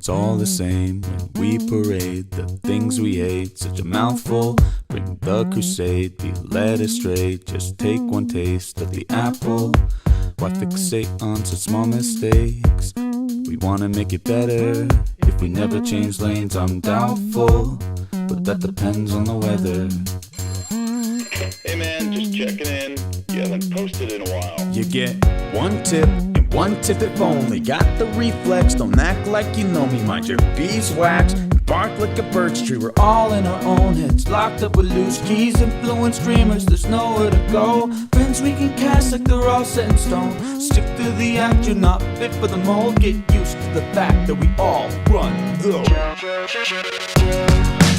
it's all the same when we parade the things we hate. Such a mouthful, bring the crusade, be led astray. Just take one taste of the apple. Why fixate on such small mistakes? We wanna make it better. If we never change lanes, I'm doubtful, but that depends on the weather. Hey man, just checking in. You haven't posted in a while. You get one tip, and one tip if only. Got the reflex, don't act like you know me. Mind your beeswax, bark like a birch tree. We're all in our own heads, locked up with loose keys. Influence dreamers, there's nowhere to go. Friends we can cast like they're all set in stone. Stick to the act, you're not fit for the mold. Get used to the fact that we all run the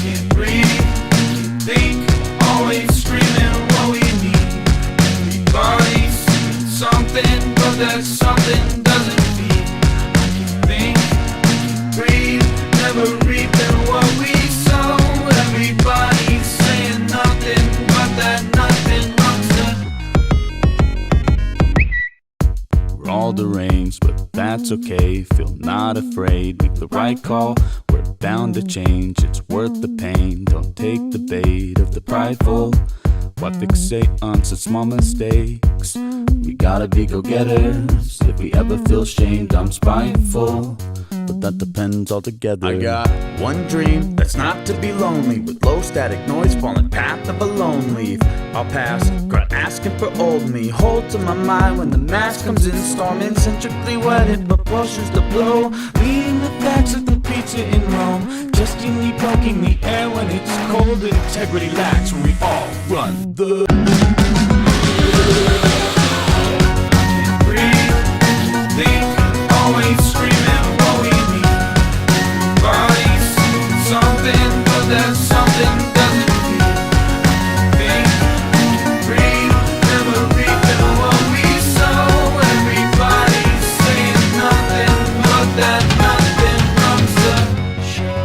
can't breathe, think, always screaming what we need. Everybody's something, but that something doesn't feed. I can think, breathe, never reaping what we sow. Everybody's saying nothing, but that nothing runs the. We're all deranged, but that's okay. Feel not afraid, make the right call. We're bound to change, it's worth the pain. Don't take the bait of the prideful. Why fixate on such small mistakes? We gotta be go-getters. If we ever feel shamed, I'm spiteful, but that depends altogether. I got one dream, that's not to be lonely. With low static noise falling path of a lone leaf. I'll pass, crowd asking for old me. Hold to my mind when the mask comes in storming. Centrically wedded, but pushes the blow. Leading the facts of the pizza in Rome. Jestingly poking the air when it's cold. Integrity lacks when we all run the. Can't breathe, think, always screaming what we need. Bodies, something, but that something doesn't feel. Think, breathe, never reaping what we sow. Everybody's saying nothing, but that nothing runs the show.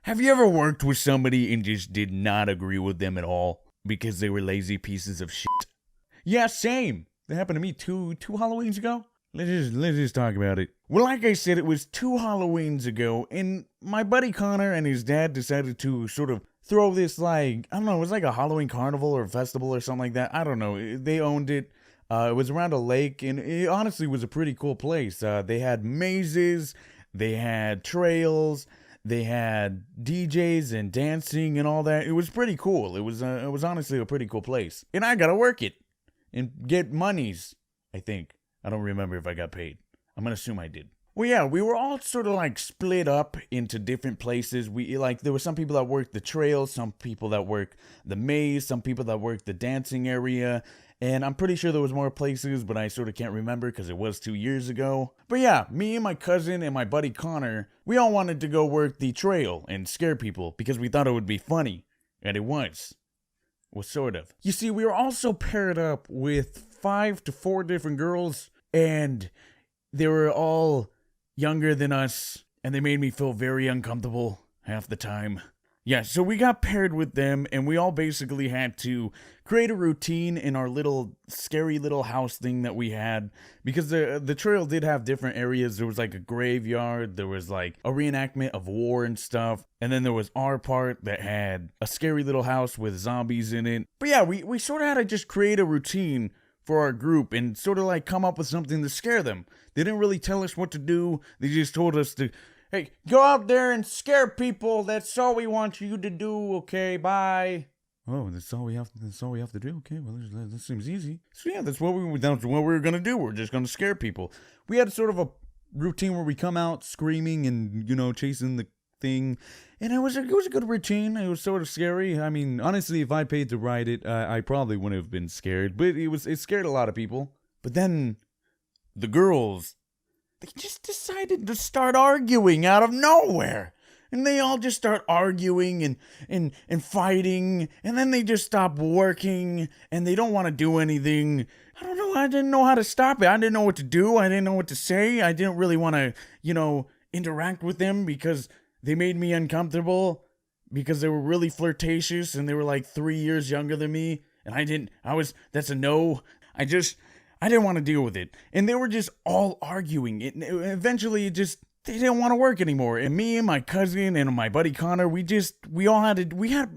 Have you ever worked with somebody and just did not agree with them at all because they were lazy pieces of shit? Yeah, same. That happened to me two Halloweens ago. Let's just talk about it. Well, like I said, it was 2 Halloweens ago, and my buddy Connor and his dad decided to sort of throw this, like, I don't know, it was like a Halloween carnival or festival or something like that. I don't know. They owned it. It was around a lake, and it honestly was a pretty cool place. They had mazes, they had trails, they had DJs and dancing and all that. It was pretty cool. It was honestly a pretty cool place. And I gotta work it and get monies, I think. I don't remember if I got paid. I'm gonna assume I did. Well, yeah, we were all sort of like split up into different places. There were some people that worked the trail, some people that worked the maze, some people that worked the dancing area. And I'm pretty sure there was more places, but I sort of can't remember because it was 2 years ago. But yeah, me and my cousin and my buddy Connor, we all wanted to go work the trail and scare people because we thought it would be funny. And it was. Well, sort of. You see, we were also paired up with 5 to 4 different girls, and they were all younger than us, and they made me feel very uncomfortable half the time. Yeah, so we got paired with them, and we all basically had to create a routine in our little scary little house thing that we had, because the trail did have different areas. There was like a graveyard, there was like a reenactment of war and stuff, and then there was our part that had a scary little house with zombies in it. But yeah, we sort of had to just create a routine for our group and sort of like come up with something to scare them. They didn't really tell us what to do, they just told us to, hey, go out there and scare people. That's all we want you to do. Okay, bye. Oh, that's all we have to do. Okay, well, that seems easy. So yeah, that's what we were gonna do. We're just gonna scare people. We had sort of a routine where we come out screaming and, you know, chasing the thing, and it was a good routine. It was sort of scary. I mean, honestly, if I paid to ride it, I probably wouldn't have been scared. But it scared a lot of people. But then the girls they just decided to start arguing out of nowhere. And they all just start arguing and fighting, and then they just stop working, and they don't want to do anything. I don't know, I didn't know how to stop it. I didn't know what to do. I didn't know what to say. I didn't really want to, interact with them because they made me uncomfortable, because they were really flirtatious, and they were like 3 years younger than me, and that's a no. I didn't want to deal with it. And they were just all arguing. Eventually, they didn't want to work anymore. And me and my cousin and my buddy Connor,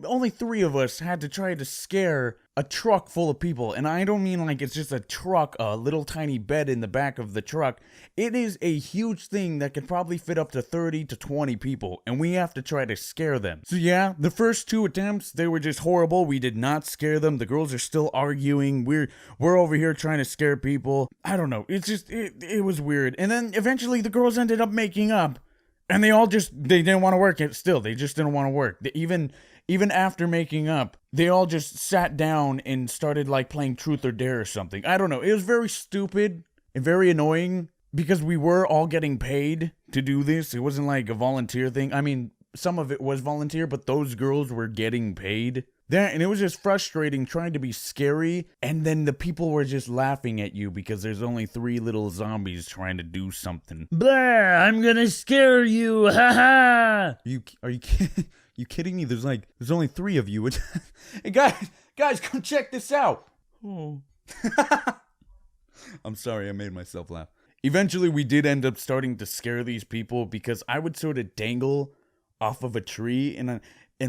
only 3 of us had to try to scare a truck full of people. And I don't mean like it's just a truck, a little tiny bed in the back of the truck. It is a huge thing that could probably fit up to 30 to 20 people. And we have to try to scare them. So yeah, the first 2 attempts, they were just horrible. We did not scare them. The girls are still arguing. We're over here trying to scare people. I don't know. It's just, it was weird. And then eventually the girls ended up making up. And they didn't want to work it still. They just didn't want to work. Even after making up, they all just sat down and started like playing Truth or Dare or something. I don't know. It was very stupid and very annoying because we were all getting paid to do this. It wasn't like a volunteer thing. I mean, some of it was volunteer, but those girls were getting paid. And it was just frustrating trying to be scary, and then the people were just laughing at you because there's only 3 little zombies trying to do something. Blah, I'm gonna scare you, haha! Are you kidding? You kidding me? There's only 3 of you. Hey guys, come check this out. Oh. I'm sorry, I made myself laugh. Eventually, we did end up starting to scare these people because I would sort of dangle off of a tree, and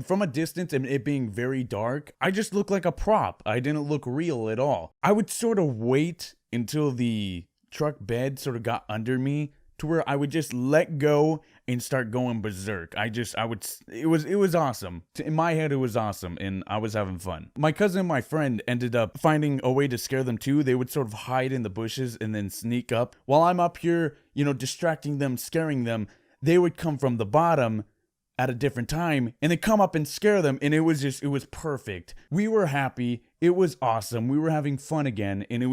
from a distance and it being very dark, I just looked like a prop. I didn't look real at all. I would sort of wait until the truck bed sort of got under me to where I would just let go and start going berserk. It was awesome. In my head, it was awesome, and I was having fun. My cousin and my friend ended up finding a way to scare them too. They would sort of hide in the bushes and then sneak up. While I'm up here, distracting them, scaring them, they would come from the bottom at a different time, and they come up and scare them, and it was perfect. We were happy. It was awesome. We were having fun again, and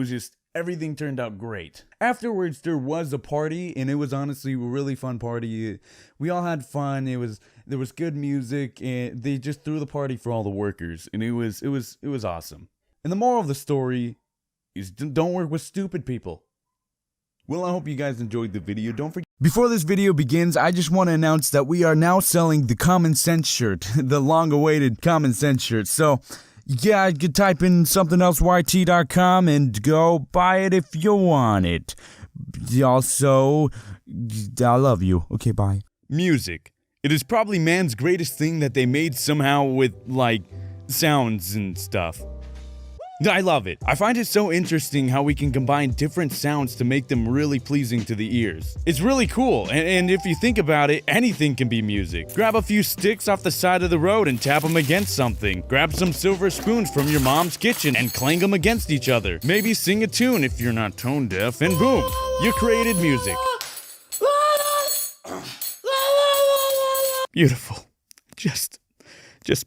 everything turned out great. Afterwards, there was a party, and it was honestly a really fun party. We all had fun. There was good music, and they just threw the party for all the workers, and it was awesome. And the moral of the story is don't work with stupid people. Well, I hope you guys enjoyed the video. Don't forget. Before this video begins, I just want to announce that we are now selling the Common Sense shirt, the long-awaited Common Sense shirt. So, yeah, you could type in SomeThingElseYT.com and go buy it if you want it. Also, I love you. Okay, bye. Music. It is probably man's greatest thing that they made somehow with, sounds and stuff. I love it. I find it so interesting how we can combine different sounds to make them really pleasing to the ears. It's really cool, and if you think about it, anything can be music. Grab a few sticks off the side of the road and tap them against something. Grab some silver spoons from your mom's kitchen and clang them against each other. Maybe sing a tune if you're not tone deaf, and boom, you created music. Beautiful. Just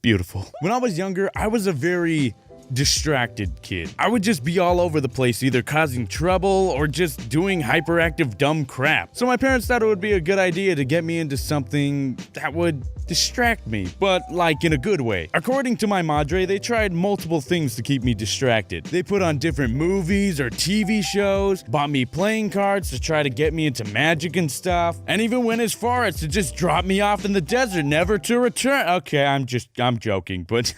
beautiful. When I was younger, I was a very distracted kid. I would just be all over the place, either causing trouble or just doing hyperactive dumb crap. So my parents thought it would be a good idea to get me into something that would distract me, but in a good way. According to my madre, they tried multiple things to keep me distracted. They put on different movies or TV shows, bought me playing cards to try to get me into magic and stuff, and even went as far as to just drop me off in the desert, never to return. Okay, I'm joking, but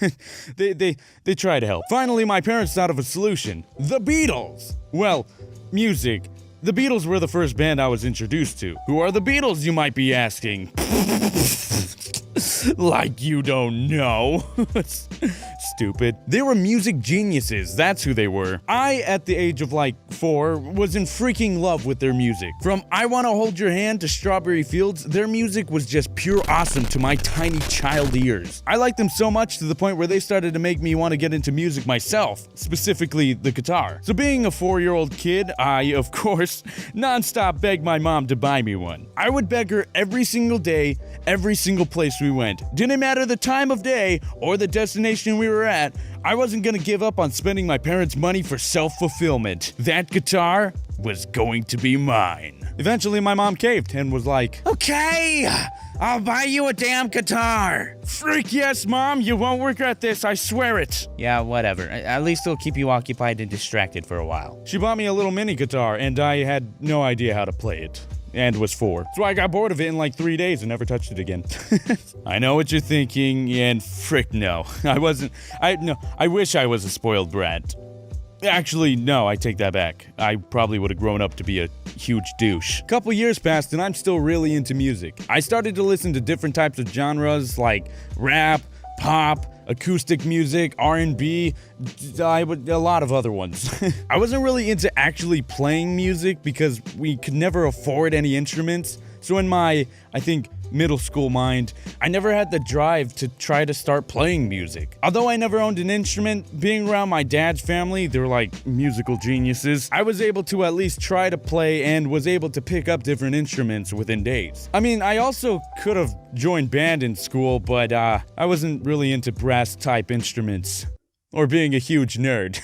they tried to help. Finally, my parents thought of a solution. The Beatles! Well, music. The Beatles were the first band I was introduced to. Who are the Beatles, you might be asking? Like you don't know. Stupid. They were music geniuses, that's who they were. I, at the age of 4, was in freaking love with their music. From I Wanna Hold Your Hand to Strawberry Fields, their music was just pure awesome to my tiny child ears. I liked them so much to the point where they started to make me want to get into music myself, specifically the guitar. So being a 4-year-old kid, I, of course, nonstop begged my mom to buy me one. I would beg her every single day, every single place we we went. Didn't matter the time of day or the destination we were at, I wasn't gonna give up on spending my parents' money for self-fulfillment. That guitar was going to be mine. Eventually, my mom caved and was like, "Okay, I'll buy you a damn guitar." Freak yes, Mom, you won't regret this, I swear it. Yeah, whatever. At least it'll keep you occupied and distracted for a while. She bought me a little mini guitar, and I had no idea how to play it. And was 4. So I got bored of it in like 3 days and never touched it again. I know what you're thinking, and frick no. I wish I was a spoiled brat. Actually, no, I take that back. I probably would have grown up to be a huge douche. Couple years passed and I'm still really into music. I started to listen to different types of genres like rap, pop, acoustic music, R&B, a lot of other ones. I wasn't really into actually playing music because we could never afford any instruments. So in my, I think, middle school mind, I never had the drive to try to start playing music. Although I never owned an instrument, being around my dad's family, they're like musical geniuses, I was able to at least try to play and was able to pick up different instruments within days. I mean, I also could have joined band in school, but I wasn't really into brass type instruments. Or being a huge nerd.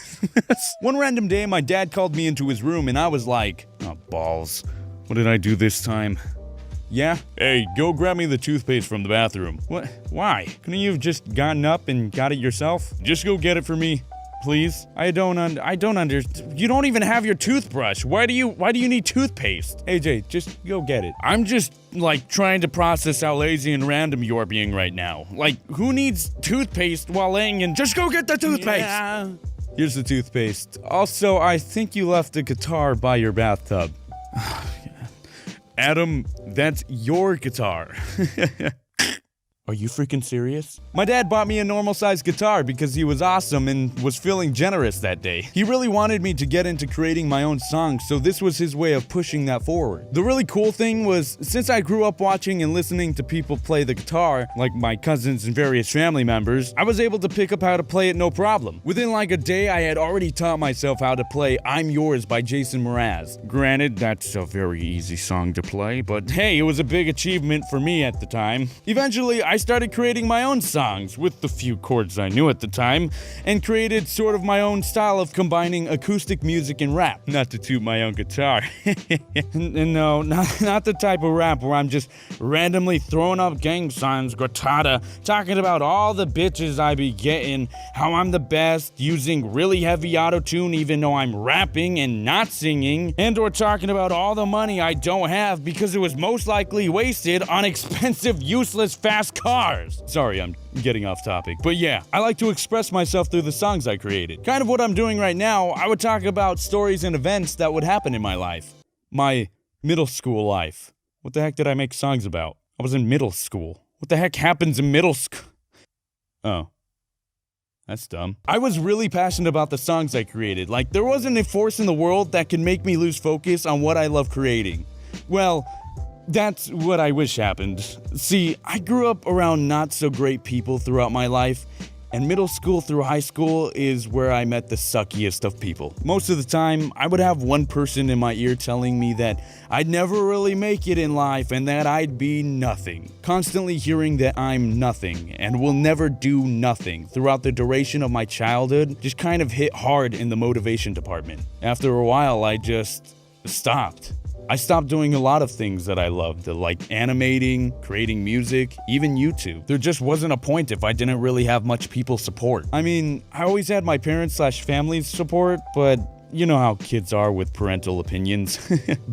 One random day, my dad called me into his room and I was like, oh balls, what did I do this time? Yeah? Hey, go grab me the toothpaste from the bathroom. What? Why? Couldn't you have just gotten up and got it yourself? Just go get it for me, please. I don't you don't even have your toothbrush. Why do you need toothpaste? AJ, just go get it. I'm just, like, trying to process how lazy and random you're being right now. Like, who needs toothpaste while laying in? Just go get the toothpaste! Yeah. Here's the toothpaste. Also, I think you left the guitar by your bathtub. Adam, that's your guitar. Are you freaking serious? My dad bought me a normal-sized guitar because he was awesome and was feeling generous that day. He really wanted me to get into creating my own songs, so this was his way of pushing that forward. The really cool thing was, since I grew up watching and listening to people play the guitar, like my cousins and various family members, I was able to pick up how to play it no problem. Within like a day, I had already taught myself how to play I'm Yours by Jason Mraz. Granted, that's a very easy song to play, but hey, it was a big achievement for me at the time. Eventually, I started creating my own songs with the few chords I knew at the time, and created sort of my own style of combining acoustic music and rap. Not to toot my own guitar. No, not the type of rap where I'm just randomly throwing up gang signs, grotata, talking about all the bitches I be getting, how I'm the best, using really heavy auto-tune even though I'm rapping and not singing, and or talking about all the money I don't have because it was most likely wasted on expensive, useless, fast cars. Sorry, I'm getting off topic. But yeah, I like to express myself through the songs I created. Kind of what I'm doing right now, I would talk about stories and events that would happen in my life. My middle school life. What the heck did I make songs about? I was in middle school. What the heck happens in middle school? Oh. That's dumb. I was really passionate about the songs I created. Like, there wasn't a force in the world that could make me lose focus on what I love creating. Well, that's what I wish happened. See, I grew up around not so great people throughout my life, and middle school through high school is where I met the suckiest of people. Most of the time, I would have one person in my ear telling me that I'd never really make it in life and that I'd be nothing. Constantly hearing that I'm nothing and will never do nothing throughout the duration of my childhood just kind of hit hard in the motivation department. After a while, I just stopped. I stopped doing a lot of things that I loved, like animating, creating music, even YouTube. There just wasn't a point if I didn't really have much people support. I mean, I always had my parents/family's support, but you know how kids are with parental opinions.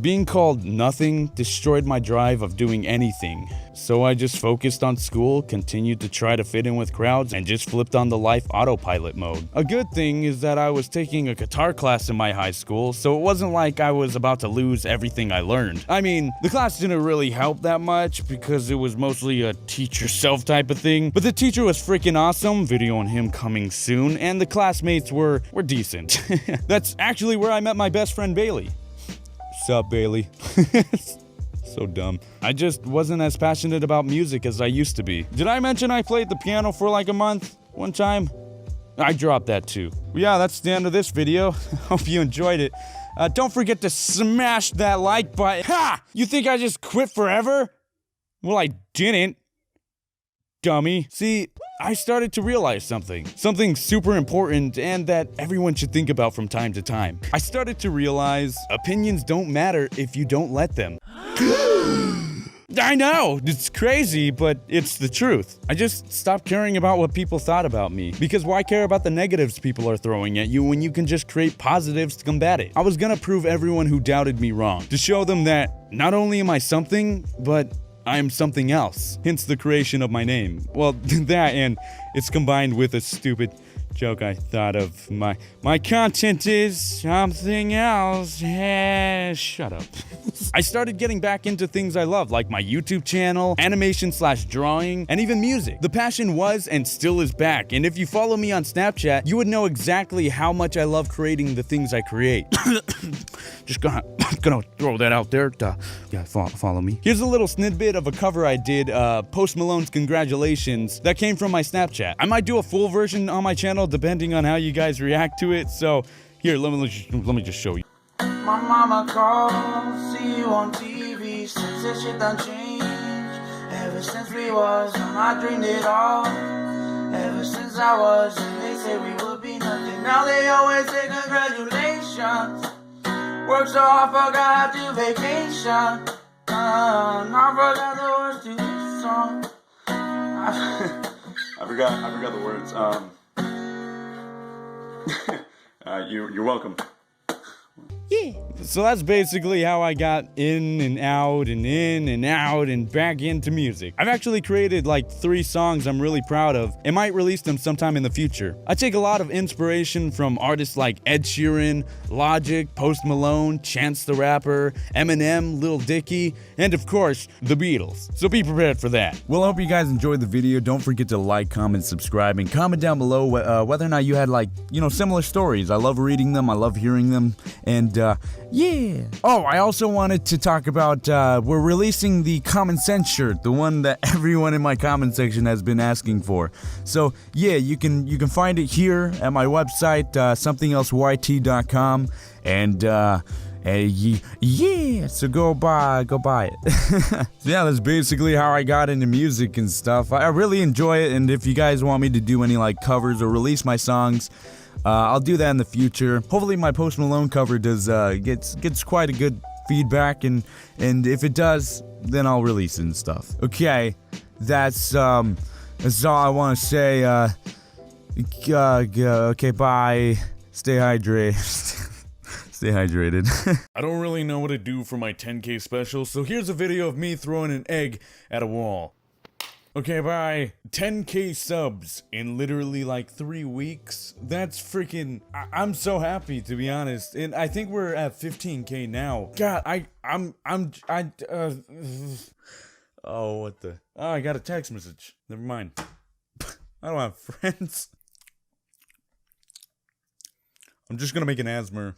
Being called nothing destroyed my drive of doing anything. So I just focused on school, continued to try to fit in with crowds, and just flipped on the life autopilot mode. A good thing is that I was taking a guitar class in my high school, so it wasn't like I was about to lose everything I learned. I mean, the class didn't really help that much because it was mostly a teach yourself type of thing, but the teacher was freaking awesome, video on him coming soon, and the classmates were decent. That's actually where I met my best friend Bailey. Sup, Bailey? So dumb. I just wasn't as passionate about music as I used to be. Did I mention I played the piano for like a month one time? I dropped that too. Yeah, that's the end of this video. Hope you enjoyed it. Don't forget to smash that like button. Ha! You think I just quit forever? Well, I didn't. dummy. See, I started to realize something super important and that everyone should think about from time to time. I started to realize opinions don't matter if you don't let them. I know, it's crazy, but it's the truth. I just stopped caring about what people thought about me. Because why care about the negatives people are throwing at you when you can just create positives to combat it? I was gonna prove everyone who doubted me wrong. To show them that not only am I something, but I am something else. Hence the creation of my name. Well, that and it's combined with a stupid joke I thought of. My content is something else. Shut up. I started getting back into things I love, like my YouTube channel, animation/drawing, and even music. The passion was and still is back, and if you follow me on Snapchat, you would know exactly how much I love creating the things I create. Just gonna throw that out there. Yeah, follow me. Here's a little snippet of a cover I did, Post Malone's Congratulations, that came from my Snapchat. I might do a full version on my channel depending on how you guys react to it, so here, let me just show you. My mama called, see you on TV, since this shit done changed. Ever since we was young, I dreamed it all. Ever since I was young, they said we would be nothing. Now they always say congratulations. Worked so hard, forgot to vacation. I forgot the words to this song. I forgot the words. You're welcome. Yeah. So that's basically how I got in and out and back into music. I've actually created like 3 songs I'm really proud of and might release them sometime in the future. I take a lot of inspiration from artists like Ed Sheeran, Logic, Post Malone, Chance the Rapper, Eminem, Lil Dicky, and of course, the Beatles. So be prepared for that. Well, I hope you guys enjoyed the video. Don't forget to like, comment, subscribe, and comment down below whether or not you had similar stories. I love reading them. I love hearing them. And yeah. Oh, I also wanted to talk about, we're releasing the Common Sense shirt, the one that everyone in my comment section has been asking for. So yeah, you can find it here at my website, SomeThingElseYT.com, and yeah, so go buy it. Yeah, that's basically how I got into music and stuff. I really enjoy it, and if you guys want me to do any covers or release my songs, I'll do that in the future. Hopefully my Post Malone cover gets quite a good feedback, and if it does, then I'll release it and stuff. Okay, that's all I want to say. Okay, bye. Stay hydrated. Stay hydrated. I don't really know what to do for my 10K special, so here's a video of me throwing an egg at a wall. Okay, bye. 10K subs in literally 3 weeks. That's freaking... I'm so happy, to be honest. And I think we're at 15K now. God, oh, what the... Oh, I got a text message. Never mind. I don't have friends. I'm just gonna make an ASMR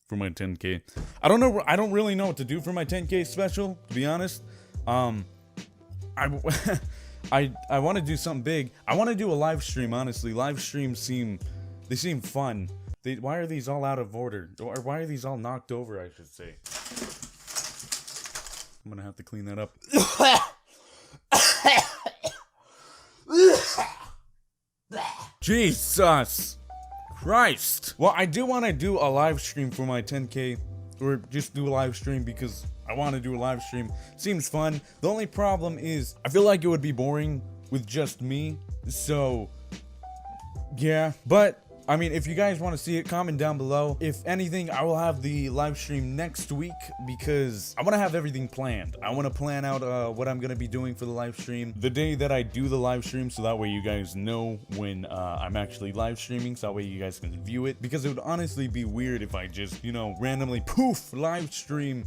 for my 10K. I don't know. I don't really know what to do for my 10K special, to be honest. I want to do something big. I want to do a live stream, honestly. Live streams seem fun. Why are these all out of order? Or why are these all knocked over, I should say. I'm gonna have to clean that up. Jesus Christ. Well, I do want to do a live stream for my 10K. Or just do a live stream because I want to do a live stream. Seems fun. The only problem is I feel like it would be boring with just me. So, yeah. But, I mean, if you guys want to see it, comment down below. If anything, I will have the live stream next week because I want to have everything planned. I want to plan out what I'm going to be doing for the live stream the day that I do the live stream, so that way you guys know when I'm actually live streaming, so that way you guys can view it. Because it would honestly be weird if I just, randomly poof, live stream.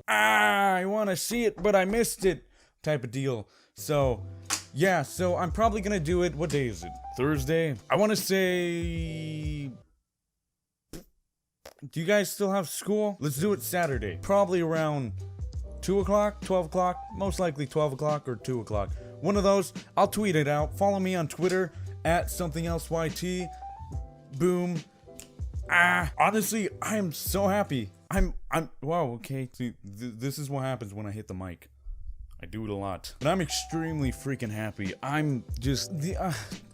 I want to see it, but I missed it type of deal. So, yeah, so I'm probably going to do it. What day is it? Thursday? I want to say... Do you guys still have school? Let's do it Saturday. Probably around 2 o'clock, 12 o'clock. Most likely 12 o'clock or 2 o'clock. One of those. I'll tweet it out. Follow me on Twitter at SomeThingElseYT. Boom. Honestly, I am so happy. Wow, okay. See, this is what happens when I hit the mic. I do it a lot. But I'm extremely freaking happy. I'm just,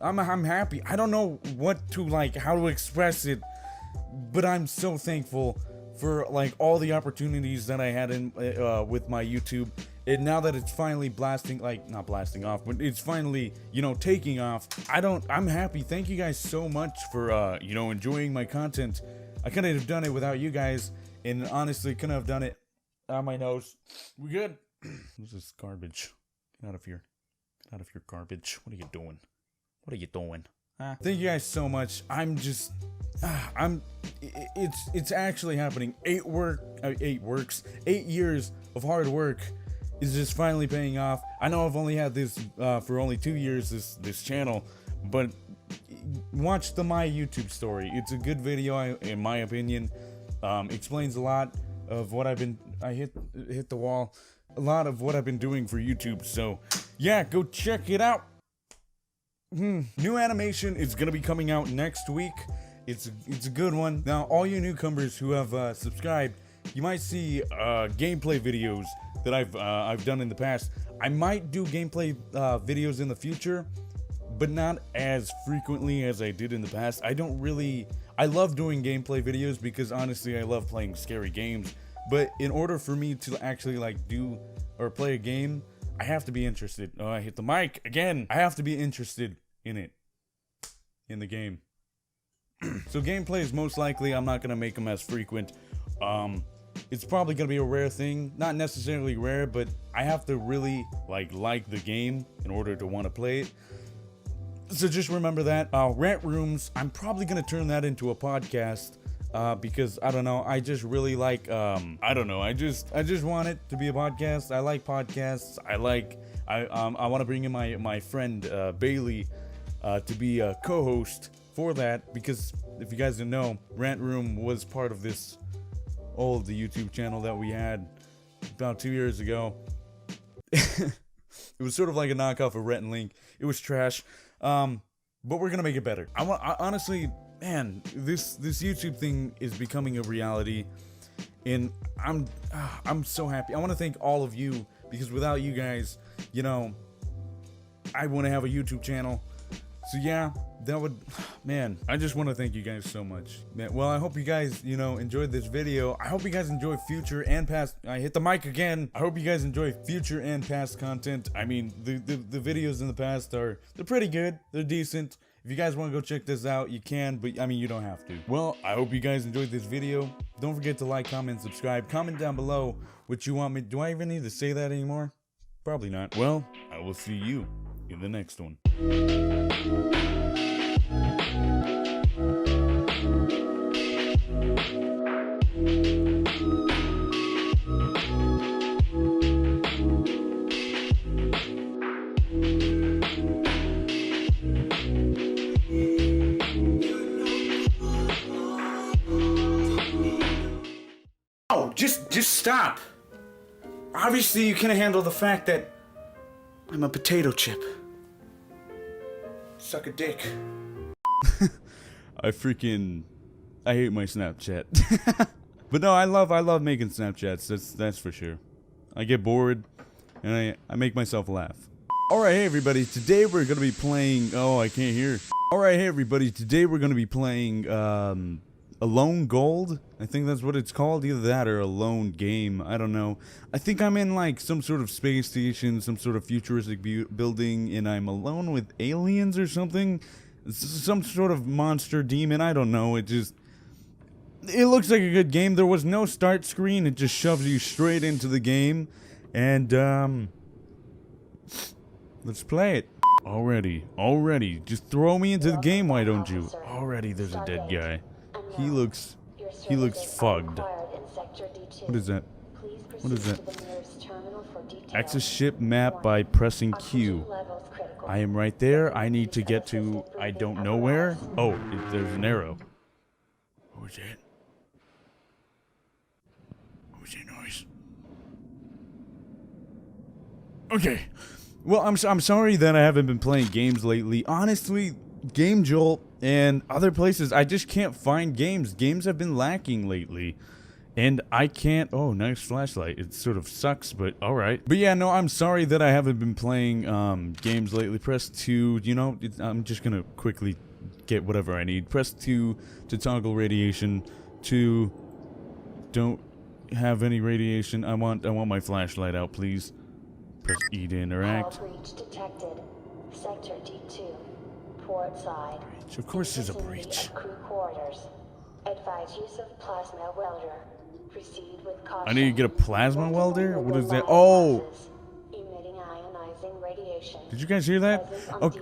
I'm happy. I don't know what to, like, how to express it, but I'm so thankful for, like, all the opportunities that I had in, with my YouTube. And now that it's finally blasting, like, not blasting off, but it's finally, you know, taking off, I'm happy. Thank you guys so much for, you know, enjoying my content. I couldn't have done it without you guys, and honestly, couldn't have done it on my nose. We good? This is garbage. Get out of here. Get out of here, garbage. What are you doing? What are you doing? Huh? Thank you guys so much. I'm just, it's actually happening. 8 years of hard work is just finally paying off. I know I've only had this for only 2 years, this channel, but watch my YouTube story. It's a good video, in my opinion. Explains a lot of what I hit the wall. A lot of what I've been doing for YouTube. So yeah, go check it out. New animation is gonna be coming out next week. It's a good one. Now, all you newcomers who have subscribed, you might see gameplay videos that I've done in the past. I might do gameplay videos in the future, but not as frequently as I did in the past. I love doing gameplay videos because honestly I love playing scary games, but in order for me to actually like do or play a game, I have to be interested. Oh, I hit the mic again. I have to be interested in it, in the game. So gameplay is most likely, I'm not gonna make them as frequent. It's probably gonna be a rare thing, not necessarily rare, but I have to really like the game in order to want to play it. So just remember that. Rant rooms, I'm probably gonna turn that into a podcast because I don't know. I just really like. I don't know. I just want it to be a podcast. I like podcasts. I want to bring in my friend Bailey to be a co-host for that, because if you guys didn't know, Rant Room was part of the YouTube channel that we had about 2 years ago. It was sort of like a knockoff of Rhett and Link. It was trash. But we're gonna make it better. I honestly, man, this YouTube thing is becoming a reality, and I'm so happy. I want to thank all of you, because without you guys, you know, I wouldn't have a YouTube channel. So yeah, that would, man, I just want to thank you guys so much. Man, well, I hope you guys, you know, enjoyed this video. I hope you guys enjoy future and past, I hit the mic again. I hope you guys enjoy future and past content. I mean, the videos in the past they're pretty good. They're decent. If you guys want to go check this out, you can, but I mean, you don't have to. Well, I hope you guys enjoyed this video. Don't forget to like, comment, subscribe. Comment down below what you want me. Do I even need to say that anymore? Probably not. Well, I will see you in the next one. Oh, just stop. Obviously you can't handle the fact that I'm a potato chip. Suck a dick. I hate my Snapchat. But no, I love making Snapchats. That's for sure. I get bored and I make myself laugh. Alright, hey everybody, today we're gonna be playing, oh, I can't hear. Alright, hey everybody, today we're gonna be playing Alone Gold. I think that's what it's called, either that or Alone Game, I don't know. I think I'm in like some sort of space station, some sort of futuristic building, and I'm alone with aliens or something. Some sort of monster demon, I don't know. It looks like a good game. There was no start screen, it just shoves you straight into the game. And let's play it. Already, just throw me into the game, why don't you? Already there's a dead guy. He looks fogged. What is that? What is that? Access ship map by pressing Q. I am right there. I need to get to, I don't know where. Oh, there's an arrow. What was that? What was that noise? Okay. Well, I'm sorry that I haven't been playing games lately. Honestly, Game Jolt and other places, I just can't find games. Games have been lacking lately. And I can't... Oh, nice flashlight. It sort of sucks, but alright. But yeah, no, I'm sorry that I haven't been playing games lately. Press 2, you know, I'm just gonna quickly get whatever I need. Press 2 to toggle radiation. 2, don't have any radiation. I want my flashlight out, please. Press E to interact. Breach detected. Sector D2. Port side. Of course there's a breach. Crew quarters. Advise use of plasma welder. Proceed with caution. I need to get a plasma welder? What is that? Oh! Emitting ionizing radiation. Did you guys hear that? Okay.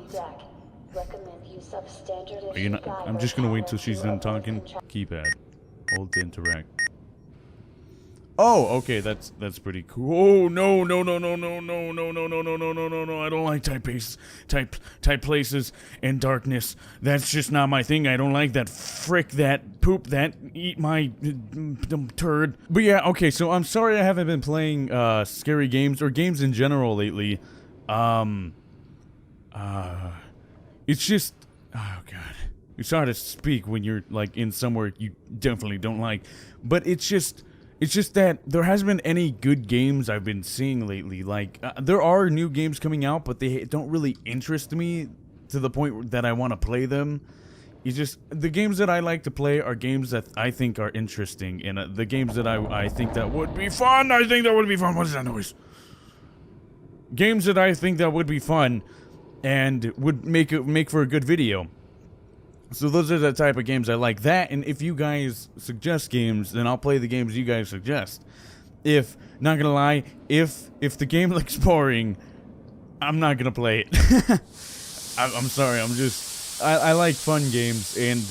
Recommend use of standard Are you not, I'm just gonna wait till she's done talking. Keypad. Hold to interact. Oh, okay, that's pretty cool. Oh no, no, no, no, no, no, no, no, no, no, no, no, no, no. I don't like type places and darkness. That's just not my thing. I don't like that. Frick that, poop that, eat my turd. But yeah, okay, so I'm sorry I haven't been playing scary games or games in general lately. It's just, oh god. It's hard to speak when you're like in somewhere you definitely don't like. But it's just that there hasn't been any good games I've been seeing lately. Like, there are new games coming out, but they don't really interest me to the point that I want to play them. It's just, the games that I like to play are games that I think are interesting. And the games that I think that would be fun, What is that noise? Games that I think that would be fun and would make for a good video. So those are the type of games I like. That, and if you guys suggest games, then I'll play the games you guys suggest. If, not gonna lie, if the game looks boring, I'm not gonna play it. I'm sorry, I like fun games, and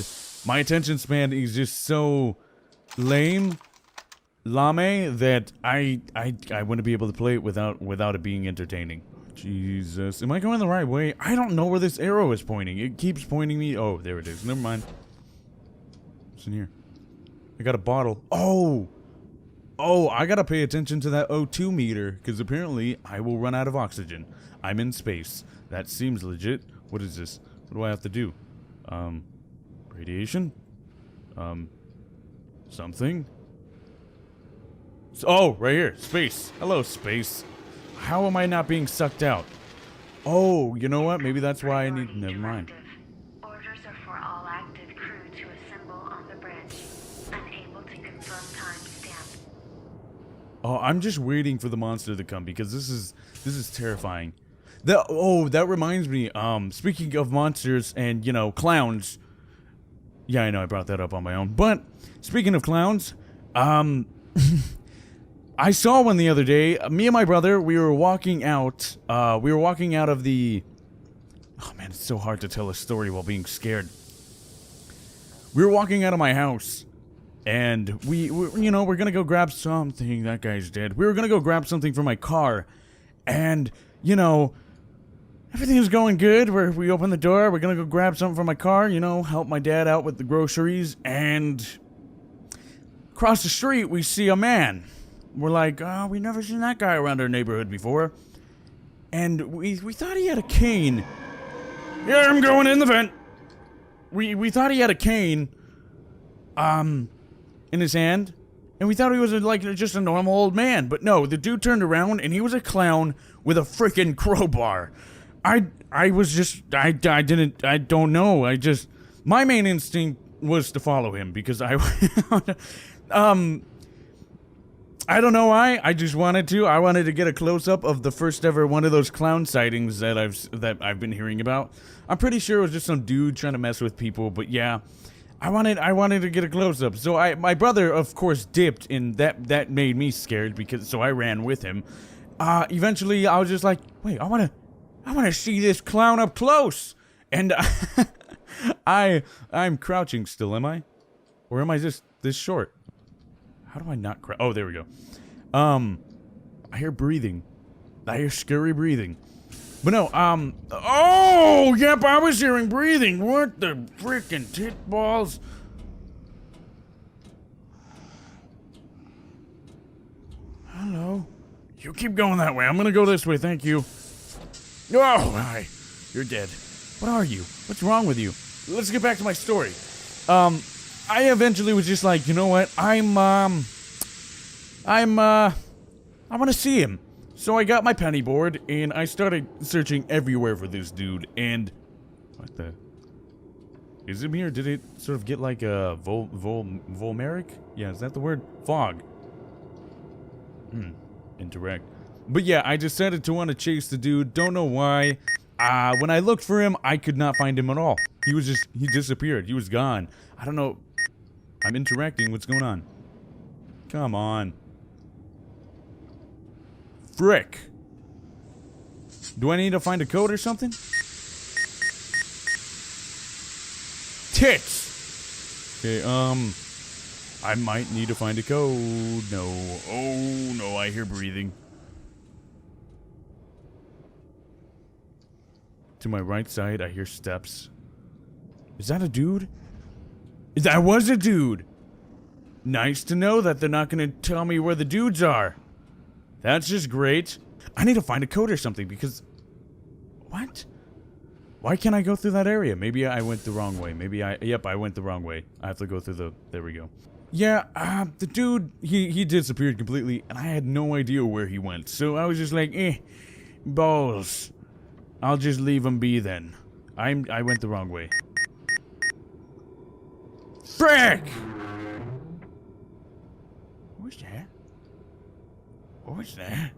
my attention span is just so lame that I wouldn't be able to play it without it being entertaining. Jesus. Am I going the right way? I don't know where this arrow is pointing. It keeps pointing me. Oh, there it is. Never mind. What's in here? I got a bottle. Oh! Oh, I gotta pay attention to that O2 meter, because apparently I will run out of oxygen. I'm in space. That seems legit. What is this? What do I have to do? Radiation? Something? Oh, right here. Space. Hello, space. How am I not being sucked out? Oh, you know what? Maybe that's why I need... Never mind. Orders are for all active crew to assemble on the bridge. Unable to confirm timestamp. Oh, I'm just waiting for the monster to come because this is terrifying. That reminds me. Speaking of monsters and, you know, clowns. Yeah, I know I brought that up on my own. But speaking of clowns, I saw one the other day. Me and my brother, we were walking out. We were walking out of the... Oh man, it's so hard to tell a story while being scared. We were walking out of my house, and we're gonna go grab something. That guy's dead. We were gonna go grab something from my car, and you know, everything's going good. We open the door. We're gonna go grab something from my car. You know, help my dad out with the groceries, and across the street we see a man. We're like, oh, we've never seen that guy around our neighborhood before. And we thought he had a cane. Yeah, I'm going in the vent. We thought he had a cane, in his hand. And we thought he was like just a normal old man. But no, the dude turned around and he was a clown with a freaking crowbar. I don't know. My main instinct was to follow him because I don't know why. I just wanted to. I wanted to get a close-up of the first ever one of those clown sightings that I've been hearing about. I'm pretty sure it was just some dude trying to mess with people, but yeah, I wanted to get a close-up. So my brother, of course, dipped, and that made me scared so I ran with him. Eventually, I was just like, wait, I want to see this clown up close, and I'm crouching still, am I, or am I just this short? How do I not cry? Oh, there we go. I hear breathing. I hear scary breathing. But no, oh, yep, I was hearing breathing. What the freaking tit balls? Hello. You keep going that way. I'm gonna go this way, thank you. Oh, hi. You're dead. What are you? What's wrong with you? Let's get back to my story. I eventually was just like, you know what? I'm I want to see him. So I got my penny board, and I started searching everywhere for this dude, and... What the... Is it me, or did it sort of get like a Volmeric? Yeah, is that the word? Fog. Interact. But yeah, I decided to want to chase the dude, don't know why. When I looked for him, I could not find him at all. He disappeared. He was gone. I don't know. I'm interacting. What's going on? Come on. Frick. Do I need to find a code or something? Tits! Okay, I might need to find a code. No. Oh, no, I hear breathing. To my right side, I hear steps. Is that a dude? That was a dude! Nice to know that they're not gonna tell me where the dudes are. That's just great. I need to find a code or something because... What? Why can't I go through that area? Maybe I went the wrong way. Yep, I went the wrong way. I have to go through the... There we go. Yeah, the dude, he disappeared completely, and I had no idea where he went. So I was just like, balls. I'll just leave him be then. I went the wrong way. Frick! What was that? What was that?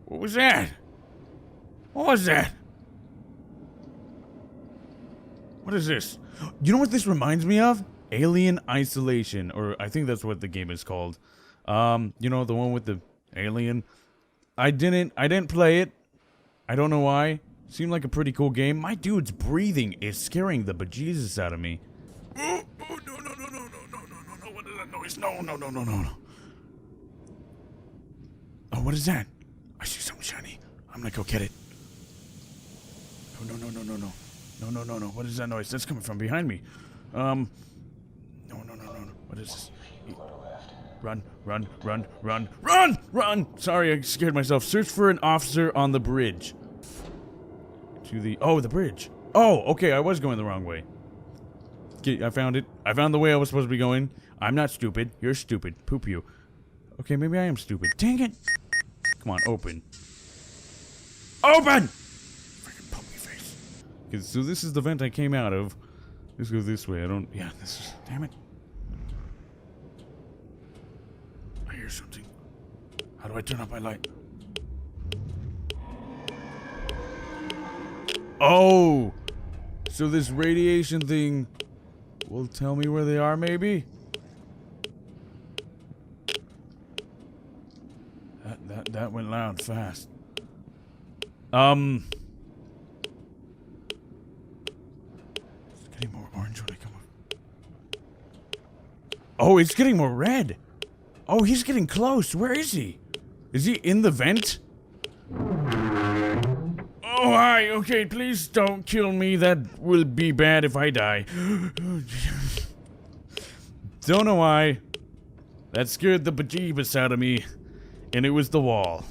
What was that? What was that? What is this? You know what this reminds me of? Alien Isolation, or I think that's what the game is called. You know, the one with the alien. I didn't play it. I don't know why. Seemed like a pretty cool game. My dude's breathing is scaring the bejesus out of me. Oh, no. What is that noise? No. Oh, what is that? I see something shiny. I'm gonna go get it. No. No. What is that noise? That's coming from behind me. No. What is this? Run! Sorry, I scared myself. Search for an officer on the bridge. The bridge. Oh, okay, I was going the wrong way. Okay, I found it. I found the way I was supposed to be going. I'm not stupid. You're stupid. Poop you. Okay, maybe I am stupid. Dang it! Come on, open. Open! Freaking puppy face. Okay, so this is the vent I came out of. Let's go this way. This is... Damn it. I hear something. How do I turn off my light? Oh! So this radiation thing will tell me where they are, maybe? That went loud fast. It's getting more orange when I come up. Oh, it's getting more red. Oh, he's getting close. Where is he? Is he in the vent? Oh, hi. Okay, please don't kill me. That will be bad if I die. Don't know why. That scared the bejeebus out of me. And it was the wall.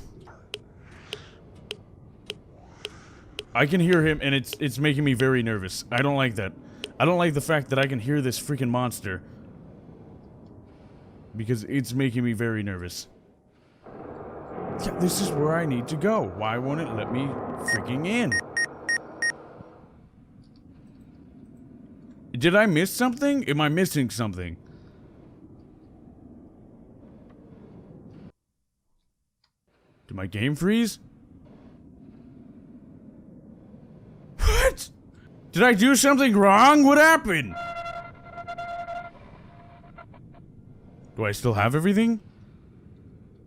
I can hear him, and it's making me very nervous. I don't like that. I don't like the fact that I can hear this freaking monster. Because it's making me very nervous. Yeah, this is where I need to go. Why won't it let me freaking in? Did I miss something? Am I missing something? Did my game freeze? What? Did I do something wrong? What happened? Do I still have everything?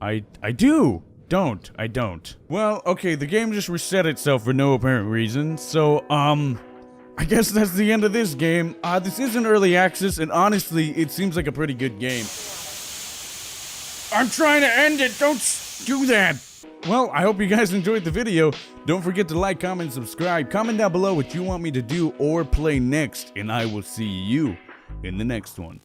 I do. I don't. Well, okay, the game just reset itself for no apparent reason, so, I guess that's the end of this game. This isn't early access, and honestly, it seems like a pretty good game. I'm trying to end it, don't do that! Well, I hope you guys enjoyed the video. Don't forget to like, comment, subscribe. Comment down below what you want me to do or play next, and I will see you in the next one.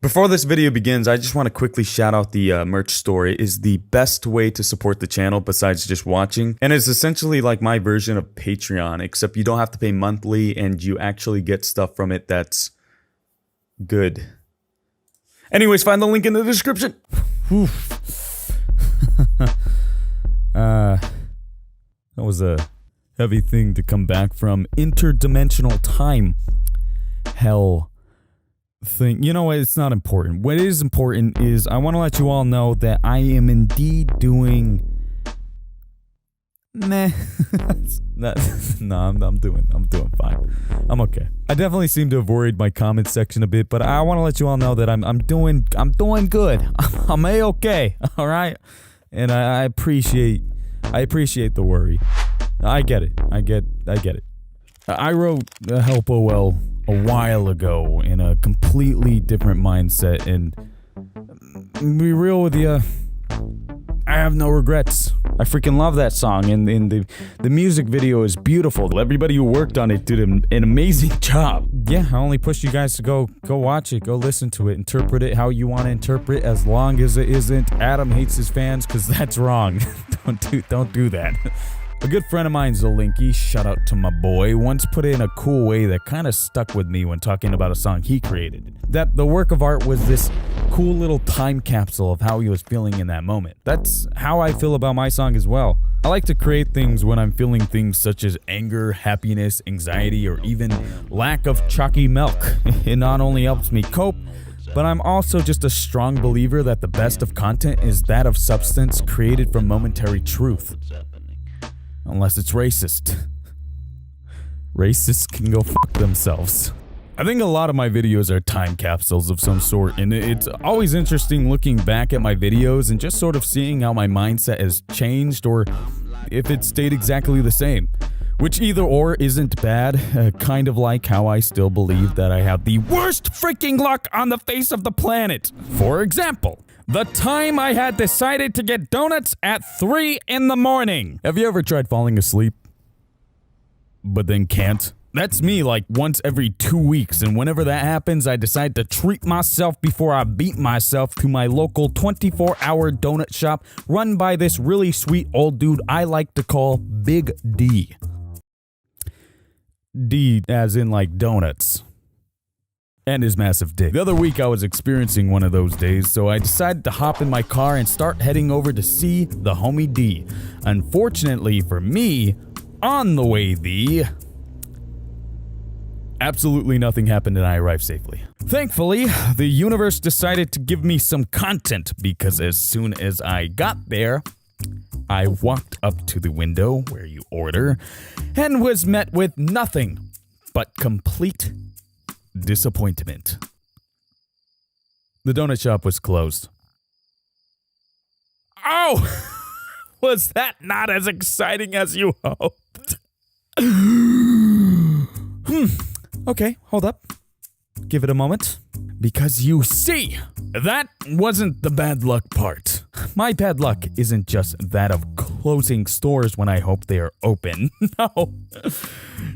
Before this video begins, I just want to quickly shout out the merch store. It is the best way to support the channel besides just watching. And it's essentially like my version of Patreon, except you don't have to pay monthly and you actually get stuff from it that's good. Anyways, find the link in the description. That was a heavy thing to come back from. Interdimensional time. Hell. Thing. You know what? It's not important. What is important is I want to let you all know that I am indeed doing. Meh. No, I'm doing fine. I'm okay. I definitely seem to have worried my comment section a bit, but I want to let you all know that I'm doing good. I'm A-okay. All right, and I appreciate the worry. I get it. I get it. I wrote Help OL a while ago in a completely different mindset, and be real with you, I have no regrets. I freaking love that song, and the music video is beautiful. Everybody who worked on it did an amazing job. Yeah, I only push you guys to go watch it, go listen to it, interpret it how you want to interpret, as long as it isn't Adam hates his fans, because that's wrong. Don't do that. A good friend of mine, Zolinky, shout out to my boy, once put it in a cool way that kind of stuck with me when talking about a song he created. That the work of art was this cool little time capsule of how he was feeling in that moment. That's how I feel about my song as well. I like to create things when I'm feeling things such as anger, happiness, anxiety, or even lack of chalky milk. It not only helps me cope, but I'm also just a strong believer that the best of content is that of substance created from momentary truth. Unless it's racist. Racists can go fuck themselves. I think a lot of my videos are time capsules of some sort, and it's always interesting looking back at my videos and just sort of seeing how my mindset has changed or if it stayed exactly the same. Which either or isn't bad, kind of like how I still believe that I have the worst freaking luck on the face of the planet. For example, the time I had decided to get donuts at 3 in the morning. Have you ever tried falling asleep, but then can't? That's me like once every 2 weeks, and whenever that happens, I decide to treat myself before I beat myself to my local 24-hour donut shop run by this really sweet old dude I like to call Big D. D as in like donuts. And his massive dick. The other week I was experiencing one of those days, so I decided to hop in my car and start heading over to see the homie D. Unfortunately for me, on the way absolutely nothing happened and I arrived safely. Thankfully, the universe decided to give me some content because as soon as I got there, I walked up to the window where you order and was met with nothing but complete disappointment. The donut shop was closed. Oh! Was that not as exciting as you hoped? Okay, hold up. Give it a moment. Because you see, that wasn't the bad luck part. My bad luck isn't just that of closing stores when I hope they are open.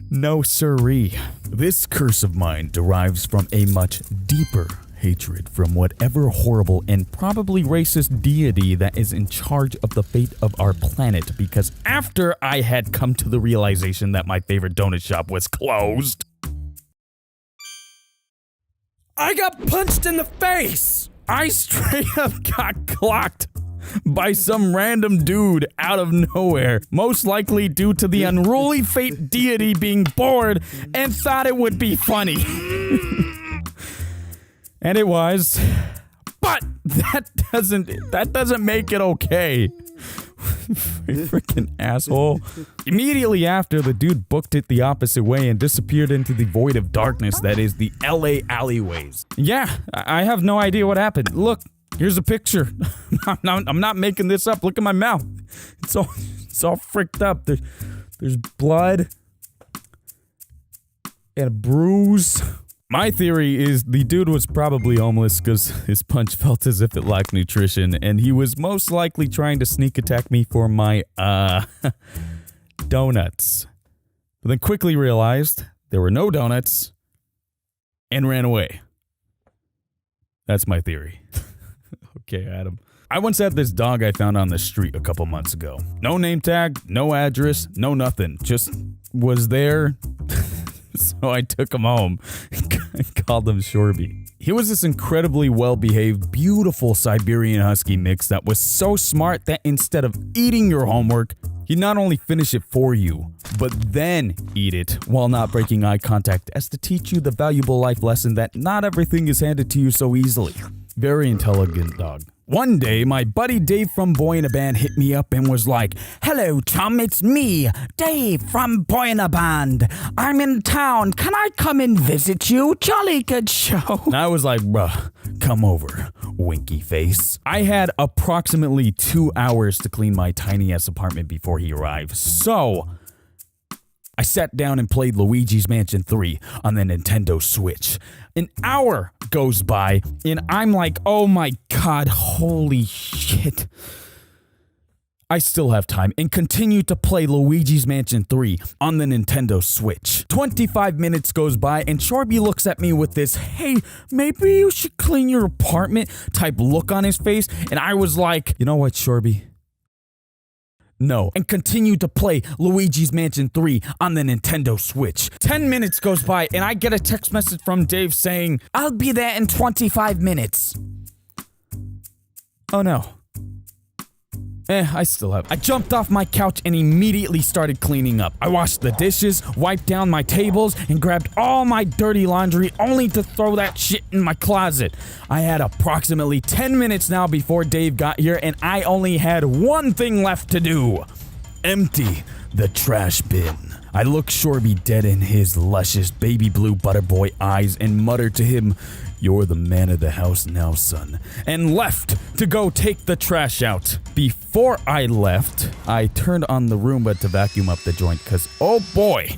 No siree. This curse of mine derives from a much deeper hatred from whatever horrible and probably racist deity that is in charge of the fate of our planet, because after I had come to the realization that my favorite donut shop was closed, I got punched in the face! I straight up got clocked by some random dude out of nowhere, most likely due to the unruly fate deity being bored and thought it would be funny. And it was, but that doesn't make it okay. Freaking asshole. Immediately after, the dude booked it the opposite way and disappeared into the void of darkness that is the LA alleyways. Yeah, I have no idea what happened. Look, here's a picture. I'm not making this up. Look at my mouth. It's all fricked up. There's blood and a bruise. My theory is the dude was probably homeless because his punch felt as if it lacked nutrition, and he was most likely trying to sneak attack me for my, donuts. But then quickly realized there were no donuts and ran away. That's my theory. Okay, Adam. I once had this dog I found on the street a couple months ago. No name tag, no address, no nothing. Just was there. So I took him home and called him Shorby. He was this incredibly well-behaved, beautiful Siberian Husky mix that was so smart that instead of eating your homework, he'd not only finish it for you, but then eat it while not breaking eye contact as to teach you the valuable life lesson that not everything is handed to you so easily. Very intelligent dog. One day, my buddy Dave from Boy in a Band hit me up and was like, "Hello, chum, it's me, Dave from Boy in a Band. I'm in town. Can I come and visit you? Jolly good show." And I was like, "Bruh, come over, winky face." I had approximately 2 hours to clean my tiny-ass apartment before he arrived, so I sat down and played Luigi's Mansion 3 on the Nintendo Switch. An hour goes by, and I'm like, oh my god, holy shit. I still have time, and continue to play Luigi's Mansion 3 on the Nintendo Switch. 25 minutes goes by, and Shorby looks at me with this, "Hey, maybe you should clean your apartment" type look on his face, and I was like, you know what, Shorby? No, and continue to play Luigi's Mansion 3 on the Nintendo Switch. 10 minutes goes by, and I get a text message from Dave saying, "I'll be there in 25 minutes. Oh no. I still have. I jumped off my couch and immediately started cleaning up. I washed the dishes, wiped down my tables, and grabbed all my dirty laundry only to throw that shit in my closet. I had approximately 10 minutes now before Dave got here, and I only had one thing left to do. Empty the trash bin. I looked Shorby dead in his luscious baby blue butterboy eyes and muttered to him, "You're the man of the house now, son," and left to go take the trash out. Before I left, I turned on the Roomba to vacuum up the joint because, oh boy,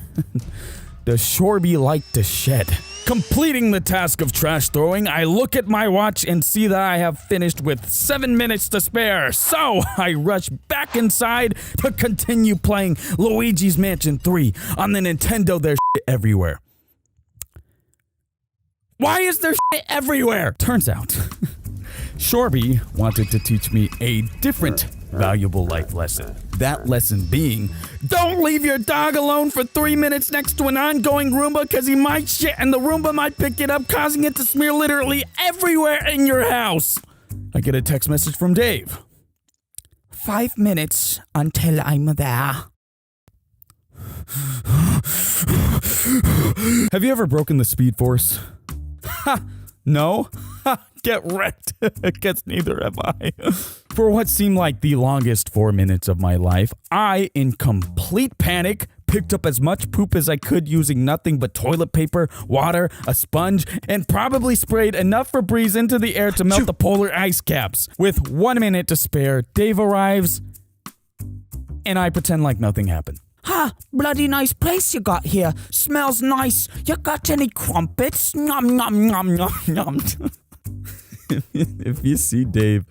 does Shorby like to shed. Completing the task of trash throwing, I look at my watch and see that I have finished with 7 minutes to spare, so I rush back inside to continue playing Luigi's Mansion 3 on the Nintendo. There's shit everywhere. Why is there shit everywhere? Turns out, Shorby wanted to teach me a different valuable life lesson. That lesson being, don't leave your dog alone for 3 minutes next to an ongoing Roomba because he might shit and the Roomba might pick it up, causing it to smear literally everywhere in your house. I get a text message from Dave. 5 minutes until I'm there. Have you ever broken the Speed Force? Ha! No? Ha! Get wrecked. Guess neither have I. For what seemed like the longest 4 minutes of my life, I, in complete panic, picked up as much poop as I could using nothing but toilet paper, water, a sponge, and probably sprayed enough Febreze into the air to melt the polar ice caps. With 1 minute to spare, Dave arrives, and I pretend like nothing happened. "Ha! Bloody nice place you got here. Smells nice. You got any crumpets? Nom nom nom nom nom." If you see Dave,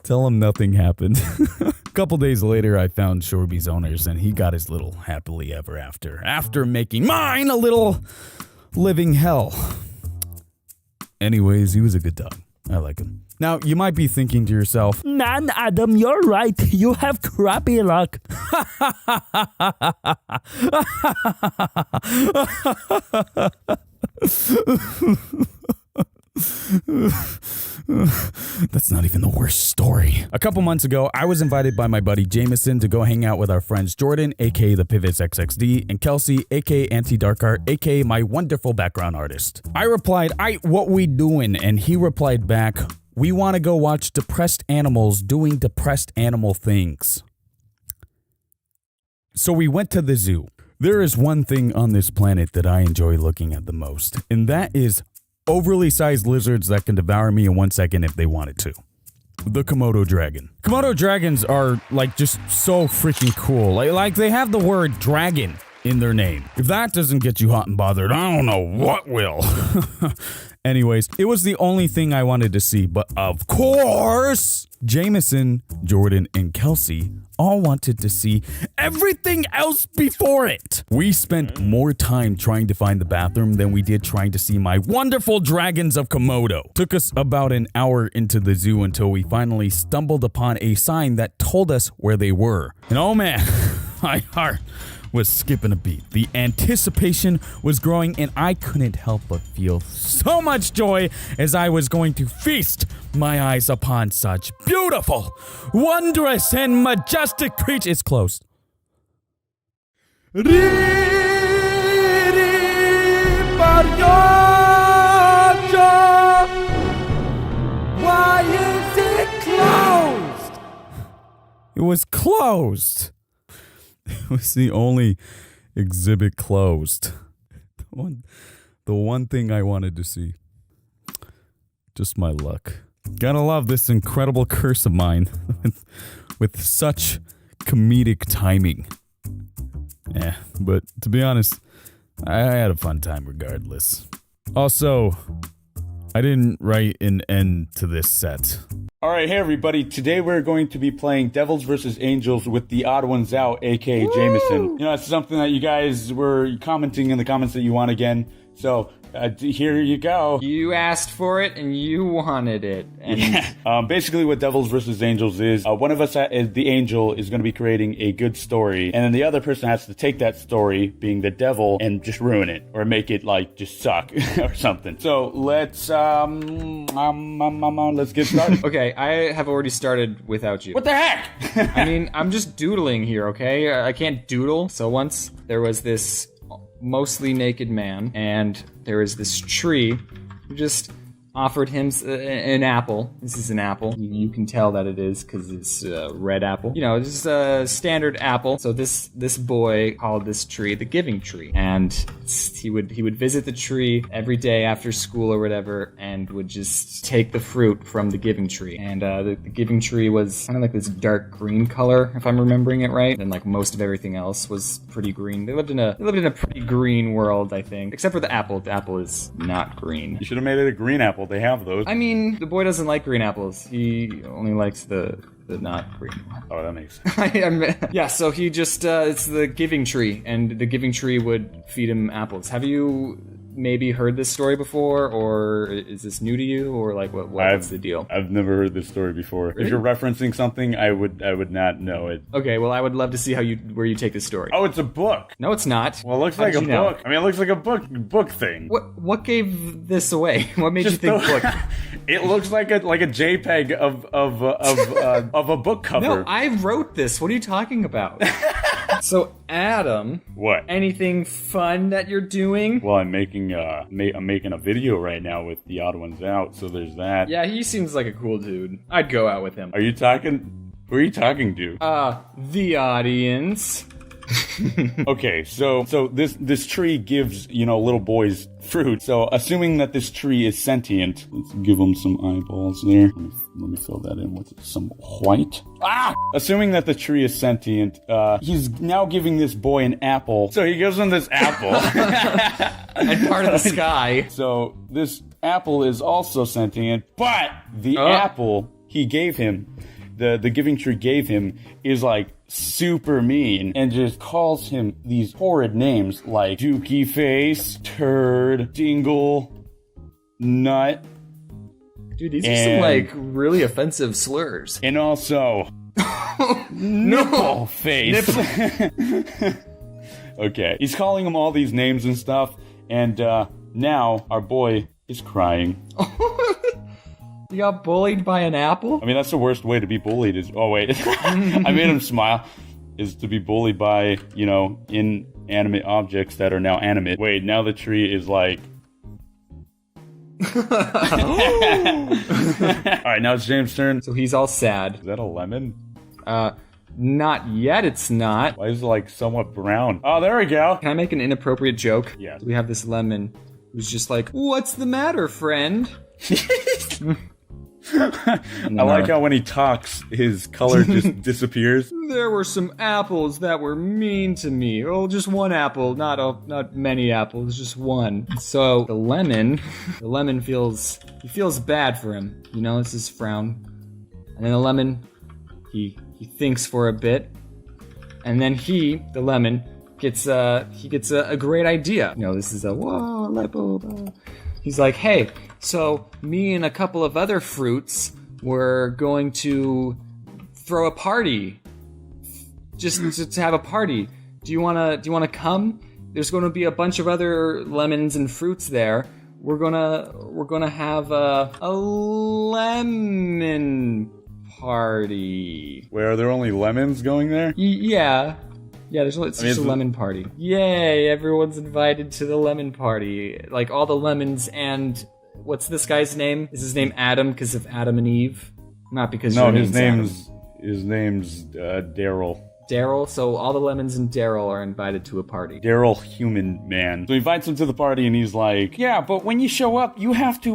tell him nothing happened. A couple days later, I found Shorby's owners, and he got his little happily ever after making mine a little living hell. Anyways, he was a good dog. I like him. Now, you might be thinking to yourself, "Man, Adam, you're right. You have crappy luck." That's not even the worst story. A couple months ago, I was invited by my buddy Jameson to go hang out with our friends Jordan, aka the Pivots XXD, and Kelsey, aka Anti-Dark aka my wonderful background artist. I replied, what we doing?" And he replied back, "We want to go watch depressed animals doing depressed animal things." So we went to the zoo. There is one thing on this planet that I enjoy looking at the most, and that is overly sized lizards that can devour me in 1 second if they wanted to. The Komodo dragon. Komodo dragons are like just so freaking cool. Like they have the word dragon in their name. If that doesn't get you hot and bothered, I don't know what will. Anyways, it was the only thing I wanted to see, but of course, Jameson, Jordan, and Kelsey all wanted to see everything else before it. We spent more time trying to find the bathroom than we did trying to see my wonderful dragons of Komodo. Took us about an hour into the zoo until we finally stumbled upon a sign that told us where they were. And oh man, my heart was skipping a beat. The anticipation was growing and I couldn't help but feel so much joy as I was going to feast my eyes upon such beautiful, wondrous, and majestic creatures. It's closed. Why is it closed? It was closed. It was the only exhibit closed. The one thing I wanted to see. Just my luck. Gotta love this incredible curse of mine with such comedic timing. Yeah, but to be honest, I had a fun time regardless. Also, I didn't write an end to this set. Alright, hey everybody, today we're going to be playing Devils vs. Angels with the odd ones out, aka Jameson. You know, it's something that you guys were commenting in the comments that you want again, so here you go. You asked for it and you wanted it. And basically what Devils vs. Angels is, one of us, the angel, is going to be creating a good story, and then the other person has to take that story, being the devil, and just ruin it, or make it, like, just suck, or something. So, let's get started. Okay, I have already started without you. What the heck? I mean, I'm just doodling here, okay? I can't doodle. So once there was this mostly naked man, and there was this tree who just offered him an apple. This is an apple. You can tell that it is because it's a red apple. You know, this is a standard apple. So this boy called this tree the giving tree, and he would visit the tree every day after school or whatever, and would just take the fruit from the giving tree. And the giving tree was kind of like this dark green color, if I'm remembering it right. And like most of everything else was pretty green. They lived in a pretty green world, I think, except for the apple. The apple is not green. You should have made it a green apple. They have those. I mean, the boy doesn't like green apples. He only likes the not green one. Oh, that makes sense. Yeah, so he just, it's the giving tree, and the giving tree would feed him apples. Have you maybe heard this story before, or is this new to you, or like what's the deal? I've never heard this story before. Really? If you're referencing something, I would not know it. Okay, well, I would love to see where you take this story. Oh, it's a book. No, it's not. Well, it looks like a book. I mean, it looks like a book thing. What gave this away? What made you think book? It looks like a JPEG of a book cover. No, I wrote this. What are you talking about? So, Adam. What? Anything fun that you're doing? Well, I'm making a video right now with the odd ones out, so there's that. Yeah, he seems like a cool dude. I'd go out with him. Are you talking? Who are you talking to? The audience. Okay, so this tree gives, little boys fruit. So assuming that this tree is sentient, let's give him some eyeballs there. Let me fill that in with some white. Assuming that the tree is sentient, he's now giving this boy an apple. So he gives him this apple. And part of the sky. So this apple is also sentient, but the apple he gave him, the giving tree gave him, is like super mean and just calls him these horrid names like Dookie Face, Turd, Dingle, Nut. Dude, these are some like really offensive slurs. And also Nipple Face. Okay, he's calling him all these names and stuff, and now our boy is crying. You got bullied by an apple? I mean, that's the worst way to be bullied is... Oh, wait. I made him smile. Is to be bullied by, inanimate objects that are now animate. Wait, now the tree is like... Alright, now it's James' turn. So he's all sad. Is that a lemon? Not yet, it's not. Why is it, like, somewhat brown? Oh, there we go. Can I make an inappropriate joke? Yeah. So we have this lemon who's just like, "What's the matter, friend?" I like how when he talks, his color just disappears. There were some apples that were mean to me. Oh, just one apple, not many apples, just one. So the lemon feels bad for him. You know, it's his frown. And then the lemon, he thinks for a bit, and then the lemon, gets a great idea. You know, this is he's like, hey, so me and a couple of other fruits were going to throw a party. Just to have a party. Do you wanna come? There's gonna be a bunch of other lemons and fruits there. We're gonna have a lemon party. Where are there only lemons going there? Yeah, it's just a lemon party. Yay, everyone's invited to the lemon party. Like, all the lemons and... What's this guy's name? Is his name Adam because of Adam and Eve? Not because No, your his name's name's Daryl. Daryl? So all the lemons and Daryl are invited to a party. Daryl Human Man. So he invites him to the party and he's like, yeah, but when you show up, you have to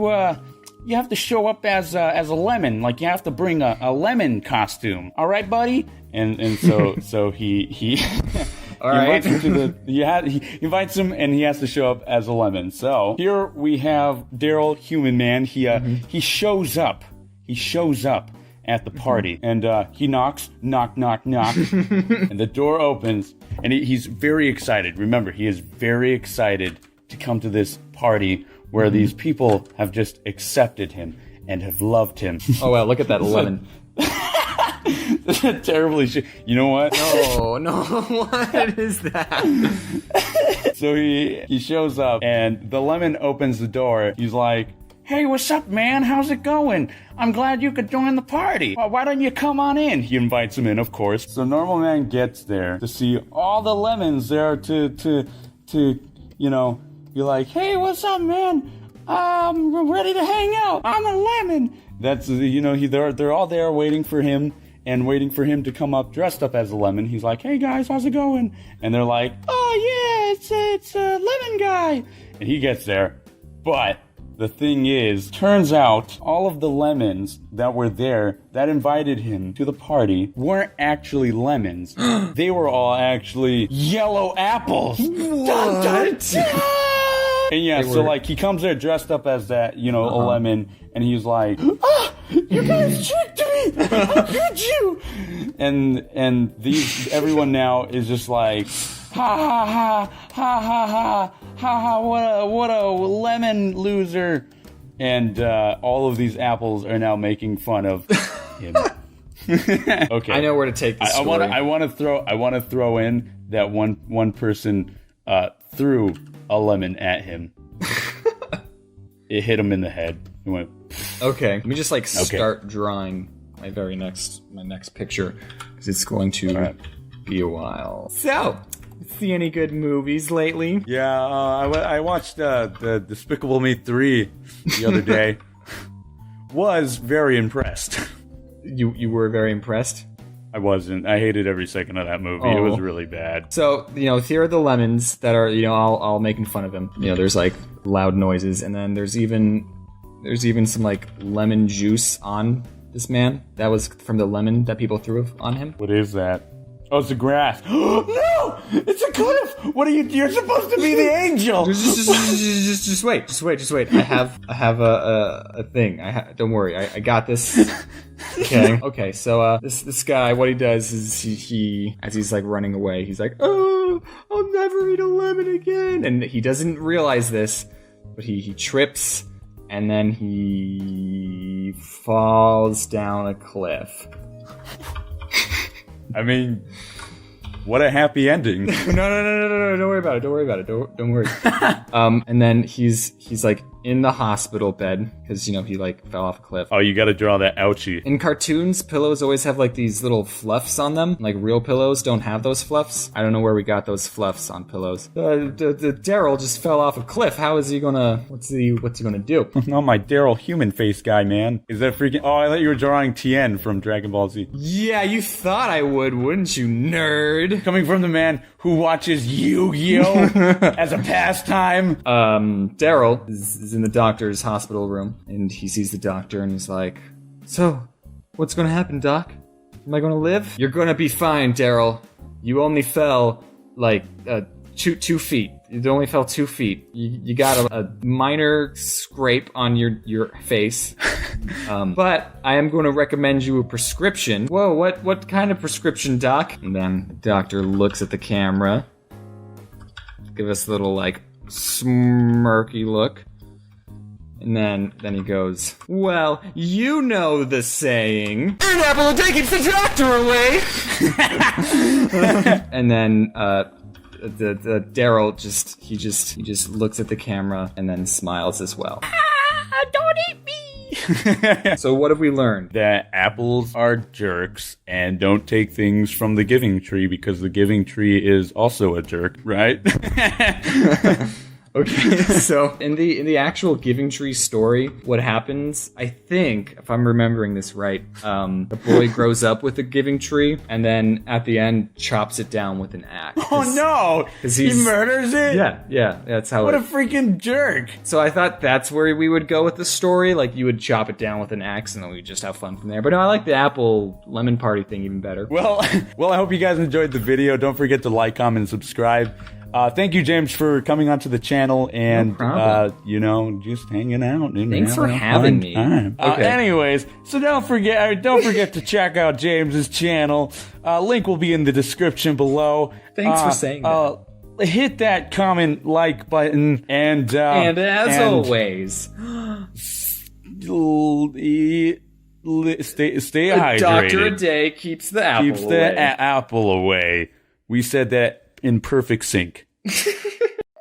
show up as a lemon. Like, you have to bring a lemon costume. All right, buddy? And so he All right. He invites him and he has to show up as a lemon. So here we have Daryl Human Man. He shows up. He shows up at the party and he knocks, knock, knock, knock, and the door opens and he's very excited. Remember, he is very excited to come to this party where these people have just accepted him and have loved him. Oh wow, look at that lemon. Terribly shit. You know what? No, what is that? So he shows up and the lemon opens the door. He's like, hey, what's up, man? How's it going? I'm glad you could join the party. Well, why don't you come on in? He invites him in, of course. So Normal Man gets there to see all the lemons there to you know, be like, hey, what's up, man? We're ready to hang out. I'm a lemon. That's, you know, they're all there waiting for him and waiting for him to come up dressed up as a lemon. He's like, hey guys, how's it going? And they're like, oh yeah, it's a lemon guy. And he gets there. But the thing is, turns out all of the lemons that were there that invited him to the party weren't actually lemons. They were all actually yellow apples. Dun, dun, dun! And yeah, so like he comes there dressed up as that, you know, a lemon, and he's like, ah, you guys tricked me! How could you? And everyone now is just like, ha ha ha ha ha ha ha ha, what a lemon loser. And all of these apples are now making fun of him. Okay, I know where to take this story. I want to throw in that one person threw a lemon at him. It hit him in the head. He went. Okay, let me just start drawing my next picture because it's going to be a while. So, see any good movies lately? Yeah, I watched the Despicable Me 3 the other day. Was very impressed. You were very impressed? I wasn't. I hated every second of that movie. It was really bad. So, you know, here are the lemons that are, you know, all making fun of him. You know, there's like loud noises, and then there's even some like lemon juice on this man. That was from the lemon that people threw on him. What is that? Oh, it's a grass. No! It's a cliff! What are you? You're supposed to be the angel! Just wait. I have a thing. Don't worry. I got this. Okay. So this guy, what he does is he as he's like running away, he's like, oh, I'll never eat a lemon again, and he doesn't realize this, but he trips and then he falls down a cliff. I mean, what a happy ending. No, don't worry about it. Don't worry. And then he's like in the hospital bed because, you know, he like fell off a cliff. Oh, you gotta draw that ouchie. In cartoons, pillows always have like these little fluffs on them. Like real pillows don't have those fluffs. I don't know where we got those fluffs on pillows. The Daryl just fell off a cliff. How is he gonna, what's he gonna do? Oh, my Daryl human face guy, man. Is that freaking, oh, I thought you were drawing Tien from Dragon Ball Z. Yeah, you thought I would, wouldn't you, nerd? Coming from the man who watches Yu-Gi-Oh! As a pastime. Daryl is in the doctor's hospital room, and he sees the doctor, and he's like, So, what's gonna happen, Doc? Am I gonna live? You're gonna be fine, Daryl. You only fell, like, 2 feet. You only fell 2 feet. You got a minor scrape on your face. But I am going to recommend you a prescription. Whoa, what kind of prescription, Doc? And then the doctor looks at the camera. Give us a little, like, smirky look. And then he goes, well, you know the saying. An apple a day keeps the doctor away! And then, the Daryl just looks at the camera and then smiles as well. Don't eat me! So what have we learned? That apples are jerks and don't take things from the giving tree because the giving tree is also a jerk, right? Okay, so in the actual Giving Tree story, what happens, I think, if I'm remembering this right, the boy grows up with a Giving Tree and then at the end chops it down with an axe. Oh no! 'cause He murders it? Yeah, that's how What a freaking jerk! So I thought that's where we would go with the story, like you would chop it down with an axe and then we'd just have fun from there. But no, I like the apple lemon party thing even better. Well, I hope you guys enjoyed the video. Don't forget to like, comment, and subscribe. Thank you, James, for coming onto the channel and, just hanging out. And Thanks for having me. Okay. Anyways, so don't forget to check out James's channel. Link will be in the description below. Thanks for saying that. Hit that comment, like button, and as always, stay hydrated. A doctor a day keeps the apple Keeps away. the apple away. We said that in perfect sync.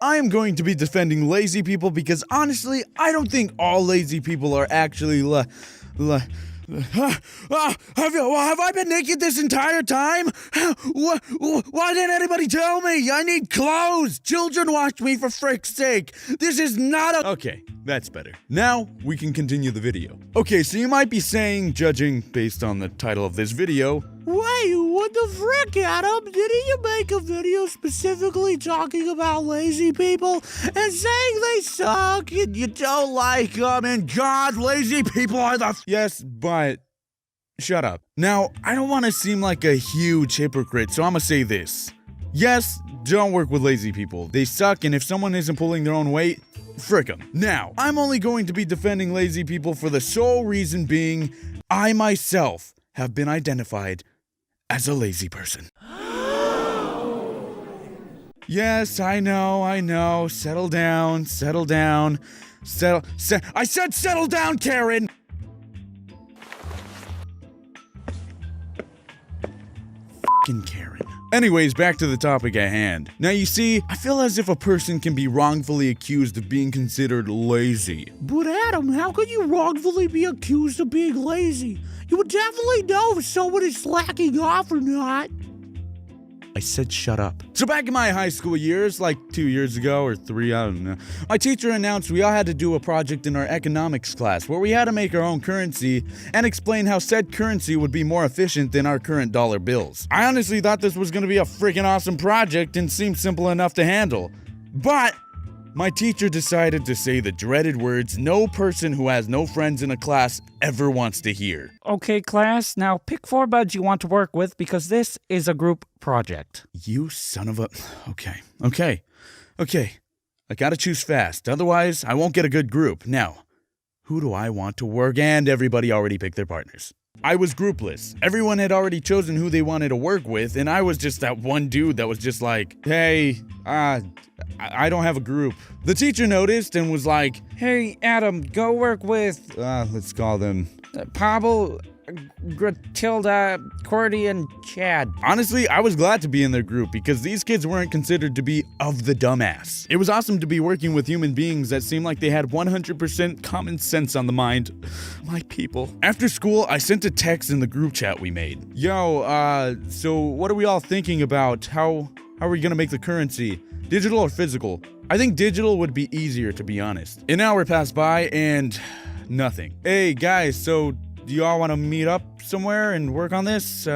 I am going to be defending lazy people because honestly, I don't think all lazy people are actually have I been naked this entire time? Why didn't anybody tell me? I need clothes. Children watch me for frick's sake. This is not a... Okay, that's better. Now we can continue the video. Okay, so you might be saying, judging based on the title of this video, wait, what the frick, Adam? Didn't you make a video specifically talking about lazy people and saying they suck and you don't like them and God, lazy people are the... Yes, but... Shut up. Now, I don't want to seem like a huge hypocrite, so I'm gonna say this. Yes, don't work with lazy people. They suck, and if someone isn't pulling their own weight, frick them. Now, I'm only going to be defending lazy people for the sole reason being I myself have been identified as a lazy person. Yes, I know. Settle down. I said settle down, Karen! F***ing Karen. Anyways, back to the topic at hand. Now you see, I feel as if a person can be wrongfully accused of being considered lazy. But Adam, how could you wrongfully be accused of being lazy? You would definitely know if someone is slacking off or not. I said shut up. So back in my high school years, like 2 years ago or 3, I don't know, my teacher announced we all had to do a project in our economics class where we had to make our own currency and explain how said currency would be more efficient than our current dollar bills. I honestly thought this was gonna be a freaking awesome project and seemed simple enough to handle. But my teacher decided to say the dreaded words no person who has no friends in a class ever wants to hear. Okay, class, now pick 4 buds you want to work with because this is a group project. You son of a... Okay. I gotta choose fast, otherwise I won't get a good group. Now, who do I want to work? And everybody already picked their partners. I was groupless. Everyone had already chosen who they wanted to work with, and I was just that one dude that was just like, hey, I don't have a group. The teacher noticed and was like, Hey, Adam, go work with let's call them... Pavel, Gratilda, Cordy, and Chad. Honestly, I was glad to be in their group because these kids weren't considered to be of the dumbass. It was awesome to be working with human beings that seemed like they had 100% common sense on the mind. My people. After school, I sent a text in the group chat we made. Yo, so what are we all thinking about? How are we gonna make the currency? Digital or physical? I think digital would be easier, to be honest. An hour passed by and nothing. Hey guys, so do y'all want to meet up somewhere and work on this?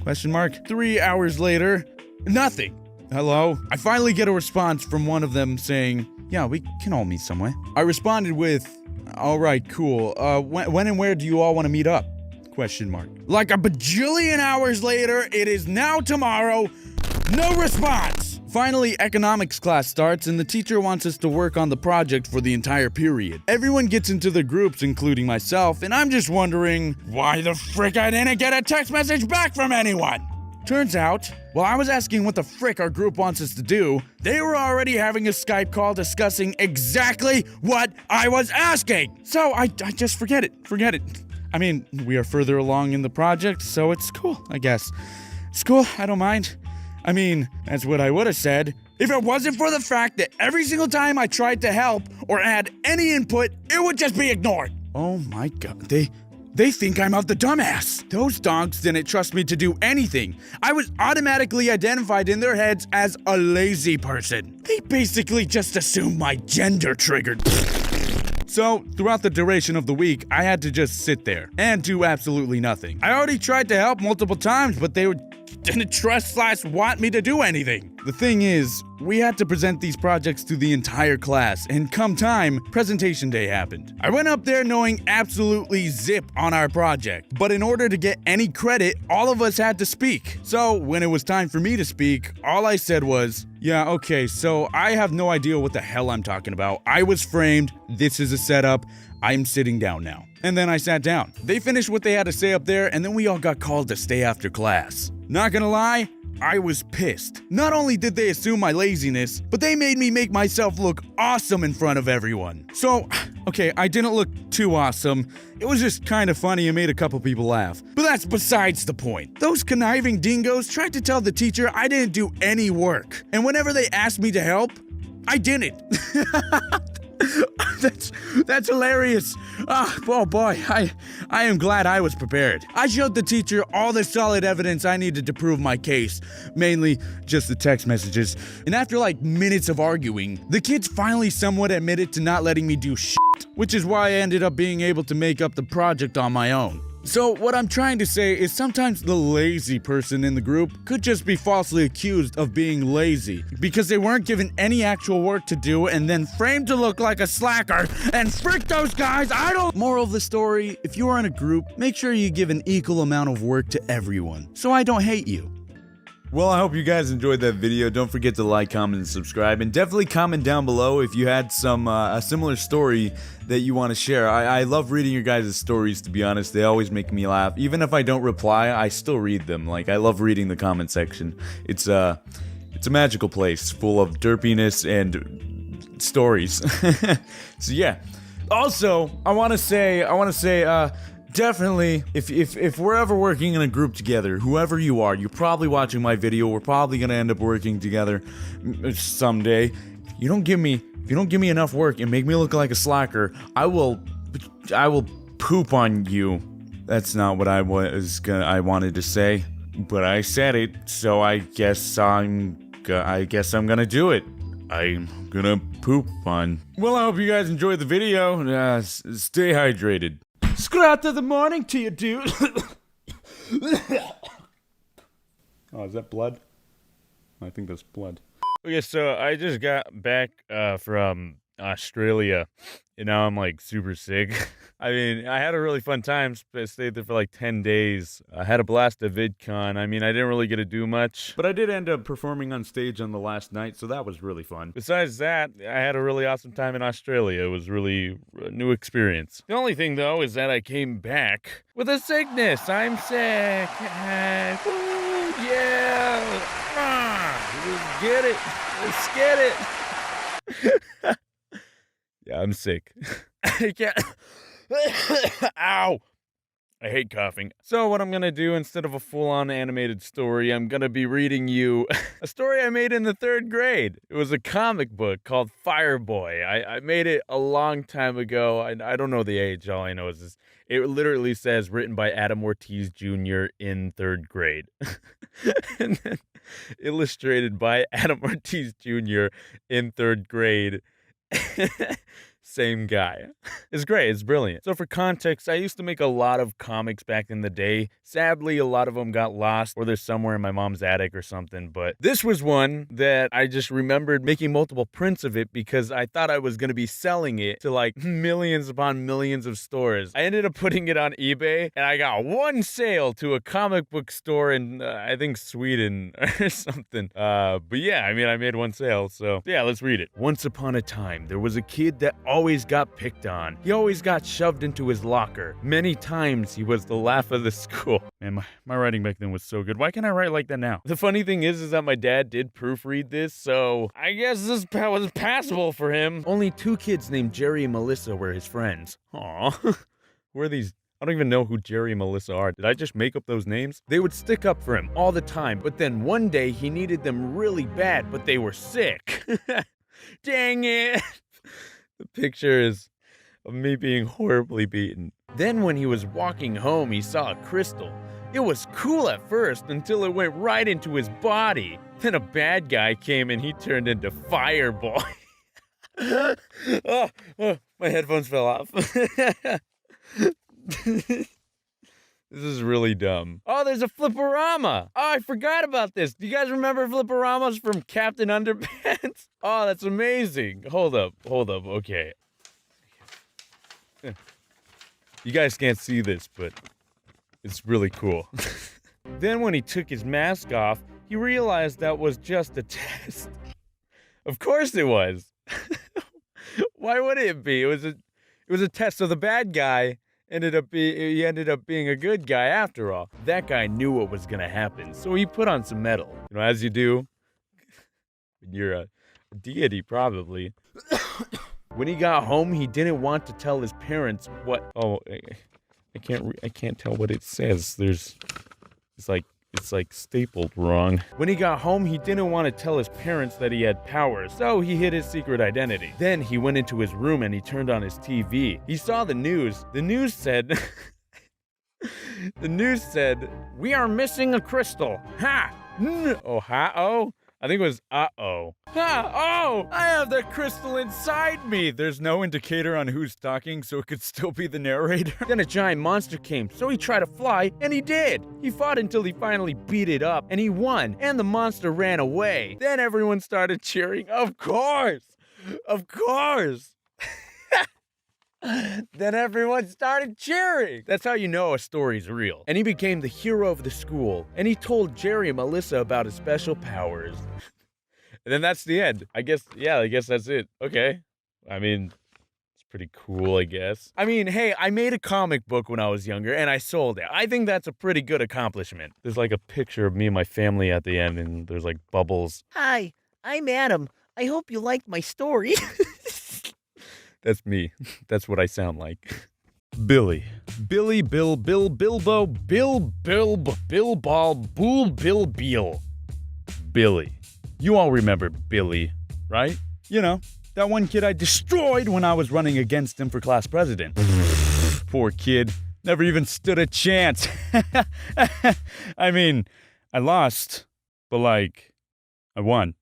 Question mark. 3 hours later, nothing. Hello? I finally get a response from one of them saying, yeah, we can all meet somewhere. I responded with, All right, cool. When and where do you all want to meet up? Question mark. Like a bajillion hours later, it is now tomorrow. No response. Finally, economics class starts and the teacher wants us to work on the project for the entire period. Everyone gets into their groups, including myself, and I'm just wondering why the frick I didn't get a text message back from anyone. Turns out, while I was asking what the frick our group wants us to do, they were already having a Skype call discussing exactly what I was asking. So I just forget it. I mean, we are further along in the project, so it's cool, I guess. It's cool, I don't mind. I mean, that's what I would have said if it wasn't for the fact that every single time I tried to help or add any input, it would just be ignored. Oh my god, they think I'm out the dumbass. Those donks didn't trust me to do anything. I was automatically identified in their heads as a lazy person. They basically just assumed my gender triggered. So, throughout the duration of the week, I had to just sit there and do absolutely nothing. I already tried to help multiple times, but they didn't trust/want me to do anything. The thing is, we had to present these projects to the entire class, and come time, presentation day happened. I went up there knowing absolutely zip on our project, but in order to get any credit, all of us had to speak. So, when it was time for me to speak, all I said was, yeah, okay, so I have no idea what the hell I'm talking about. I was framed, this is a setup, I'm sitting down now. And then I sat down. They finished what they had to say up there, and then we all got called to stay after class. Not gonna lie, I was pissed. Not only did they assume my laziness, but they made me make myself look awesome in front of everyone. So, okay, I didn't look too awesome. It was just kind of funny and made a couple people laugh. But that's besides the point. Those conniving dingoes tried to tell the teacher I didn't do any work. And whenever they asked me to help, I didn't. That's hilarious. Oh boy, I am glad I was prepared. I showed the teacher all the solid evidence I needed to prove my case, mainly just the text messages. And after like minutes of arguing, the kids finally somewhat admitted to not letting me do shit, which is why I ended up being able to make up the project on my own. So what I'm trying to say is sometimes the lazy person in the group could just be falsely accused of being lazy because they weren't given any actual work to do and then framed to look like a slacker, and frick those guys, I don't— Moral of the story, if you are in a group, make sure you give an equal amount of work to everyone, so I don't hate you. Well, I hope you guys enjoyed that video. Don't forget to like, comment, and subscribe. And definitely comment down below if you had some a similar story that you want to share. I love reading your guys' stories, to be honest. They always make me laugh. Even if I don't reply, I still read them. Like, I love reading the comment section. It's a magical place full of derpiness and stories. So yeah. Also, I want to say, definitely, if we're ever working in a group together, whoever you are, you're probably watching my video, we're probably gonna end up working together someday. If you don't give me enough work and make me look like a slacker, I will poop on you. That's not what I wanted to say, but I said it, so I guess I'm gonna do it. I'm gonna poop on. Well, I hope you guys enjoyed the video. Stay hydrated. Scrat of the morning to you, dude. Oh, is that blood? I think that's blood. Okay, so I just got back from Australia, and now I'm like super sick. I mean, I had a really fun time. I stayed there for like 10 days. I had a blast at VidCon. I mean, I didn't really get to do much, but I did end up performing on stage on the last night, so that was really fun. Besides that, I had a really awesome time in Australia. It was really a new experience. The only thing, though, is that I came back with a sickness. I'm sick. Woo, yeah. Let's get it. Let's get it. Yeah, I'm sick. I can't. Ow! I hate coughing. So what I'm gonna do, instead of a full-on animated story, I'm gonna be reading you a story I made in the 3rd grade. It was a comic book called Fireboy. I made it a long time ago. I don't know the age. All I know is this. It literally says written by Adam Ortiz Jr. in 3rd grade. And then illustrated by Adam Ortiz Jr. in 3rd grade. Same guy. It's great. It's brilliant. So for context, I used to make a lot of comics back in the day. Sadly, a lot of them got lost or they're somewhere in my mom's attic or something. But this was one that I just remembered making multiple prints of it because I thought I was going to be selling it to like millions upon millions of stores. I ended up putting it on eBay and I got one sale to a comic book store in, I think, Sweden or something. But yeah, I mean, I made one sale. So yeah, let's read it. Once upon a time, there was a kid that always got picked on. He always got shoved into his locker. Many times he was the laugh of the school. Man, my writing back then was so good. Why can't I write like that now? The funny thing is that my dad did proofread this, so I guess this was passable for him. Only 2 kids named Jerry and Melissa were his friends. Aw. Who are these? I don't even know who Jerry and Melissa are. Did I just make up those names? They would stick up for him all the time, but then one day he needed them really bad, but they were sick. Dang it. The picture is of me being horribly beaten. Then when he was walking home, he saw a crystal. It was cool at first until it went right into his body. Then a bad guy came and he turned into Fireball. Oh, my headphones fell off. This is really dumb. Oh, there's a Flipperama. Oh, I forgot about this. Do you guys remember Flipperamas from Captain Underpants? Oh, that's amazing. Hold up. Okay. You guys can't see this, but it's really cool. Then when he took his mask off, he realized that was just a test. Of course it was. Why would it be? It was a test. So the bad guy ended up being a good guy after all. That guy knew what was gonna happen, so he put on some metal. You know, as you do. You're a deity, probably. When he got home, he didn't want to tell his parents what. Oh, I can't tell what it says. It's like stapled wrong. When he got home, he didn't want to tell his parents that he had powers, so he hid his secret identity. Then he went into his room and he turned on his TV. He saw the news. The news said, "We are missing a crystal. Ha! Oh, ha-oh? I think it was uh-oh. Ha! Oh! I have the crystal inside me! There's no indicator on who's talking, so it could still be the narrator. Then a giant monster came, so he tried to fly, and he did! He fought until he finally beat it up, and he won, and the monster ran away. Then everyone started cheering. Of course! Of course! Then everyone started cheering. That's how you know a story's real. And he became the hero of the school. And he told Jerry and Melissa about his special powers. And then that's the end. I guess that's it. Okay. I mean, it's pretty cool, I guess. I mean, hey, I made a comic book when I was younger and I sold it. I think that's a pretty good accomplishment. There's like a picture of me and my family at the end and there's like bubbles. Hi, I'm Adam. I hope you liked my story. That's me. That's what I sound like. Billy. Billy, Bill, Bilbo, Bill, Ball, Bool, Beal. Billy. You all remember Billy, right? You know, that one kid I destroyed when I was running against him for class president. Poor kid. Never even stood a chance. I mean, I lost, but like, I won.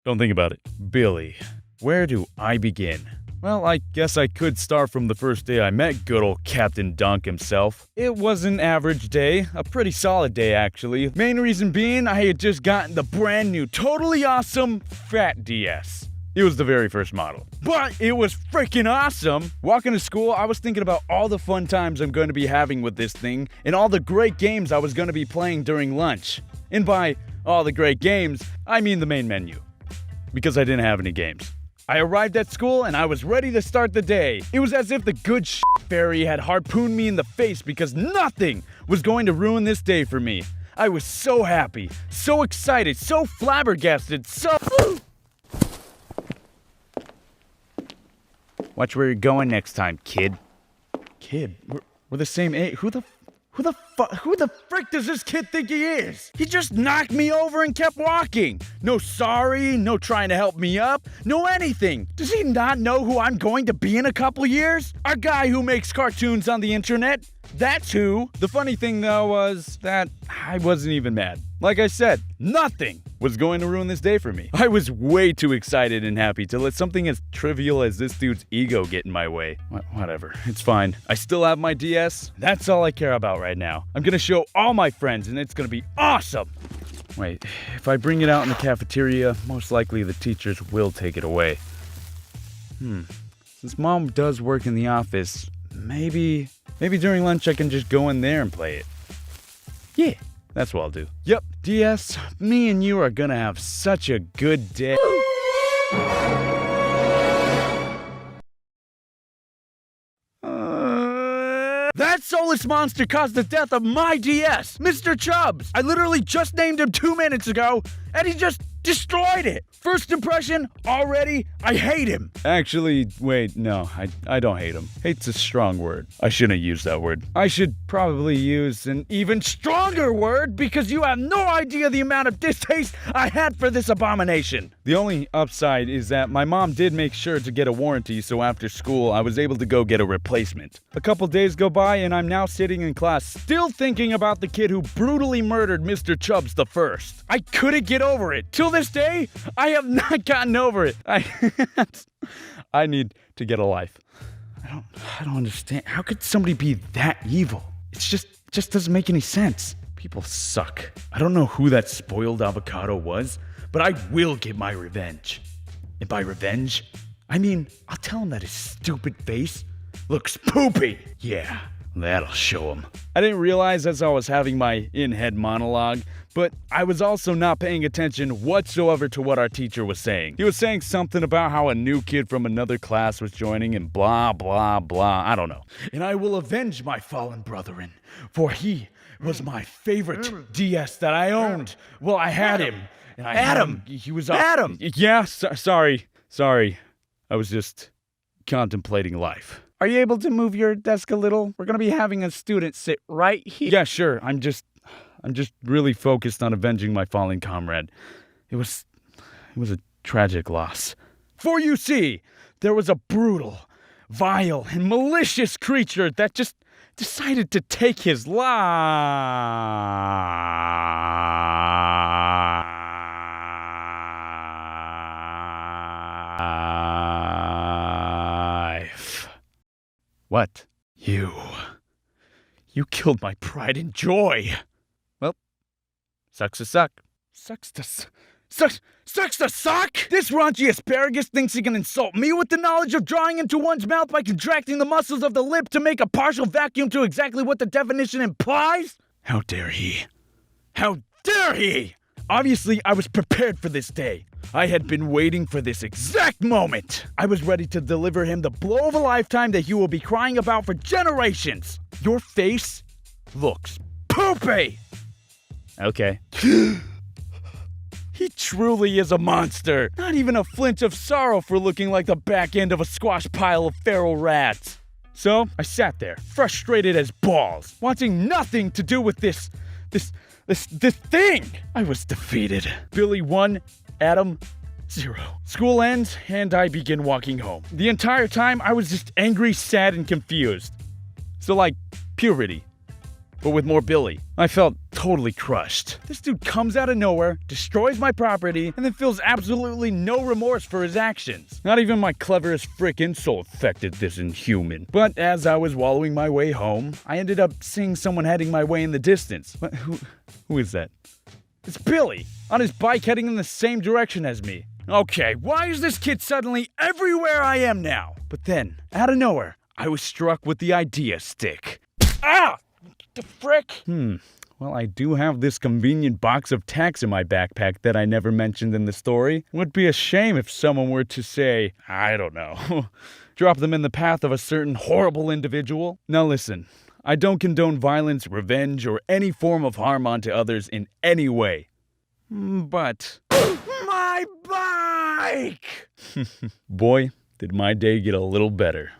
Don't think about it. Billy. Where do I begin? Well, I guess I could start from the first day I met good old Captain Dunk himself. It was an average day, a pretty solid day actually. Main reason being I had just gotten the brand new, totally awesome Fat DS. It was the very first model. But it was freaking awesome! Walking to school, I was thinking about all the fun times I'm going to be having with this thing, and all the great games I was going to be playing during lunch. And by all the great games, I mean the main menu. Because I didn't have any games. I arrived at school and I was ready to start the day. It was as if the good fairy had harpooned me in the face because nothing was going to ruin this day for me. I was so happy, so excited, so flabbergasted, so... Watch where you're going next time, kid. Kid? We're the same age. Who the Who the frick does this kid think he is? He just knocked me over and kept walking. No sorry, no trying to help me up, no anything. Does he not know who I'm going to be in a couple years? Our guy who makes cartoons on the internet? That's who. The funny thing, though, was that I wasn't even mad. Like I said, nothing was going to ruin this day for me. I was way too excited and happy to let something as trivial as this dude's ego get in my way. Whatever, it's fine. I still have my DS. That's all I care about right now. I'm gonna show all my friends and it's gonna be awesome. Wait, if I bring it out in the cafeteria, most likely the teachers will take it away. Since Mom does work in the office, maybe during lunch I can just go in there and play it. Yeah. That's what I'll do. Yep, DS, me and you are gonna have such a good day. That soulless monster caused the death of my DS, Mr. Chubbs. I literally just named him 2 minutes ago, and he just destroyed it. First impression, already, I hate him. Actually, wait, no, I don't hate him. Hate's a strong word. I shouldn't use that word. I should probably use an even stronger word because you have no idea the amount of distaste I had for this abomination. The only upside is that my mom did make sure to get a warranty, so after school, I was able to go get a replacement. A couple days go by and I'm now sitting in class still thinking about the kid who brutally murdered Mr. Chubbs the first. I couldn't get over it. Till this day, I have not gotten over it. I need to get a life. I don't understand. How could somebody be that evil? It just doesn't make any sense. People suck. I don't know who that spoiled avocado was, but I will get my revenge. And by revenge, I mean, I'll tell him that his stupid face looks poopy. Yeah, that'll show him. I didn't realize as I was having my in-head monologue, but I was also not paying attention whatsoever to what our teacher was saying. He was saying something about how a new kid from another class was joining and blah, blah, blah. I don't know. And I will avenge my fallen brethren, for he was my favorite DS that I owned. Well, I had him. And I had him. He was Adam. Yeah, sorry. I was just contemplating life. Are you able to move your desk a little? We're gonna be having a student sit right here. Yeah, sure. I'm just really focused on avenging my fallen comrade. It was a tragic loss. For you see, there was a brutal, vile, and malicious creature that just decided to take his life. What? You killed my pride and joy. Well, sucks to suck. Sucks to suck! This raunchy asparagus thinks he can insult me with the knowledge of drawing into one's mouth by contracting the muscles of the lip to make a partial vacuum to exactly what the definition implies? How dare he? How dare he! Obviously, I was prepared for this day. I had been waiting for this exact moment. I was ready to deliver him the blow of a lifetime that he will be crying about for generations. Your face looks poopy. Okay. He truly is a monster. Not even a flinch of sorrow for looking like the back end of a squash pile of feral rats. So I sat there, frustrated as balls, wanting nothing to do with this thing. I was defeated. Billy 1, Adam 0. School ends, and I begin walking home. The entire time, I was just angry, sad, and confused. So like, puberty, but with more Billy. I felt totally crushed. This dude comes out of nowhere, destroys my property, and then feels absolutely no remorse for his actions. Not even my cleverest frickin' soul affected this inhuman. But as I was wallowing my way home, I ended up seeing someone heading my way in the distance. But who is that? It's Billy, on his bike heading in the same direction as me. Okay, why is this kid suddenly everywhere I am now? But then, out of nowhere, I was struck with the idea stick. Ah! The frick? Well, I do have this convenient box of tacks in my backpack that I never mentioned in the story. Would be a shame if someone were to say, I don't know, drop them in the path of a certain horrible individual. Now listen, I don't condone violence, revenge, or any form of harm onto others in any way. But... my bike! Boy, did my day get a little better.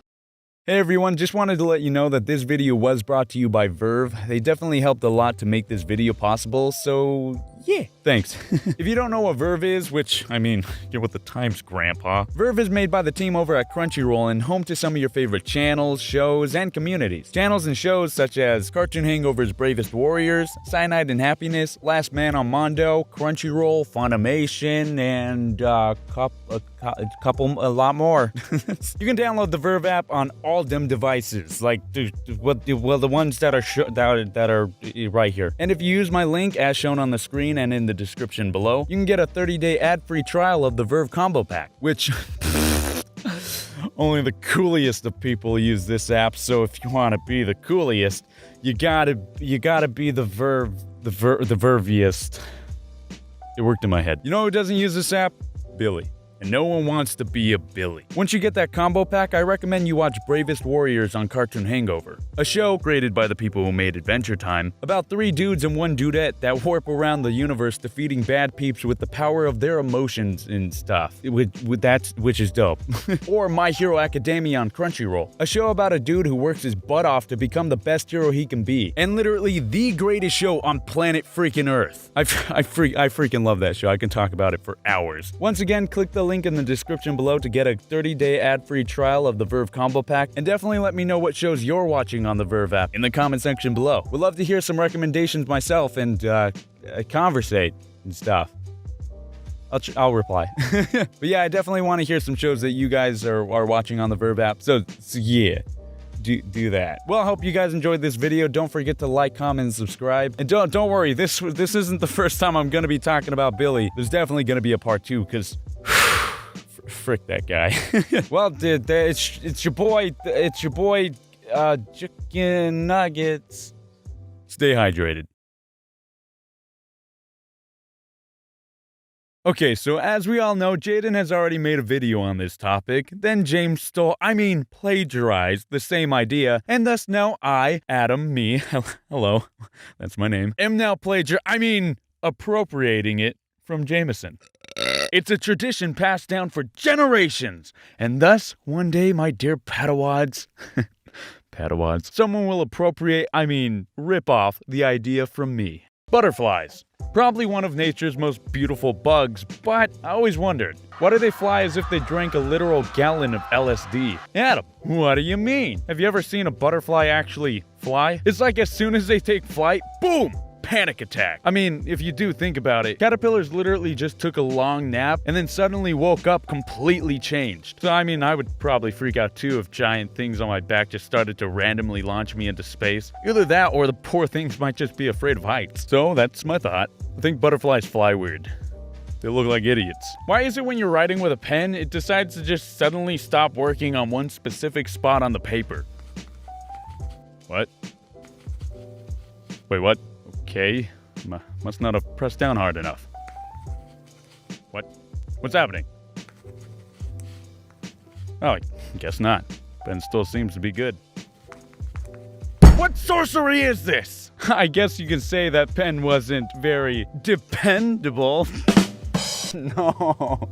Hey everyone, just wanted to let you know that this video was brought to you by Verve. They definitely helped a lot to make this video possible, so yeah, thanks. If you don't know what Verve is, which, I mean, get with the times, Grandpa. Verve is made by the team over at Crunchyroll and home to some of your favorite channels, shows, and communities. Channels and shows such as Cartoon Hangover's Bravest Warriors, Cyanide and Happiness, Last Man on Mondo, Crunchyroll, Funimation, and a lot more. You can download the Verve app on all them devices, like the ones that are right here. And if you use my link as shown on the screen and in the description below, you can get a 30-day ad-free trial of the Verve Combo Pack, which only the coolest of people use this app. So if you want to be the coolest, you gotta be the Verviest. It worked in my head. You know who doesn't use this app? Billy. And no one wants to be a Billy. Once you get that combo pack, I recommend you watch Bravest Warriors on Cartoon Hangover, a show created by the people who made Adventure Time, about 3 dudes and 1 dudette that warp around the universe defeating bad peeps with the power of their emotions and stuff, which is dope. Or My Hero Academia on Crunchyroll, a show about a dude who works his butt off to become the best hero he can be, and literally the greatest show on planet freaking Earth. I freaking love that show. I can talk about it for hours. Once again, click the link in the description below to get a 30-day ad-free trial of the Verve Combo Pack, and definitely let me know what shows you're watching on the Verve app in the comment section below. Would love to hear some recommendations myself and conversate and stuff. I'll reply. But yeah, I definitely want to hear some shows that you guys are watching on the Verve app. So yeah. Do that. Well, I hope you guys enjoyed this video. Don't forget to like, comment, and subscribe. And don't worry, this isn't the first time I'm gonna be talking about Billy. There's definitely gonna be a part 2, because frick that guy. Well, it's your boy, Chicken Nuggets. Stay hydrated. Okay, so as we all know, Jaden has already made a video on this topic, then James plagiarized the same idea, and thus now I, Adam, hello, that's my name, am now appropriating it from Jameson. It's a tradition passed down for generations, and thus, one day, my dear Padawads, someone will rip off the idea from me. Butterflies. Probably one of nature's most beautiful bugs, but I always wondered, why do they fly as if they drank a literal gallon of LSD? Adam, what do you mean? Have you ever seen a butterfly actually fly? It's like as soon as they take flight, boom! Panic attack. I mean, if you do think about it, caterpillars literally just took a long nap and then suddenly woke up completely changed. So I would probably freak out too if giant things on my back just started to randomly launch me into space. Either that or the poor things might just be afraid of heights. So that's my thought. I think butterflies fly weird. They look like idiots. Why is it when you're writing with a pen, it decides to just suddenly stop working on one specific spot on the paper? What? Wait, what? Okay, must not have pressed down hard enough. What's happening? Oh, I guess not. Pen still seems to be good. What sorcery is this? I guess you can say that pen wasn't very dependable. No,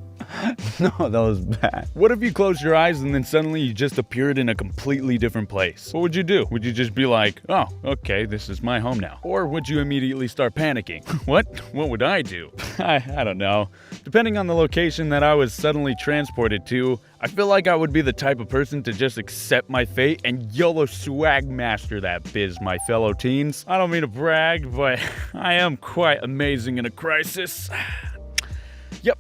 that was bad. What if you closed your eyes and then suddenly you just appeared in a completely different place? What would you do? Would you just be like, oh, okay, this is my home now? Or would you immediately start panicking? What would I do? I don't know. Depending on the location that I was suddenly transported to, I feel like I would be the type of person to just accept my fate and YOLO swag master that biz, my fellow teens. I don't mean to brag, but I am quite amazing in a crisis. Yep.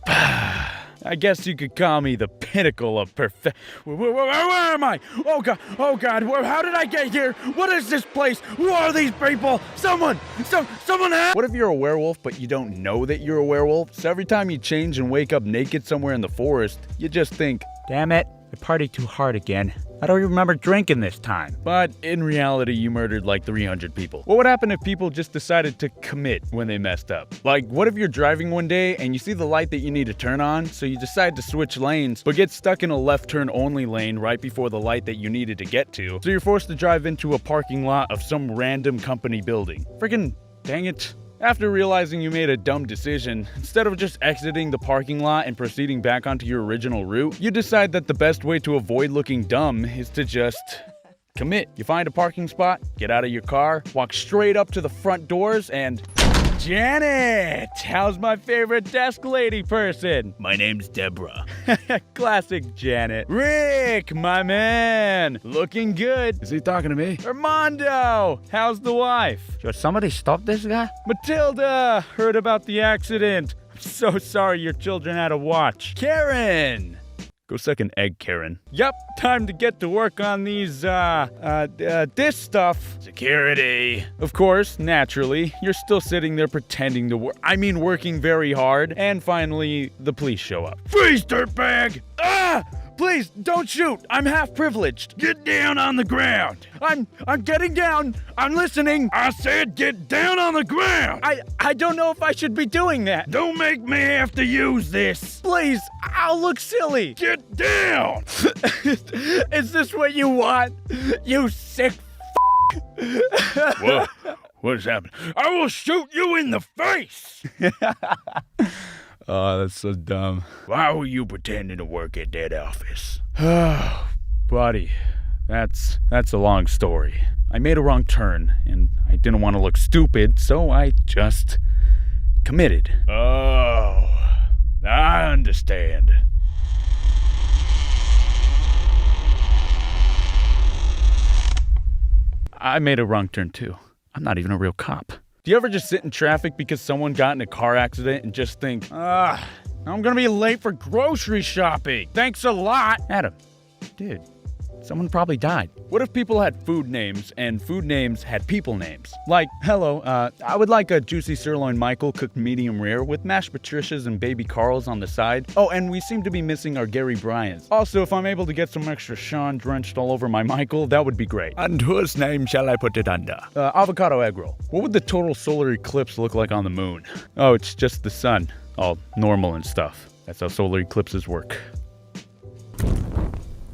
I guess you could call me the pinnacle of perfect. Where am I? Oh God! How did I get here? What is this place? Who are these people? Someone help! What if you're a werewolf, but you don't know that you're a werewolf? So every time you change and wake up naked somewhere in the forest, you just think, damn it, I partied too hard again. I don't even remember drinking this time. But in reality, you murdered like 300 people. What would happen if people just decided to commit when they messed up? Like, what if you're driving one day and you see the light that you need to turn on, so you decide to switch lanes, but get stuck in a left turn only lane right before the light that you needed to get to, so you're forced to drive into a parking lot of some random company building. Friggin' dang it. After realizing you made a dumb decision, instead of just exiting the parking lot and proceeding back onto your original route, you decide that the best way to avoid looking dumb is to just commit. You find a parking spot, get out of your car, walk straight up to the front doors, and Janet! How's my favorite desk lady person? My name's Deborah. Classic Janet. Rick, my man! Looking good. Is he talking to me? Armando! How's the wife? Should somebody stop this guy? Matilda! Heard about the accident. I'm so sorry your children had to watch. Karen! Go suck an egg, Karen. Yup, time to get to work on these, this stuff. Security. Of course, naturally, you're still sitting there pretending to working very hard. And finally, the police show up. Freeze, dirtbag! Ah! Please, don't shoot. I'm half privileged. Get down on the ground. I'm getting down. I'm listening. I said get down on the ground. I don't know if I should be doing that. Don't make me have to use this. Please, I'll look silly. Get down. Is this what you want? You sick Whoa. What is happening? I will shoot you in the face. Oh, that's so dumb. Why were you pretending to work at that office? Oh, buddy, that's a long story. I made a wrong turn, and I didn't want to look stupid, so I just committed. Oh, I understand. I made a wrong turn, too. I'm not even a real cop. Do you ever just sit in traffic because someone got in a car accident and just think, I'm gonna be late for grocery shopping. Thanks a lot. Adam, dude, someone probably died. What if people had food names and food names had people names? Like, hello, I would like a juicy sirloin Michael cooked medium rare with mashed Patricias and baby Carls on the side. Oh, and we seem to be missing our Gary Bryans. Also, if I'm able to get some extra Sean drenched all over my Michael, that would be great. And whose name shall I put it under? Avocado egg roll. What would the total solar eclipse look like on the moon? Oh, it's just the sun. All normal and stuff. That's how solar eclipses work.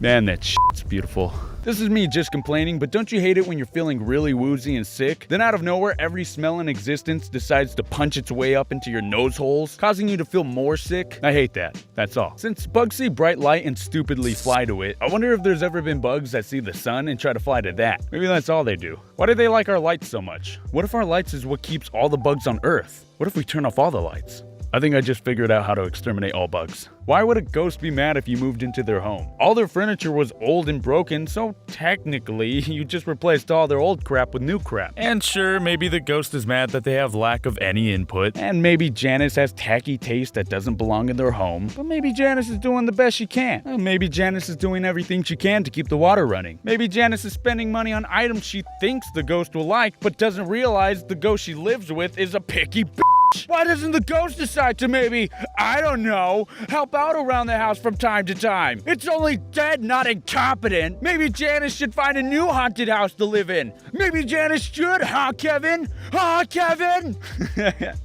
Man, that shit's beautiful. This is me just complaining, but don't you hate it when you're feeling really woozy and sick? Then out of nowhere, every smell in existence decides to punch its way up into your nose holes, causing you to feel more sick? I hate that. That's all. Since bugs see bright light and stupidly fly to it, I wonder if there's ever been bugs that see the sun and try to fly to that. Maybe that's all they do. Why do they like our lights so much? What if our lights is what keeps all the bugs on Earth? What if we turn off all the lights? I think I just figured out how to exterminate all bugs. Why would a ghost be mad if you moved into their home? All their furniture was old and broken, so technically, you just replaced all their old crap with new crap. And sure, maybe the ghost is mad that they have lack of any input, and maybe Janice has tacky taste that doesn't belong in their home, but maybe Janice is doing the best she can. Maybe Janice is doing everything she can to keep the water running. Maybe Janice is spending money on items she thinks the ghost will like, but doesn't realize the ghost she lives with is a picky bitch. Why doesn't the ghost decide to maybe, I don't know, help out around the house from time to time? It's only dead, not incompetent. Maybe Janice should find a new haunted house to live in. Maybe Janice should, huh, Kevin? Huh, Kevin?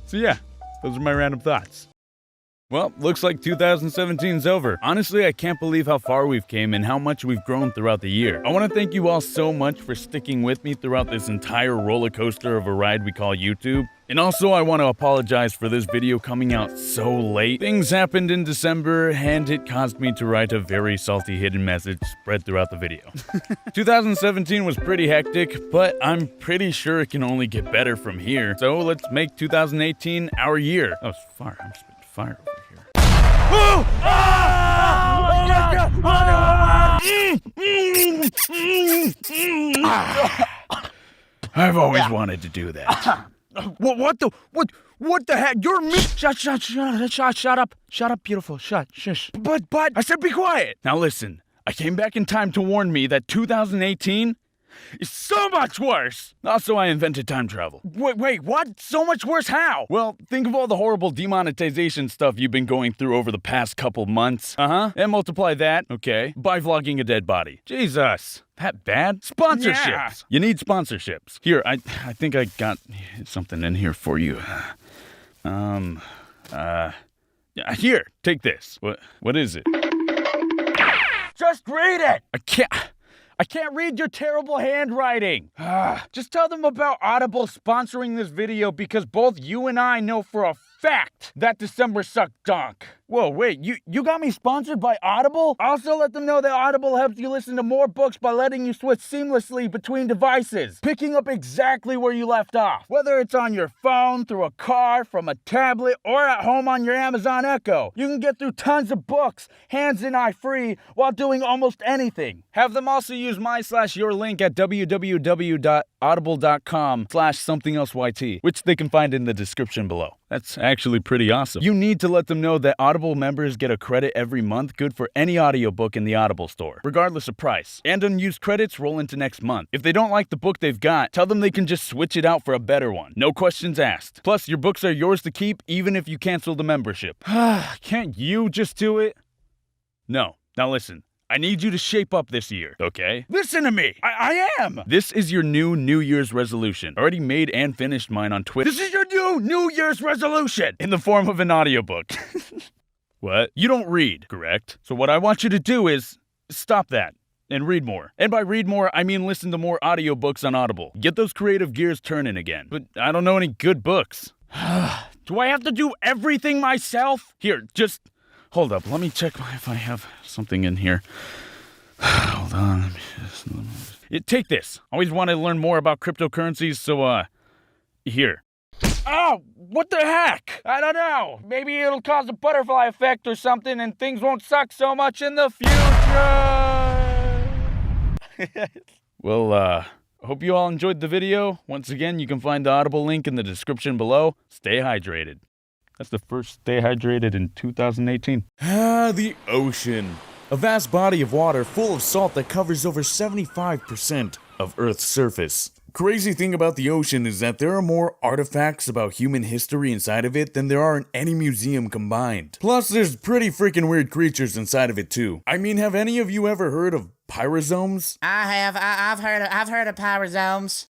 So yeah, those are my random thoughts. Well, looks like 2017's over. Honestly, I can't believe how far we've came and how much we've grown throughout the year. I want to thank you all so much for sticking with me throughout this entire roller coaster of a ride we call YouTube. And also, I want to apologize for this video coming out so late. Things happened in December, and it caused me to write a very salty hidden message spread throughout the video. 2017 was pretty hectic, but I'm pretty sure it can only get better from here. So let's make 2018 our year. Oh, it's fire. I'm spitting fire over here. Oh! Ah! Oh my God! I've always wanted to do that. What the heck? You're me. Shut up, beautiful. Shush. But, I said be quiet. Now listen, I came back in time to warn me that 2018 is so much worse. Also, I invented time travel. Wait, what? So much worse how? Well, think of all the horrible demonetization stuff you've been going through over the past couple months. And multiply that, okay, by vlogging a dead body. Jesus. That bad? Sponsorships. Yeah. You need sponsorships. Here, I think I got something in here for you. Here, take this. What is it? Just read it! I I can't read your terrible handwriting. Just tell them about Audible sponsoring this video because both you and I know for a fact that December sucked donk. Whoa, wait, you got me sponsored by Audible? Also let them know that Audible helps you listen to more books by letting you switch seamlessly between devices, picking up exactly where you left off. Whether it's on your phone, through a car, from a tablet, or at home on your Amazon Echo, you can get through tons of books, hands and eye free, while doing almost anything. Have them also use my/your link at www.audible.com/SomeThingElseYT, which they can find in the description below. That's actually pretty awesome. You need to let them know that Audible members get a credit every month good for any audiobook in the Audible store, regardless of price. And unused credits roll into next month. If they don't like the book they've got, tell them they can just switch it out for a better one. No questions asked. Plus, your books are yours to keep even if you cancel the membership. Can't you just do it? No. Now listen. I need you to shape up this year, okay? Listen to me! I am! This is your New Year's resolution. Already made and finished mine on Twitter. This is your New Year's resolution! In the form of an audiobook. What? You don't read, correct? So what I want you to do is stop that and read more. And by read more, I mean listen to more audiobooks on Audible. Get those creative gears turning again. But I don't know any good books. Do I have to do everything myself? Here, just... hold up, let me check if I have something in here. Hold on, let me just... Take this. Always wanted to learn more about cryptocurrencies, so, here. Oh, what the heck? I don't know. Maybe it'll cause a butterfly effect or something and things won't suck so much in the future. Well, hope you all enjoyed the video. Once again, you can find the Audible link in the description below. Stay hydrated. That's the first Stay Hydrated in 2018. The ocean. A vast body of water full of salt that covers over 75% of Earth's surface. Crazy thing about the ocean is that there are more artifacts about human history inside of it than there are in any museum combined. Plus, there's pretty freaking weird creatures inside of it too. I mean, have any of you ever heard of pyrosomes? I have. I've heard of pyrosomes.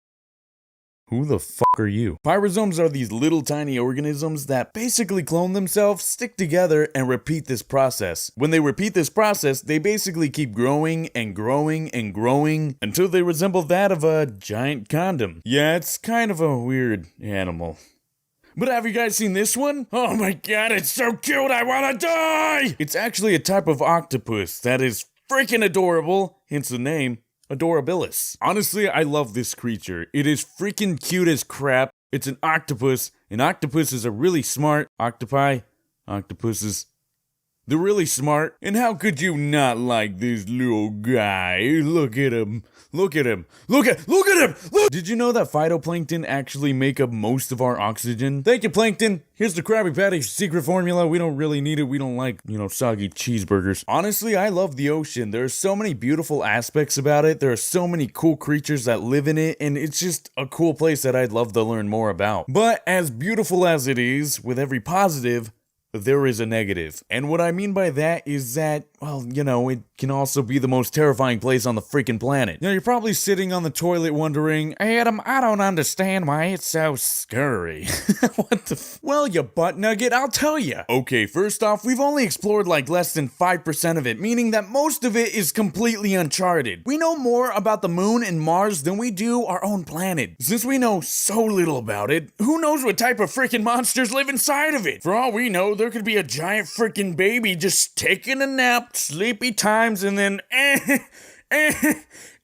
Who the fuck are you? Pyrosomes are these little tiny organisms that basically clone themselves, stick together, and repeat this process. When they repeat this process, they basically keep growing and growing and growing until they resemble that of a giant condom. Yeah, it's kind of a weird animal. But have you guys seen this one? Oh my god, it's so cute, I wanna die! It's actually a type of octopus that is freaking adorable, hence the name. Adorabilis. Honestly, I love this creature. It is freaking cute as crap. It's an octopus, and octopuses are really smart. Octopuses. They're really smart. And how could you not like this little guy? Look at him. Look at him. Look at him! Look! Did you know that phytoplankton actually make up most of our oxygen? Thank you, Plankton. Here's the Krabby Patty secret formula. We don't really need it. We don't like, soggy cheeseburgers. Honestly, I love the ocean. There are so many beautiful aspects about it. There are so many cool creatures that live in it, and it's just a cool place that I'd love to learn more about. But as beautiful as it is, with every positive, there is a negative. And what I mean by that is that, well, it can also be the most terrifying place on the freaking planet. Now, you're probably sitting on the toilet wondering, Adam, I don't understand why it's so scary. What the Well, you butt nugget, I'll tell you. Okay, first off, we've only explored like less than 5% of it, meaning that most of it is completely uncharted. We know more about the moon and Mars than we do our own planet. Since we know so little about it, who knows what type of freaking monsters live inside of it? For all we know, there could be a giant freaking baby just taking a nap, sleepy times, and then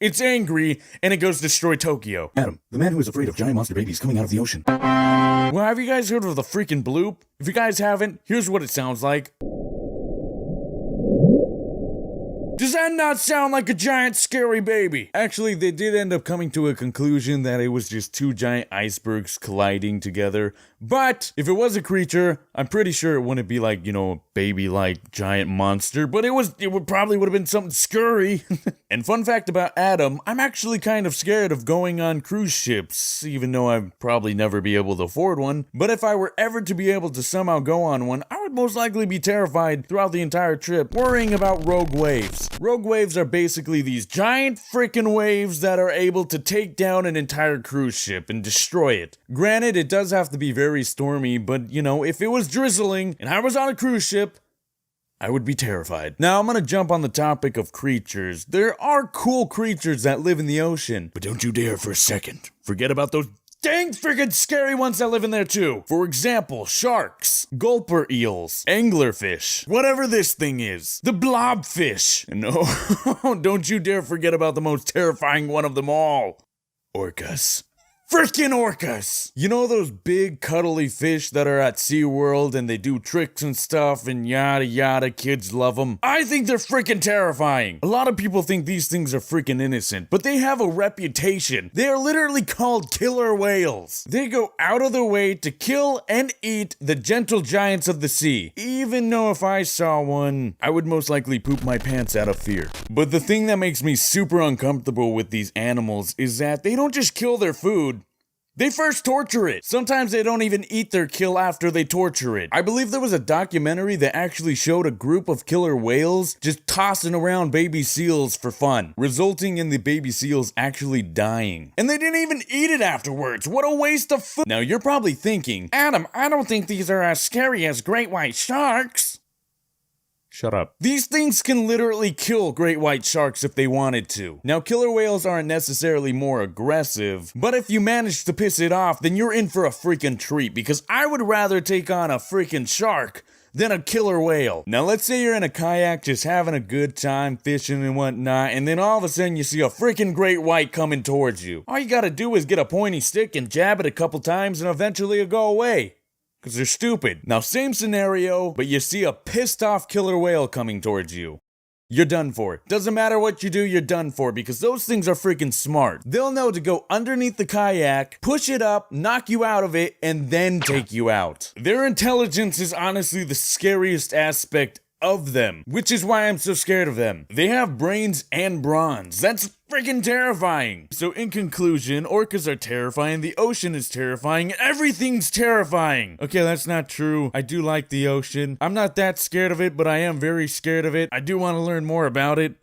it's angry and it goes destroy Tokyo. Adam, the man who is afraid of giant monster babies coming out of the ocean. Well, have you guys heard of the freaking bloop? If you guys haven't, here's what it sounds like. Does that not sound like a giant scary baby? Actually, they did end up coming to a conclusion that it was just two giant icebergs colliding together. But if it was a creature, I'm pretty sure it wouldn't be like, a baby-like giant monster, but it would probably have been something scary. And fun fact about Adam, I'm actually kind of scared of going on cruise ships, even though I'd probably never be able to afford one. But if I were ever to be able to somehow go on one, I would most likely be terrified throughout the entire trip, worrying about rogue waves. Rogue waves are basically these giant freaking waves that are able to take down an entire cruise ship and destroy it. Granted, it does have to be very stormy, but if it was drizzling and I was on a cruise ship, I would be terrified. Now, I'm gonna jump on the topic of creatures. There are cool creatures that live in the ocean, but don't you dare for a second forget about those dang friggin' scary ones that live in there too. For example, sharks, gulper eels, anglerfish, whatever this thing is, the blobfish. No, don't you dare forget about the most terrifying one of them all. Orcas. Frickin' orcas! You know those big cuddly fish that are at SeaWorld and they do tricks and stuff and yada yada, kids love them? I think they're frickin' terrifying. A lot of people think these things are frickin' innocent, but they have a reputation. They are literally called killer whales. They go out of their way to kill and eat the gentle giants of the sea. Even though if I saw one, I would most likely poop my pants out of fear. But the thing that makes me super uncomfortable with these animals is that they don't just kill their food. They first torture it. Sometimes they don't even eat their kill after they torture it. I believe there was a documentary that actually showed a group of killer whales just tossing around baby seals for fun, resulting in the baby seals actually dying. And they didn't even eat it afterwards. What a waste of food. Now you're probably thinking, Adam, I don't think these are as scary as great white sharks. Shut up. These things can literally kill great white sharks if they wanted to. Now, killer whales aren't necessarily more aggressive, but if you manage to piss it off, then you're in for a freaking treat, because I would rather take on a freaking shark than a killer whale. Now, let's say you're in a kayak just having a good time fishing and whatnot, and then all of a sudden you see a freaking great white coming towards you. All you gotta do is get a pointy stick and jab it a couple times and eventually it'll go away. Because they're stupid. Now, same scenario, but you see a pissed off killer whale coming towards you. You're done for. Doesn't matter what you do, you're done for, because those things are freaking smart. They'll know to go underneath the kayak, push it up, knock you out of it, and then take you out. Their intelligence is honestly the scariest aspect of them, which is why I'm so scared of them. They have brains and bronze. That's freaking terrifying. So in conclusion, orcas are terrifying, the ocean is terrifying, everything's terrifying. Okay, that's not true. I do like the ocean. I'm not that scared of it, but I am very scared of it. I do want to learn more about it.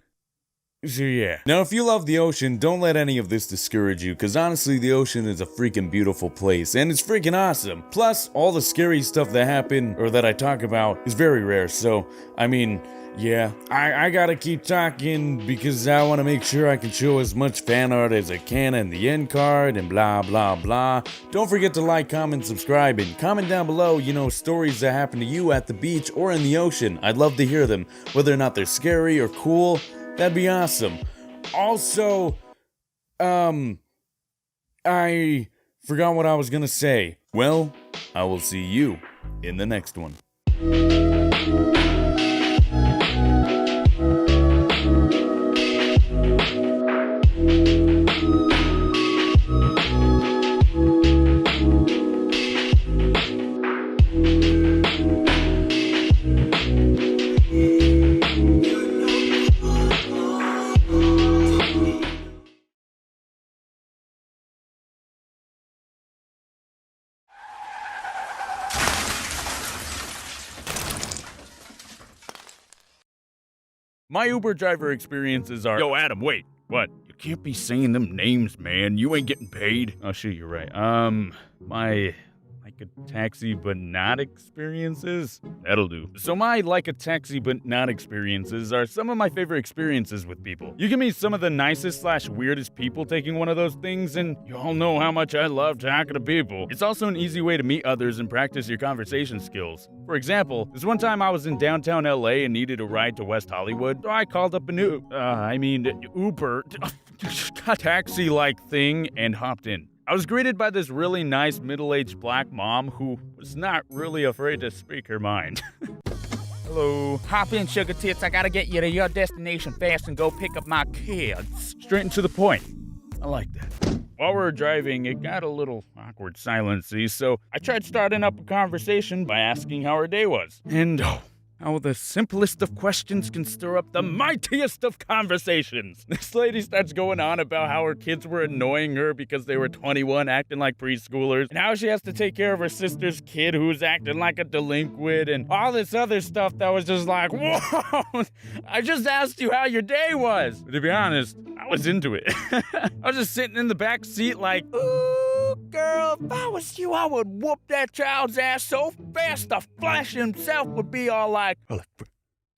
So yeah. Now, if you love the ocean, don't let any of this discourage you, because honestly, the ocean is a freaking beautiful place, and it's freaking awesome. Plus, all the scary stuff that happen, or that I talk about, is very rare, so, I mean, yeah. I gotta keep talking, because I want to make sure I can show as much fan art as I can in the end card, and blah, blah, blah. Don't forget to like, comment, subscribe, and comment down below, stories that happen to you at the beach or in the ocean. I'd love to hear them, whether or not they're scary or cool. That'd be awesome. Also, I forgot what I was gonna say. Well, I will see you in the next one. My Uber driver experiences are... Yo, Adam, wait. What? You can't be saying them names, man. You ain't getting paid. Oh, shoot, you're right. My... like a taxi but not experiences? That'll do. So my like a taxi but not experiences are some of my favorite experiences with people. You can meet some of the nicest / weirdest people taking one of those things, and you all know how much I love talking to people. It's also an easy way to meet others and practice your conversation skills. For example, this one time I was in downtown LA and needed a ride to West Hollywood, so I called up an Uber taxi-like thing and hopped in. I was greeted by this really nice middle-aged black mom who was not really afraid to speak her mind. Hello. Hop in, sugar tits. I gotta get you to your destination fast and go pick up my kids. Straight and to the point. I like that. While we were driving, it got a little awkward silency, so I tried starting up a conversation by asking how her day was. And how the simplest of questions can stir up the mightiest of conversations. This lady starts going on about how her kids were annoying her because they were 21 acting like preschoolers, and how she has to take care of her sister's kid who's acting like a delinquent, and all this other stuff that was just like, whoa, I just asked you how your day was. But to be honest, I was into it. I was just sitting in the back seat like, ooh, girl, if I was you, I would whoop that child's ass so fast the Flash himself would be all like,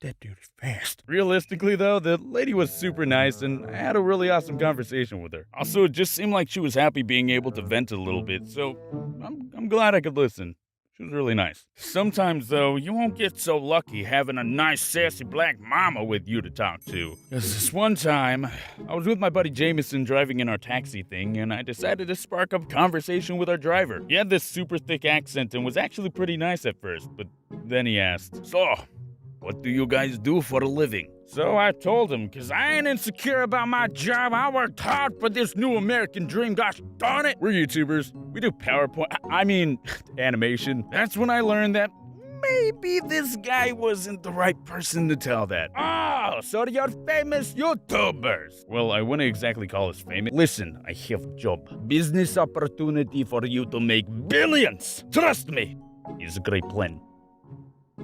that dude is fast. Realistically, though, the lady was super nice, and I had a really awesome conversation with her. Also, it just seemed like she was happy being able to vent a little bit, so I'm glad I could listen. She was really nice. Sometimes, though, you won't get so lucky having a nice, sassy black mama with you to talk to. Because this one time, I was with my buddy Jameson driving in our taxi thing, and I decided to spark up conversation with our driver. He had this super thick accent and was actually pretty nice at first, but then he asked, "So, what do you guys do for a living?" So I told him, because I ain't insecure about my job. I worked hard for this new American dream, gosh darn it. We're YouTubers. We do PowerPoint, animation. That's when I learned that maybe this guy wasn't the right person to tell that. Oh, so you're famous YouTubers. Well, I wouldn't exactly call us famous. Listen, I have a job. Business opportunity for you to make billions. Trust me, it's a great plan.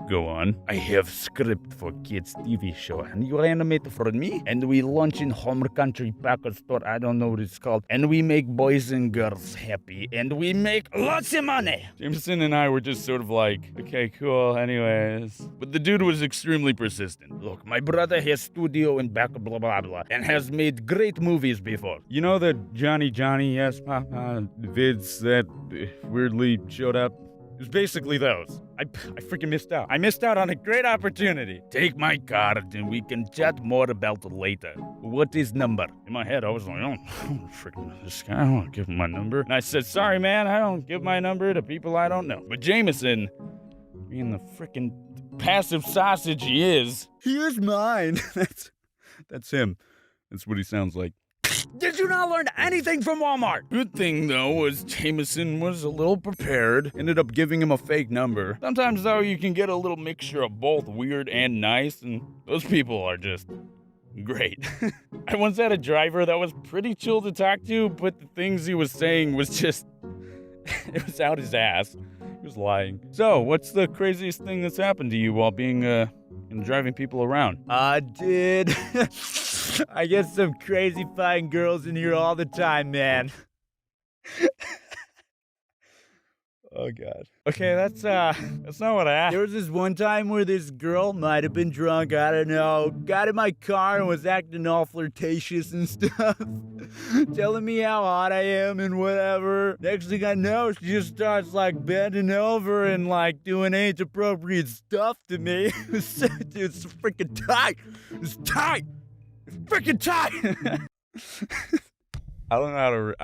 Go on. I have script for kids TV show, and you animate for me, and we launch in home country package store, I don't know what it's called, and we make boys and girls happy, and we make lots of money. Jameson and I were just sort of like, okay, cool, anyways. But the dude was extremely persistent. Look, my brother has studio in back blah blah blah, and has made great movies before. You know the Johnny, yes, Papa vids that weirdly showed up? It was basically those. I freaking missed out. I missed out on a great opportunity. Take my card and we can chat more about it later. What is number? In my head, I was like, oh, freaking this guy, I don't want to give him my number. And I said, sorry, man, I don't give my number to people I don't know. But Jameson, being the freaking passive sausage he is, here's mine. That's him. That's what he sounds like. Did you not learn anything from Walmart? Good thing, though, was Jameson was a little prepared. Ended up giving him a fake number. Sometimes, though, you can get a little mixture of both weird and nice, and those people are just great. I once had a driver that was pretty chill to talk to, but the things he was saying was just... it was out his ass. He was lying. So, what's the craziest thing that's happened to you while being, and driving people around? Dude... I get some crazy fine girls in here all the time, man. Oh, God. Okay, that's not what I asked. There was this one time where this girl might have been drunk, I don't know, got in my car and was acting all flirtatious and stuff. Telling me how hot I am and whatever. Next thing I know, she just starts, like, bending over and, like, doing age-appropriate stuff to me. It's freaking tight. It's tight. It's freaking tight. I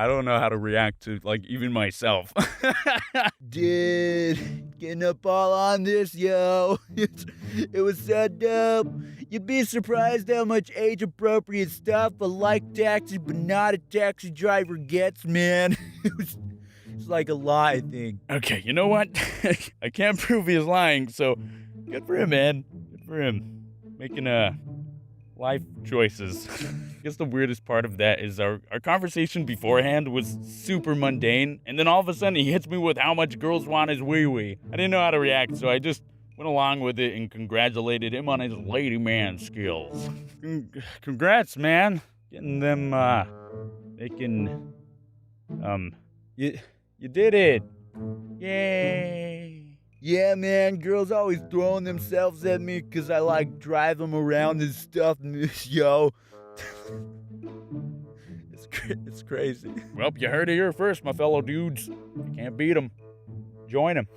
don't know how to react to, like, even myself. Dude, getting up all on this, yo. It was so dope. You'd be surprised how much age-appropriate stuff a like taxi but not a taxi driver gets, man. It's like a lie thing. Okay, you know what? I can't prove he's lying, so good for him, man. Good for him. Making life choices. I guess the weirdest part of that is our conversation beforehand was super mundane, and then all of a sudden he hits me with how much girls want his wee-wee. I didn't know how to react, so I just went along with it and congratulated him on his lady man skills. Congrats, man. Getting them, you did it. Yay. Yeah, man, girls always throwing themselves at me because I, like, drive them around and stuff, yo. It's crazy. Well, you heard it here first, my fellow dudes. You can't beat them. Join them.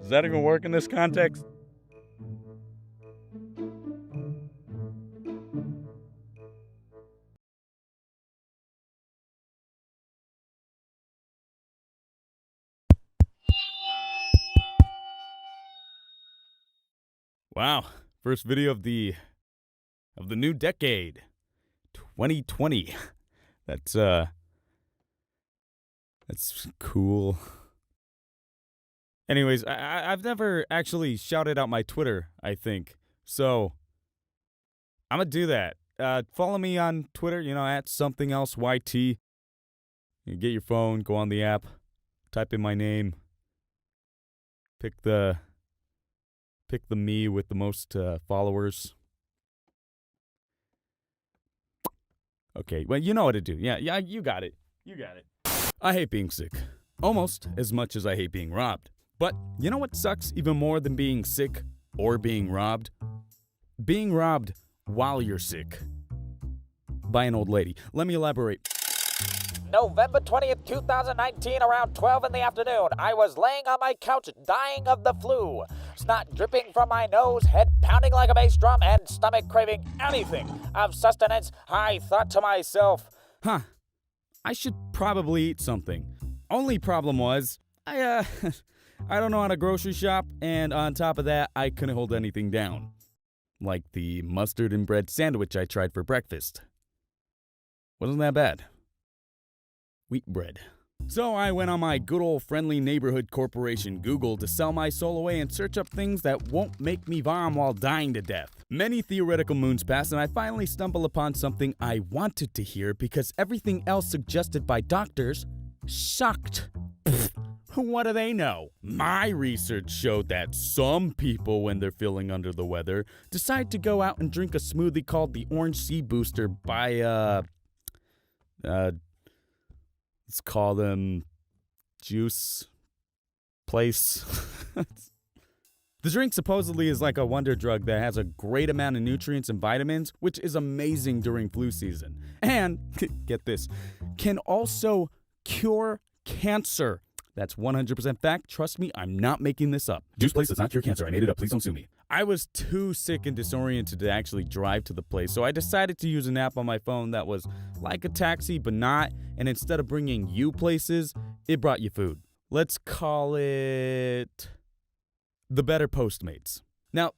Does that even work in this context? Wow, first video of the new decade, 2020. That's cool. Anyways, I've never actually shouted out my Twitter, I think. So I'm gonna do that. Follow me on Twitter, at SomeThingElseYT. You get your phone, go on the app, type in my name, pick the me with the most followers. Okay, well, you know what to do. Yeah, you got it. You got it. I hate being sick. Almost as much as I hate being robbed. But you know what sucks even more than being sick or being robbed? being robbed while you're sick by an old lady. Let me elaborate. November 20th, 2019, around 12 in the afternoon, I was laying on my couch dying of the flu. Snot dripping from my nose, head pounding like a bass drum, and stomach craving anything of sustenance. I thought to myself, I should probably eat something. Only problem was, I don't know how to grocery shop, and on top of that, I couldn't hold anything down. Like the mustard and bread sandwich I tried for breakfast. Wasn't that bad. Wheat bread. So I went on my good old friendly neighborhood corporation Google to sell my soul away and search up things that won't make me vom while dying to death. Many theoretical moons passed and I finally stumbled upon something I wanted to hear because everything else suggested by doctors sucked. What do they know? My research showed that some people, when they're feeling under the weather, decide to go out and drink a smoothie called the Orange Sea Booster by, let's call them juice place. The drink supposedly is like a wonder drug that has a great amount of nutrients and vitamins, which is amazing during flu season. And, get this, can also cure cancer. That's 100% fact. Trust me, I'm not making this up. Juice Place does not cure cancer. I made it up. Please don't sue me. I was too sick and disoriented to actually drive to the place, so I decided to use an app on my phone that was like a taxi, but not, and instead of bringing you places, it brought you food. Let's call it the Better Postmates. Now,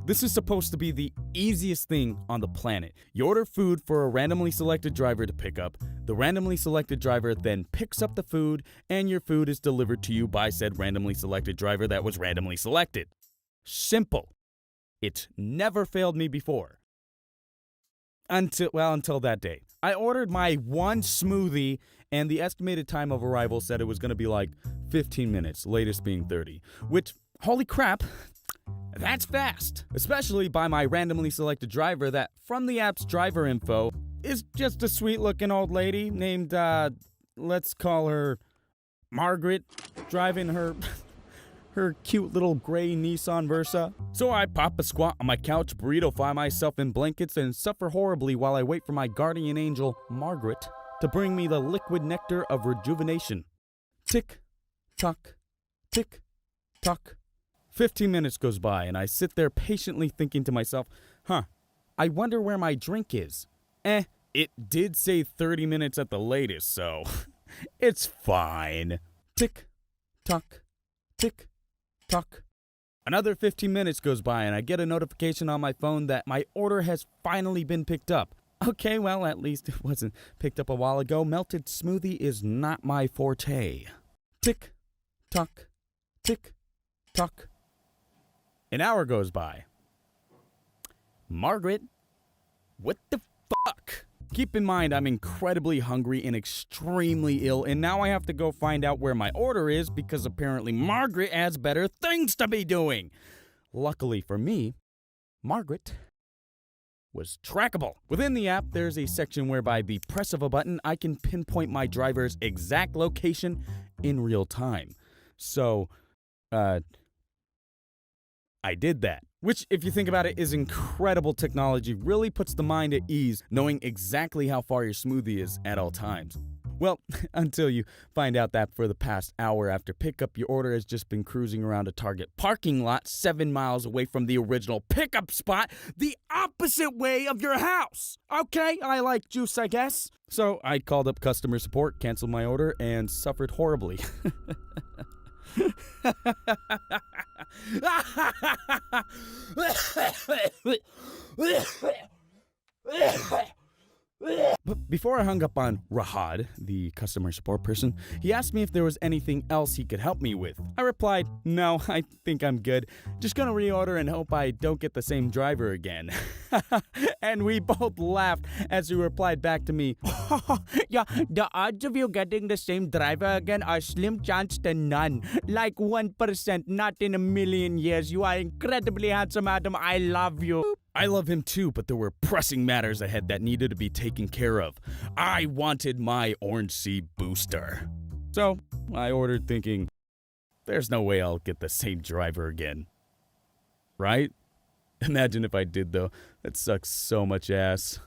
this is supposed to be the easiest thing on the planet. You order food for a randomly selected driver to pick up. The randomly selected driver then picks up the food, and your food is delivered to you by said randomly selected driver that was randomly selected. Simple. It's never failed me before. Until that day. I ordered my one smoothie, and the estimated time of arrival said it was going to be like 15 minutes, latest being 30. Which, holy crap, that's fast. Especially by my randomly selected driver that, from the app's driver info, is just a sweet-looking old lady named, let's call her Margaret, driving her cute little gray Nissan Versa. So I pop a squat on my couch, burrito-fy myself in blankets, and suffer horribly while I wait for my guardian angel, Margaret, to bring me the liquid nectar of rejuvenation. Tick, tock, tick, tock. 15 minutes goes by, and I sit there patiently thinking to myself, I wonder where my drink is. It did say 30 minutes at the latest, so it's fine. Tick, tock, tick, tock. Another 15 minutes goes by and I get a notification on my phone that my order has finally been picked up. Okay, well, at least it wasn't picked up a while ago. Melted smoothie is not my forte. Tick, tock, tick, tock. An hour goes by. Margaret, what the fuck? Keep in mind, I'm incredibly hungry and extremely ill, and now I have to go find out where my order is because apparently Margaret has better things to be doing. Luckily for me, Margaret was trackable. Within the app, there's a section whereby the press of a button, I can pinpoint my driver's exact location in real time. So, I did that. Which, if you think about it, is incredible technology. Really puts the mind at ease knowing exactly how far your smoothie is at all times. Well, until you find out that for the past hour after pickup, your order has just been cruising around a Target parking lot 7 miles away from the original pickup spot, the opposite way of your house. Okay, I like juice, I guess. So I called up customer support, canceled my order, and suffered horribly. But before I hung up on Rahad, the customer support person, he asked me if there was anything else he could help me with. I replied, no, I think I'm good. Just gonna reorder and hope I don't get the same driver again. And we both laughed as he replied back to me, yeah, the odds of you getting the same driver again are slim chance to none. Like 1%, not in a million years. You are incredibly handsome, Adam. I love you. I love him too, but there were pressing matters ahead that needed to be taken care of. I wanted my Orange Sea Booster. So I ordered thinking, there's no way I'll get the same driver again. Right? Imagine if I did, though. That sucks so much ass.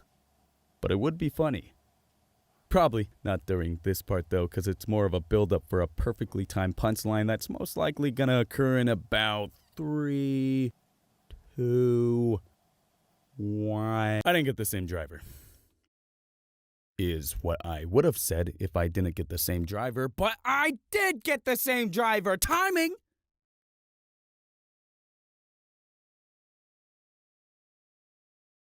But it would be funny. Probably not during this part, though, because it's more of a build-up for a perfectly timed punchline that's most likely gonna occur in about 3, 2, 1. I didn't get the same driver. Is what I would have said if I didn't get the same driver, but I did get the same driver. Timing!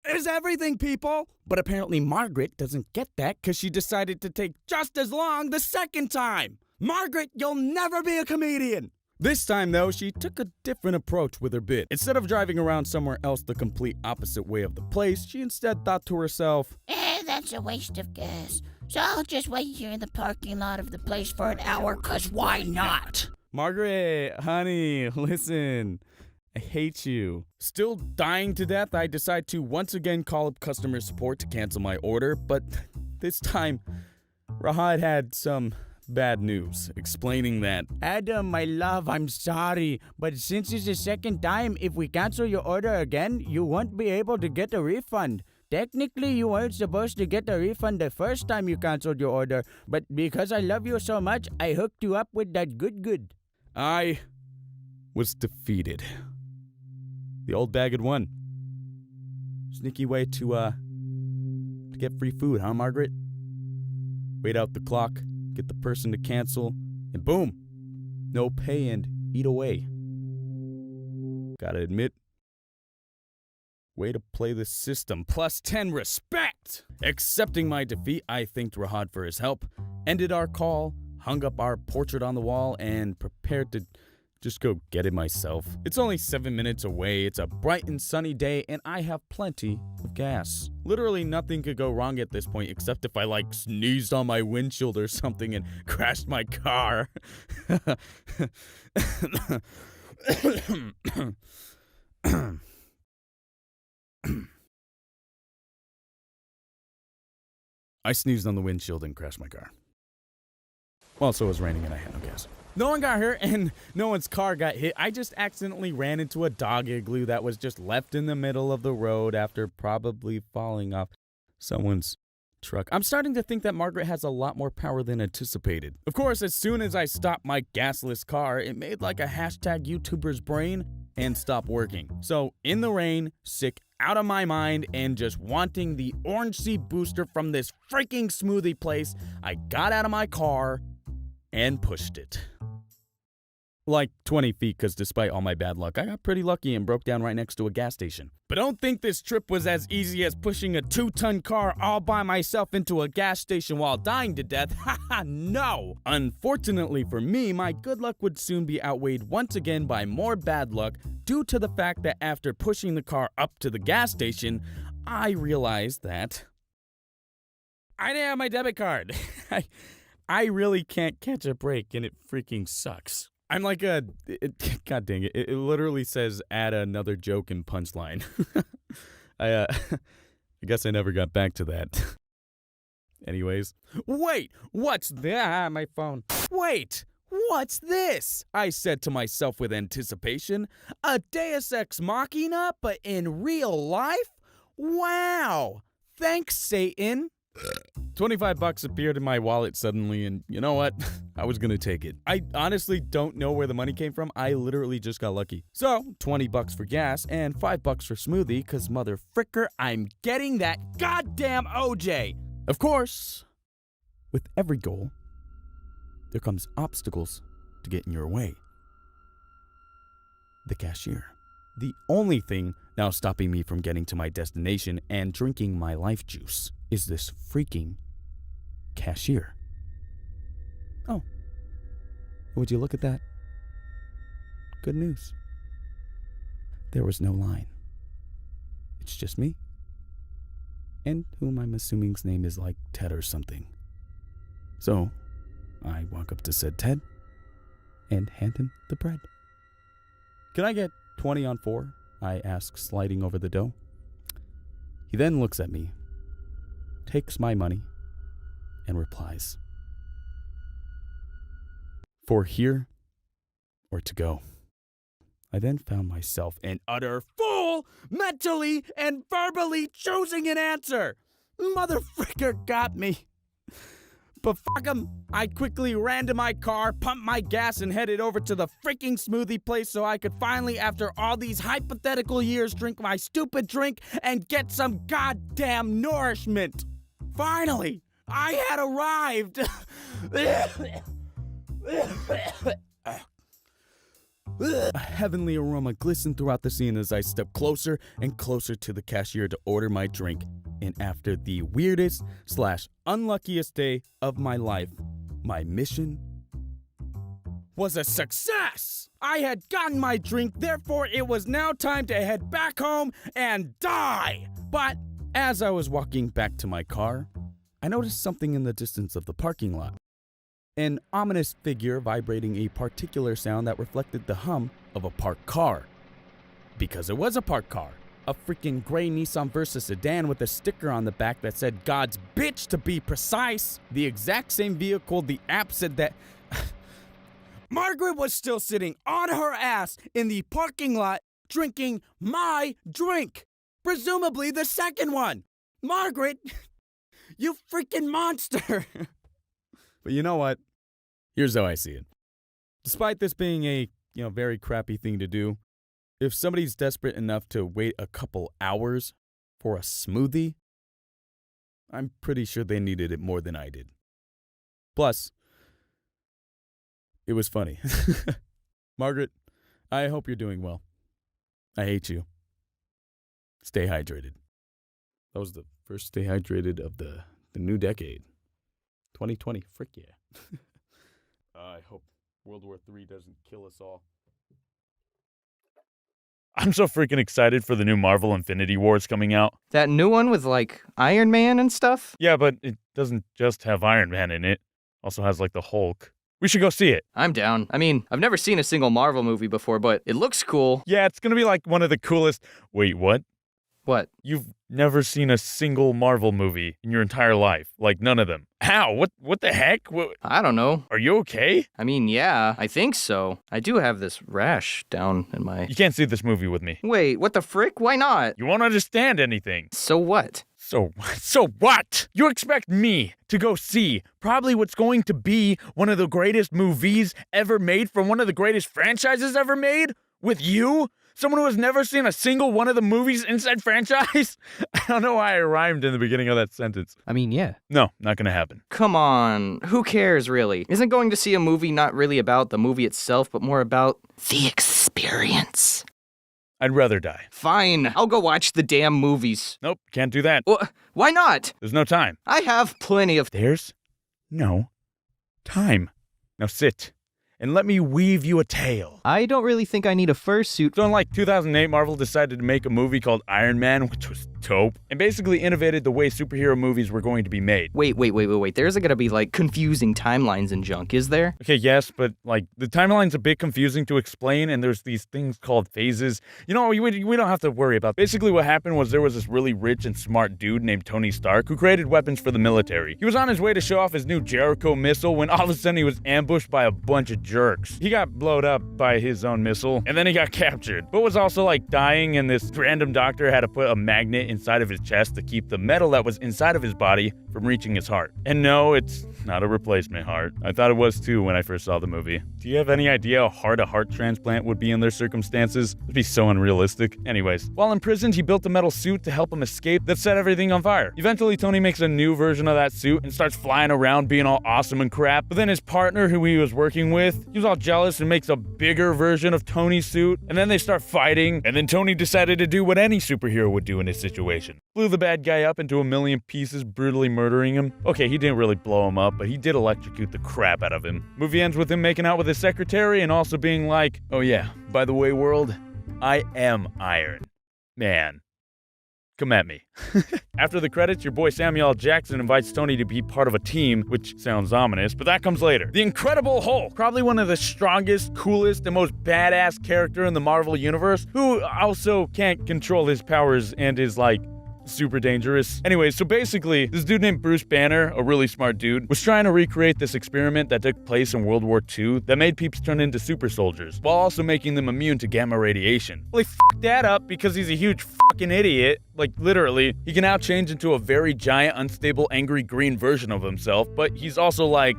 Is everything, people. But apparently Margaret doesn't get that because she decided to take just as long the second time. Margaret, you'll never be a comedian. This time, though, she took a different approach with her bit. Instead of driving around somewhere else the complete opposite way of the place, she instead thought to herself, That's a waste of gas. So I'll just wait here in the parking lot of the place for an hour, 'cause why not? Margaret, honey, listen. I hate you. Still dying to death, I decide to once again call up customer support to cancel my order, but this time, Rahad had some bad news, explaining that, Adam, my love, I'm sorry, but since it's the second time, if we cancel your order again, you won't be able to get a refund. Technically, you weren't supposed to get a refund the first time you canceled your order, but because I love you so much, I hooked you up with that good. I was defeated. The old bag had won. Sneaky way to get free food, huh, Margaret? Wait out the clock, get the person to cancel, and boom! No pay and eat away. Gotta admit, way to play the system. Plus 10 respect! Accepting my defeat, I thanked Rahad for his help, ended our call, hung up our portrait on the wall, and prepared to just go get it myself. It's only 7 minutes away, it's a bright and sunny day, and I have plenty of gas. Literally nothing could go wrong at this point except if I sneezed on my windshield or something and crashed my car. I sneezed on the windshield and crashed my car. Also, it was raining and I had no gas. No one got hurt and no one's car got hit. I just accidentally ran into a dog igloo that was just left in the middle of the road after probably falling off someone's truck. I'm starting to think that Margaret has a lot more power than anticipated. Of course, as soon as I stopped my gasless car, it made like a hashtag YouTuber's brain and stopped working. So, in the rain, sick out of my mind, and just wanting the Orange Sea booster from this freaking smoothie place, I got out of my car and pushed it. Like 20 feet, because despite all my bad luck, I got pretty lucky and broke down right next to a gas station. But don't think this trip was as easy as pushing a 2-ton car all by myself into a gas station while dying to death. Haha, no! Unfortunately for me, my good luck would soon be outweighed once again by more bad luck due to the fact that after pushing the car up to the gas station, I realized that I didn't have my debit card. I really can't catch a break, and it freaking sucks. I'm like God dang it. It literally says add another joke and punchline. I guess I never got back to that. Anyways. Wait, what's that? My phone. Wait, what's this? I said to myself with anticipation. A Deus Ex Machina, but in real life? Wow. Thanks, Satan. $25 appeared in my wallet suddenly, and you know what? I was gonna take it. I honestly don't know where the money came from. I literally just got lucky. So, $20 for gas and $5 for smoothie, cause mother fricker, I'm getting that goddamn OJ! Of course, with every goal, there comes obstacles to get in your way. The cashier. The only thing now stopping me from getting to my destination and drinking my life juice is this freaking cashier. Oh, would you look at that? Good news. There was no line. It's just me, and whom I'm assuming's name is like Ted or something. So, I walk up to said Ted and hand him the bread. Can I get 20 on 4? I ask, sliding over the dough. He then looks at me, takes my money, and replies, for here or to go. I then found myself in utter full mentally, and verbally choosing an answer. Motherfricker got me. But fuck him. I quickly ran to my car, pumped my gas, and headed over to the freaking smoothie place so I could finally, after all these hypothetical years, drink my stupid drink and get some goddamn nourishment. Finally, I had arrived. A heavenly aroma glistened throughout the scene as I stepped closer and closer to the cashier to order my drink. And after the weirdest / unluckiest day of my life, my mission was a success! I had gotten my drink, therefore it was now time to head back home and die! But as I was walking back to my car, I noticed something in the distance of the parking lot. An ominous figure vibrating a particular sound that reflected the hum of a parked car. Because it was a parked car. A freaking gray Nissan Versa sedan with a sticker on the back that said God's bitch to be precise. The exact same vehicle the app said that Margaret was still sitting on her ass in the parking lot drinking my drink. Presumably the second one. Margaret, you freaking monster. But you know what? Here's how I see it. Despite this being a, very crappy thing to do, if somebody's desperate enough to wait a couple hours for a smoothie, I'm pretty sure they needed it more than I did. Plus, it was funny. Margaret, I hope you're doing well. I hate you. Stay hydrated. That was the first Stay Hydrated of the new decade. 2020, frick yeah. I hope World War III doesn't kill us all. I'm so freaking excited for the new Marvel Infinity Wars coming out. That new one with, Iron Man and stuff? Yeah, but it doesn't just have Iron Man in it. Also has, the Hulk. We should go see it. I'm down. I mean, I've never seen a single Marvel movie before, but it looks cool. Yeah, it's gonna be one of the coolest... Wait, what? What? You've never seen a single Marvel movie in your entire life. None of them. How? What the heck? I don't know. Are you okay? I mean, yeah, I think so. I do have this rash down in my... You can't see this movie with me. Wait, what the frick? Why not? You won't understand anything. So what? So what? You expect me to go see probably what's going to be one of the greatest movies ever made from one of the greatest franchises ever made? With you? Someone who has never seen a single one of the movies in said franchise? I don't know why I rhymed in the beginning of that sentence. I mean, yeah. No, not gonna happen. Come on. Who cares, really? Isn't going to see a movie not really about the movie itself, but more about the experience? I'd rather die. Fine. I'll go watch the damn movies. Nope, can't do that. Why not? There's no time. I have plenty of... There's no time. Now sit. And let me weave you a tale. I don't really think I need a fursuit. So in 2008, Marvel decided to make a movie called Iron Man, which was dope, and basically innovated the way superhero movies were going to be made. Wait. There's gonna be, confusing timelines and junk, is there? Okay, yes, but, the timeline's a bit confusing to explain, and there's these things called phases. We don't have to worry about. Basically, what happened was there was this really rich and smart dude named Tony Stark who created weapons for the military. He was on his way to show off his new Jericho missile when all of a sudden he was ambushed by a bunch of jerks. He got blowed up by his own missile, and then he got captured, but was also, dying, and this random doctor had to put a magnet inside of his chest to keep the metal that was inside of his body from reaching his heart. And no, it's not a replacement heart. I thought it was too when I first saw the movie. Do you have any idea how hard a heart transplant would be in their circumstances? It'd be so unrealistic. Anyways, while imprisoned, he built a metal suit to help him escape that set everything on fire. Eventually, Tony makes a new version of that suit and starts flying around being all awesome and crap. But then his partner, who he was working with, he was all jealous and makes a bigger version of Tony's suit. And then they start fighting. And then Tony decided to do what any superhero would do in this situation. Blew the bad guy up into a million pieces, brutally murdering him. Okay, he didn't really blow him up, but he did electrocute the crap out of him. Movie ends with him making out with his secretary and also being like, oh yeah, by the way, world, I am Iron Man. Come at me. After the credits, your boy Samuel L. Jackson invites Tony to be part of a team, which sounds ominous, but that comes later. The Incredible Hulk, probably one of the strongest, coolest, and most badass character in the Marvel Universe, who also can't control his powers and is super dangerous. Anyway, so basically, this dude named Bruce Banner, a really smart dude, was trying to recreate this experiment that took place in World War II that made peeps turn into super soldiers, while also making them immune to gamma radiation. Well, he fucked that up because he's a huge fucking idiot. Like, literally, he can now change into a very giant, unstable, angry green version of himself, but he's also, like,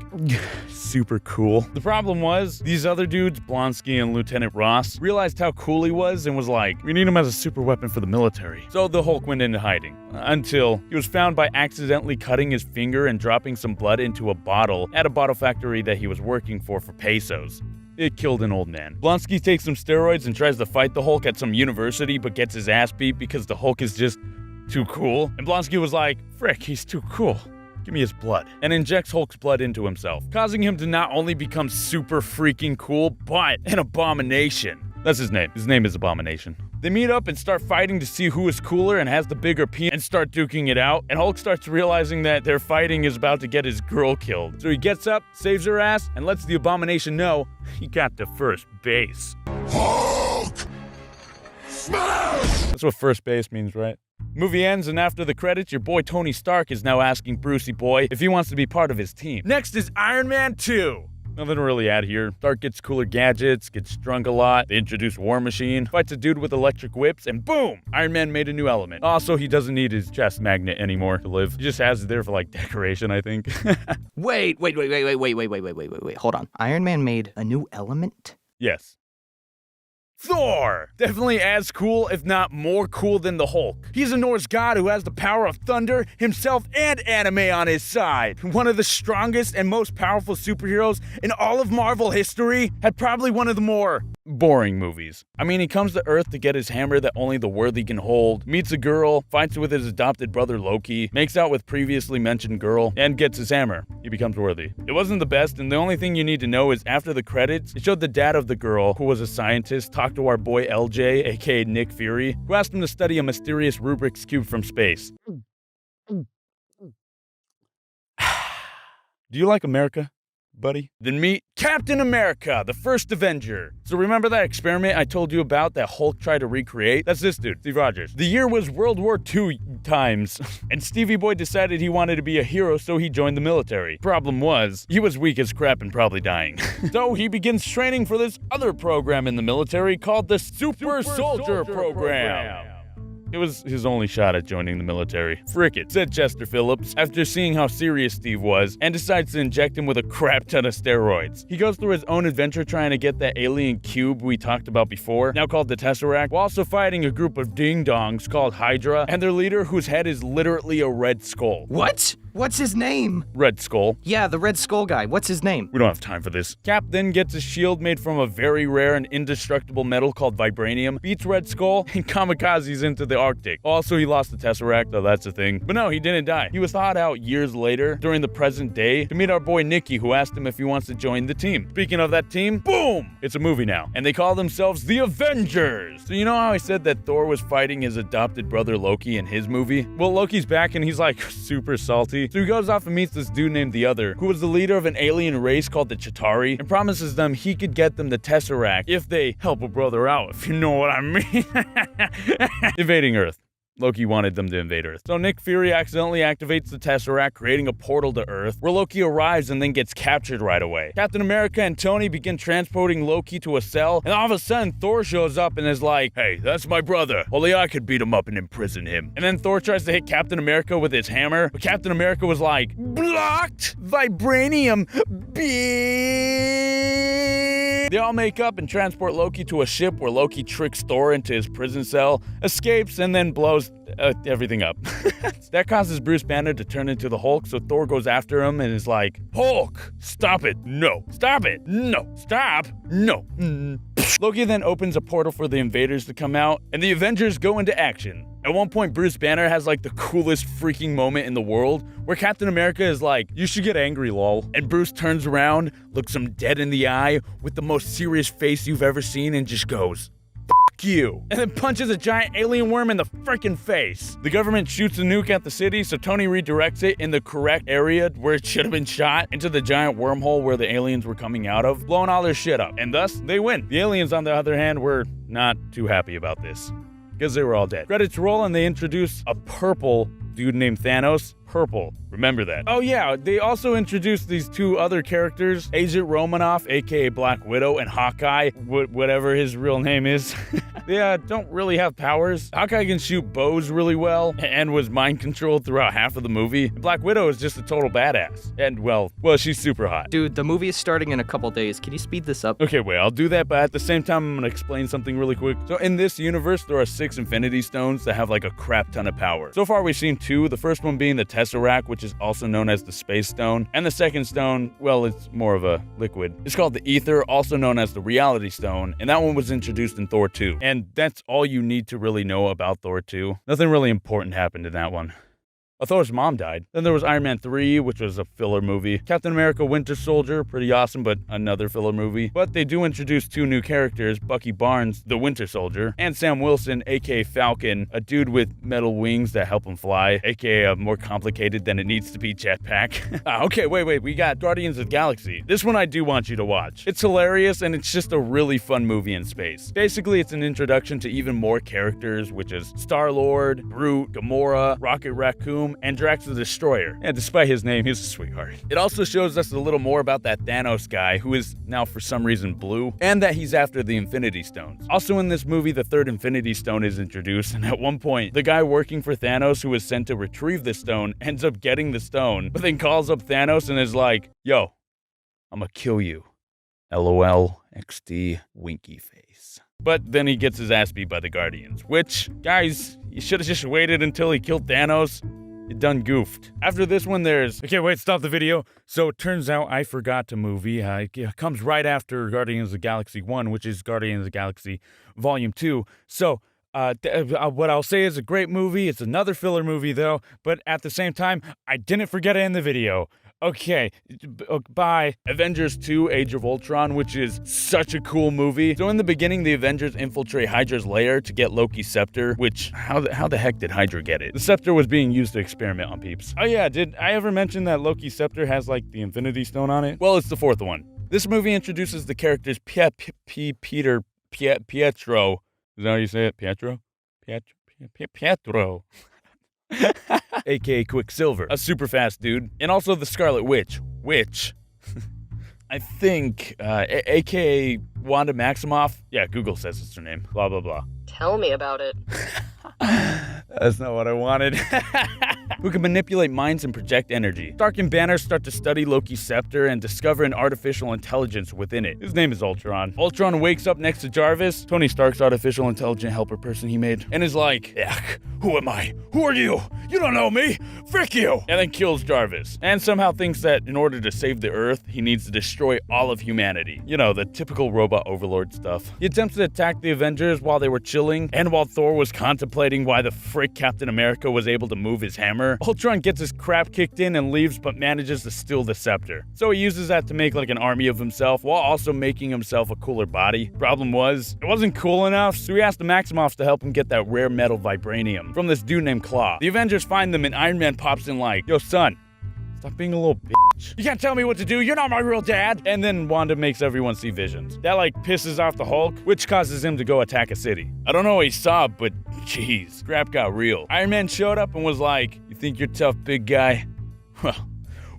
super cool. The problem was, these other dudes, Blonsky and Lieutenant Ross, realized how cool he was and was like, we need him as a super weapon for the military. So the Hulk went into hiding, until he was found by accidentally cutting his finger and dropping some blood into a bottle at a bottle factory that he was working for pesos. It killed an old man. Blonsky takes some steroids and tries to fight the Hulk at some university, but gets his ass beat because the Hulk is just too cool. And Blonsky was like, frick, he's too cool. Give me his blood. And injects Hulk's blood into himself, causing him to not only become super freaking cool, but an abomination. That's his name. His name is Abomination. They meet up and start fighting to see who is cooler and has the bigger penis and start duking it out. And Hulk starts realizing that their fighting is about to get his girl killed. So he gets up, saves her ass, and lets the Abomination know he got to first base. Hulk! Smash! That's what first base means, right? Movie ends, and after the credits, your boy Tony Stark is now asking Brucey Boy if he wants to be part of his team. Next is Iron Man 2. Nothing to really add here. Stark gets cooler gadgets, gets drunk a lot, they introduce War Machine, fights a dude with electric whips, and boom! Iron Man made a new element. Also, he doesn't need his chest magnet anymore to live. He just has it there for, like, decoration, I think. Wait. Hold on. Iron Man made a new element? Yes. Thor! Definitely as cool, if not more cool than the Hulk. He's a Norse god who has the power of thunder, himself, and anime on his side. One of the strongest and most powerful superheroes in all of Marvel history, had probably one of the more boring movies. I mean, he comes to Earth to get his hammer that only the worthy can hold, meets a girl, fights with his adopted brother Loki, makes out with previously mentioned girl, and gets his hammer. He becomes worthy. It wasn't the best, and the only thing you need to know is after the credits, it showed the dad of the girl, who was a scientist, talk to our boy LJ, aka Nick Fury, who asked him to study a mysterious Rubik's Cube from space. Do you like America, buddy? Then meet Captain America, the first Avenger. So remember that experiment I told you about that Hulk tried to recreate? That's this dude, Steve Rogers. The year was World War II times, and Stevie Boy decided he wanted to be a hero, so he joined the military. Problem was, he was weak as crap and probably dying. So he begins training for this other program in the military called the Super Soldier Program. It was his only shot at joining the military. Frick it, said Chester Phillips, after seeing how serious Steve was, and decides to inject him with a crap ton of steroids. He goes through his own adventure trying to get that alien cube we talked about before, now called the Tesseract, while also fighting a group of ding-dongs called Hydra, and their leader whose head is literally a red skull. What? What's his name? Red Skull. Yeah, the Red Skull guy. What's his name? We don't have time for this. Cap then gets a shield made from a very rare and indestructible metal called vibranium, beats Red Skull, and kamikazes into the Arctic. Also, he lost the Tesseract, though that's a thing. But no, he didn't die. He was thawed out years later, during the present day, to meet our boy Nicky, who asked him if he wants to join the team. Speaking of that team, boom! It's a movie now. And they call themselves the Avengers. So you know how I said that Thor was fighting his adopted brother Loki in his movie? Well, Loki's back and he's like super salty. So he goes off and meets this dude named the Other, who was the leader of an alien race called the Chitauri, and promises them he could get them the Tesseract if they help a brother out, if you know what I mean. Invading Earth. Loki wanted them to invade Earth. So Nick Fury accidentally activates the Tesseract, creating a portal to Earth, where Loki arrives and then gets captured right away. Captain America and Tony begin transporting Loki to a cell, and all of a sudden Thor shows up and is like, hey, that's my brother. Only I could beat him up and imprison him. And then Thor tries to hit Captain America with his hammer, but Captain America was like, blocked! Vibranium! Bitch! They all make up and transport Loki to a ship where Loki tricks Thor into his prison cell, escapes, and then blows everything up. That causes Bruce Banner to turn into the Hulk, so Thor goes after him and is like, Hulk, stop it, no, stop it, no, stop, no. Loki then opens a portal for the invaders to come out, and the Avengers go into action. At one point, Bruce Banner has like the coolest freaking moment in the world, where Captain America is like, you should get angry, lol. And Bruce turns around, looks him dead in the eye, with the most serious face you've ever seen, and just goes, you, and then punches a giant alien worm in the freaking face. The government shoots a nuke at the city, so Tony redirects it in the correct area where it should have been shot, into the giant wormhole where the aliens were coming out of, blowing all their shit up, and thus they win. The aliens, on the other hand, were not too happy about this. because they were all dead. Credits roll and they introduce a purple dude named Thanos. Purple. Remember that. Oh yeah, they also introduced these two other characters, Agent Romanoff, aka Black Widow, and Hawkeye, whatever his real name is. They don't really have powers. Hawkeye can shoot bows really well and was mind controlled throughout half of the movie. Black Widow is just a total badass. And well, she's super hot. Dude, the movie is starting in a couple days. Can you speed this up? Okay, wait, I'll do that, but at the same time, I'm gonna explain something really quick. So in this universe, there are 6 Infinity Stones that have like a crap ton of power. So far, we've seen 2, the first one being the Tesseract, which is also known as the Space Stone, and the second stone, well, it's more of a liquid. It's called the Ether, also known as the Reality Stone, and that one was introduced in Thor 2. And that's all you need to really know about Thor 2. Nothing really important happened in that one. Thor's mom died. Then there was Iron Man 3, which was a filler movie. Captain America Winter Soldier, pretty awesome, but another filler movie. But they do introduce 2 new characters, Bucky Barnes, the Winter Soldier, and Sam Wilson, aka Falcon, a dude with metal wings that help him fly, aka a more complicated than it needs to be jetpack. Okay, wait, we got Guardians of the Galaxy. This one I do want you to watch. It's hilarious, and it's just a really fun movie in space. Basically, it's an introduction to even more characters, which is Star-Lord, Groot, Gamora, Rocket Raccoon, and Drax the Destroyer. And despite his name, he's a sweetheart. It also shows us a little more about that Thanos guy, who is now for some reason blue, and that he's after the Infinity Stones. Also in this movie, the 3rd Infinity Stone is introduced, and at one point, the guy working for Thanos who is sent to retrieve the stone ends up getting the stone, but then calls up Thanos and is like, yo, I'm gonna kill you. LOL, XD, winky face. But then he gets his ass beat by the Guardians, which, guys, you should have just waited until he killed Thanos. You done goofed. After this one, there's... Okay, wait, stop the video. So it turns out I forgot to movie. It comes right after Guardians of the Galaxy 1, which is Guardians of the Galaxy Volume 2. So, what I'll say is a great movie. It's another filler movie, though. But at the same time, I didn't forget to end the video. Okay, bye. Avengers 2, Age of Ultron, which is such a cool movie. So in the beginning, the Avengers infiltrate Hydra's lair to get Loki's scepter, which, how the heck did Hydra get it? The scepter was being used to experiment on peeps. Oh yeah, did I ever mention that Loki's scepter has like the Infinity Stone on it? Well, it's the 4th one. This movie introduces the characters Pietro. Is that how you say it? Pietro? Pietro. aka Quicksilver, a super fast dude, and also the Scarlet Witch, which I think, aka Wanda Maximoff. Yeah, Google says it's her name. Blah, blah, blah. Tell me about it. That's not what I wanted. Who can manipulate minds and project energy. Stark and Banner start to study Loki's scepter and discover an artificial intelligence within it. His name is Ultron. Ultron wakes up next to Jarvis, Tony Stark's artificial intelligent helper person he made, and is like, "Ugh, who am I? Who are you? You don't know me. Frick you!" And then kills Jarvis. And somehow thinks that in order to save the Earth, he needs to destroy all of humanity. You know, the typical robot overlord stuff. He attempts to attack the Avengers while they were chilling, and while Thor was contemplating why the frick Captain America was able to move his hammer, Ultron gets his crap kicked in and leaves, but manages to steal the scepter. So he uses that to make like an army of himself, while also making himself a cooler body. Problem was, it wasn't cool enough, so he asked the Maximoffs to help him get that rare metal vibranium from this dude named Claw. The Avengers find them and Iron Man pops in like, "Yo son, stop being a little bitch. You can't tell me what to do, you're not my real dad." And then Wanda makes everyone see visions. That like pisses off the Hulk, which causes him to go attack a city. I don't know what he saw, but jeez, scrap got real. Iron Man showed up and was like, "You think you're tough, big guy? Well,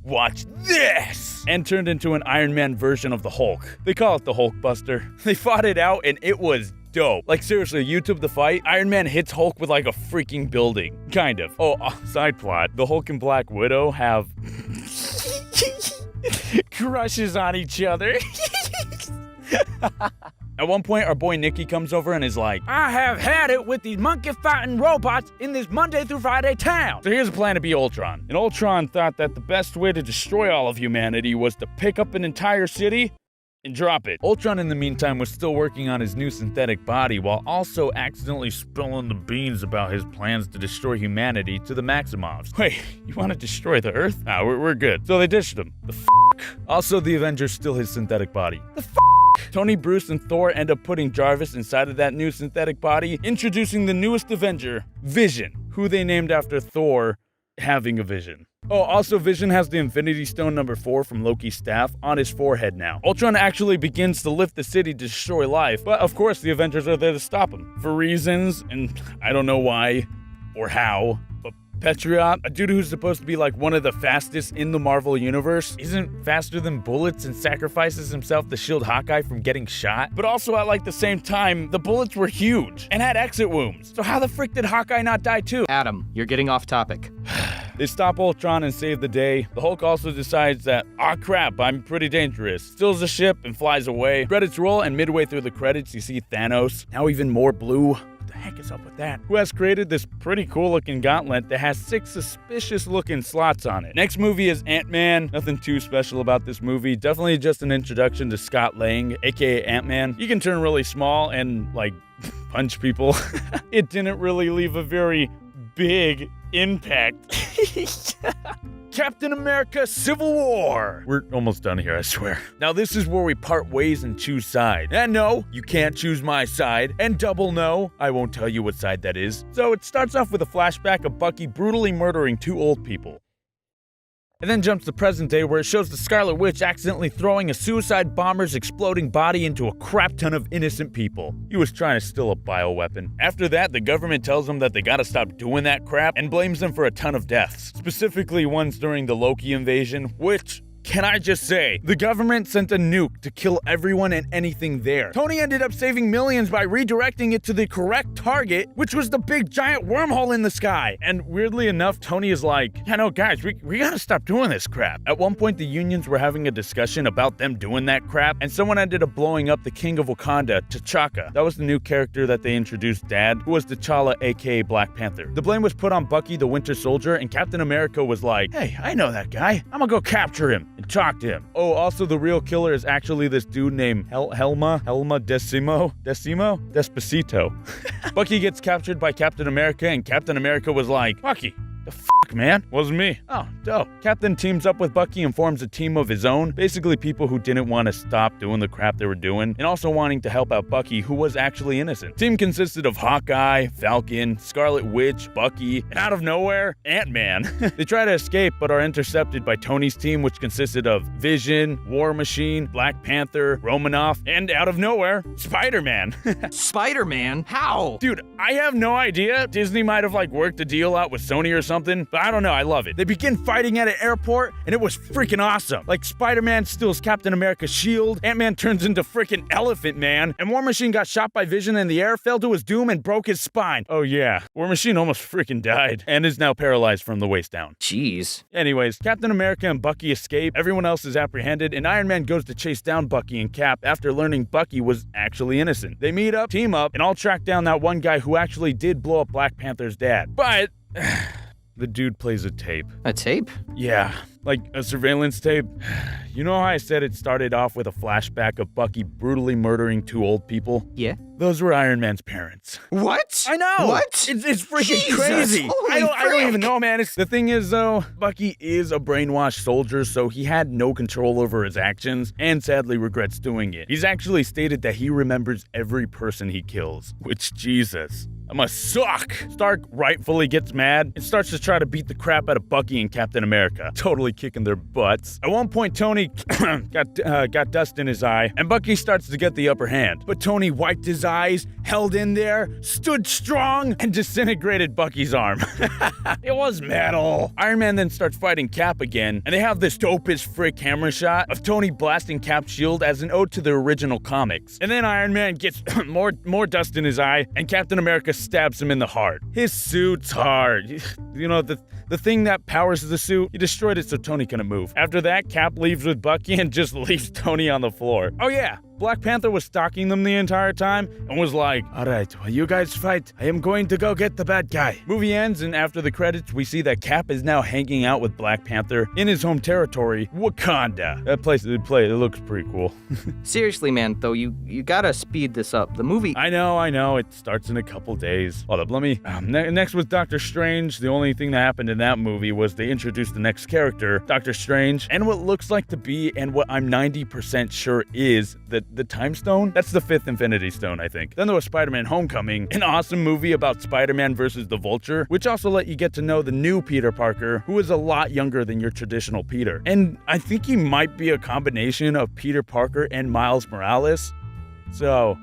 watch this!" And turned into an Iron Man version of the Hulk. They call it the Hulk Buster. They fought it out and it was dope. Like seriously, YouTube the fight, Iron Man hits Hulk with like a freaking building. Kind of. Oh, side plot. The Hulk and Black Widow have crushes on each other. At one point, our boy Nikki comes over and is like, "I have had it with these monkey-fighting robots in this Monday through Friday town." So here's a plan to be Ultron. And Ultron thought that the best way to destroy all of humanity was to pick up an entire city and drop it. Ultron, in the meantime, was still working on his new synthetic body while also accidentally spilling the beans about his plans to destroy humanity to the Maximoffs. Wait, you want to destroy the Earth? Nah, we're good. So they ditched him. The f***. Also, the Avengers steal his synthetic body. The f***. Tony, Bruce, and Thor end up putting Jarvis inside of that new synthetic body, introducing the newest Avenger, Vision, who they named after Thor having a vision. Oh, also Vision has the Infinity Stone number 4 from Loki's staff on his forehead now. Ultron actually begins to lift the city to destroy life, but of course the Avengers are there to stop him. For reasons, and I don't know why or how, but Patriot, a dude who's supposed to be like one of the fastest in the Marvel Universe, isn't faster than bullets and sacrifices himself to shield Hawkeye from getting shot. But also at like the same time, the bullets were huge and had exit wounds. So how the frick did Hawkeye not die too? Adam, you're getting off topic. They stop Ultron and save the day. The Hulk also decides that, ah crap, I'm pretty dangerous. Steals the ship and flies away. Credits roll, and midway through the credits, you see Thanos, now even more blue. What the heck is up with that? Who has created this pretty cool looking gauntlet that has 6 suspicious looking slots on it. Next movie is Ant-Man. Nothing too special about this movie. Definitely just an introduction to Scott Lang, aka Ant-Man. You can turn really small and like punch people. It didn't really leave a very big impact. Captain America Civil War. We're almost done here, I swear. Now this is where we part ways and choose sides. And no, you can't choose my side. And double no, I won't tell you what side that is. So it starts off with a flashback of Bucky brutally murdering 2 old people. And then jumps to present day where it shows the Scarlet Witch accidentally throwing a suicide bomber's exploding body into a crap ton of innocent people. He was trying to steal a bioweapon. After that, the government tells him that they gotta stop doing that crap and blames them for a ton of deaths. Specifically ones during the Loki invasion, which, can I just say, the government sent a nuke to kill everyone and anything there. Tony ended up saving millions by redirecting it to the correct target, which was the big giant wormhole in the sky. And weirdly enough, Tony is like, yeah, no, guys, we gotta stop doing this crap. At one point, the unions were having a discussion about them doing that crap, and someone ended up blowing up the king of Wakanda, T'Chaka. That was the new character that they introduced, Dad, who was T'Challa, aka Black Panther. The blame was put on Bucky the Winter Soldier, and Captain America was like, hey, I know that guy. I'm gonna go capture him and talk to him. Oh, also the real killer is actually this dude named Helma Despacito. Bucky gets captured by Captain America, and Captain America was like, Bucky, the fuck, man? Wasn't me. Oh, dope. Captain teams up with Bucky and forms a team of his own, basically people who didn't want to stop doing the crap they were doing, and also wanting to help out Bucky, who was actually innocent. Team consisted of Hawkeye, Falcon, Scarlet Witch, Bucky, and out of nowhere, Ant-Man. They try to escape, but are intercepted by Tony's team, which consisted of Vision, War Machine, Black Panther, Romanoff, and out of nowhere, Spider-Man. Spider-Man? How? Dude, I have no idea. Disney might have like worked a deal out with Sony or something, but I don't know, I love it. They begin fighting at an airport, and it was freaking awesome. Like, Spider-Man steals Captain America's shield, Ant-Man turns into freaking Elephant Man, and War Machine got shot by Vision in the air, fell to his doom, and broke his spine. Oh yeah, War Machine almost freaking died, and is now paralyzed from the waist down. Jeez. Anyways, Captain America and Bucky escape, everyone else is apprehended, and Iron Man goes to chase down Bucky and Cap after learning Bucky was actually innocent. They meet up, team up, and all track down that one guy who actually did blow up Black Panther's dad. But the dude plays a tape. A tape? Yeah, like a surveillance tape. You know how I said it started off with a flashback of Bucky brutally murdering 2 old people? Yeah. Those were Iron Man's parents. What? I know. What? It's freaking Jesus, crazy. I don't frick. even know, man. The thing is, though, Bucky is a brainwashed soldier, so he had no control over his actions, and sadly regrets doing it. He's actually stated that he remembers every person he kills, which, Jesus, that must suck. Stark rightfully gets mad and starts to try to beat the crap out of Bucky and Captain America, totally kicking their butts. At one point, Tony got dust in his eye, and Bucky starts to get the upper hand. But Tony wiped his eyes, held in there, stood strong, and disintegrated Bucky's arm. It was metal. Iron Man then starts fighting Cap again, and they have this dope-as frick camera shot of Tony blasting Cap's shield as an ode to the original comics. And then Iron Man gets more dust in his eye, and Captain America stabs him in the heart. His suit's hard. You know, the thing that powers the suit, he destroyed it so Tony couldn't move. After that, Cap leaves with Bucky and just leaves Tony on the floor. Oh yeah, Black Panther was stalking them the entire time and was like, alright, while you guys fight, I am going to go get the bad guy. Movie ends, and after the credits, we see that Cap is now hanging out with Black Panther in his home territory, Wakanda. That place, it looks pretty cool. Seriously, man, though, you gotta speed this up. The movie... I know, it starts in a couple days. Hold up, let me... next was Doctor Strange. The only thing that happened in that movie was they introduced the next character, Doctor Strange, and what looks like to be, and what I'm 90% sure is, the the Time Stone? That's the 5th Infinity Stone, I think. Then there was Spider-Man Homecoming, an awesome movie about Spider-Man versus the Vulture, which also let you get to know the new Peter Parker, who is a lot younger than your traditional Peter. And I think he might be a combination of Peter Parker and Miles Morales. So,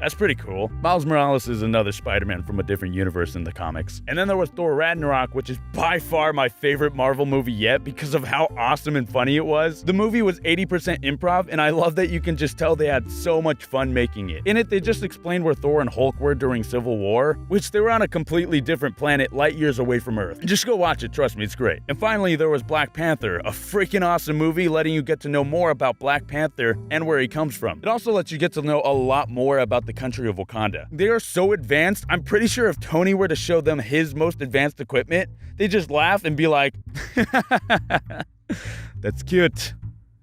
that's pretty cool. Miles Morales is another Spider-Man from a different universe in the comics. And then there was Thor Ragnarok, which is by far my favorite Marvel movie yet because of how awesome and funny it was. The movie was 80% improv, and I love that you can just tell they had so much fun making it. In it, they just explained where Thor and Hulk were during Civil War, which they were on a completely different planet light years away from Earth. Just go watch it, trust me, it's great. And finally, there was Black Panther, a freaking awesome movie letting you get to know more about Black Panther and where he comes from. It also lets you get to know a lot more about the country of Wakanda. They are so advanced, I'm pretty sure if Tony were to show them his most advanced equipment, they'd just laugh and be like, that's cute.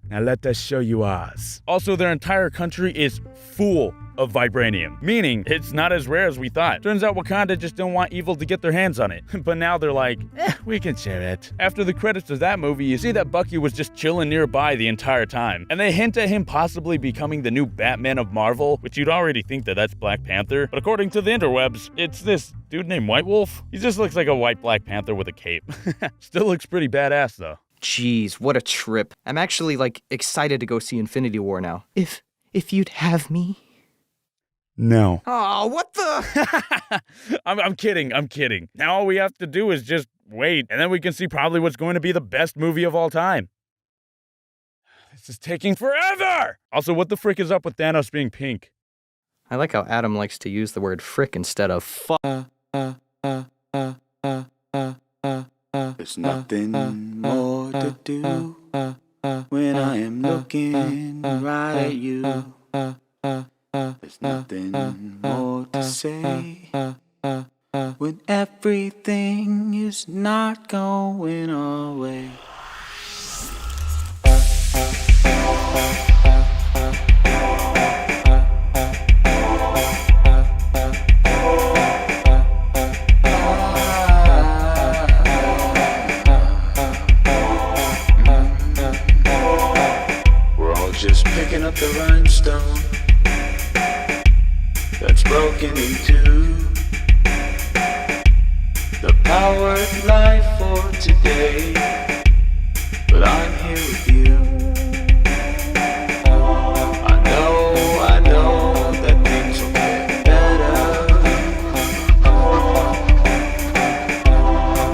Now let us show you ours. Also, their entire country is full of vibranium, meaning it's not as rare as we thought. Turns out Wakanda just don't want evil to get their hands on it. But now they're like, we can share it. After the credits of that movie, you see that Bucky was just chilling nearby the entire time. And they hint at him possibly becoming the new Batman of Marvel, which you'd already think that that's Black Panther. But according to the interwebs, it's this dude named White Wolf. He just looks like a white Black Panther with a cape. Still looks pretty badass though. Jeez, what a trip. I'm actually, excited to go see Infinity War now. If you'd have me. No. Oh, what the? I'm kidding. Now all we have to do is just wait, and then we can see probably what's going to be the best movie of all time. This is taking forever! Also, what the frick is up with Thanos being pink? I like how Adam likes to use the word frick instead of fuck. There's nothing more to do when I am looking right at you. There's nothing more to say when everything is not going our way. We're all just picking up the rhinestone that's broken in two. The powered life for today, but I'm here with you. I know that things will get better.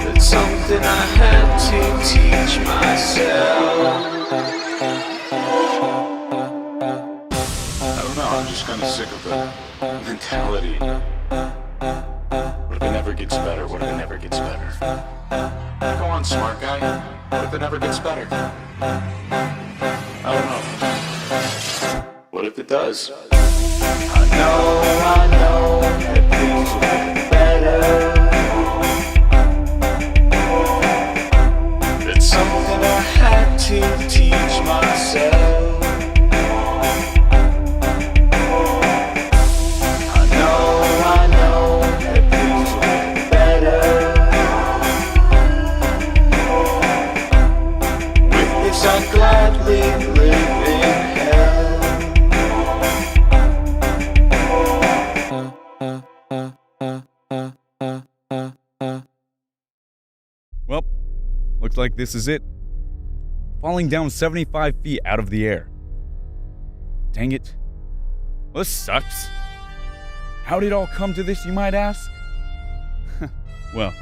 That's something I had to teach myself. I don't know, I'm just kinda sick of the mentality. What if it never gets better? What if it never gets better? Go on, smart guy. What if it never gets better? I don't know. What if it does? I know that things will get better. It's something I had to teach myself. I'd gladly live in hell. Well, looks like this is it. Falling down 75 feet out of the air. Dang it. Well, this sucks. How did it all come to this, you might ask? Well,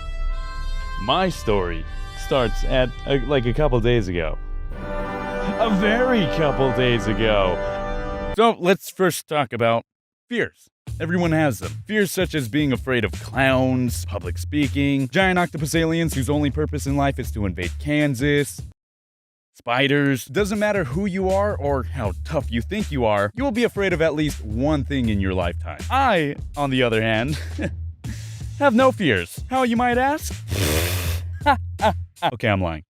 my story starts at a couple days ago. A very couple days ago. So let's first talk about fears. Everyone has them. Fears such as being afraid of clowns, public speaking, giant octopus aliens whose only purpose in life is to invade Kansas, spiders. Doesn't matter who you are or how tough you think you are, you will be afraid of at least one thing in your lifetime. I, on the other hand, have no fears. How, you might ask? Okay, I'm lying.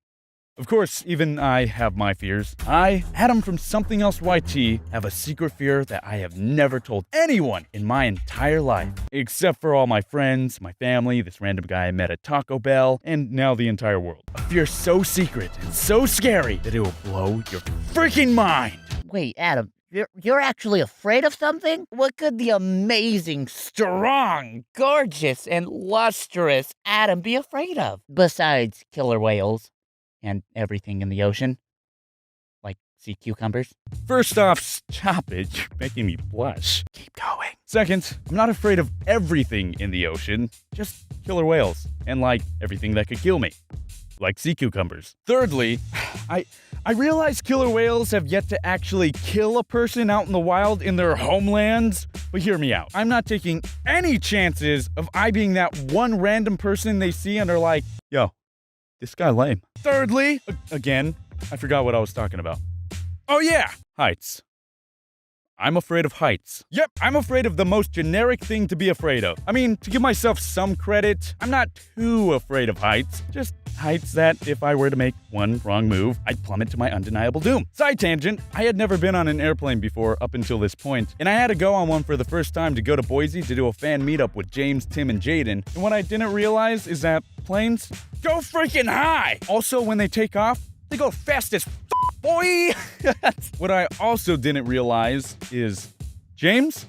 Of course, even I have my fears. I, Adam from SomeThingElseYT, have a secret fear that I have never told anyone in my entire life. Except for all my friends, my family, this random guy I met at Taco Bell, and now the entire world. A fear so secret and so scary that it will blow your freaking mind. Wait, Adam, You're actually afraid of something? What could the amazing, strong, gorgeous, and lustrous Adam be afraid of? Besides killer whales and everything in the ocean. Like sea cucumbers. First off, stop it. You're making me blush. Keep going. Second, I'm not afraid of everything in the ocean, just killer whales and like everything that could kill me, like sea cucumbers. Thirdly, I realize killer whales have yet to actually kill a person out in the wild in their homelands, but hear me out. I'm not taking any chances of I being that one random person they see and are like, yo, this guy lame. Thirdly, again, I forgot what I was talking about. Oh yeah, heights. I'm afraid of heights. Yep, I'm afraid of the most generic thing to be afraid of. I mean, to give myself some credit, I'm not too afraid of heights. Just heights that, if I were to make one wrong move, I'd plummet to my undeniable doom. Side tangent, I had never been on an airplane before up until this point, and I had to go on one for the first time to go to Boise to do a fan meetup with James, Tim, and Jaden. And what I didn't realize is that planes go freaking high. Also, when they take off, they go fast as boy! What I also didn't realize is, James,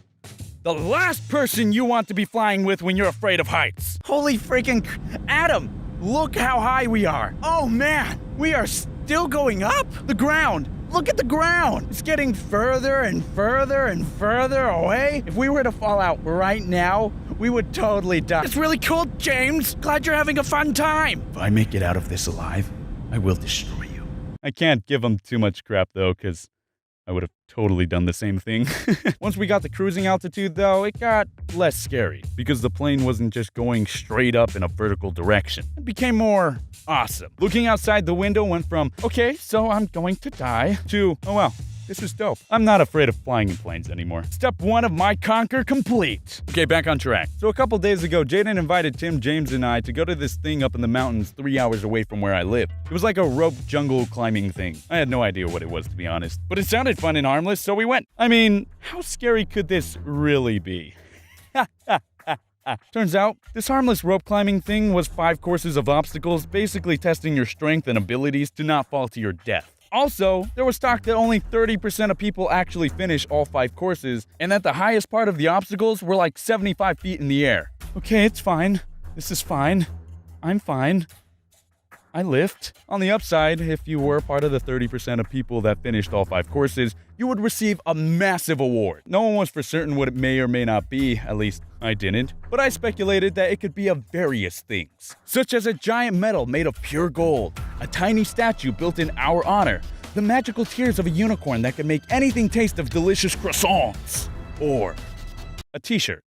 the last person you want to be flying with when you're afraid of heights. Holy freaking Adam, look how high we are. Oh man, we are still going up. The ground, look at the ground. It's getting further and further and further away. If we were to fall out right now, we would totally die. It's really cool, James. Glad you're having a fun time. If I make it out of this alive, I will destroy you. I can't give them too much crap, though, because I would have totally done the same thing. Once we got to cruising altitude, though, it got less scary, because the plane wasn't just going straight up in a vertical direction. It became more awesome. Looking outside the window went from, okay, so I'm going to die, to, oh well, this is dope. I'm not afraid of flying in planes anymore. Step 1 of my conquer complete. Okay, back on track. So a couple days ago, Jaden invited Tim, James, and I to go to this thing up in the mountains 3 hours away from where I live. It was like a rope jungle climbing thing. I had no idea what it was, to be honest. But it sounded fun and harmless, so we went. I mean, how scary could this really be? Turns out, this harmless rope climbing thing was 5 courses of obstacles, basically testing your strength and abilities to not fall to your death. Also, there was talk that only 30% of people actually finish all 5 courses, and that the highest part of the obstacles were like 75 feet in the air. Okay, it's fine. This is fine. I'm fine. I lift. On the upside, if you were part of the 30% of people that finished all 5 courses, you would receive a massive award. No one was for certain what it may or may not be, at least I didn't, but I speculated that it could be of various things, such as a giant medal made of pure gold, a tiny statue built in our honor, the magical tears of a unicorn that can make anything taste of delicious croissants, or a t-shirt.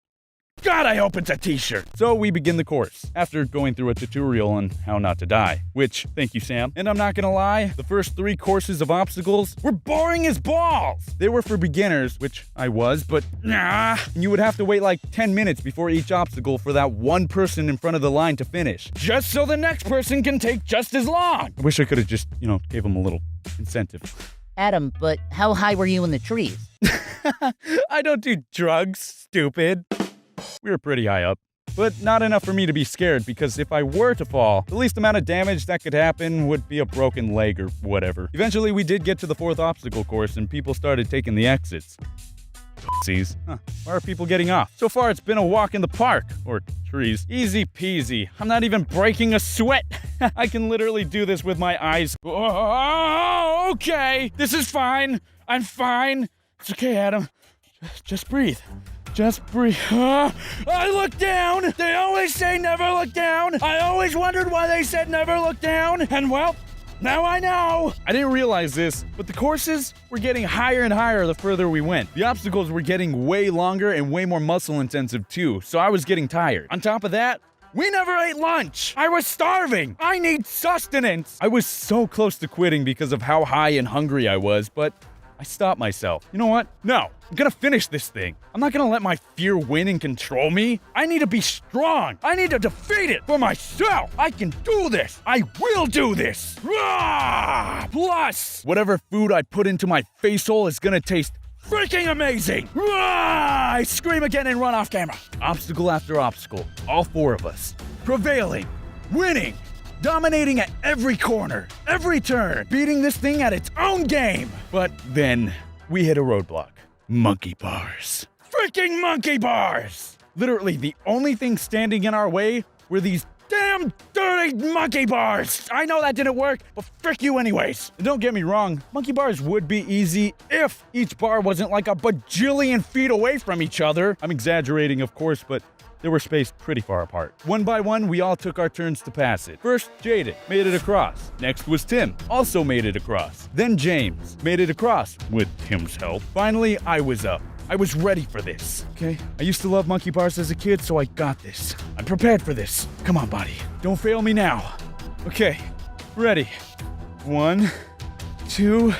God, I hope it's a t-shirt. So we begin the course, after going through a tutorial on how not to die, which, thank you, Sam. And I'm not gonna lie, the first 3 courses of obstacles were boring as balls. They were for beginners, which I was, but nah. And you would have to wait like 10 minutes before each obstacle for that one person in front of the line to finish, just so the next person can take just as long. I wish I could have just, gave them a little incentive. Adam, but how high were you in the trees? I don't do drugs, stupid. We were pretty high up, but not enough for me to be scared, because if I were to fall, the least amount of damage that could happen would be a broken leg or whatever. Eventually, we did get to the 4th obstacle course, and people started taking the exits. Pussies. Why are people getting off? So far, it's been a walk in the park, or trees. Easy peasy. I'm not even breaking a sweat. I can literally do this with my eyes. Oh, okay. This is fine. I'm fine. It's okay, Adam. Just breathe. Just breathe. I look down! They always say never look down! I always wondered why they said never look down! And well, now I know! I didn't realize this, but the courses were getting higher and higher the further we went. The obstacles were getting way longer and way more muscle intensive too, so I was getting tired. On top of that, we never ate lunch! I was starving! I need sustenance! I was so close to quitting because of how high and hungry I was, but I stopped myself. You know what? No, I'm gonna finish this thing. I'm not gonna let my fear win and control me. I need to be strong. I need to defeat it for myself. I can do this. I will do this. Plus, whatever food I put into my face hole is gonna taste freaking amazing. I scream again and run off camera. Obstacle after obstacle, all 4 of us, prevailing, winning, dominating at every corner, every turn, beating this thing at its own game. But then we hit a roadblock. Monkey bars. Freaking monkey bars! Literally, the only thing standing in our way were these damn dirty monkey bars! I know that didn't work, but frick you anyways. And don't get me wrong, monkey bars would be easy if each bar wasn't like a bajillion feet away from each other. I'm exaggerating, of course, but they were spaced pretty far apart. One by one, we all took our turns to pass it. First, Jaden made it across. Next was Tim, also made it across. Then James made it across, with Tim's help. Finally, I was up. I was ready for this, okay? I used to love monkey bars as a kid, so I got this. I'm prepared for this. Come on, buddy. Don't fail me now. Okay, ready. 1, 2,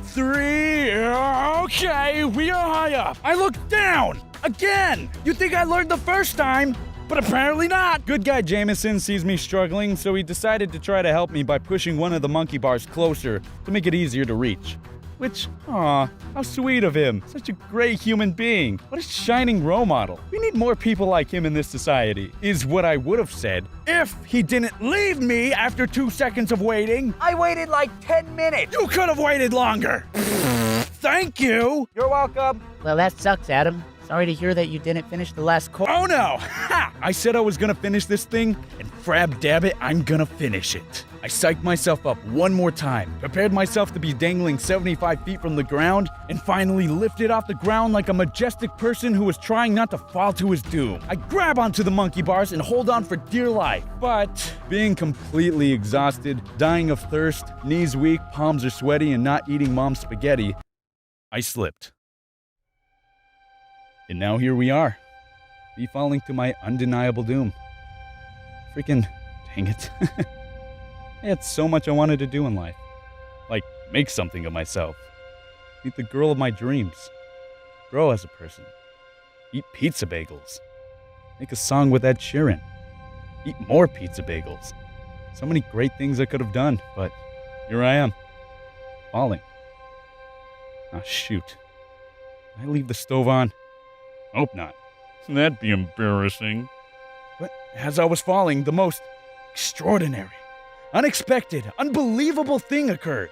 3. Okay, we are high up. I look down. Again! You think I learned the first time, but apparently not! Good guy Jameson sees me struggling, so he decided to try to help me by pushing one of the monkey bars closer to make it easier to reach. Which, aw, how sweet of him. Such a great human being. What a shining role model. We need more people like him in this society, is what I would have said if he didn't leave me after 2 seconds of waiting. I waited like 10 minutes. You could have waited longer. Thank you. You're welcome. Well, that sucks, Adam. Sorry to hear that you didn't finish the last course. Oh no! Ha! I said I was gonna finish this thing, and frab dab it, I'm gonna finish it. I psyched myself up one more time, prepared myself to be dangling 75 feet from the ground, and finally lifted off the ground like a majestic person who was trying not to fall to his doom. I grab onto the monkey bars and hold on for dear life, but being completely exhausted, dying of thirst, knees weak, palms are sweaty, and not eating mom's spaghetti, I slipped. And now here we are, me falling to my undeniable doom. Freaking dang it. I had so much I wanted to do in life. Like, make something of myself. Meet the girl of my dreams. Grow as a person. Eat pizza bagels. Make a song with Ed Sheeran. Eat more pizza bagels. So many great things I could have done, but here I am. Falling. Ah, shoot. Did I leave the stove on? Hope not. That'd be embarrassing. But as I was falling, the most extraordinary, unexpected, unbelievable thing occurred.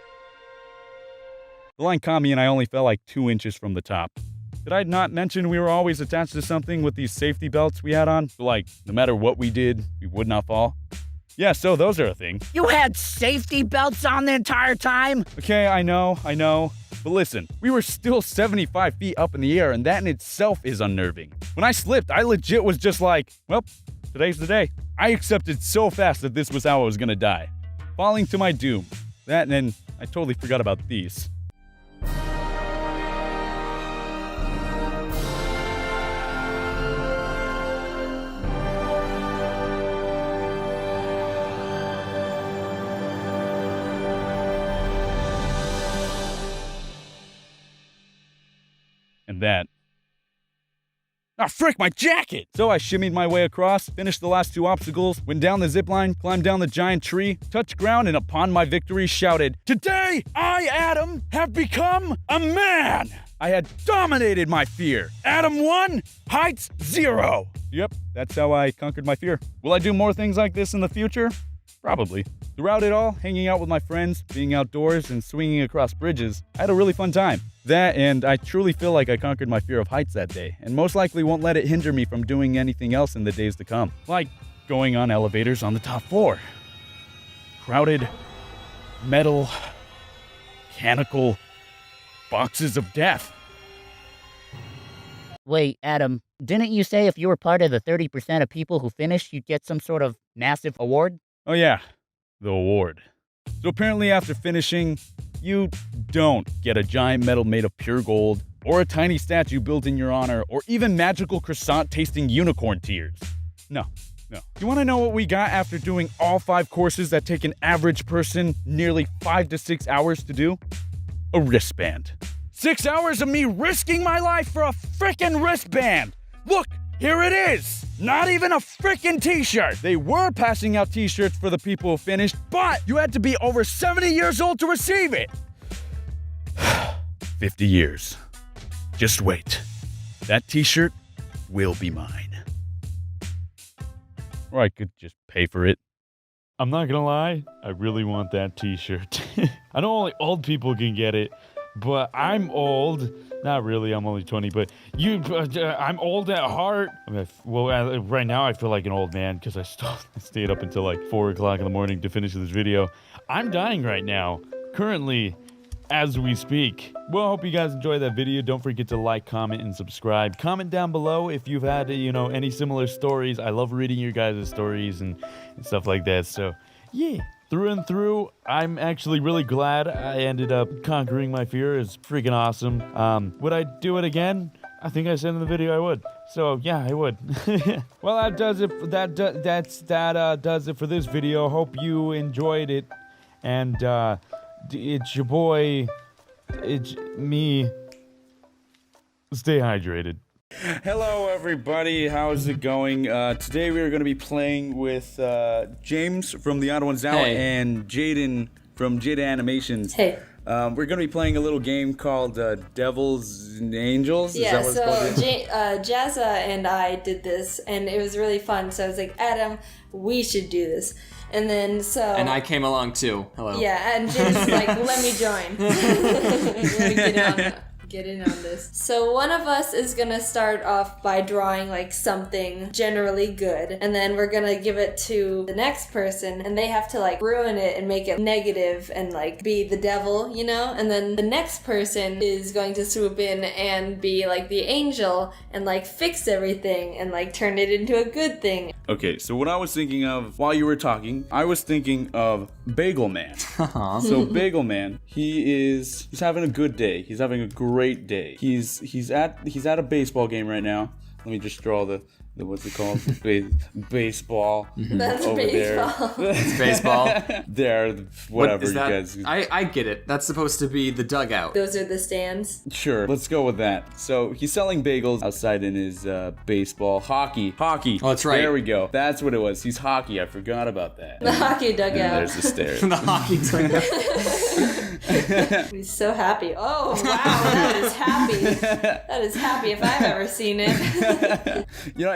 The line caught me and I only fell like 2 inches from the top. Did I not mention we were always attached to something with these safety belts we had on? So like, no matter what we did, we would not fall? Yeah, so those are a thing. You had safety belts on the entire time? Okay, I know. But listen, we were still 75 feet up in the air, and that in itself is unnerving. When I slipped, I legit was just like, well, today's the day. I accepted so fast that this was how I was gonna die. Falling to my doom. That, and then I totally forgot about these. And that. Ah, frick, my jacket! So I shimmied my way across, finished the last 2 obstacles, went down the zipline, climbed down the giant tree, touched ground, and upon my victory shouted, "Today, I, Adam, have become a man!" I had dominated my fear. Adam 1, heights 0. Yep, that's how I conquered my fear. Will I do more things like this in the future? Probably. Throughout it all, hanging out with my friends, being outdoors, and swinging across bridges, I had a really fun time. That, and I truly feel like I conquered my fear of heights that day, and most likely won't let it hinder me from doing anything else in the days to come. Like going on elevators on the top floor. Crowded, metal, mechanical boxes of death. Wait, Adam, didn't you say if you were part of the 30% of people who finished, you'd get some sort of massive award? Oh yeah, the award. So apparently after finishing, you don't get a giant medal made of pure gold, or a tiny statue built in your honor, or even magical croissant-tasting unicorn tears. No. You want to know what we got after doing all 5 courses that take an average person nearly 5 to 6 hours to do? A wristband. 6 hours of me risking my life for a frickin' wristband! Look, here it is! Not even a frickin' t-shirt! They were passing out t-shirts for the people who finished, but you had to be over 70 years old to receive it! 50 years. Just wait. That t-shirt will be mine. Or I could just pay for it. I'm not gonna lie, I really want that t-shirt. I know only old people can get it, but I'm old. Not really, I'm only 20, but I'm old at heart. I mean, right now I feel like an old man because I stayed up until like 4 o'clock in the morning to finish this video. I'm dying right now, currently, as we speak. Well, I hope you guys enjoyed that video. Don't forget to like, comment, and subscribe. Comment down below if you've had, any similar stories. I love reading your guys' stories and stuff like that. So, yeah, through and through, I'm actually really glad I ended up conquering my fear. It's freaking awesome. Would I do it again? I think I said in the video I would. So yeah, I would. Well, that does it. That does it for this video. Hope you enjoyed it. And it's your boy. It's me. Stay hydrated. Hello everybody, how's it going? Today we are going to be playing with James from the Odd Ones Out and Jaden from Jaden Animations. Hey. We're going to be playing a little game called Devils and Angels. Yeah, Is that what it's called? Jazza and I did this, and it was really fun. So I was like, Adam, we should do this. And then And I came along too. Hello. Yeah, and James was like, let me join. Let me get in on this. So one of us is gonna start off by drawing like something generally good, and then we're gonna give it to the next person, and they have to like ruin it and make it negative and like be the devil, and then the next person is going to swoop in and be like the angel and like fix everything and like turn it into a good thing. Okay, so what I was thinking of while you were talking, I was thinking of Bagel Man. So Bagel Man, he's having a good day. He's having a great day. He's at a baseball game right now. Let me just draw the what's it called? Baseball. That's over baseball. There. It's baseball. There, whatever you that? guys. I get it. That's supposed to be the dugout. Those are the stands. Sure, let's go with that. So he's selling bagels outside in his hockey. Oh, that's right. There we go. That's what it was. He's hockey. I forgot about that. The hockey dugout. And there's the stairs. The hockey dugout. He's so happy. Oh wow, that is happy. That is happy if I've ever seen it.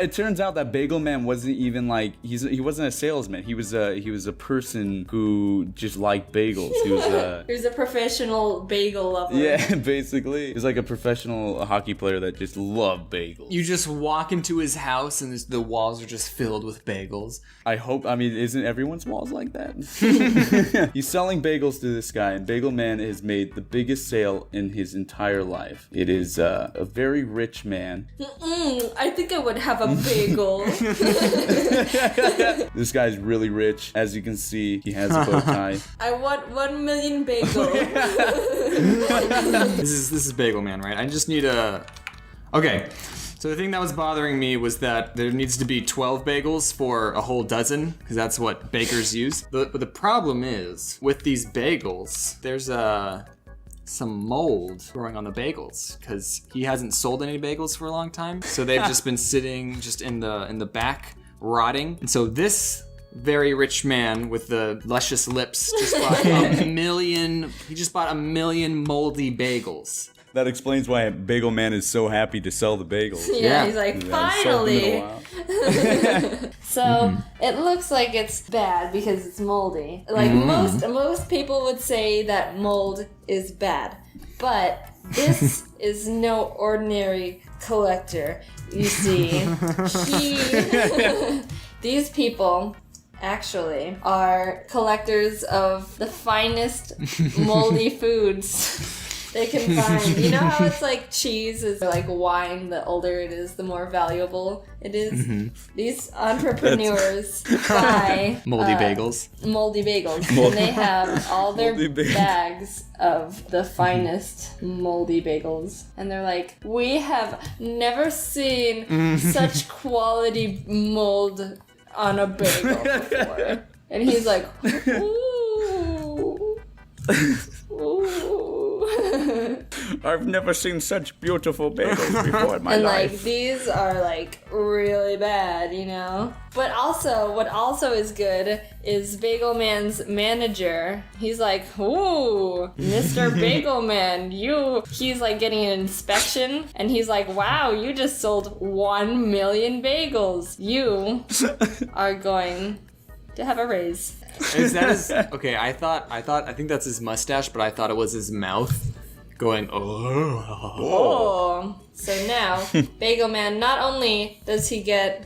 It turns out that Bagel Man wasn't even like he wasn't a salesman. He was a person who just liked bagels. He was a professional bagel lover. Yeah, basically. He's like a professional hockey player that just loved bagels. You just walk into his house and the walls are just filled with bagels. Isn't everyone's walls like that? He's selling bagels to this guy, and Bagel Man has made the biggest sale in his entire life. It is a very rich man. I think I would have a bagel. This guy's really rich. As you can see, he has a bow tie. I want 1 million bagel. This is Bagel Man, right? I just need Okay. So the thing that was bothering me was that there needs to be 12 bagels for a whole dozen, because that's what bakers use. But the problem is, with these bagels, there's some mold growing on the bagels, because he hasn't sold any bagels for a long time. So they've just been sitting just in the back, rotting. And so this very rich man with the luscious lips just bought a million moldy bagels. That explains why Bagel Man is so happy to sell the bagels. Yeah, he's like, finally. So it looks like it's bad because it's moldy. Like most people would say that mold is bad, but this is no ordinary collector. You see, these people actually are collectors of the finest moldy foods they can find. You know how it's like cheese is like wine, the older it is, the more valuable it is? These entrepreneurs buy moldy bagels. And they have all their bags of the finest moldy bagels. And they're like, we have never seen such quality mold on a bagel before. And he's like, ooh. Ooh. I've never seen such beautiful bagels before in my life. Like these are like really bad, But also, what also is good is Bagel Man's manager. He's like, ooh, Mr. Bagel Man, he's like getting an inspection, and he's like, wow, you just sold 1 million bagels. You are going to have a raise. Is that his? Okay, I think that's his mustache, but I thought it was his mouth, going, oh. Oh. So now, Bagel Man, not only does he get,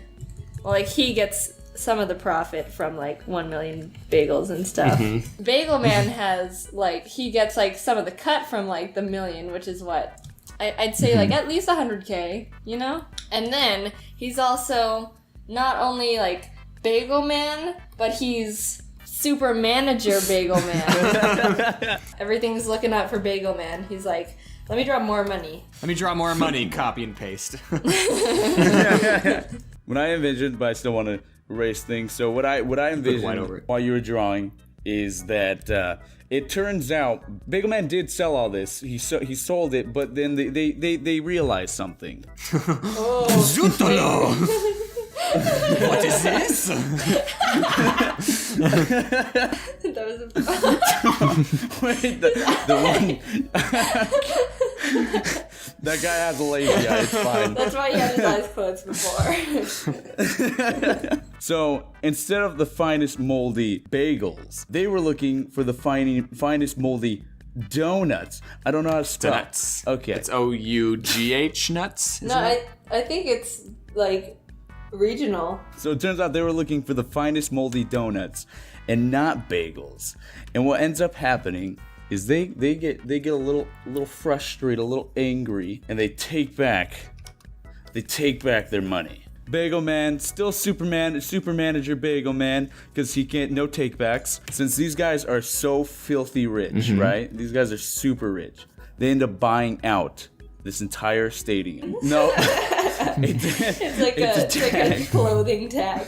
well, like, he gets some of the profit from, like, 1 million bagels and stuff. Bagel Man has, like, he gets, like, some of the cut from, like, the million, which is what? I'd say, like, at least 100K, you know? And then, he's also not only, like, Bagel Man, but he's super manager Bagel Man. Everything's looking up for Bagel Man. He's like, let me draw more money. Let me draw more money, copy and paste. When I envisioned, but I still want to erase things. So what I envisioned while you were drawing is that it turns out Bagel Man did sell all this. He sold it, but then they realized something. Oh. Zutolo! What is this? That was Wait, the one. That guy has a lazy eye. It's fine. That's why he had his eyes closed before. So instead of the finest moldy bagels, they were looking for the finest moldy donuts. I don't know how to spell. Donuts. Okay. It's OUGH nuts. No, I think it's like regional. So it turns out they were looking for the finest moldy donuts and not bagels. And what ends up happening is they get a little frustrated, a little angry, and they take back their money. Bagel Man, still super manager Bagel Man, because he can't, no takebacks. Since these guys are so filthy rich, right? These guys are super rich. They end up buying out this entire stadium. No. It's like a clothing tag.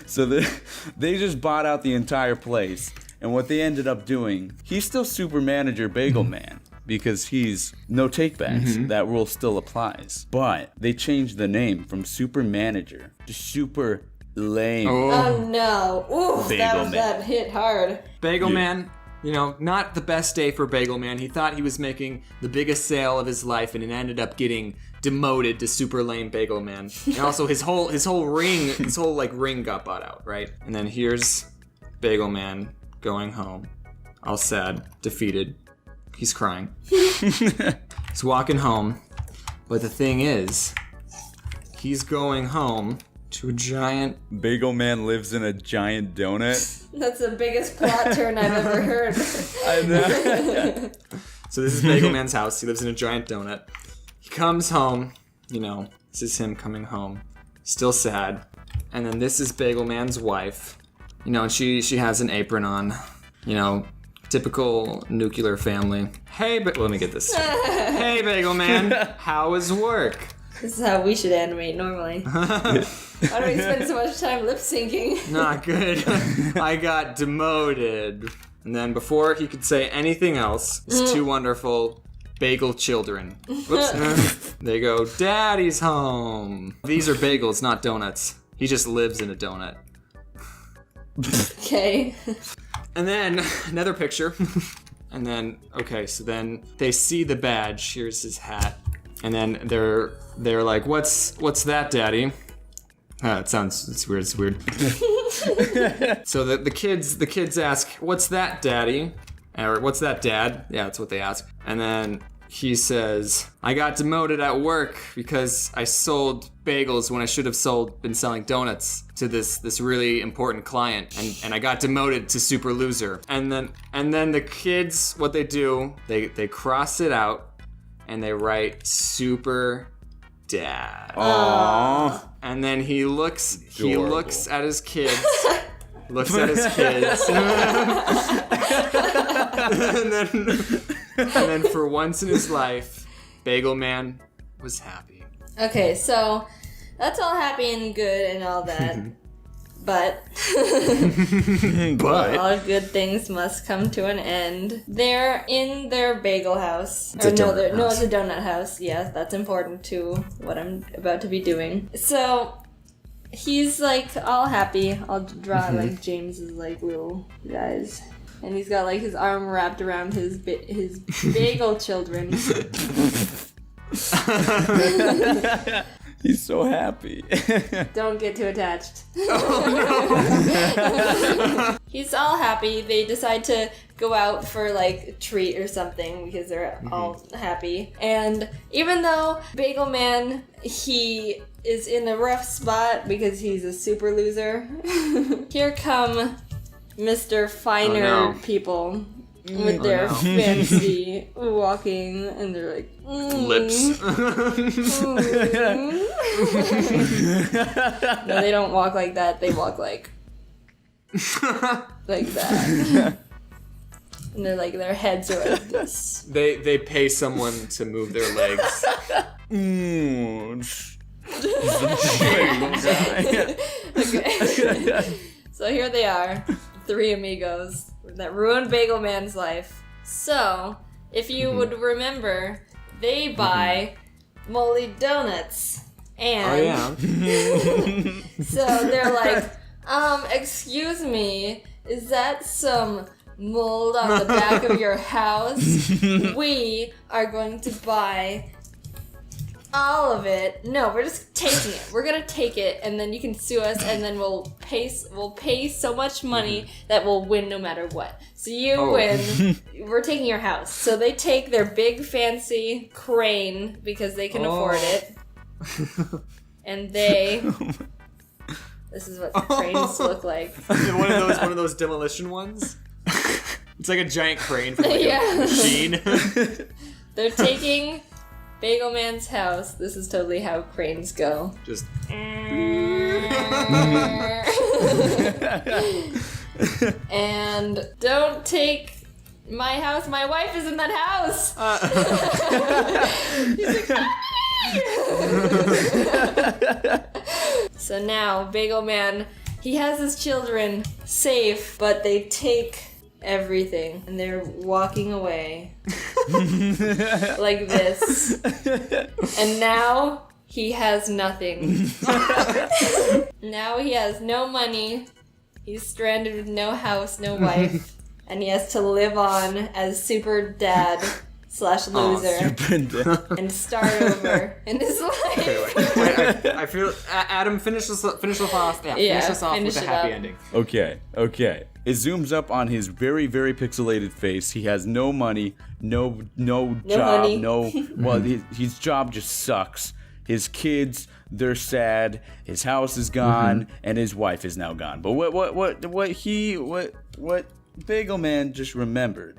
So they just bought out the entire place. And what they ended up doing, he's still super manager Bagel Man because he's no takebacks. That rule still applies. But they changed the name from super manager to super lame. Oh no. Ooh, Bagel Man. that hit hard. Bagel Man, you know, not the best day for Bagel Man. He thought he was making the biggest sale of his life, and it ended up getting demoted to super lame Bagel Man. And also his whole ring got bought out, right? And then here's Bagel Man going home, all sad, defeated. He's crying. He's walking home, but the thing is, he's going home to a giant... Bagel Man lives in a giant donut? That's the biggest plot turn I've ever heard. I know. So this is Bagel Man's house. He lives in a giant donut. He comes home, you know, this is him coming home, still sad. And then this is Bagel Man's wife. You know, and she has an apron on, you know, typical nuclear family. Hey, let me get this. Hey, Bagel Man, how was work? This is how we should animate normally. Why do we spend so much time lip syncing? Not good. I got demoted. And then before he could say anything else, his two wonderful bagel children. Whoops. They go, Daddy's home. These are bagels, not donuts. He just lives in a donut. Okay. And then another picture. And then, okay, so then they see the badge. Here's his hat. And then they're like, what's that, Daddy? It's weird. So the kids ask, what's that, Daddy? Or what's that, Dad? Yeah, that's what they ask. And then he says, I got demoted at work because I sold bagels when I should have been selling donuts to this really important client, and I got demoted to super loser. And then the kids, what they do, they cross it out and they write super dad. Aww. And then he looks at his kids. Looks at his kids. and then for once in his life, Bagel Man was happy. Okay, so that's all happy and good and all that. But all good things must come to an end. They're in their bagel house. It's a donut house. Yes, that's important to what I'm about to be doing. So he's like all happy. I'll draw like James's like little guys, and he's got like his arm wrapped around his bagel children. He's so happy. Don't get too attached. Oh, no. He's all happy. They decide to go out for like a treat or something because they're all happy. And even though Bagel Man, he is in a rough spot because he's a super loser, here come Mr. Finer people with their fancy walking, and they're like Lips. No, they don't walk like that. They walk like that. And they're like, their heads are like this. They pay someone to move their legs. Okay. So here they are, three amigos that ruined Bagel Man's life. So, if you would remember, they buy moldy donuts. And so they're like, excuse me, is that some mold on the back of your house? We are going to buy all of it. No, we're just taking it. We're gonna take it, and then you can sue us, and then we'll pay so much money that we'll win no matter what. So you win. We're taking your house. So they take their big fancy crane because they can afford it, and they. This is what the cranes look like. one of those demolition ones. It's like a giant crane from like a machine. They're taking Bagel Man's house. This is totally how cranes go. Just. And don't take my house. My wife is in that house. He's like, so now Bagel Man, he has his children safe, but they take everything and they're walking away like this. And now he has nothing. Now he has no money. He's stranded with no house, no wife, and he has to live on as super dad / loser and start over in his life. I feel Adam, finish us off. Finish us off with a happy ending. Okay. It zooms up on his very, very pixelated face. He has no money, no job, money. Well, his job just sucks. His kids, they're sad. His house is gone, and his wife is now gone. But what Bagel Man just remembered.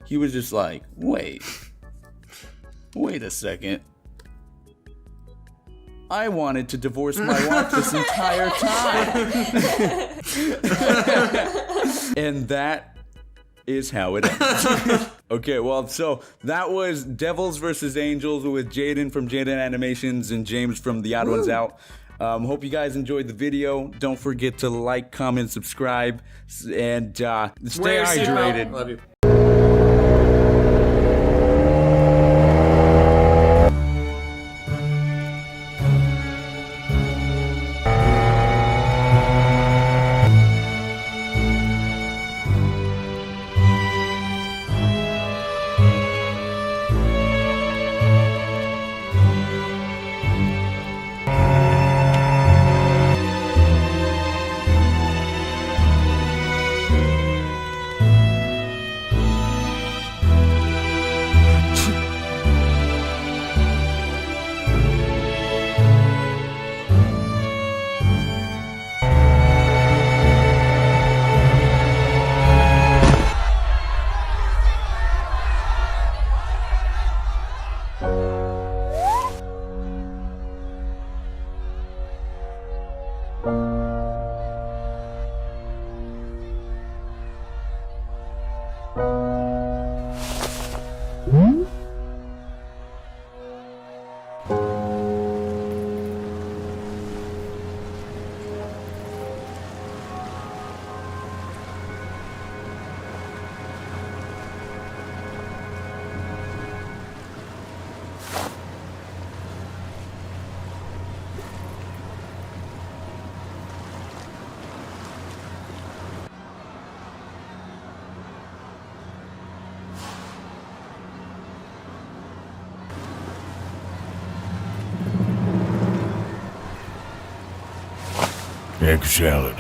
He was just like, wait a second. I wanted to divorce my wife this entire time. And that is how it ends. Okay, well, so that was Devils vs. Angels with Jaden from Jaden Animations and James from The Odd Ones Out. Hope you guys enjoyed the video. Don't forget to like, comment, subscribe, and stay hydrated. Love you. Egg salad.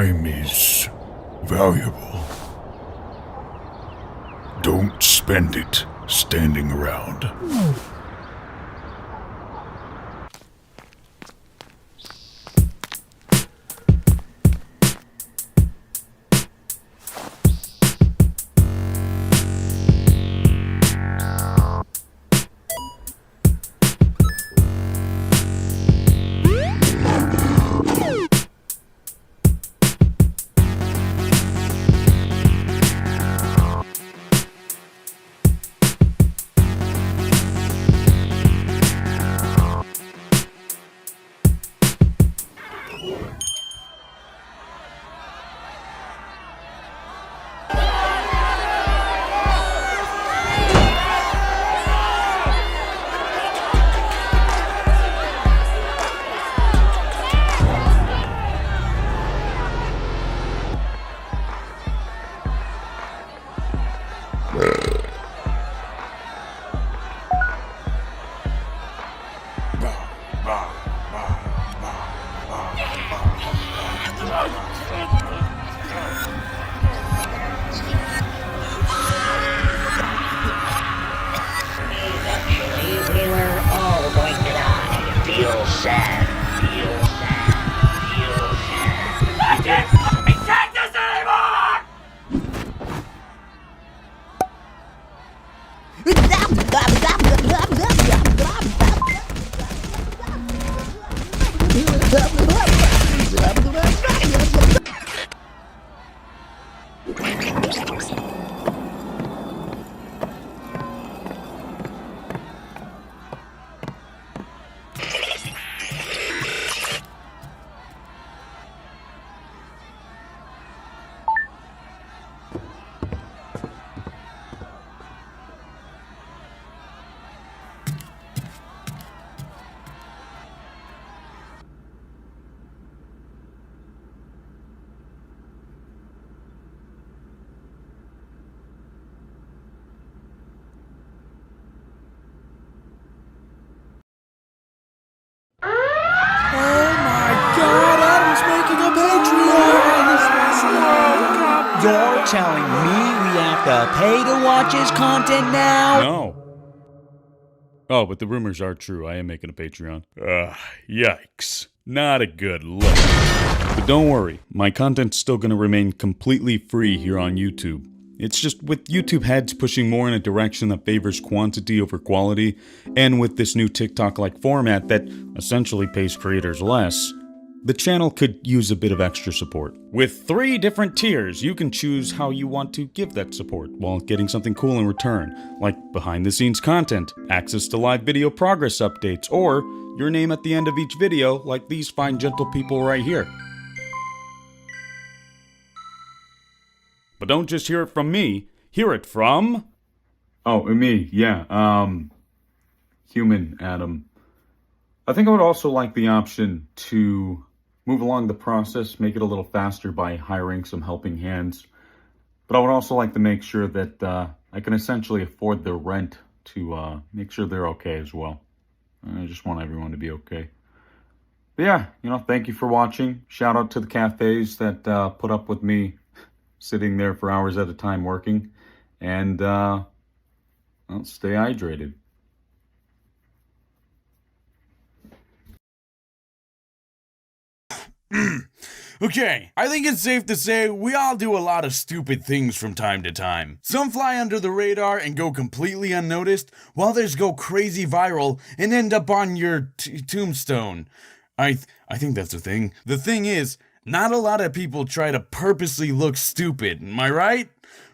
Time is valuable. Don't spend it standing around. You're telling me we have to pay to watch his content now? No. Oh, but the rumors are true. I am making a Patreon. Yikes. Not a good look. But don't worry, my content's still gonna remain completely free here on YouTube. It's just with YouTube heads pushing more in a direction that favors quantity over quality, and with this new TikTok-like format that essentially pays creators less, the channel could use a bit of extra support. With 3 different tiers, you can choose how you want to give that support while getting something cool in return, like behind-the-scenes content, access to live video progress updates, or your name at the end of each video like these fine gentle people right here. But don't just hear it from me, hear it from... Oh, me, yeah, human Adam. I think I would also like the option to move along the process, make it a little faster by hiring some helping hands. But I would also like to make sure that I can essentially afford their rent to make sure they're okay as well. I just want everyone to be okay. But yeah, thank you for watching. Shout out to the cafes that put up with me sitting there for hours at a time working. And, well, stay hydrated. Okay, I think it's safe to say we all do a lot of stupid things from time to time. Some fly under the radar and go completely unnoticed, while others go crazy viral and end up on your tombstone. I think that's the thing. The thing is, not a lot of people try to purposely look stupid, am I right?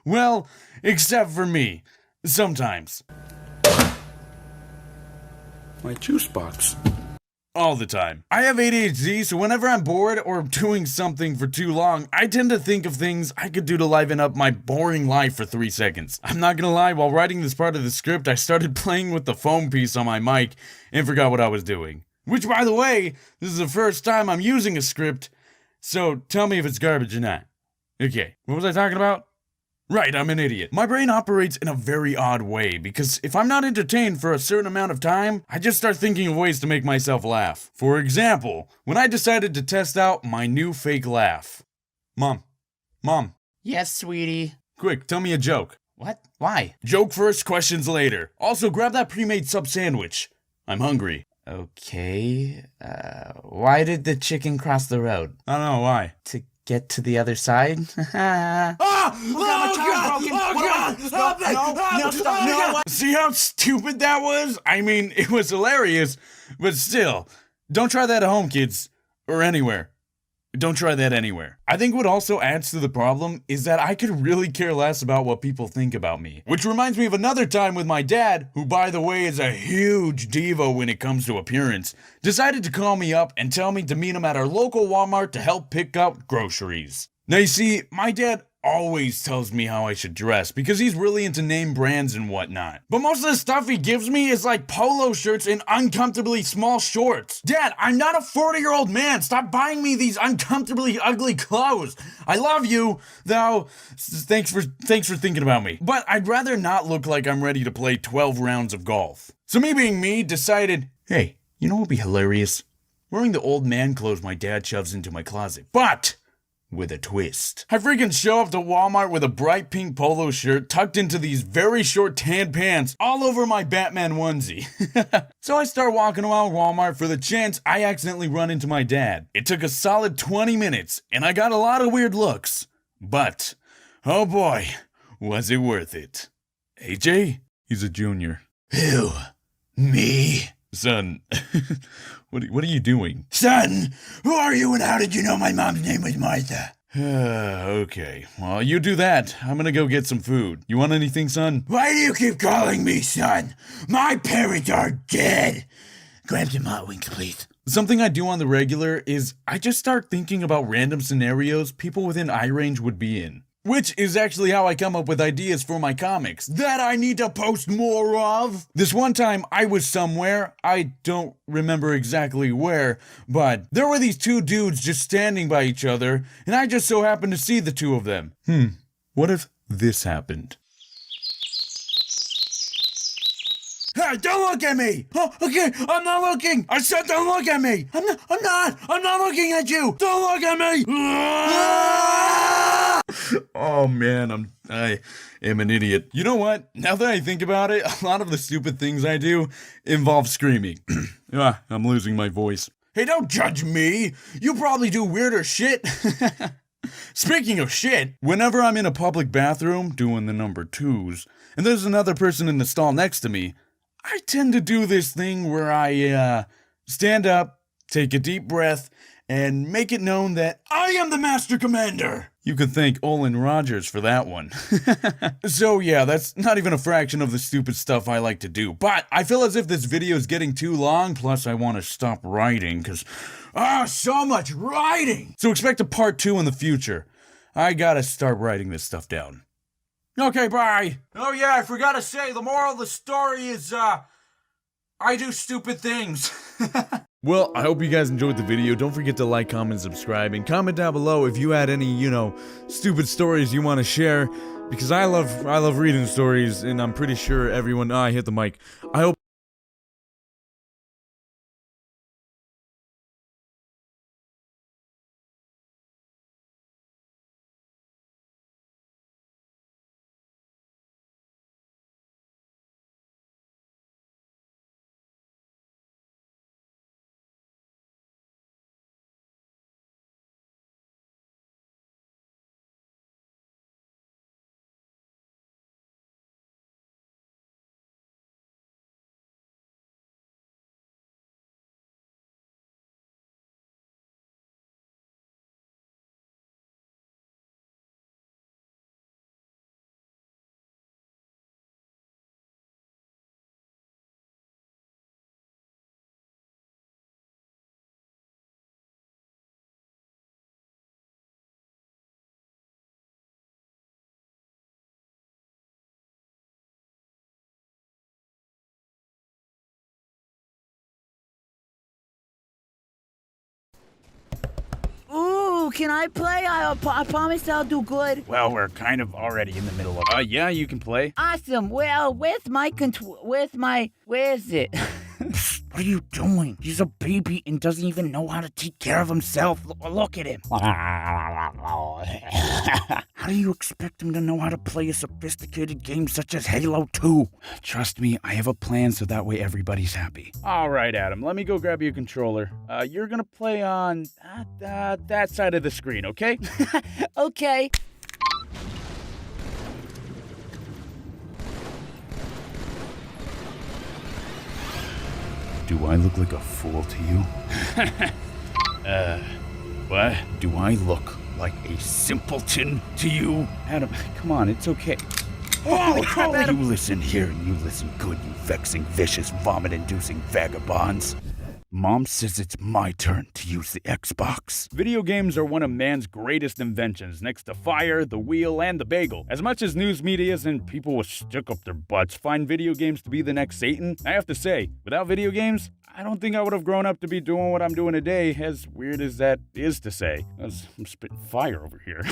Well, except for me. Sometimes. My juice box. All the time. I have ADHD, so whenever I'm bored or doing something for too long, I tend to think of things I could do to liven up my boring life for 3 seconds. I'm not gonna lie, while writing this part of the script, I started playing with the foam piece on my mic and forgot what I was doing. Which, by the way, this is the first time I'm using a script, so tell me if it's garbage or not. Okay, what was I talking about? Right, I'm an idiot. My brain operates in a very odd way, because if I'm not entertained for a certain amount of time, I just start thinking of ways to make myself laugh. For example, when I decided to test out my new fake laugh. Mom. Yes, sweetie. Quick, tell me a joke. What? Why? Joke first, questions later. Also, grab that pre-made sub sandwich. I'm hungry. Okay. Why did the chicken cross the road? I don't know why. To get to the other side? See how stupid that was? I mean, it was hilarious, but still. Don't try that at home, kids. Or anywhere. Don't try that anywhere. I think what also adds to the problem is that I could really care less about what people think about me. Which reminds me of another time with my dad, who by the way is a huge diva when it comes to appearance, decided to call me up and tell me to meet him at our local Walmart to help pick up groceries. Now you see, my dad always tells me how I should dress because he's really into name brands and whatnot. But most of the stuff he gives me is like polo shirts and uncomfortably small shorts. Dad, I'm not a 40-year-old man. Stop buying me these uncomfortably ugly clothes. I love you, though. Thanks for thinking about me. But I'd rather not look like I'm ready to play 12 rounds of golf. So me being me decided, hey, you know what would be hilarious? Wearing the old man clothes my dad shoves into my closet. But with a twist. I freaking show up to Walmart with a bright pink polo shirt tucked into these very short tan pants all over my Batman onesie. So I start walking around Walmart for the chance I accidentally run into my dad. It took a solid 20 minutes and I got a lot of weird looks. But, oh boy, was it worth it. AJ? He's a junior. Who? Me? Son, what are you doing? Son, who are you and how did you know my mom's name was Martha? Okay, well, you do that. I'm gonna go get some food. You want anything, son? Why do you keep calling me son? My parents are dead. Grab some hot wings, please. Something I do on the regular is I just start thinking about random scenarios people within eye range would be in. Which is actually how I come up with ideas for my comics that I need to post more of. This one time I was somewhere, I don't remember exactly where, but there were these two dudes just standing by each other, and I just so happened to see the two of them. What if this happened? Hey, don't look at me! Oh, okay, I'm not looking! I said don't look at me! I'm not looking at you! Don't look at me! Oh man, I am an idiot. You know what? Now that I think about it, a lot of the stupid things I do involve screaming. I'm losing my voice. Hey, don't judge me! You probably do weirder shit! Speaking of shit, whenever I'm in a public bathroom doing the number 2s, and there's another person in the stall next to me, I tend to do this thing where I, stand up, take a deep breath, and make it known that I am the Master Commander! You could thank Olin Rogers for that one. So yeah, that's not even a fraction of the stupid stuff I like to do, but I feel as if this video is getting too long, plus I want to stop writing, because, so much writing! So expect a part 2 in the future. I gotta start writing this stuff down. Okay, bye! Oh yeah, I forgot to say, the moral of the story is, I do stupid things. Well, I hope you guys enjoyed the video. Don't forget to like, comment, and subscribe, and comment down below if you had any, stupid stories you want to share, because I love reading stories, and I'm pretty sure everyone, I hit the mic. I hope Ooh, can I play? I promise I'll do good. Well, we're kind of already in the middle of. yeah, you can play. Awesome. Well, where is it? What are you doing? He's a baby and doesn't even know how to take care of himself. Look at him. How do you expect him to know how to play a sophisticated game such as Halo 2? Trust me, I have a plan so that way everybody's happy. All right, Adam, let me go grab you a controller. You're gonna play on that side of the screen, okay? Okay. Do I look like a fool to you? What? Do I look like a simpleton to you? Adam, come on, it's okay. Holy crap, Adam! You listen here and you listen good, you vexing, vicious, vomit-inducing vagabonds. Mom says it's my turn to use the Xbox. Video games are one of man's greatest inventions, next to fire, the wheel, and the bagel. As much as news medias and people with stick up their butts find video games to be the next Satan, I have to say, without video games, I don't think I would have grown up to be doing what I'm doing today, as weird as that is to say. I'm spitting fire over here.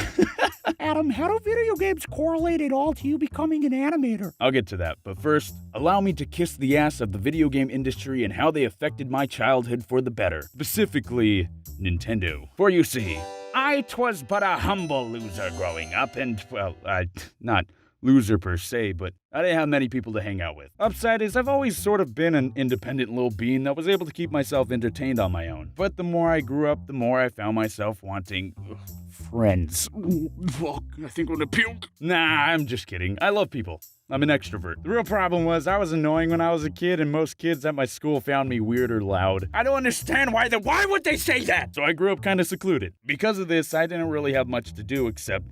Adam, how do video games correlate at all to you becoming an animator? I'll get to that, but first, allow me to kiss the ass of the video game industry and how they affected my childhood for the better. Specifically, Nintendo. For you see, I 'twas but a humble loser growing up and, well, not loser per se, but I didn't have many people to hang out with. Upside is I've always sort of been an independent little bean that was able to keep myself entertained on my own. But the more I grew up, the more I found myself wanting friends. Fuck, I think I'm gonna puke. Nah, I'm just kidding. I love people. I'm an extrovert. The real problem was I was annoying when I was a kid, and most kids at my school found me weird or loud. I don't understand why would they say that? So I grew up kind of secluded. Because of this, I didn't really have much to do except,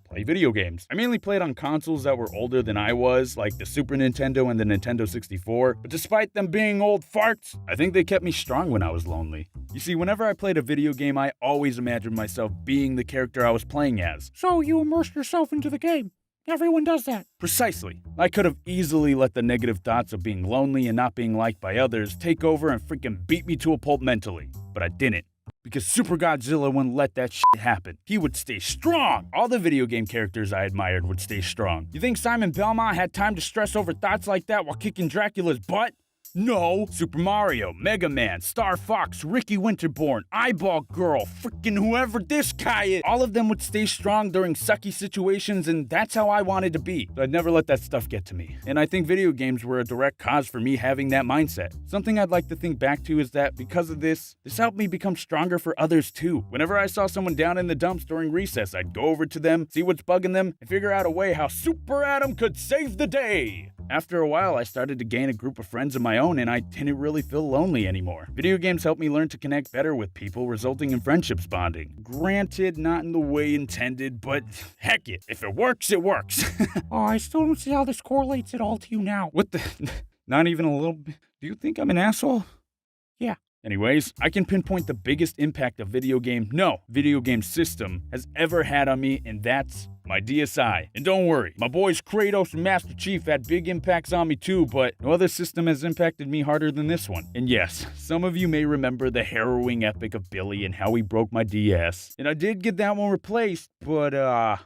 play video games. I mainly played on consoles that were older than I was, like the Super Nintendo and the Nintendo 64, but despite them being old farts, I think they kept me strong when I was lonely. You see, whenever I played a video game, I always imagined myself being the character I was playing as. So you immersed yourself into the game. Everyone does that. Precisely. I could have easily let the negative thoughts of being lonely and not being liked by others take over and freaking beat me to a pulp mentally, but I didn't. Because Super Godzilla wouldn't let that shit happen. He would stay strong. All the video game characters I admired would stay strong. You think Simon Belmont had time to stress over thoughts like that while kicking Dracula's butt? No. Super Mario, Mega Man, Star Fox, Ricky Winterborn, Eyeball Girl, freaking whoever this guy is. All of them would stay strong during sucky situations, and that's how I wanted to be. So I'd never let that stuff get to me. And I think video games were a direct cause for me having that mindset. Something I'd like to think back to is that because of this helped me become stronger for others too. Whenever I saw someone down in the dumps during recess, I'd go over to them, see what's bugging them, and figure out a way how Super Adam could save the day. After a while, I started to gain a group of friends of my own, and I didn't really feel lonely anymore. Video games helped me learn to connect better with people, resulting in friendships bonding. Granted, not in the way intended, but heck it. If it works, it works. Oh, I still don't see how this correlates at all to you now. What the? Not even a little bit? Do you think I'm an asshole? Yeah. Anyways, I can pinpoint the biggest impact a video game system has ever had on me, and that's my DSi. And don't worry, my boys Kratos and Master Chief had big impacts on me too, but no other system has impacted me harder than this one. And yes, some of you may remember the harrowing epic of Billy and how he broke my DS. And I did get that one replaced, but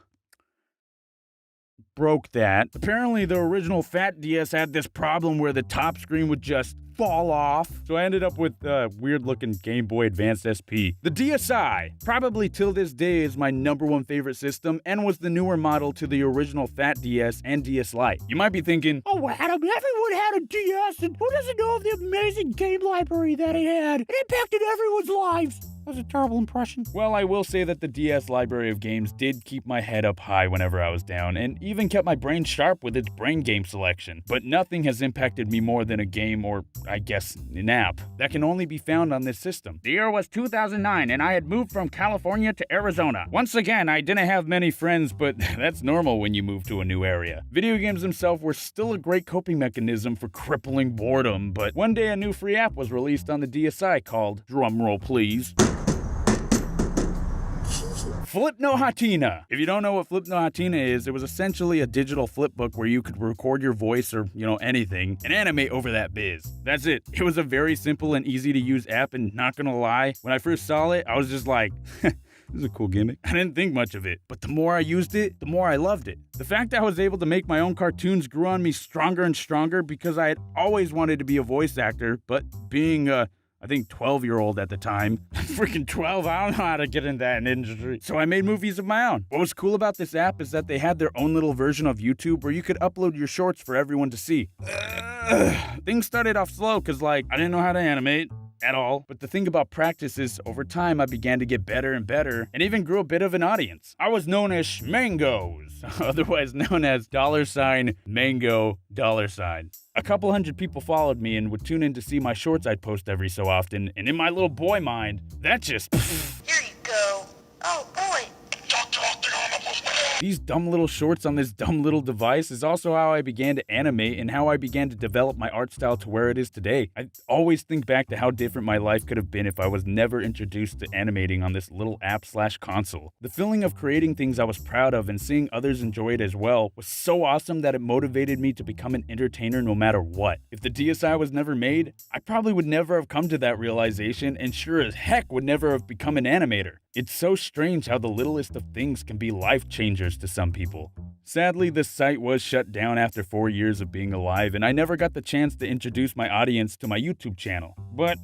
broke that. Apparently the original fat DS had this problem where the top screen would just fall off. So I ended up with a weird looking Game Boy Advanced SP. The DSi, probably till this day, is my #1 favorite system and was the newer model to the original fat DS and DS Lite. You might be thinking, oh Adam, everyone had a DS and who doesn't know of the amazing game library that it had? It impacted everyone's lives. That was a terrible impression. Well, I will say that the DS library of games did keep my head up high whenever I was down, and even kept my brain sharp with its brain game selection. But nothing has impacted me more than a game, or I guess an app, that can only be found on this system. The year was 2009, and I had moved from California to Arizona. Once again, I didn't have many friends, but that's normal when you move to a new area. Video games themselves were still a great coping mechanism for crippling boredom, but one day a new free app was released on the DSi called, drumroll please, Flip-No-Hatina. If you don't know what Flip-No-Hatina is, it was essentially a digital flip book where you could record your voice or, anything and animate over that biz. That's it. It was a very simple and easy to use app, and not gonna lie, when I first saw it, I was just like, this is a cool gimmick. I didn't think much of it, but the more I used it, the more I loved it. The fact that I was able to make my own cartoons grew on me stronger and stronger because I had always wanted to be a voice actor, but being a I think 12-year-old at the time. Freaking 12, I don't know how to get in that industry. So I made movies of my own. What was cool about this app is that they had their own little version of YouTube where you could upload your shorts for everyone to see. Things started off slow because, like, I didn't know how to animate at all. But the thing about practice is, over time, I began to get better and better and even grew a bit of an audience. I was known as Schmangos, otherwise known as $Mango $. A couple hundred people followed me and would tune in to see my shorts I'd post every so often, and in my little boy mind, that just... Here you go. Oh, boy. These dumb little shorts on this dumb little device is also how I began to animate and how I began to develop my art style to where it is today. I always think back to how different my life could have been if I was never introduced to animating on this little app/console. The feeling of creating things I was proud of and seeing others enjoy it as well was so awesome that it motivated me to become an entertainer no matter what. If the DSi was never made, I probably would never have come to that realization and sure as heck would never have become an animator. It's so strange how the littlest of things can be life changers to some people. Sadly, the site was shut down after 4 years of being alive, and I never got the chance to introduce my audience to my YouTube channel. But,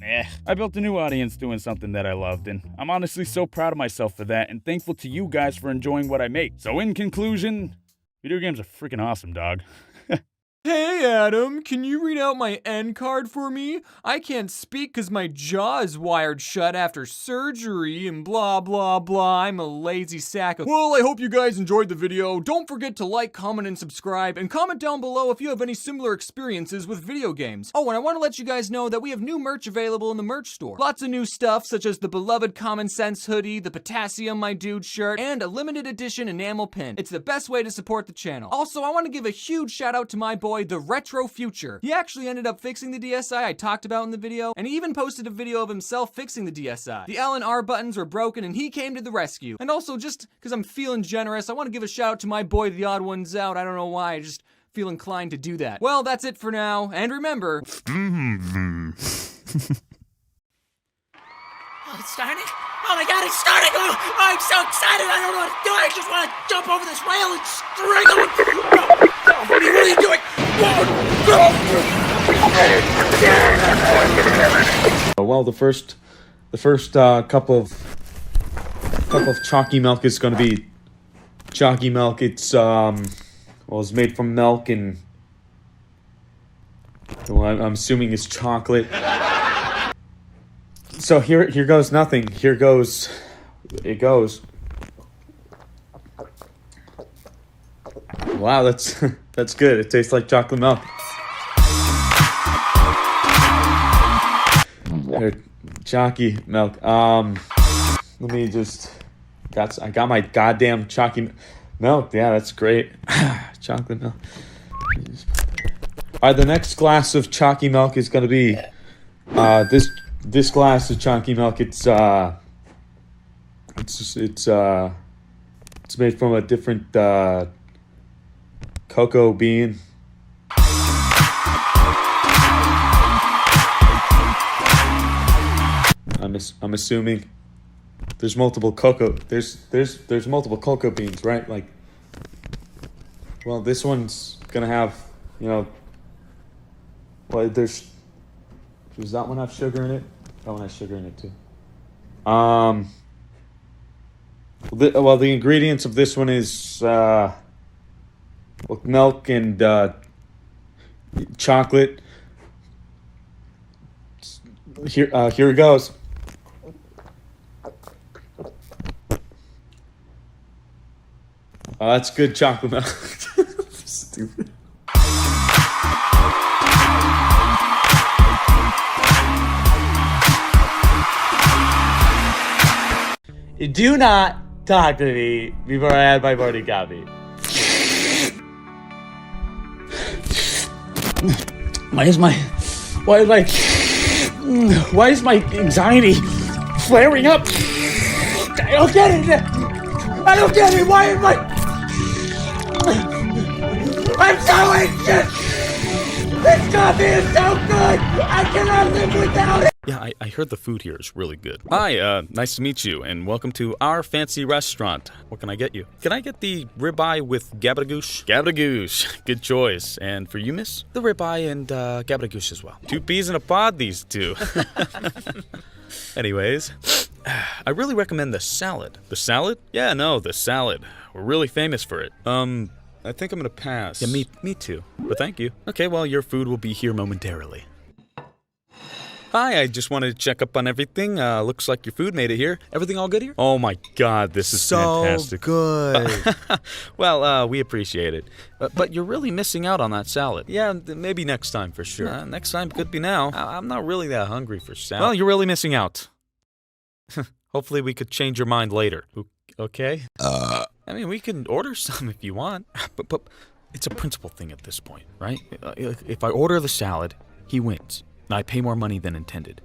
I built a new audience doing something that I loved, and I'm honestly so proud of myself for that, and thankful to you guys for enjoying what I make. So in conclusion, video games are freaking awesome, dog. Hey Adam, can you read out my N card for me? I can't speak because my jaw is wired shut after surgery and blah blah blah. I'm a lazy sack of... Well, I hope you guys enjoyed the video. Don't forget to like, comment, and subscribe, and comment down below if you have any similar experiences with video games. Oh, and I want to let you guys know that we have new merch available in the merch store. Lots of new stuff such as the beloved Common Sense hoodie, the Potassium My Dude shirt, and a limited edition enamel pin. It's the best way to support the channel. Also, I want to give a huge shout out to my boy, the Retro Future. He actually ended up fixing the DSi I talked about in the video, and he even posted a video of himself fixing the DSi. The L and R buttons were broken and he came to the rescue. And also, just because I'm feeling generous, I want to give a shout out to my boy, the Odd Ones Out. I don't know why, I just feel inclined to do that. Well, that's it for now, and remember... Oh, it's starting? Oh my god, it's starting! Oh, I'm so excited! I don't know what to do! I just want to jump over this rail and strangle it! What are you doing? Well, the first cup of chalky milk is going to be chalky milk. It's it's made from milk and I'm assuming it's chocolate. So here goes nothing. Here goes it goes. Wow, that's good. It tastes like chocolate milk. Chalky milk. Let me just... I got my goddamn chalky milk. Yeah, that's great. Chocolate milk. Alright, the next glass of chalky milk is gonna be this glass of chalky milk. It's made from a different cocoa bean. I'm assuming there's multiple cocoa. There's multiple cocoa beans, right? Like, well, this one's gonna have, well, does that one have sugar in it? That one has sugar in it too. Well, the ingredients of this one is milk and chocolate. Here it goes. That's good chocolate milk. Stupid. Do not talk to me before I have my morning coffee. Why is my anxiety flaring up? I don't get it. Why am I'm so anxious. This coffee is so good. I cannot live without it. Yeah, I heard the food here is really good. Hi, nice to meet you, and welcome to our fancy restaurant. What can I get you? Can I get the ribeye with gabagoosh? Gabagoosh, good choice. And for you, miss? The ribeye and gabagoosh as well. 2 peas in a pod, these two. Anyways, I really recommend the salad. The salad? Yeah, no, the salad. We're really famous for it. I think I'm gonna pass. Yeah, me too. But thank you. Okay, well, your food will be here momentarily. Hi, I just wanted to check up on everything. Looks like your food made it here. Everything all good here? Oh my god, this is fantastic. good. Well, we appreciate it. But you're really missing out on that salad. Yeah, maybe next time for sure. Next time could be now. I'm not really that hungry for salad. Well, you're really missing out. Hopefully we could change your mind later. Okay? I mean, we can order some if you want. But it's a principle thing at this point, right? If I order the salad, he wins. I pay more money than intended.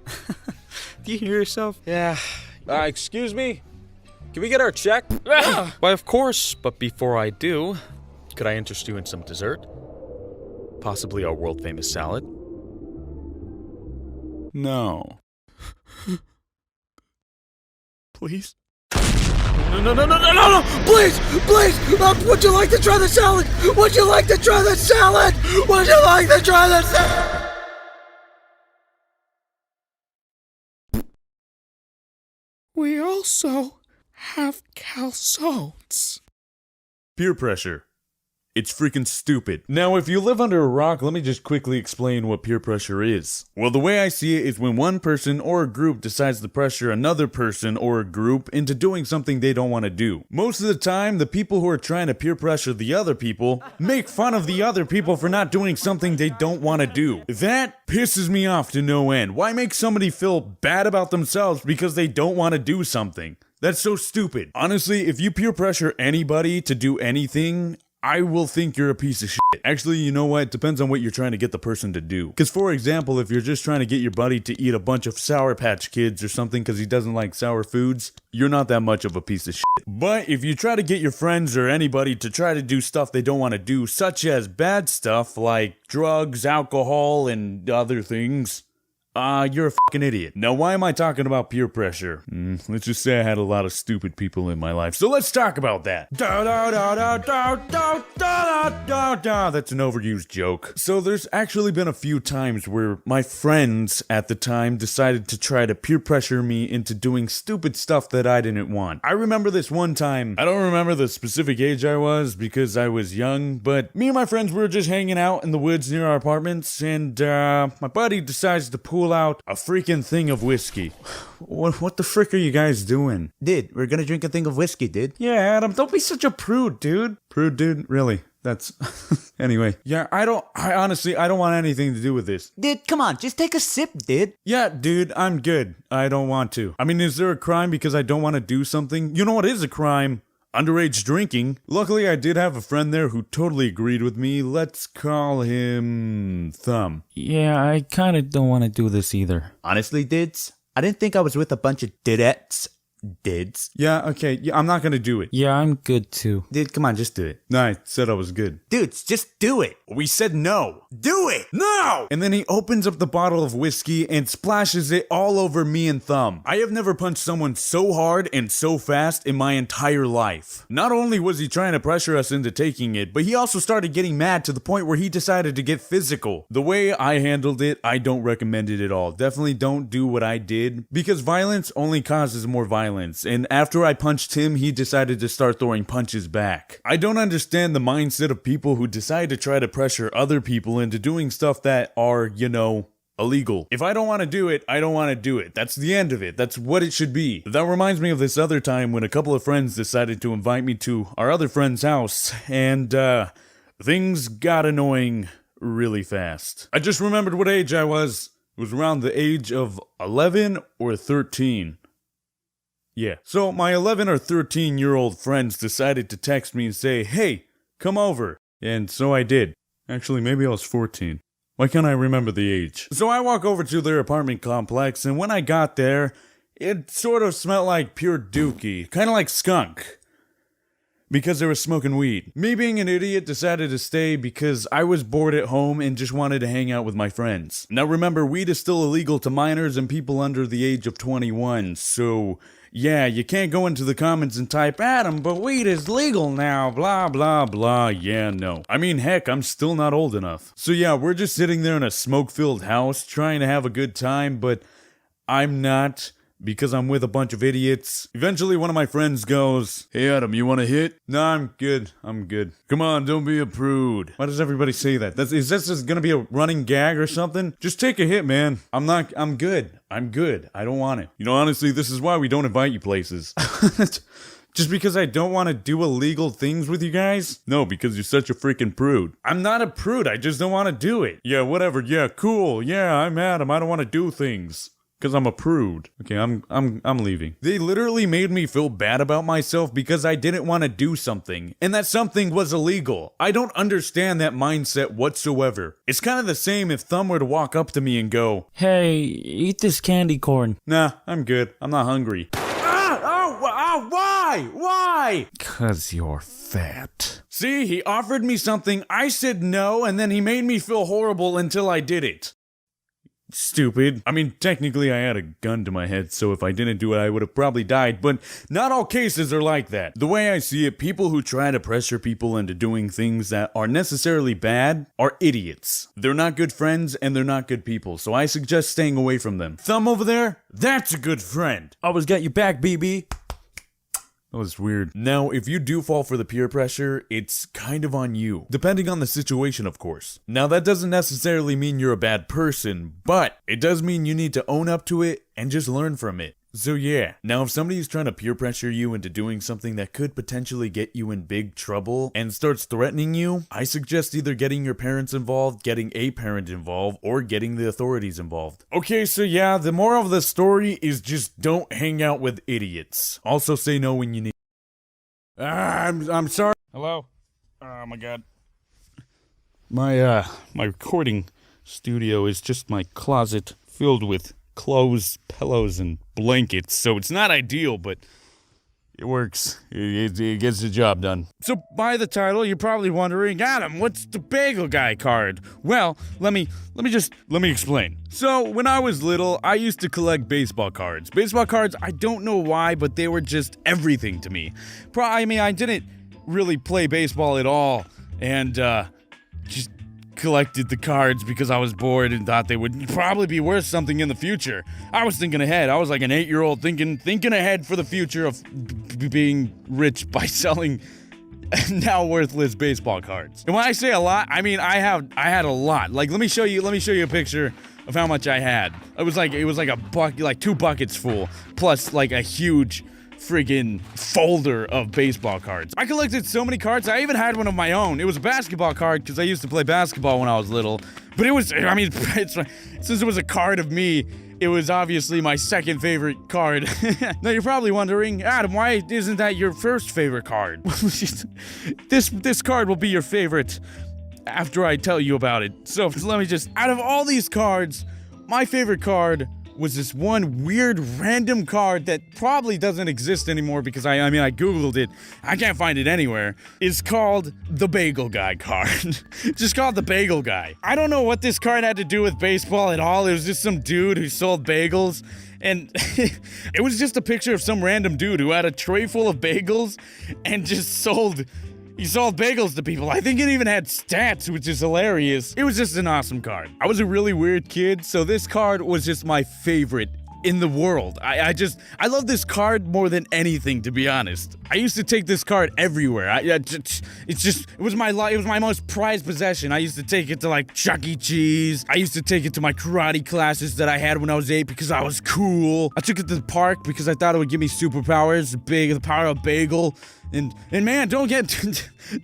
Do you hear yourself? Yeah. Excuse me? Can we get our check? Why, of course. But before I do, could I interest you in some dessert? Possibly our world-famous salad? No. Please? No! Please! Would you like to try the salad? Would you like to try the salad? Would you like to try the salad? We also have calzones. Peer pressure. It's freaking stupid. Now, if you live under a rock, let me just quickly explain what peer pressure is. Well, the way I see it is when one person or a group decides to pressure another person or a group into doing something they don't want to do. Most of the time, the people who are trying to peer pressure the other people make fun of the other people for not doing something they don't want to do. That pisses me off to no end. Why make somebody feel bad about themselves because they don't want to do something? That's so stupid. Honestly, if you peer pressure anybody to do anything, I will think you're a piece of shit. Actually, you know what? It depends on what you're trying to get the person to do. Because, for example, if you're just trying to get your buddy to eat a bunch of Sour Patch Kids or something because he doesn't like sour foods, you're not that much of a piece of shit. But if you try to get your friends or anybody to try to do stuff they don't want to do, such as bad stuff like drugs, alcohol, and other things, you're a fucking idiot. Now, why am I talking about peer pressure? Let's just say I had a lot of stupid people in my life, so let's talk about that. That's an overused joke. So there's actually been a few times where my friends at the time decided to try to peer pressure me into doing stupid stuff that I didn't want. I remember this one time, I don't remember the specific age I was because I was young, but me and my friends were just hanging out in the woods near our apartments, and my buddy decides to pull out a freaking thing of whiskey. What the frick are you guys doing? Dude, we're gonna drink a thing of whiskey, dude. Yeah, Adam, don't be such a prude, dude. Prude, dude? Really? That's... Anyway. Yeah, I honestly, I don't want anything to do with this. Dude, come on, just take a sip, dude. Yeah, dude, I'm good. I don't want to. I mean, is there a crime because I don't want to do something? You know what is a crime? Underage drinking. Luckily, I did have a friend there who totally agreed with me. Let's call him Thumb. Yeah, I kind of don't want to do this either. Honestly, dudes, I didn't think I was with a bunch of didettes. Dids. Yeah, okay, yeah, I'm not gonna do it. Yeah, I'm good too. Dude, come on, just do it. No, I said I was good. Dudes, just do it. We said no. Do it! No! And then he opens up the bottle of whiskey and splashes it all over me and Thumb. I have never punched someone so hard and so fast in my entire life. Not only was he trying to pressure us into taking it, but he also started getting mad to the point where he decided to get physical. The way I handled it, I don't recommend it at all. Definitely don't do what I did, because violence only causes more violence. And after I punched him, he decided to start throwing punches back. I don't understand the mindset of people who decide to try to pressure other people into doing stuff that are, you know, illegal. If I don't want to do it, I don't want to do it. That's the end of it. That's what it should be. That reminds me of this other time when a couple of friends decided to invite me to our other friend's house, and things got annoying really fast. I just remembered what age I was. It was around the age of 11 or 13. Yeah. So my 11 or 13-year-old friends decided to text me and say, "Hey, come over." And so I did. Actually, maybe I was 14. Why can't I remember the age? So I walk over to their apartment complex, and when I got there, it sort of smelled like pure dookie. Kind of like skunk. because they were smoking weed. Me being an idiot decided to stay because I was bored at home and just wanted to hang out with my friends. Now remember, weed is still illegal to minors and people under the age of 21, so yeah, you can't go into the comments and type, Adam, but weed is legal now, blah, blah, blah. Yeah, no. I mean, heck, I'm still not old enough. So yeah, we're just sitting there in a smoke-filled house trying to have a good time, but I'm not, because I'm with a bunch of idiots. Eventually, one of my friends goes, hey, Adam, you want to hit? Nah, I'm good. Come on, don't be a prude. Why does everybody say that? Is this just gonna be a running gag or something? Just take a hit, man. I'm good. I don't want it. You know, honestly, this is why we don't invite you places. Just because I don't want to do illegal things with you guys? No, because you're such a freaking prude. I'm not a prude, I just don't want to do it. Yeah, whatever, yeah, cool. Yeah, I'm Adam, I don't want to do things. Because I'm a prude. Okay, I'm leaving. They literally made me feel bad about myself because I didn't want to do something, and that something was illegal. I don't understand that mindset whatsoever. It's kind of the same if Thumb were to walk up to me and go, hey, eat this candy corn. Nah, I'm good. I'm not hungry. Why? Cause you're fat. See, he offered me something, I said no, and then he made me feel horrible until I did it. Stupid. I mean, technically I had a gun to my head, so if I didn't do it, I would have probably died, but not all cases are like that. The way I see it, people who try to pressure people into doing things that are necessarily bad are idiots. They're not good friends, and they're not good people, so I suggest staying away from them. Thumb over there? That's a good friend. Always got your back, BB. That was weird. Now, if you do fall for the peer pressure, it's kind of on you. Depending on the situation, of course. Now, that doesn't necessarily mean you're a bad person, but it does mean you need to own up to it and just learn from it. So yeah, now if somebody's trying to peer pressure you into doing something that could potentially get you in big trouble and starts threatening you, I suggest either getting your parents involved, getting a parent involved, or getting the authorities involved. Okay, so yeah, the moral of the story is just don't hang out with idiots. Also say no when you need. I'm sorry. Hello? Oh my god. My recording studio is just my closet filled with clothes, pillows, and blankets, so it's not ideal, but it works. It gets the job done. So, by the title, you're probably wondering, Adam, what's the Bagel Guy card? Well, let me explain. So, when I was little, I used to collect baseball cards. Baseball cards, I don't know why, but they were just everything to me. I didn't really play baseball at all, and just collected the cards because I was bored and thought they would probably be worth something in the future. I was thinking ahead. I was like an 8-year-old thinking ahead for the future of being rich by selling now worthless baseball cards. And when I say a lot, I mean I had a lot. Like let me show you a picture of how much I had. It was like a bucket, like 2 buckets full, plus like a huge friggin' folder of baseball cards. I collected so many cards, I even had one of my own. It was a basketball card because I used to play basketball when I was little. But since it was a card of me, it was obviously my second favorite card. Now you're probably wondering, Adam, why isn't that your first favorite card? This card will be your favorite after I tell you about it. So let me just, out of all these cards, my favorite card was this one weird random card that probably doesn't exist anymore because I googled it. I can't find it anywhere. It's called the Bagel Guy card. Just called the Bagel Guy. I don't know what this card had to do with baseball at all. It was just some dude who sold bagels. And it was just a picture of some random dude who had a tray full of bagels and just sold bagels to people. I think it even had stats, which is hilarious. It was just an awesome card. I was a really weird kid, so this card was just my favorite in the world. I love this card more than anything, to be honest. I used to take this card everywhere. It was my most prized possession. I used to take it to like Chuck E. Cheese. I used to take it to my karate classes that I had when I was 8 because I was cool. I took it to the park because I thought it would give me superpowers, the power of bagel. And man, don't get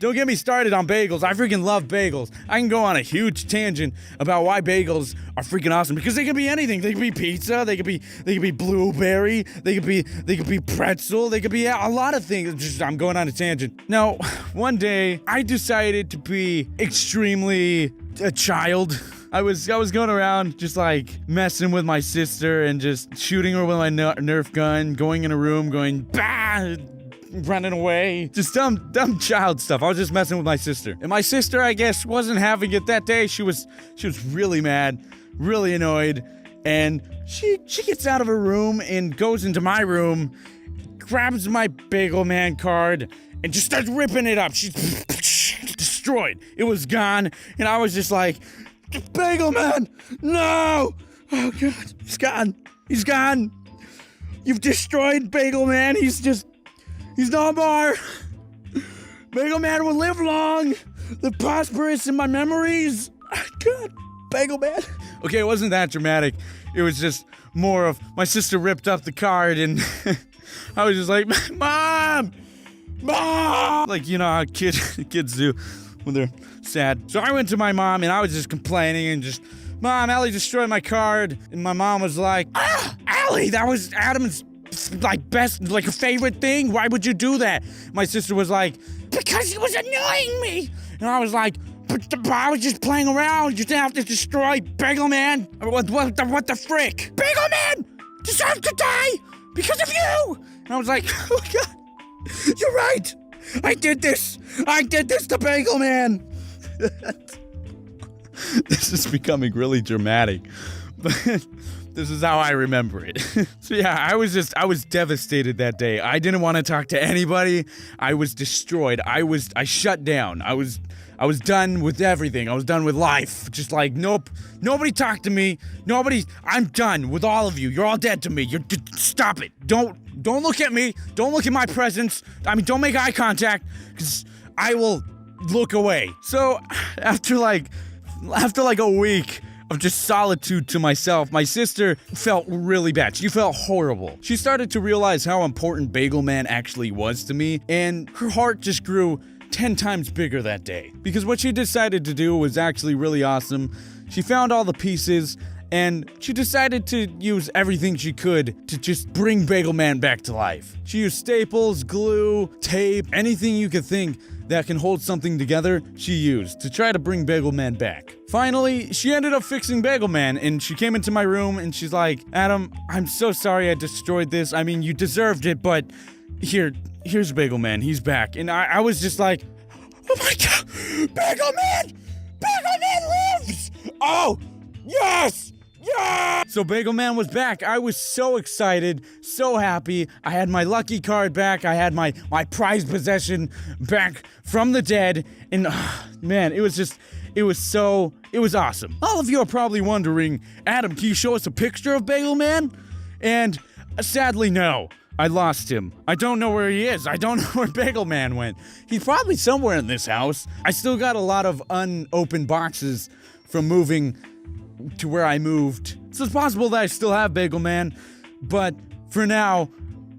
me started on bagels. I freaking love bagels. I can go on a huge tangent about why bagels are freaking awesome because they can be anything. They can be pizza, they could be blueberry, they could be pretzel, they could be a lot of things. I'm going on a tangent. Now, one day I decided to be extremely a child. I was going around just like messing with my sister and just shooting her with my Nerf gun, going in a room, going bah, running away. Just dumb child stuff. I was just messing with my sister. And my sister, I guess, wasn't having it that day. She was really mad, really annoyed. And she gets out of her room and goes into my room, grabs my Bagel Man card, and just starts ripping it up. She's destroyed. It was gone. And I was just like, Bagel Man, no! Oh God, he's gone. He's gone. You've destroyed Bagel Man. He's no more. Bagel Man will live long, live prosperous in my memories. God, Bagel Man. Okay, it wasn't that dramatic. It was just more of my sister ripped up the card and I was just like, Mom! Like, you know how kids do when they're sad. So I went to my mom and I was just complaining and just, Mom, Allie destroyed my card. And my mom was like, Allie, that was Adam's best, a favorite thing. Why would you do that? My sister was like, because he was annoying me. And I was like, but I was just playing around. You didn't have to destroy Bagel Man. What the frick? Bagel Man deserves to die because of you. And I was like, oh God, you're right. I did this to Bagel Man. This is becoming really dramatic, but this is how I remember it. So yeah, I was devastated that day. I didn't want to talk to anybody. I was destroyed. I shut down. I was done with everything. I was done with life. Just like, nope, nobody talk to me. I'm done with all of you. You're all dead to me. Stop it. Don't look at me. Don't look at my presence. I mean, don't make eye contact, because I will look away. So after a week of just solitude to myself, my sister felt really bad. She felt horrible. She started to realize how important Bagel Man actually was to me, and her heart just grew 10 times bigger that day. Because what she decided to do was actually really awesome. She found all the pieces, and she decided to use everything she could to just bring Bagel Man back to life. She used staples, glue, tape, anything you could think that can hold something together, she used to try to bring Bagel Man back. Finally, she ended up fixing Bagel Man, and she came into my room and she's like, Adam, I'm so sorry I destroyed this. I mean, you deserved it, but here's Bagel Man. He's back. And I was just like, oh my God, Bagel Man! Bagel Man lives! Oh, yes! Yeah! So Bagel Man was back. I was so excited, so happy. I had my lucky card back. I had my prized possession back from the dead. And man, it was awesome. All of you are probably wondering, Adam, can you show us a picture of Bagel Man? And sadly, no. I lost him. I don't know where he is. I don't know where Bagel Man went. He's probably somewhere in this house. I still got a lot of unopened boxes from moving to where I moved. So it's possible that I still have Bagel Man, but for now,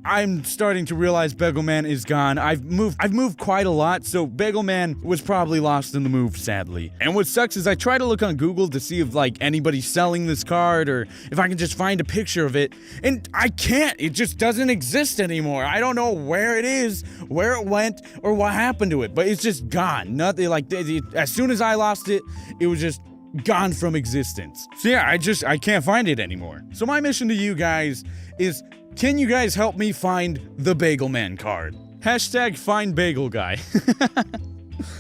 I'm starting to realize Bagel Man is gone. I've moved quite a lot, so Bagel Man was probably lost in the move, sadly. And what sucks is I try to look on Google to see if anybody's selling this card or if I can just find a picture of it, and I can't. It just doesn't exist anymore. I don't know where it is, where it went, or what happened to it, but it's just gone. Nothing as soon as I lost it, it was just gone from existence. So yeah, I can't find it anymore. So my mission to you guys is, can you guys help me find the Bagel Man card? Hashtag find Bagel Guy.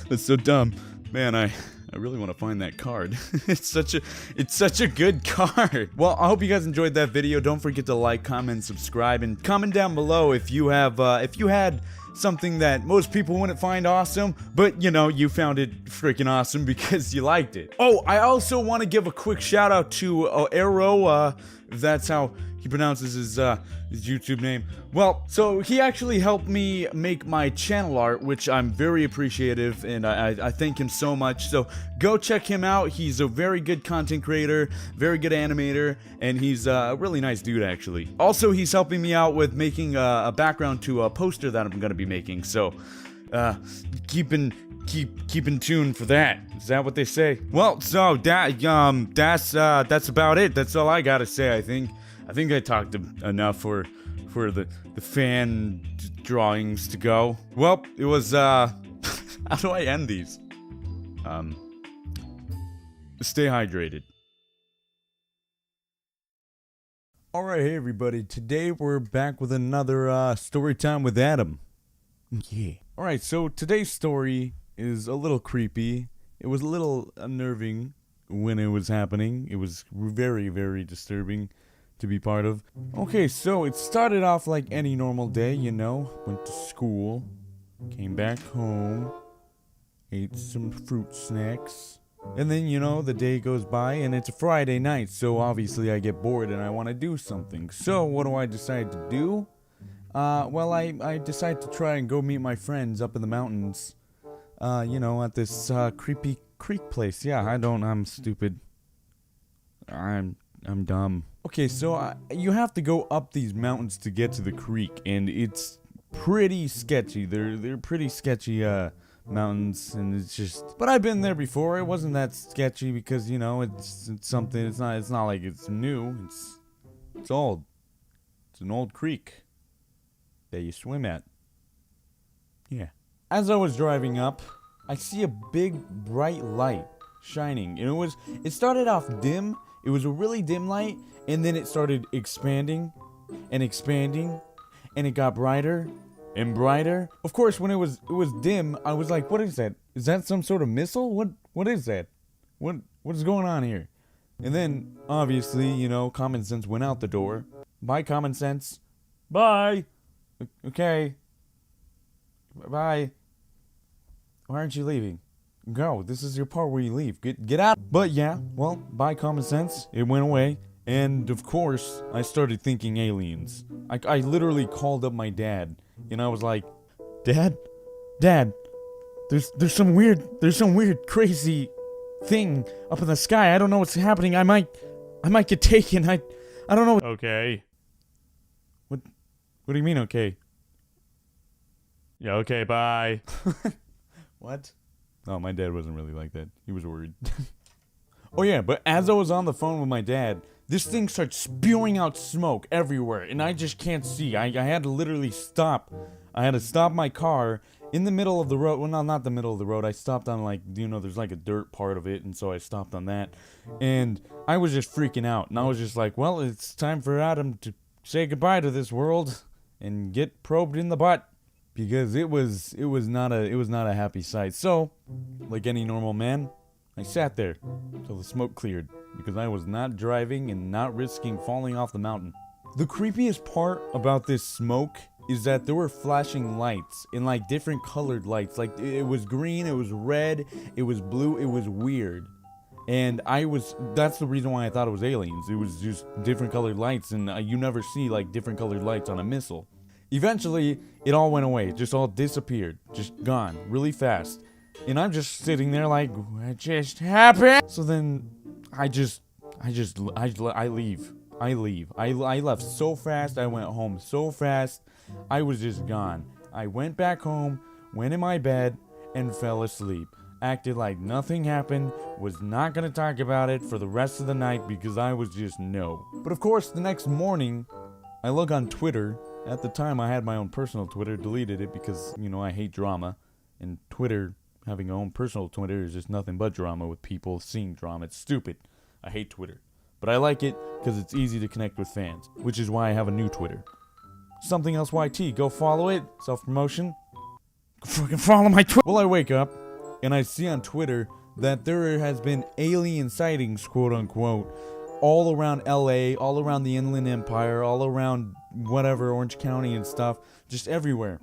That's so dumb. Man, I really want to find that card. It's such a good card. Well, I hope you guys enjoyed that video. Don't forget to like, comment, subscribe, and comment down below if you had something that most people wouldn't find awesome, but you found it freaking awesome because you liked it. Oh, I also want to give a quick shout out to Arrow, if that's how he pronounces his YouTube name. Well, so he actually helped me make my channel art, which I'm very appreciative, and I thank him so much. So go check him out. He's a very good content creator, very good animator, and he's a really nice dude, actually. Also, he's helping me out with making a background to a poster that I'm gonna be making. So keep in tune for that. Is that what they say? Well, so that's about it. That's all I gotta say. I think I talked enough for the fan drawings to go. Well, it was how do I end these? Stay hydrated. Alright, hey everybody. Today we're back with another story time with Adam. Yeah. Alright, so today's story is a little creepy. It was a little unnerving when it was happening. It was very, very disturbing to be part of. Okay, so it started off like any normal day, you know. Went to school, came back home, ate some fruit snacks. And then, you know, the day goes by and it's a Friday night, so obviously I get bored and I want to do something. So what do I decide to do? Well, I decide to try and go meet my friends up in the mountains. You know, at this, creepy creek place. Yeah, I'm stupid. I'm dumb. Okay, so you have to go up these mountains to get to the creek, and it's pretty sketchy. They're pretty sketchy, mountains, and it's just, but I've been there before. It wasn't that sketchy because, you know, it's something, it's not like it's new. It's old. It's an old creek that you swim at. Yeah. As I was driving up, I see a big bright light shining, and it started off dim. It was a really dim light, and then it started expanding and expanding, and it got brighter and brighter. Of course, when it was dim, I was like, what is that? Is that some sort of missile? What is that? What is going on here? And then, obviously, you know, common sense went out the door. Bye, common sense. Bye. Okay. Bye. Why aren't you leaving? Go. This is your part where you leave. Get out. But yeah, well, bye, common sense. It went away. And of course, I started thinking aliens. I literally called up my dad. And I was like, Dad, there's some weird crazy thing up in the sky. I don't know what's happening. I might get taken. I don't know. Okay. What do you mean, okay? Yeah, okay, bye. What? Oh, my dad wasn't really like that. He was worried. Oh yeah, but as I was on the phone with my dad, this thing starts spewing out smoke everywhere, and I just can't see. I had to literally stop. I had to stop my car in the middle of the road. Well, no, not the middle of the road. I stopped on, like, you know, there's like a dirt part of it, and so I stopped on that. And I was just freaking out, and I was just like, well, it's time for Adam to say goodbye to this world and get probed in the butt. Because it was not a happy sight. So, like any normal man, I sat there till the smoke cleared, because I was not driving and not risking falling off the mountain. The creepiest part about this smoke is that there were flashing lights, and like different colored lights. Like it was green, it was red, it was blue, it was weird. And that's the reason why I thought it was aliens. It was just different colored lights, and you never see like different colored lights on a missile. Eventually, it all went away. It just all disappeared. Just gone. Really fast. And I'm just sitting there like, what just happened? So then, I leave. I left so fast. I went home so fast. I was just gone. I went back home, went in my bed, and fell asleep. Acted like nothing happened. Was not gonna talk about it for the rest of the night because I was just no. But of course, the next morning, I look on Twitter. At the time, I had my own personal Twitter, deleted it because, you know, I hate drama. And Twitter, having a own personal Twitter is just nothing but drama with people seeing drama. It's stupid. I hate Twitter. But I like it because it's easy to connect with fans, which is why I have a new Twitter. SomeThingElseYT. Go follow it. Self-promotion. Fucking follow my Twitter. Well, I wake up, and I see on Twitter that there has been alien sightings, quote-unquote, all around LA, all around the Inland Empire, all around whatever, Orange County and stuff, just everywhere.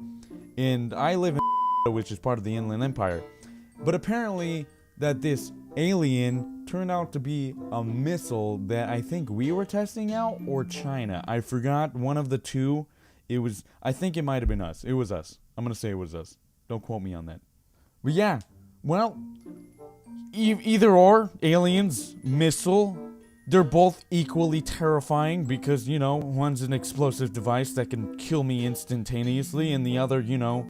And I live in which is part of the Inland Empire. But apparently that this alien turned out to be a missile that I think we were testing out, or China. I forgot, one of the two. I think it might have been us. It was us. I'm gonna say it was us. Don't quote me on that. But yeah, well, either or, aliens, missile, they're both equally terrifying because, you know, one's an explosive device that can kill me instantaneously, and the other, you know,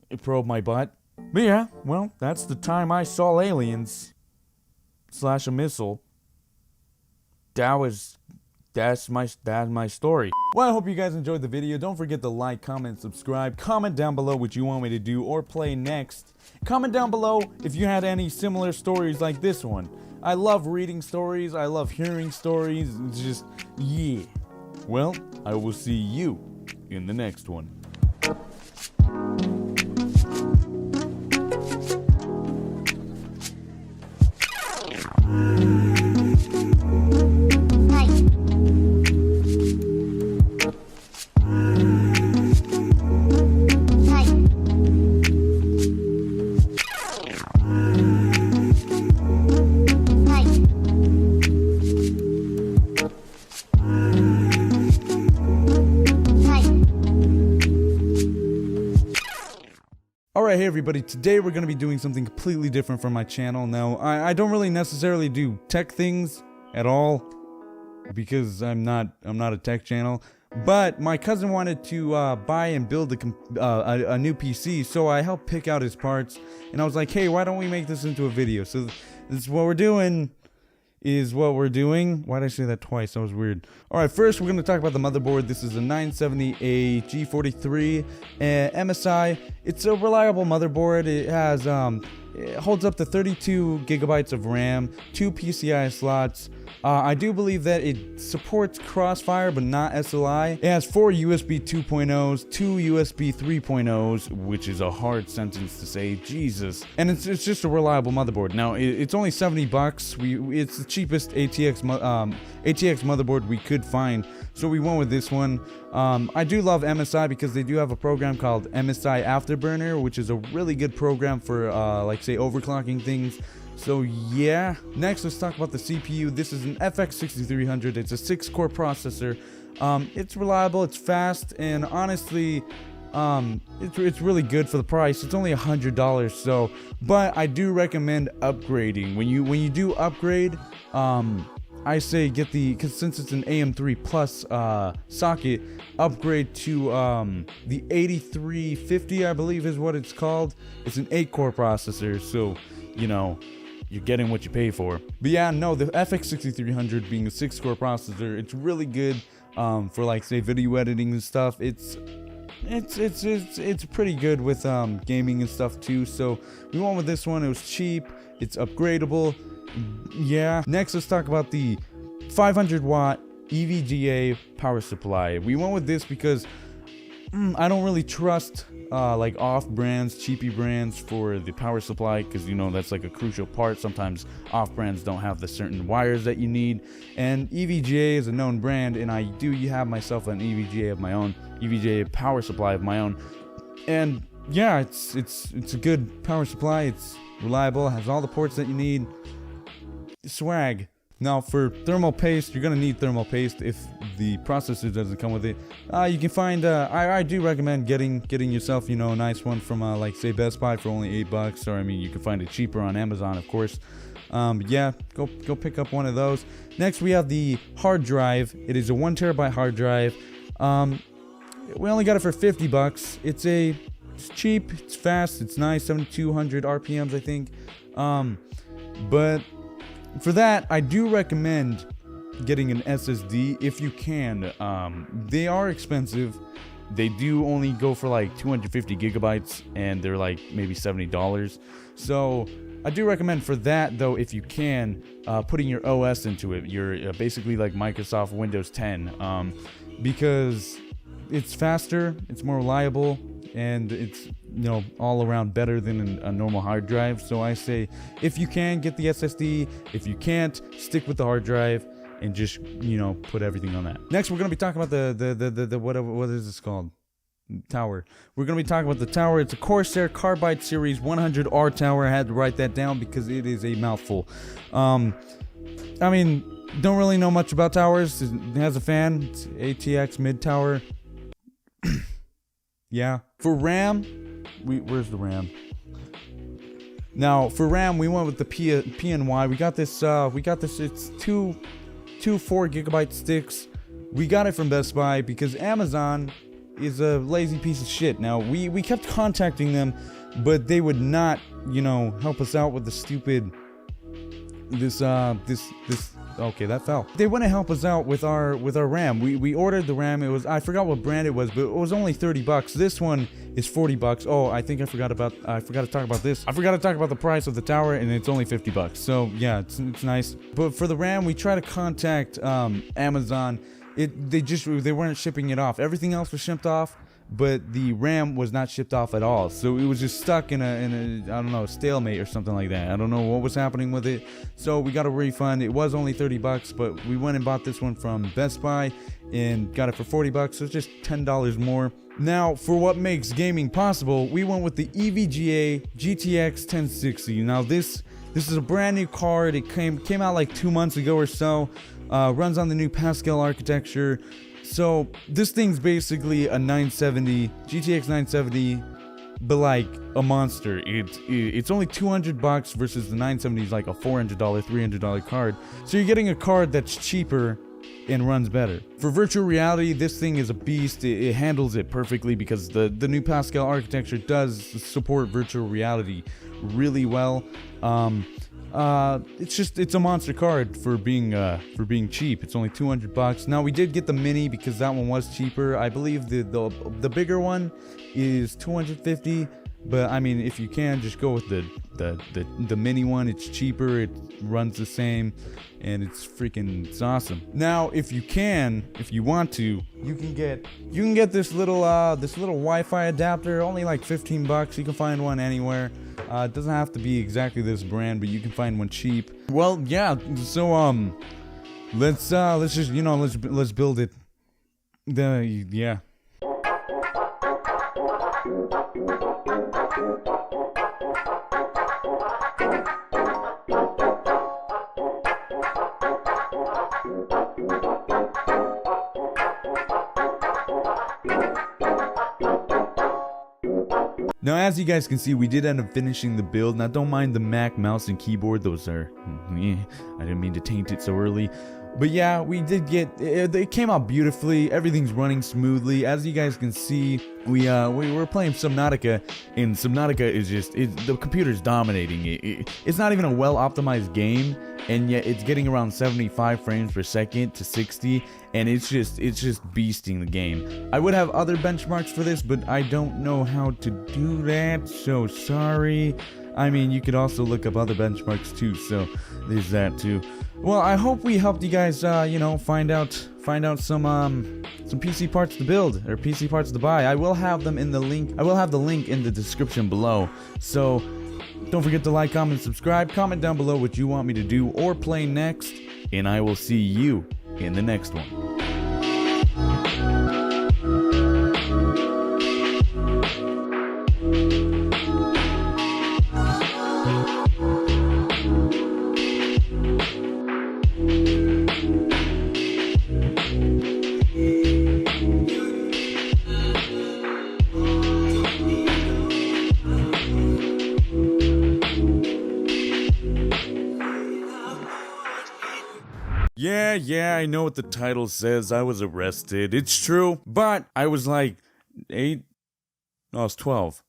it probed my butt. But yeah, well, that's the time I saw aliens / a missile. That's my story. Well, I hope you guys enjoyed the video. Don't forget to like, comment, subscribe. Comment down below what you want me to do or play next. Comment down below if you had any similar stories like this one. I love reading stories. I love hearing stories. It's just, yeah. Well, I will see you in the next one. Alright, hey everybody, today we're going to be doing something completely different from my channel. Now, I don't really necessarily do tech things at all, because I'm not a tech channel. But my cousin wanted to buy and build a new PC, so I helped pick out his parts, and I was like, hey, why don't we make this into a video? So this is what we're doing. Why did I say that twice? That was weird. Alright, first we're going to talk about the motherboard. This is a 970, G43 MSI. It's a reliable motherboard. It has it holds up to 32 gigabytes of RAM, 2 PCI slots. I do believe that it supports Crossfire, but not SLI. It has 4 USB 2.0s, 2 USB 3.0s, which is a hard sentence to say, Jesus. And it's just a reliable motherboard. Now, it's only $70. It's the cheapest ATX motherboard we could find, so we went with this one. I do love MSI because they do have a program called MSI Afterburner, which is a really good program for, like, say, overclocking things. So yeah, next let's talk about the CPU. This is an FX 6300. It's a 6-core processor. It's reliable, it's fast, and honestly, it's really good for the price. It's only $100. So, but I do recommend upgrading. When you do upgrade, I say get because since it's an AM3 plus socket, upgrade to the 8350, I believe is what it's called. It's an 8-core processor, so you know, you're getting what you pay for. But yeah, no, the FX 6300 being a 6-core processor, it's really good for, like, say, video editing and stuff. It's pretty good with gaming and stuff too. So we went with this one. It was cheap. It's upgradable. Yeah. Next, let's talk about the 500 watt EVGA power supply. We went with this because I don't really trust like off brands, cheapy brands for the power supply, because you know that's like a crucial part. Sometimes off brands don't have the certain wires that you need, and EVGA is a known brand, and I do have myself an EVGA of my own, EVGA power supply of my own, and yeah, it's a good power supply. It's reliable, has all the ports that you need. Swag. Now for thermal paste, you're gonna need thermal paste if the processor doesn't come with it. You can find, I do recommend getting yourself, you know, a nice one from like say Best Buy for only $8, or I mean you can find it cheaper on Amazon, of course. Yeah, go pick up one of those. Next we have the hard drive. It is a 1 terabyte hard drive. We only got it for $50. It's cheap, it's fast, it's nice, 7200 RPMs I think. But for that, I do recommend getting an SSD if you can. They are expensive. They do only go for like 250 gigabytes, and they're like maybe $70. So I do recommend for that, though, if you can, putting your OS into it. You're basically like Microsoft Windows 10, because it's faster, it's more reliable, and it's, you know, all around better than a normal hard drive. So I say, if you can, get the SSD. If you can't, stick with the hard drive and just, you know, put everything on that. Next, we're gonna be talking about the what is this called? Tower. We're gonna be talking about the tower. It's a Corsair Carbide Series 100R tower. I had to write that down because it is a mouthful. I mean, don't really know much about towers. It has a fan. It's ATX mid tower. Yeah. For RAM, where's the RAM? Now for RAM, we went with the PNY. We got this. It's two 4 gigabyte sticks. We got it from Best Buy because Amazon is a lazy piece of shit. Now we kept contacting them, but they would not, you know, help us out with the stupid. Okay, that fell. They wouldn't help us out with our RAM. We ordered the RAM. It was, I forgot what brand it was, but it was only $30. This one is $40. Oh, I think I forgot to talk about this. I forgot to talk about the price of the tower, and it's only $50. So yeah, it's nice. But for the RAM, we tried to contact Amazon. They weren't shipping it off. Everything else was shipped off, but the RAM was not shipped off at all. So it was just stuck in a I don't know, stalemate or something like that. I don't know what was happening with it. So we got a refund. It was only $30, but we went and bought this one from Best Buy and got it for $40. So it's just $10 more. Now, for what makes gaming possible, we went with the EVGA GTX 1060. Now this is a brand new card. It came out like 2 months ago or so. Runs on the new Pascal architecture. So this thing's basically a 970 GTX 970 but like a monster. It's only $200 versus the 970 is like a $400, $300 card. So you're getting a card that's cheaper and runs better. For virtual reality, this thing is a beast. It handles it perfectly because the new Pascal architecture does support virtual reality really well. It's a monster card for being cheap. It's only $200. Now we did get the mini because that one was cheaper. I believe the bigger one is $250. But I mean, if you can, just go with the mini one. It's cheaper, it runs the same, and it's awesome. Now, if you want to, you can get this little Wi-Fi adapter, only like $15. You can find one anywhere. It doesn't have to be exactly this brand, but you can find one cheap. Well, yeah. So let's just let's build it. Yeah. Now, as you guys can see, we did end up finishing the build. Now, don't mind the Mac mouse and keyboard. Those are, I didn't mean to taint it so early. But yeah, we did get, it came out beautifully. Everything's running smoothly. As you guys can see, we were playing Subnautica, and Subnautica is just, the computer's dominating it. It's not even a well-optimized game, and yet it's getting around 75 frames per second to 60, and it's just beasting the game. I would have other benchmarks for this, but I don't know how to do that, so sorry. I mean, you could also look up other benchmarks too, so there's that too. Well, I hope we helped you guys, find out some PC parts to build or PC parts to buy. I will have them in the link. I will have the link in the description below. So don't forget to like, comment, subscribe. Comment down below what you want me to do or play next, and I will see you in the next one. Yeah, I know what the title says. I was arrested. It's true. But I was like 8. No, I was 12.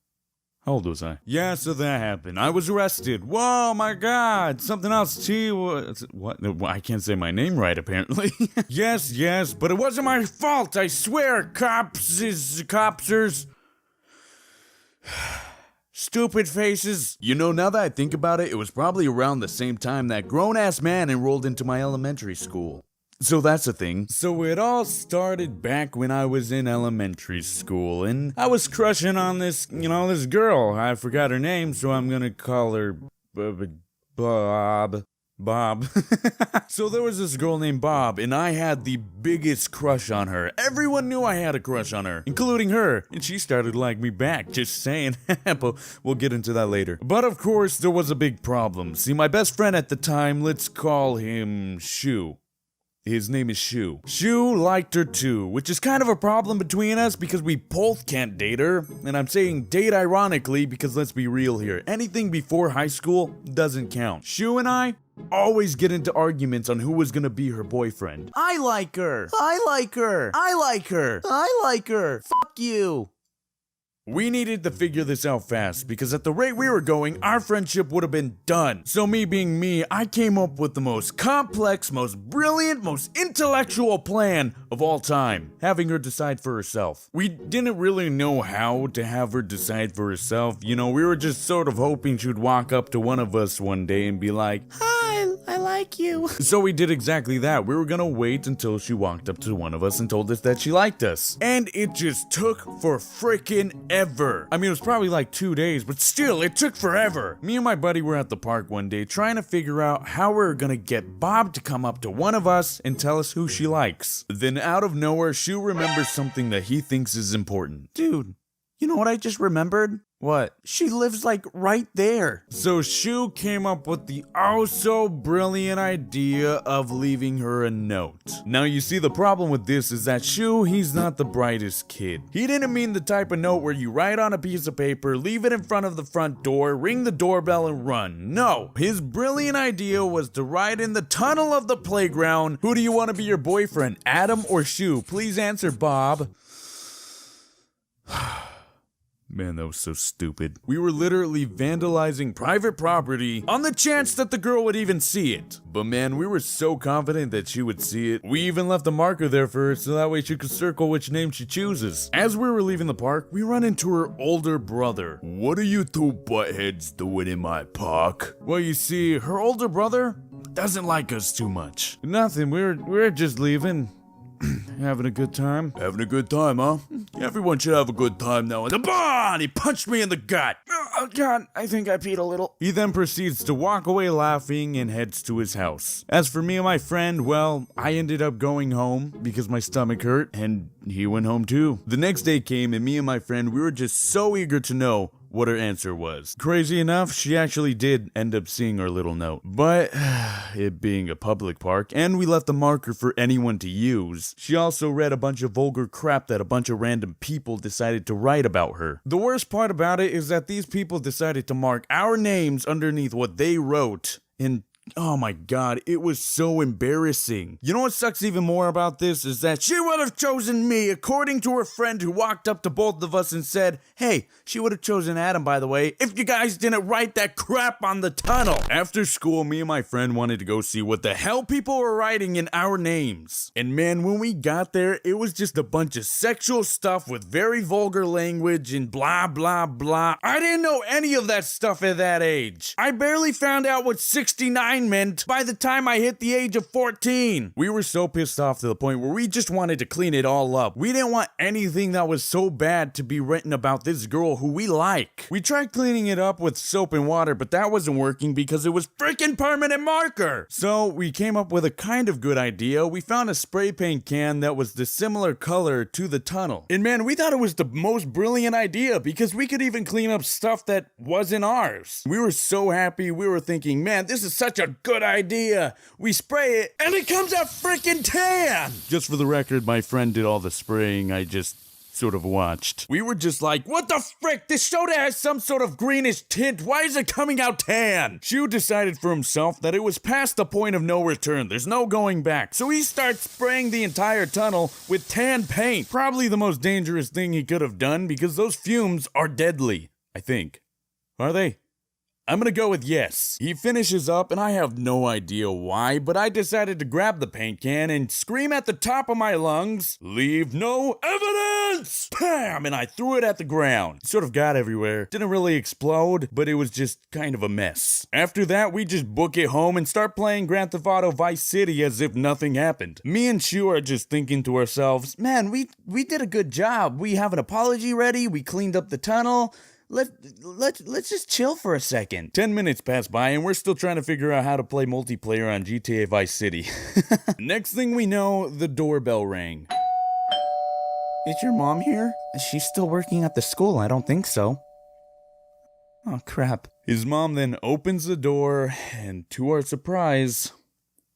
How old was I? Yeah, so that happened. I was arrested. Whoa, my God. Something else too. What? I can't say my name right, apparently. Yes, but it wasn't my fault. I swear, copsers. Stupid faces. You know, now that I think about it, it was probably around the same time that grown-ass man enrolled into my elementary school. So that's a thing. So it all started back when I was in elementary school, and I was crushing on this girl. I forgot her name, so I'm gonna call her Bob. So there was this girl named Bob, and I had the biggest crush on her. Everyone knew I had a crush on her, including her, and she started to like me back, just saying. But we'll get into that later. But of course, there was a big problem. See, my best friend at the time, let's call him Shu. His name is Shu. Shu liked her too, which is kind of a problem between us because we both can't date her. And I'm saying date ironically because let's be real here. Anything before high school doesn't count. Shu and I always get into arguments on who was gonna be her boyfriend. I like her. I like her. I like her. I like her. Fuck you. We needed to figure this out fast, because at the rate we were going, our friendship would have been done. So me being me, I came up with the most complex, most brilliant, most intellectual plan of all time. Having her decide for herself. We didn't really know how to have her decide for herself. You know, we were just sort of hoping she'd walk up to one of us one day and be like, "Hi, I like you." So we did exactly that. We were gonna wait until she walked up to one of us and told us that she liked us. And it just took for frickin' ever. I mean, it was probably like 2 days, but still, it took forever. Me and my buddy were at the park one day trying to figure out how we were gonna get Bob to come up to one of us and tell us who she likes. Then out of nowhere, Shu remembers something that he thinks is important. Dude, you know what I just remembered? What? She lives like right there. So Shu came up with the oh so brilliant idea of leaving her a note. Now you see, the problem with this is that Shu, he's not the brightest kid. He didn't mean the type of note where you write on a piece of paper, leave it in front of the front door, ring the doorbell and run. No, his brilliant idea was to write in the tunnel of the playground, who do you want to be your boyfriend, Adam or Shu? Please answer, Bob. Man, that was so stupid. We were literally vandalizing private property on the chance that the girl would even see it. But man, we were so confident that she would see it. We even left a marker there for her so that way she could circle which name she chooses. As we were leaving the park, we run into her older brother. What are you two buttheads doing in my park? Well, you see, her older brother doesn't like us too much. Nothing, we're just leaving. Having a good time? Having a good time, huh? Everyone should have a good time now. And the barn! He punched me in the gut! Oh god, I think I peed a little. He then proceeds to walk away laughing and heads to his house. As for me and my friend, well, I ended up going home because my stomach hurt, and he went home too. The next day came, and me and my friend, we were just so eager to know what her answer was. Crazy enough, she actually did end up seeing our little note. But, it being a public park, and we left a marker for anyone to use, she also read a bunch of vulgar crap that a bunch of random people decided to write about her. The worst part about it is that these people decided to mark our names underneath what they wrote, and oh my god, it was so embarrassing. You know what sucks even more about this is that she would have chosen me, according to her friend who walked up to both of us and said, hey, she would have chosen Adam, by the way, if you guys didn't write that crap on the tunnel. After school, me and my friend wanted to go see what the hell people were writing in our names. And man, when we got there, it was just a bunch of sexual stuff with very vulgar language and blah blah blah. I didn't know any of that stuff at that age. I barely found out what 69 meant by the time I hit the age of 14. We were so pissed off to the point where we just wanted to clean it all up. We didn't want anything that was so bad to be written about this girl who we like. We tried cleaning it up with soap and water, but that wasn't working because it was freaking permanent marker. So we came up with a kind of good idea. We found a spray paint can that was the similar color to the tunnel. And man, we thought it was the most brilliant idea because we could even clean up stuff that wasn't ours. We were so happy. We were thinking, man, this is such a good idea. We spray it and it comes out freaking tan. Just for the record, my friend did all the spraying. I just sort of watched. We were just like, what the frick? This soda has some sort of greenish tint. Why is it coming out tan? Shu decided for himself that it was past the point of no return. There's no going back. So he starts spraying the entire tunnel with tan paint. Probably the most dangerous thing he could have done because those fumes are deadly, I think. Are they? I'm gonna go with yes. He finishes up, and I have no idea why, but I decided to grab the paint can and scream at the top of my lungs, leave no evidence! Bam! And I threw it at the ground. It sort of got everywhere. Didn't really explode, but it was just kind of a mess. After that, we just book it home and start playing Grand Theft Auto Vice City as if nothing happened. Me and Shu are just thinking to ourselves, man, we did a good job. We have an apology ready, we cleaned up the tunnel. Let's just chill for a second. 10 minutes pass by and we're still trying to figure out how to play multiplayer on GTA Vice City. Next thing we know, the doorbell rang. Is your mom here? She's still working at the school. I don't think so. Oh, crap. His mom then opens the door, and to our surprise,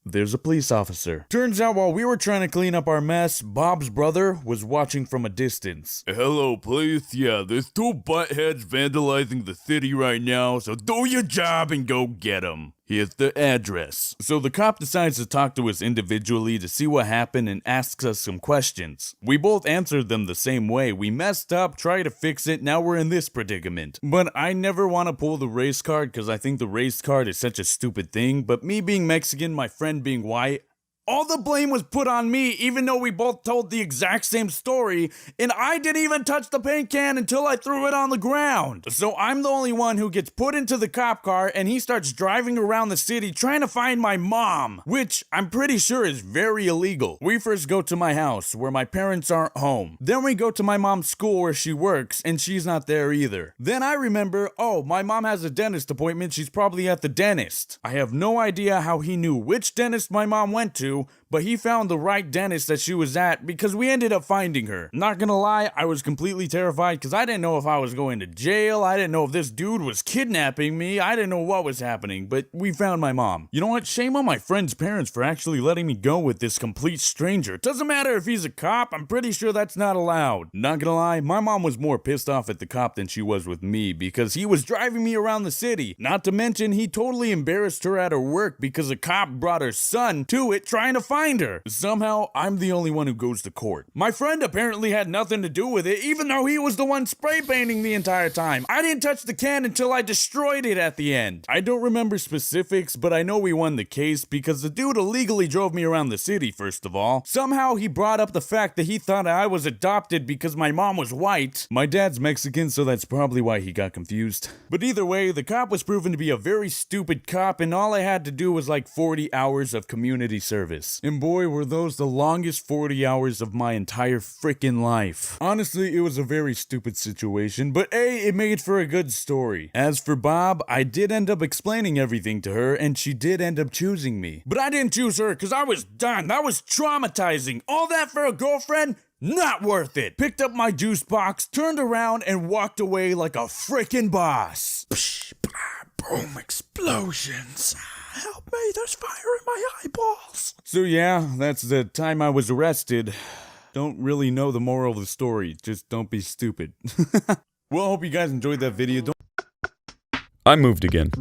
there's a police officer. Turns out while we were trying to clean up our mess, Bob's brother was watching from a distance. Hello, police. Yeah, there's two buttheads vandalizing the city right now, so do your job and go get them. Here's the address. So the cop decides to talk to us individually to see what happened and asks us some questions. We both answered them the same way. We messed up, tried to fix it, now we're in this predicament. But I never want to pull the race card because I think the race card is such a stupid thing. But me being Mexican, my friend being white, all the blame was put on me, even though we both told the exact same story, and I didn't even touch the paint can until I threw it on the ground. So I'm the only one who gets put into the cop car, and he starts driving around the city trying to find my mom, which I'm pretty sure is very illegal. We first go to my house, where my parents aren't home. Then we go to my mom's school where she works, and she's not there either. Then I remember, oh, my mom has a dentist appointment, she's probably at the dentist. I have no idea how he knew which dentist my mom went to, to, but he found the right dentist that she was at because we ended up finding her. Not gonna lie, I was completely terrified because I didn't know if I was going to jail. I didn't know if this dude was kidnapping me. I didn't know what was happening, but we found my mom. You know what? Shame on my friend's parents for actually letting me go with this complete stranger. It doesn't matter if he's a cop. I'm pretty sure that's not allowed. Not gonna lie, my mom was more pissed off at the cop than she was with me because he was driving me around the city. Not to mention, he totally embarrassed her at her work because a cop brought her son to it trying to find her. Somehow, I'm the only one who goes to court. My friend apparently had nothing to do with it, even though he was the one spray painting the entire time. I didn't touch the can until I destroyed it at the end. I don't remember specifics, but I know we won the case because the dude illegally drove me around the city, first of all. Somehow, he brought up the fact that he thought I was adopted because my mom was white. My dad's Mexican, so that's probably why he got confused. But either way, the cop was proven to be a very stupid cop, and all I had to do was like 40 hours of community service. And boy, were those the longest 40 hours of my entire freaking life. Honestly, it was a very stupid situation, but it made for a good story. As for Bob, I did end up explaining everything to her, and she did end up choosing me. But I didn't choose her because I was done. That was traumatizing. All that for a girlfriend? Not worth it. Picked up my juice box, turned around, and walked away like a freaking boss. Psh, boom, explosions. Help me, there's fire in my eyeballs. So yeah, that's the time I was arrested. Don't really know the moral of the story. Just don't be stupid. Well, I hope you guys enjoyed that video. I moved again.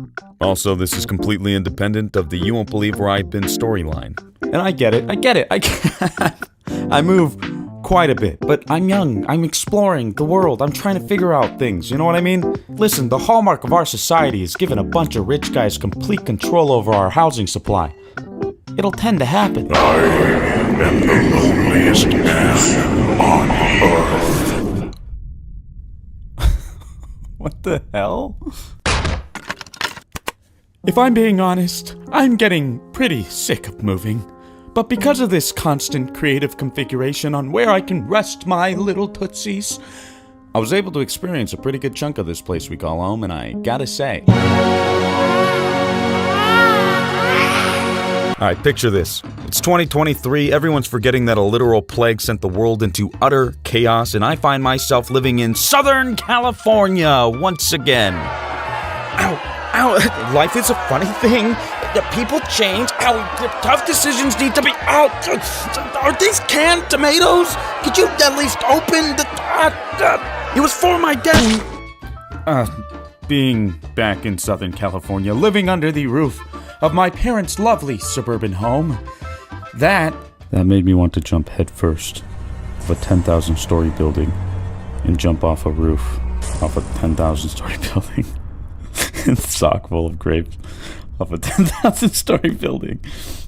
Also, this is completely independent of the you won't believe where I've been storyline. And I get it. I move quite a bit, but I'm young, I'm exploring the world, I'm trying to figure out things, you know what I mean? Listen, the hallmark of our society is giving a bunch of rich guys complete control over our housing supply. It'll tend to happen. I am the loneliest man on earth. What the hell? If I'm being honest, I'm getting pretty sick of moving. But because of this constant creative configuration on where I can rest my little tootsies, I was able to experience a pretty good chunk of this place we call home, and I gotta say. Alright, picture this. It's 2023, everyone's forgetting that a literal plague sent the world into utter chaos, and I find myself living in Southern California once again. Ow, life is a funny thing. People change. Ow, tough decisions need to be out. Are these canned tomatoes? Could you at least open the... it was for my dad. Being back in Southern California, living under the roof of my parents' lovely suburban home, that made me want to jump headfirst of a 10,000-story building and jump off a roof off a 10,000-story building and sock full of grapes off a 10,000-story building.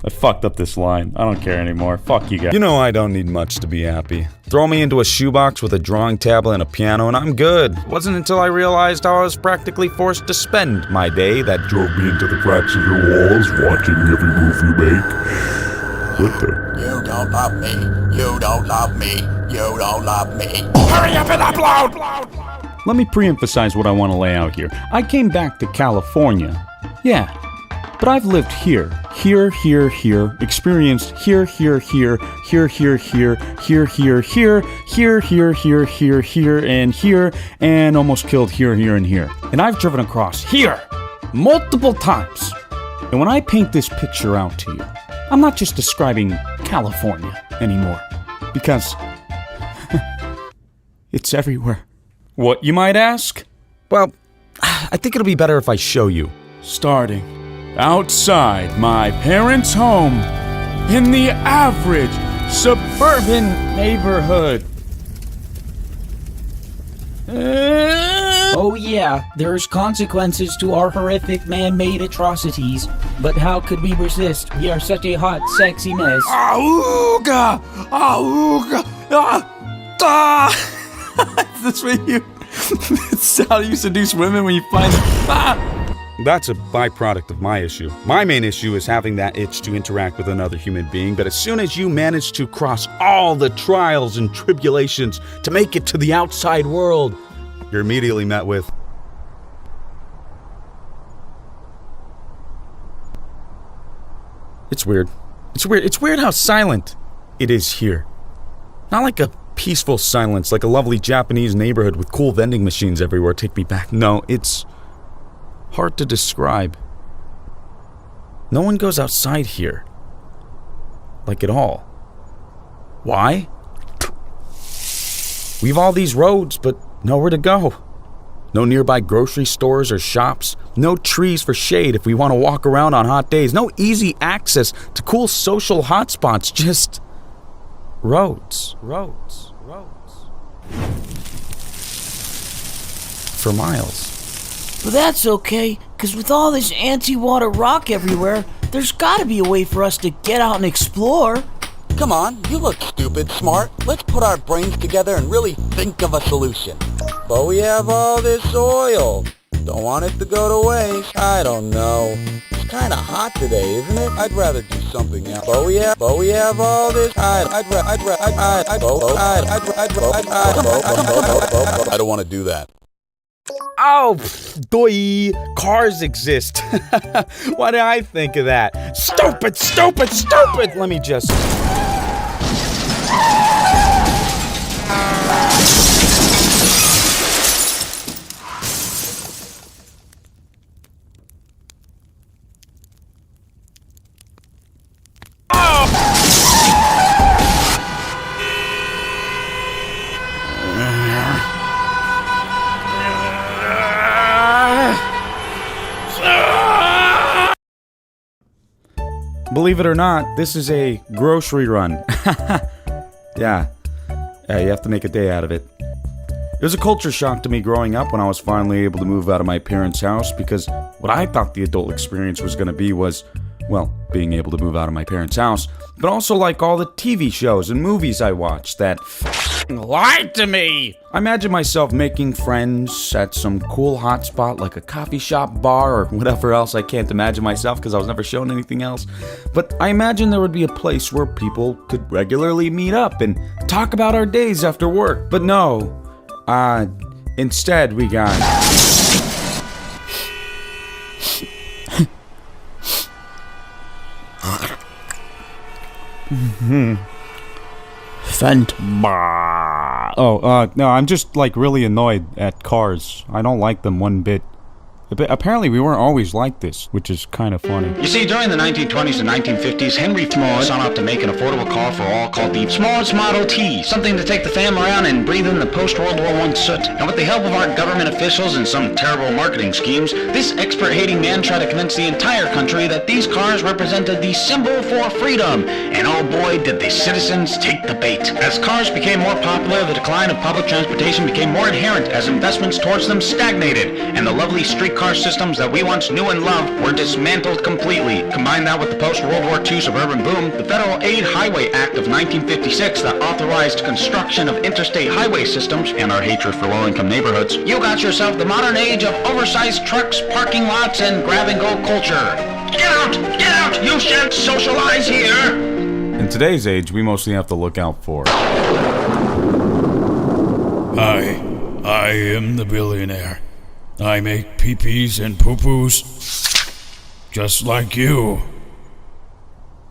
I fucked up this line. I don't care anymore. Fuck you guys. You know I don't need much to be happy. Throw me into a shoebox with a drawing tablet and a piano and I'm good. It wasn't until I realized how I was practically forced to spend my day that drove me into the cracks of your walls, watching every move you make. What the? You don't love me. You don't love me. You don't love me. Hurry up and upload! Let me pre-emphasize what I want to lay out here. I came back to California. Yeah. But I've lived here, experienced here, and almost killed here, and here. And I've driven across here multiple times. And when I paint this picture out to you, I'm not just describing California anymore, because it's everywhere. What, you might ask? Well, I think it'll be better if I show you. Starting outside my parents' home in the average suburban neighborhood. Oh yeah, there's consequences to our horrific man-made atrocities, but how could we resist? We are such a hot, sexy mess. Auga! Auga! Is this what you... It's how you seduce women when you find... That's a byproduct of my issue. My main issue is having that itch to interact with another human being, but as soon as you manage to cross all the trials and tribulations to make it to the outside world, you're immediately met with... It's weird. It's weird. It's weird how silent it is here. Not like a peaceful silence, like a lovely Japanese neighborhood with cool vending machines everywhere take me back. No, it's hard to describe. No one goes outside here. Like at all. Why? We've all these roads, but nowhere to go. No nearby grocery stores or shops. No trees for shade if we want to walk around on hot days. No easy access to cool social hotspots. Just roads. Roads. Roads. For miles. But that's okay, because with all this anti-water rock everywhere, there's gotta be a way for us to get out and explore. Come on, you look stupid, smart. Let's put our brains together and really think of a solution. But we have all this oil. Don't want it to go to waste. I don't know. It's kind of hot today, isn't it? I'd rather do something else. But we have all this. I don't want to do that. Oh, doy. Cars exist. Why did I think of that? Stupid, stupid, stupid! Let me just... Believe it or not, this is a grocery run. Yeah, you have to make a day out of it. It was a culture shock to me growing up when I was finally able to move out of my parents' house, because what I thought the adult experience was going to be was, well, being able to move out of my parents' house, but also like all the TV shows and movies I watched that lied to me. I imagine myself making friends at some cool hotspot like a coffee shop, bar, or whatever else. I can't imagine myself because I was never shown anything else. But I imagine there would be a place where people could regularly meet up and talk about our days after work. But no, instead we got... No, I'm just, like, really annoyed at cars. I don't like them one bit. Apparently, we weren't always like this, which is kind of funny. You see, during the 1920s and 1950s, Henry Ford sought out to make an affordable car for all called the S'mores Model T, something to take the fam around and breathe in the post-World War I soot. And with the help of our government officials and some terrible marketing schemes, this expert-hating man tried to convince the entire country that these cars represented the symbol for freedom. And oh boy, did the citizens take the bait. As cars became more popular, the decline of public transportation became more inherent as investments towards them stagnated, and the lovely streetcar systems that we once knew and loved were dismantled completely. Combine that with the post-World War II suburban boom, the Federal Aid Highway Act of 1956 that authorized construction of interstate highway systems, and our hatred for low-income neighborhoods, you got yourself the modern age of oversized trucks, parking lots, and grab-and-go culture. Get out! Get out! You shan't socialize here! In today's age, we mostly have to look out for... I am the billionaire. I make pee-pees and poo-poos just like you.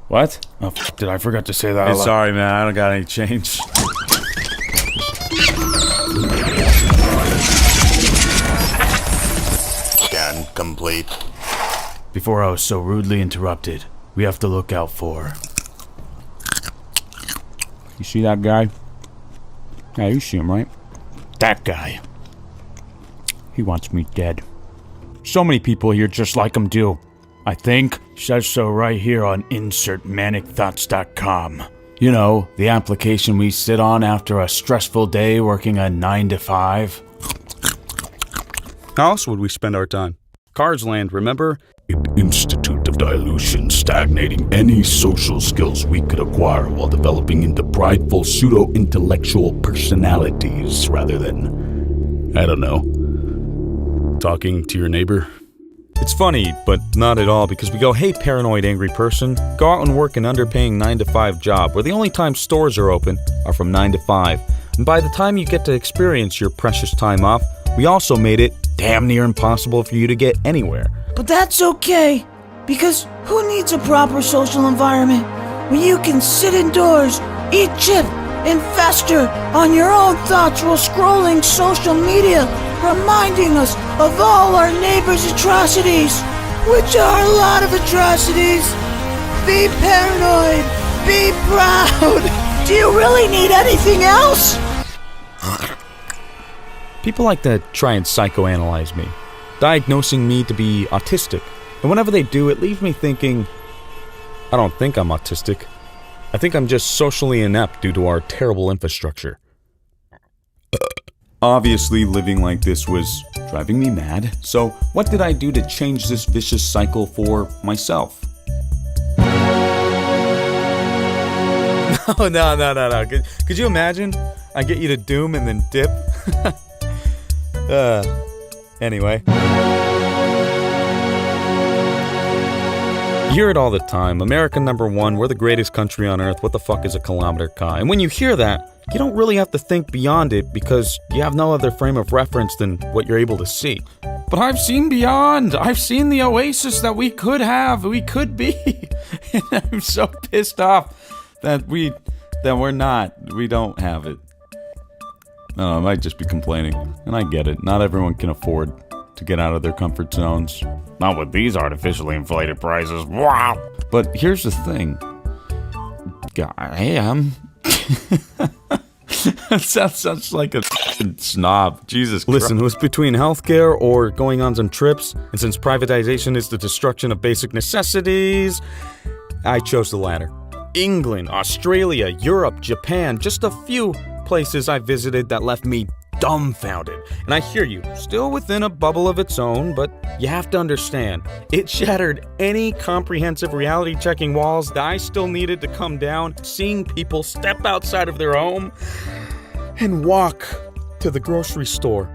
What? Oh, did I forget to say that? Hey, sorry, man. I don't got any change. Scan complete. Before I was so rudely interrupted, we have to look out for... You see that guy? Yeah, you see him, right? that guy. He wants me dead. So many people here just like him do. I think. Says so right here on insertmanicthoughts.com. You know, the application we sit on after a stressful day working a 9 to 5. How else would we spend our time? Cards Land, remember? An institute of dilution, stagnating any social skills we could acquire while developing into prideful pseudo-intellectual personalities rather than, I don't know, talking to your neighbor. It's funny, but not at all, because we go, hey, paranoid angry person, go out and work an underpaying 9 to 5 job, where the only time stores are open are from 9 to 5. And by the time you get to experience your precious time off, we also made it damn near impossible for you to get anywhere. But that's okay, because who needs a proper social environment when you can sit indoors, eat chip, and fester on your own thoughts while scrolling social media, reminding us of all our neighbors' atrocities, which are a lot of atrocities. Be paranoid. Be proud. Do you really need anything else? People like to try and psychoanalyze me, diagnosing me to be autistic. And whenever they do, it leaves me thinking, I don't think I'm autistic. I think I'm just socially inept due to our terrible infrastructure. Obviously, living like this was driving me mad, so what did I do to change this vicious cycle for myself? No. Could you imagine? I get you to doom and then dip? Anyway. You hear it all the time. America #1, we're the greatest country on earth. What the fuck is a kilometer Kai? And when you hear that, you don't really have to think beyond it because you have no other frame of reference than what you're able to see. But I've seen beyond. I've seen the oasis that we could have, we could be. And I'm so pissed off that we're not. We don't have it. No, I might just be complaining. And I get it. Not everyone can afford to get out of their comfort zones. Not with these artificially inflated prices. Wow! But here's the thing. I am. That sounds like a snob. Jesus Christ. Listen, it was between healthcare or going on some trips, and since privatization is the destruction of basic necessities, I chose the latter. England, Australia, Europe, Japan, just a few places I visited that left me dumbfounded. And I hear you, still within a bubble of its own, but you have to understand, it shattered any comprehensive reality-checking walls that I still needed to come down, seeing people step outside of their home and walk to the grocery store.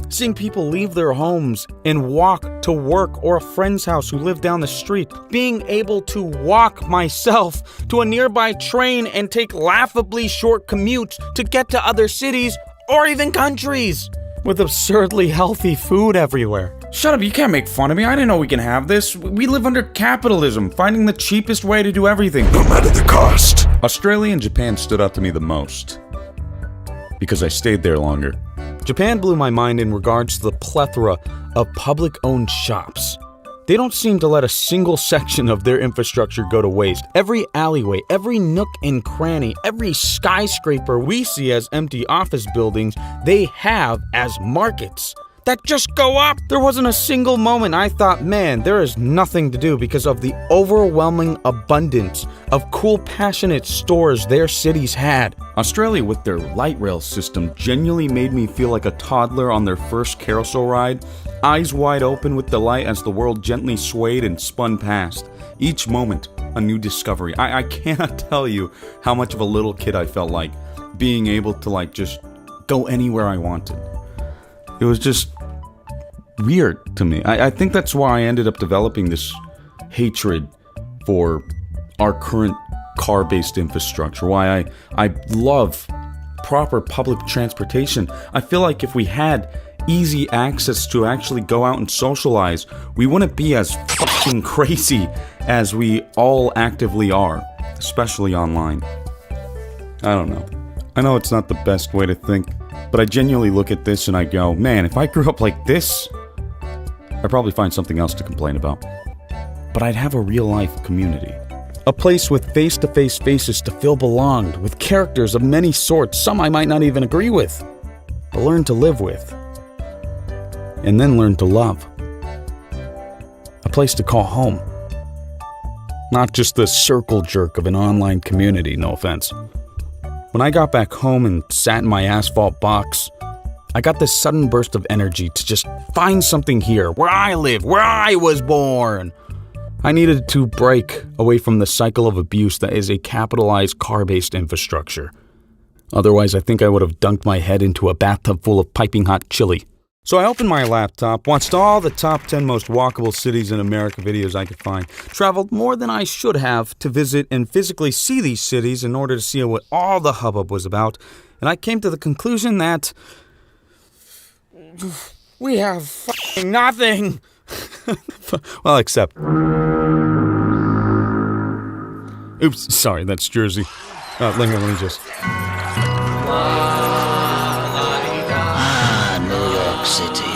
Seeing people leave their homes and walk to work or a friend's house who lived down the street. Being able to walk myself to a nearby train and take laughably short commutes to get to other cities or even countries. With absurdly healthy food everywhere. Shut up, you can't make fun of me. I didn't know we can have this. We live under capitalism, finding the cheapest way to do everything. No matter the cost. Australia and Japan stood out to me the most. Because I stayed there longer. Japan blew my mind in regards to the plethora of public-owned shops. They don't seem to let a single section of their infrastructure go to waste. Every alleyway, every nook and cranny, every skyscraper we see as empty office buildings, they have as markets that just go up. There wasn't a single moment I thought, man, there is nothing to do because of the overwhelming abundance of cool, passionate stores their cities had. Australia, with their light rail system, genuinely made me feel like a toddler on their first carousel ride, eyes wide open with delight as the world gently swayed and spun past. Each moment, a new discovery. I cannot tell you how much of a little kid I felt like, being able to just go anywhere I wanted. It was just weird to me. I think that's why I ended up developing this hatred for our current car-based infrastructure. Why I love proper public transportation. I feel like if we had easy access to actually go out and socialize, we wouldn't be as fucking crazy as we all actively are, especially online. I don't know. I know it's not the best way to think, but I genuinely look at this and I go, man, if I grew up like this, I'd probably find something else to complain about. But I'd have a real-life community. A place with face-to-face faces to feel belonged, with characters of many sorts, some I might not even agree with, but learn to live with. And then learn to love. A place to call home. Not just the circle jerk of an online community, no offense. When I got back home and sat in my asphalt box, I got this sudden burst of energy to just find something here, where I live, where I was born. I needed to break away from the cycle of abuse that is a capitalized car-based infrastructure. Otherwise, I think I would have dunked my head into a bathtub full of piping hot chili. So I opened my laptop, watched all the top 10 most walkable cities in America videos I could find, traveled more than I should have to visit and physically see these cities in order to see what all the hubbub was about, and I came to the conclusion that we have fucking nothing. Well, except Oops, sorry, that's Jersey. Let me just... Ah, New York City.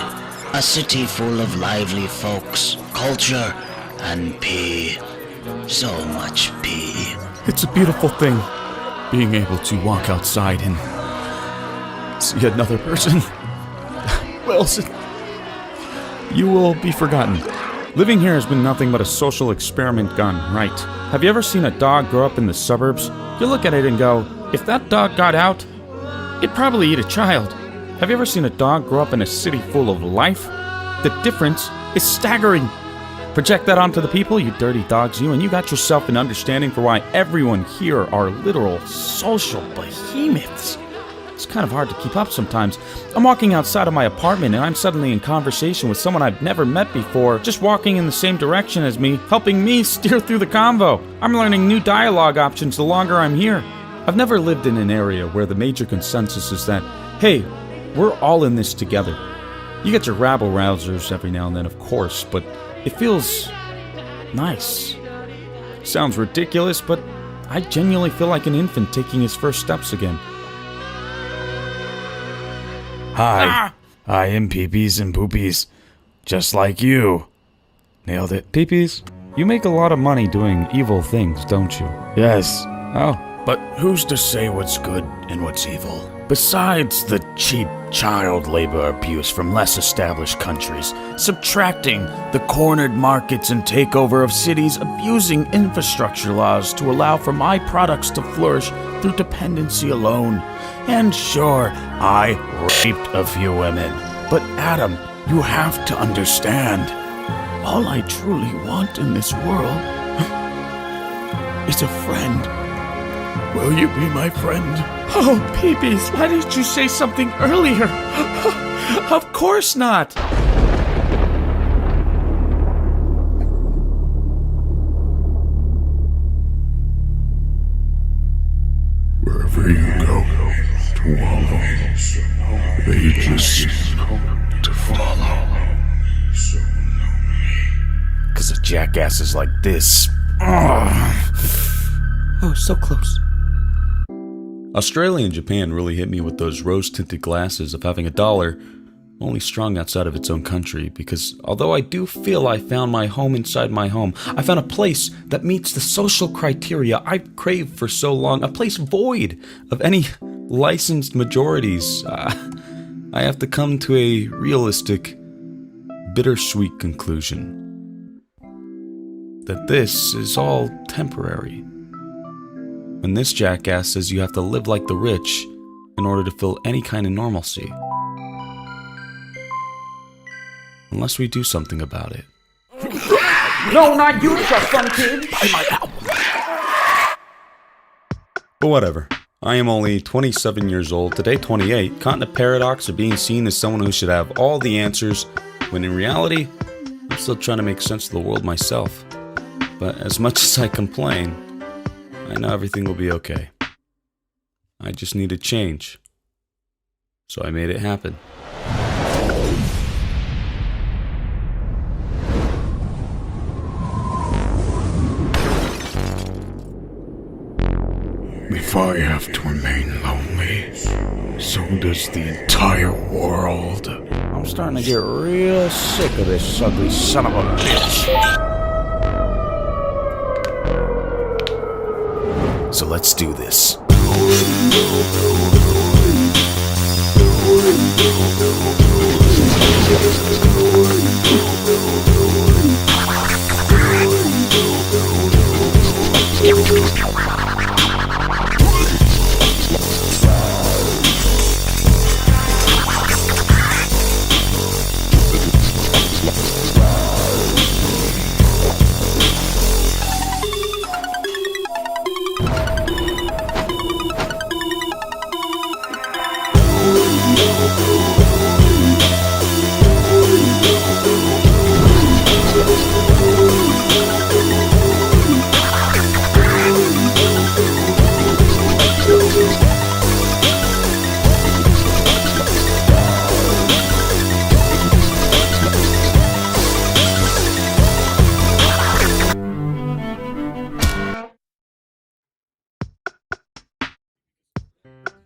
A city full of lively folks, culture, and pee. So much pee. It's a beautiful thing, being able to walk outside and see another person. Wilson, you will be forgotten. Living here has been nothing but a social experiment gone right. Have you ever seen a dog grow up in the suburbs? You look at it and go, if that dog got out, it'd probably eat a child. Have you ever seen a dog grow up in a city full of life? The difference is staggering. Project that onto the people, you dirty dogs, you, and you got yourself an understanding for why everyone here are literal social behemoths. It's kind of hard to keep up sometimes. I'm walking outside of my apartment and I'm suddenly in conversation with someone I've never met before, just walking in the same direction as me, helping me steer through the convo. I'm learning new dialogue options the longer I'm here. I've never lived in an area where the major consensus is that, hey, we're all in this together. You get your rabble-rousers every now and then, of course, but it feels nice. Sounds ridiculous, but I genuinely feel like an infant taking his first steps again. Hi, I am Peepees and Poopies, just like you. Nailed it. Peepees, you make a lot of money doing evil things, don't you? Yes. Oh. But who's to say what's good and what's evil? Besides the cheap child labor abuse from less established countries, subtracting the cornered markets and takeover of cities, abusing infrastructure laws to allow for my products to flourish through dependency alone. And sure, I raped a few women. But Adam, you have to understand, all I truly want in this world is a friend. Will you be my friend? Oh, Peepees, why didn't you say something earlier? Of course not! Wherever you go to wallow, they just seem to follow. 'Cause of jackasses like this. Oh, so close. Australia and Japan really hit me with those rose-tinted glasses of having a dollar only strong outside of its own country, because although I do feel I found my home inside my home, I found a place that meets the social criteria I've craved for so long, a place void of any licensed majorities. I have to come to a realistic, bittersweet conclusion that this is all temporary. When this jackass says you have to live like the rich in order to feel any kind of normalcy. Unless we do something about it. No, not you, trust fund kid. But whatever. I am only 27 years old, today 28, caught in the paradox of being seen as someone who should have all the answers, when in reality, I'm still trying to make sense of the world myself. But as much as I complain, I know everything will be okay. I just need a change. So I made it happen. If I have to remain lonely, so does the entire world. I'm starting to get real sick of this ugly son of a bitch. So let's do this.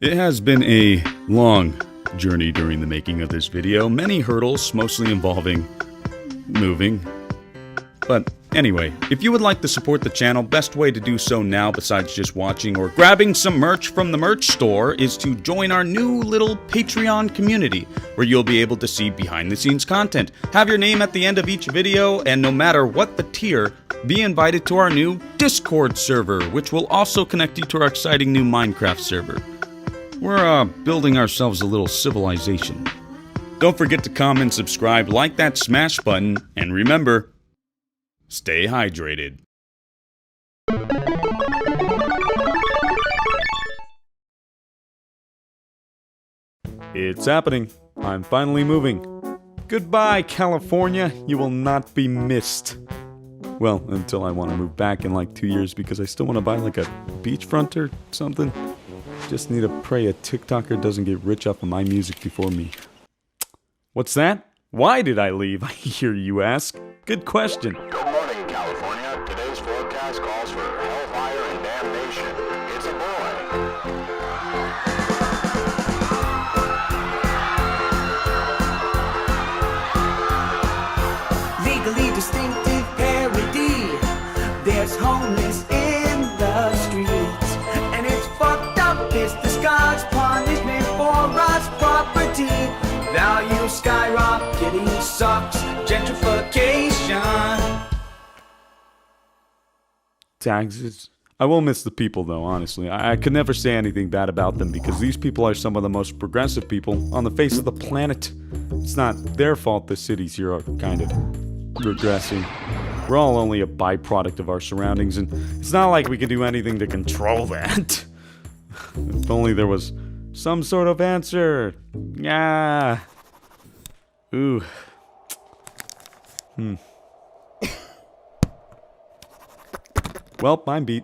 It has been a long journey during the making of this video. Many hurdles, mostly involving moving. But anyway, if you would like to support the channel, best way to do so now besides just watching or grabbing some merch from the merch store is to join our new little Patreon community, where you'll be able to see behind the scenes content, have your name at the end of each video, and no matter what the tier, be invited to our new Discord server, which will also connect you to our exciting new Minecraft server. We're building ourselves a little civilization. Don't forget to comment, subscribe, like that smash button, and remember, stay hydrated. It's happening. I'm finally moving. Goodbye, California. You will not be missed. Well, until I want to move back in like 2 years because I still want to buy like a beachfront or something. Just need to pray a TikToker doesn't get rich off of my music before me. What's that? Why did I leave, I hear you ask? Good question. Good morning, California. Today's forecast calls for hellfire and damnation. It's a boy. Legally distinctive parody. There's homeless in the streets, and it's fucked up. It's the God's punishment for us property. Value skyrocketing sucks. Gentrification. Taxes. I will miss the people though, honestly. I could never say anything bad about them because these people are some of the most progressive people on the face of the planet. It's not their fault the cities here are kind of regressing. We're all only a byproduct of our surroundings, and it's not like we can do anything to control that. If only there was some sort of answer. Yeah. Ooh. Well, I'm beat.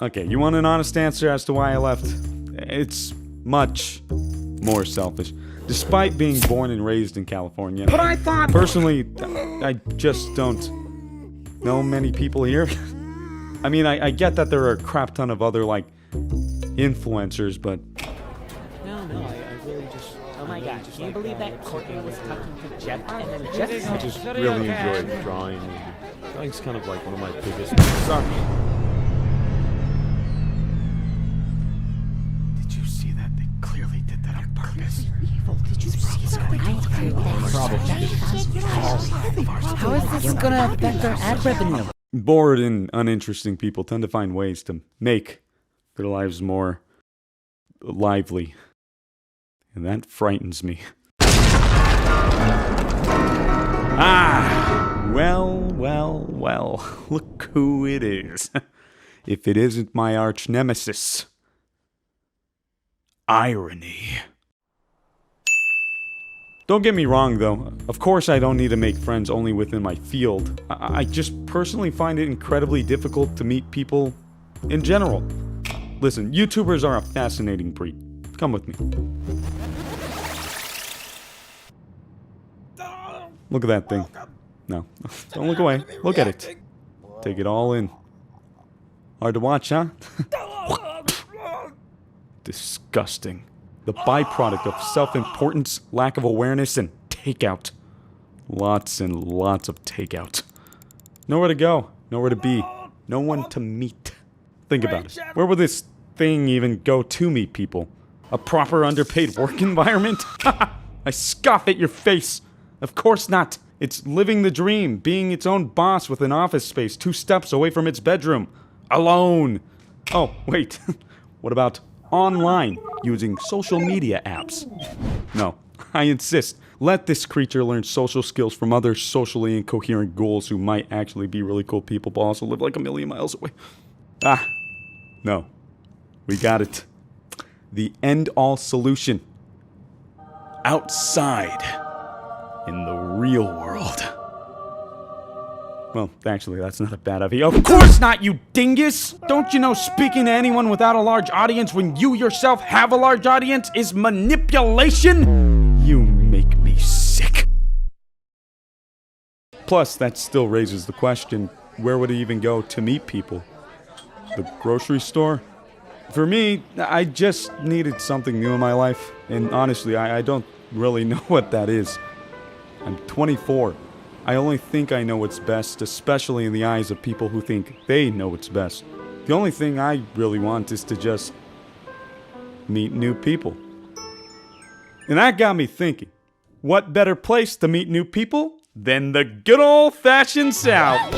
Okay, you want an honest answer as to why I left? It's much more selfish. Despite being born and raised in California. But I thought... Personally, I just don't know many people here. I mean, I get that there are a crap ton of other, like, influencers, but... No, I really just... Oh my god, can you believe that Courtney was talking to Jeff and then Jeff... I just really enjoyed drawing. Drawing's kind of like one of my biggest... Sorry. Did you see that? They clearly did that on purpose. Evil. Did you see that? How is this gonna affect our ad revenue? Bored and uninteresting people tend to find ways to make their lives more lively. And that frightens me. Ah! Well. Look who it is. If it isn't my arch nemesis. Irony. Don't get me wrong, though. Of course I don't need to make friends only within my field. I just personally find it incredibly difficult to meet people in general. Listen, YouTubers are a fascinating breed. Come with me. Look at that thing. No, don't look away. Look at it. Take it all in. Hard to watch, huh? Disgusting. The byproduct of self-importance, lack of awareness, and takeout. Lots and lots of takeout. Nowhere to go. Nowhere to be. No one to meet. Think about it. Where would this thing even go to meet people? A proper underpaid work environment? I scoff at your face. Of course not. It's living the dream, being its own boss with an office space 2 steps away from its bedroom. Alone. Oh, wait. What about online, using social media apps? No, I insist. Let this creature learn social skills from other socially incoherent ghouls who might actually be really cool people but also live like a million miles away. Ah, no. We got it. The end-all solution. Outside. In the real world. Well, actually, that's not a bad idea. Of course not, you dingus! Don't you know speaking to anyone without a large audience when you yourself have a large audience is manipulation? You make me sick. Plus, that still raises the question, where would it even go to meet people? The grocery store? For me, I just needed something new in my life, and honestly, I don't really know what that is. I'm 24. I only think I know what's best, especially in the eyes of people who think they know what's best. The only thing I really want is to just meet new people. And that got me thinking, what better place to meet new people than the good old-fashioned South?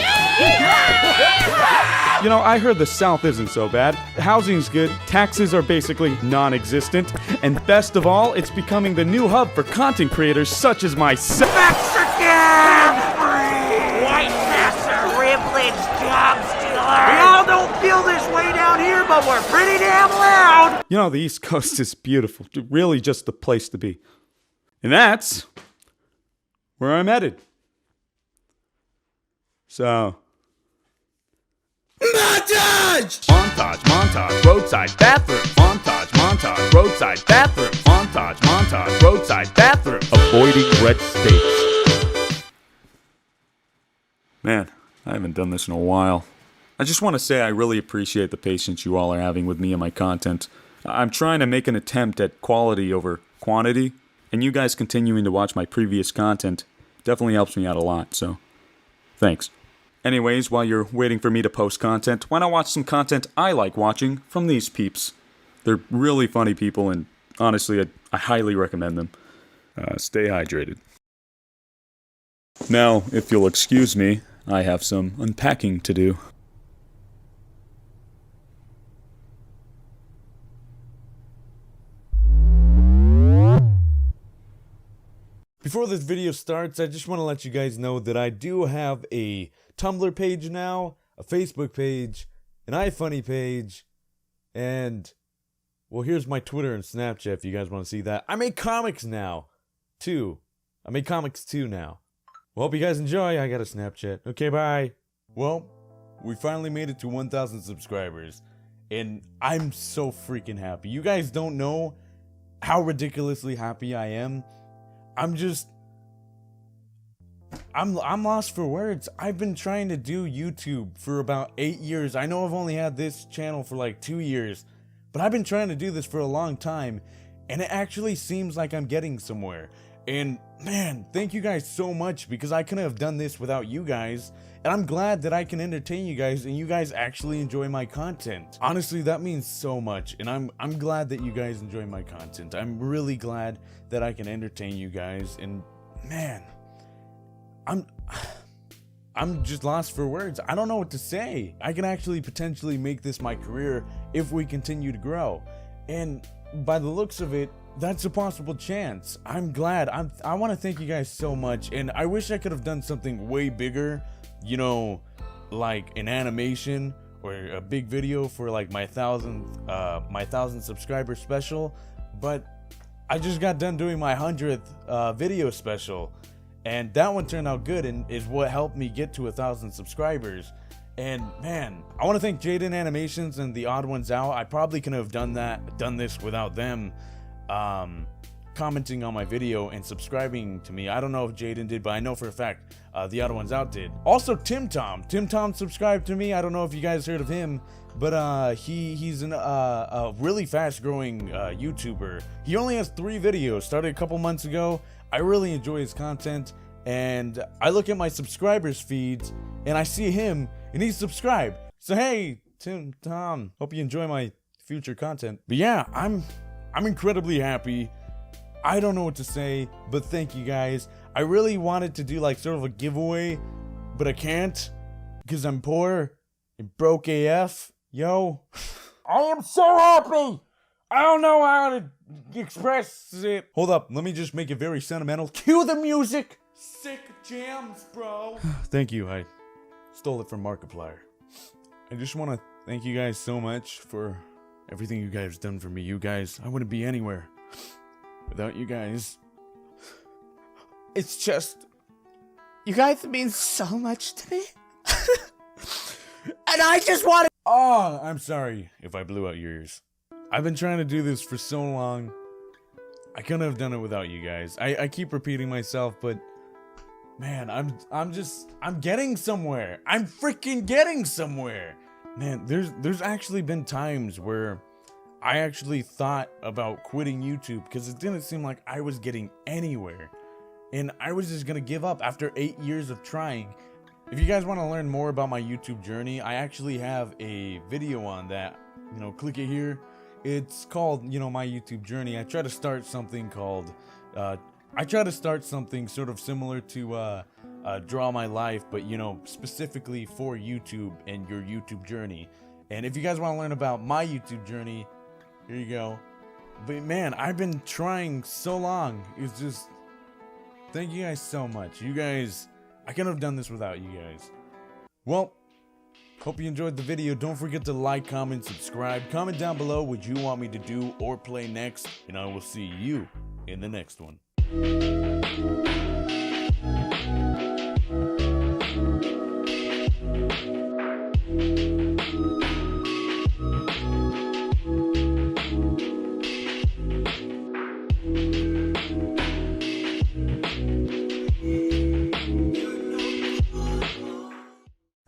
You know, I heard the South isn't so bad. Housing's good, taxes are basically non-existent, and best of all, it's becoming the new hub for content creators such as myself. White massa privilege job stealer! We all don't feel this way down here, but we're pretty damn loud! You know, the East Coast is beautiful. Really just the place to be. And that's where I'm headed. So... Montage! Montage, montage, roadside bathroom. Montage, montage, roadside bathroom. Montage, montage, roadside bathroom. Avoiding red states. Man, I haven't done this in a while. I just want to say I really appreciate the patience you all are having with me and my content. I'm trying to make an attempt at quality over quantity, and you guys continuing to watch my previous content definitely helps me out a lot, so thanks. Anyways, while you're waiting for me to post content, why not watch some content I like watching from these peeps? They're really funny people, and honestly, I highly recommend them. Stay hydrated. Now, if you'll excuse me, I have some unpacking to do. Before this video starts, I just want to let you guys know that I do have a Tumblr page now, a Facebook page, an iFunny page, and, well, here's my Twitter and Snapchat if you guys want to see that. I make comics now, too. I make comics too now. Well, hope you guys enjoy. I got a Snapchat. Okay, bye. Well, we finally made it to 1,000 subscribers, and I'm so freaking happy. You guys don't know how ridiculously happy I am. I'm lost for words. I've been trying to do YouTube for about 8 years. I know I've only had this channel for like 2 years, but I've been trying to do this for a long time, and it actually seems like I'm getting somewhere. And man, thank you guys so much, because I couldn't have done this without you guys, and I'm glad that I can entertain you guys and you guys actually enjoy my content. Honestly, that means so much, and I'm glad that you guys enjoy my content. I'm really glad that I can entertain you guys, and man, I'm just lost for words. I don't know what to say. I can actually potentially make this my career if we continue to grow. And by the looks of it, that's a possible chance. I'm glad. I want to thank you guys so much. And I wish I could have done something way bigger, you know, like an animation or a big video for like my 1,000 subscriber special. But I just got done doing my 100th video special. And that one turned out good and is what helped me get to 1,000 subscribers. And man, I want to thank Jaden Animations and the Odd Ones Out. I probably couldn't have done this without them commenting on my video and subscribing to me. I don't know if Jaden did, but I know for a fact the Odd Ones Out did. Also, Tim Tom subscribed to me. I don't know if you guys heard of him, but he's a really fast growing YouTuber. He only has 3 videos, started a couple months ago. I really enjoy his content, and I look at my subscribers feeds and I see him and he's subscribed. So hey, Tim Tom, hope you enjoy my future content. But yeah, I'm incredibly happy. I don't know what to say, but thank you guys. I really wanted to do like sort of a giveaway, but I can't because I'm poor and broke AF. Yo, I am so happy. I don't know how to express it. Hold up, let me just make it very sentimental. Cue the music. Sick jams, bro. Thank you. I stole it from Markiplier. I just want to thank you guys so much for everything you guys have done for me. You guys, I wouldn't be anywhere without you guys. It's just, you guys mean so much to me. And I just want to... Oh, I'm sorry if I blew out your ears. I've been trying to do this for so long. I couldn't have done it without you guys. I keep repeating myself, but man, I'm getting somewhere. I'm freaking getting somewhere. Man, there's actually been times where I actually thought about quitting YouTube because it didn't seem like I was getting anywhere. And I was just gonna give up after 8 years of trying. If you guys want to learn more about my YouTube journey, I actually have a video on that. You know, click it here. It's called, you know, my YouTube journey. I try to start something called, sort of similar to Draw My Life, but, you know, specifically for YouTube and your YouTube journey. And if you guys want to learn about my YouTube journey, here you go. But man, I've been trying so long. It's just, thank you guys so much. You guys, I couldn't have done this without you guys. Well, hope you enjoyed the video. Don't forget to like, comment, subscribe. Comment down below what you want me to do or play next, and I will see you in the next one.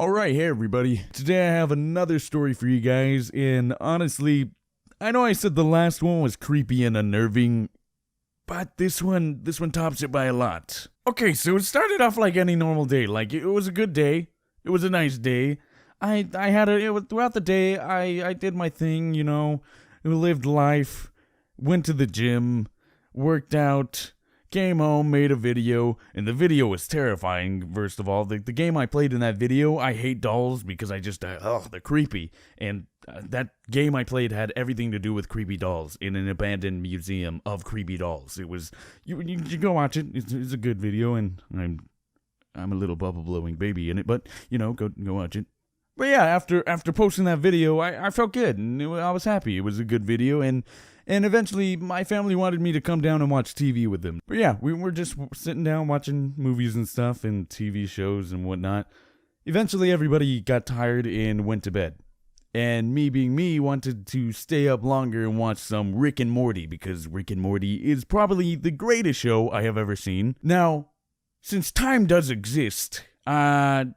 Alright, hey everybody. Today I have another story for you guys, and honestly, I know I said the last one was creepy and unnerving, but this one tops it by a lot. Okay, so it started off like any normal day. Like, it was a good day. It was a nice day. Throughout the day, I did my thing, you know, lived life, went to the gym, worked out, came home, made a video, and the video was terrifying, first of all. The game I played in that video, I hate dolls because they're creepy. And that game I played had everything to do with creepy dolls in an abandoned museum of creepy dolls. It was, you go watch it. It's a good video, and I'm a little bubble blowing baby in it, but, you know, go watch it. But yeah, after posting that video, I felt good, and I was happy. It was a good video, and eventually my family wanted me to come down and watch TV with them. But yeah, we were just sitting down watching movies and stuff and TV shows and whatnot. Eventually everybody got tired and went to bed. And me being me, wanted to stay up longer and watch some Rick and Morty, because Rick and Morty is probably the greatest show I have ever seen. Now, since time does exist, you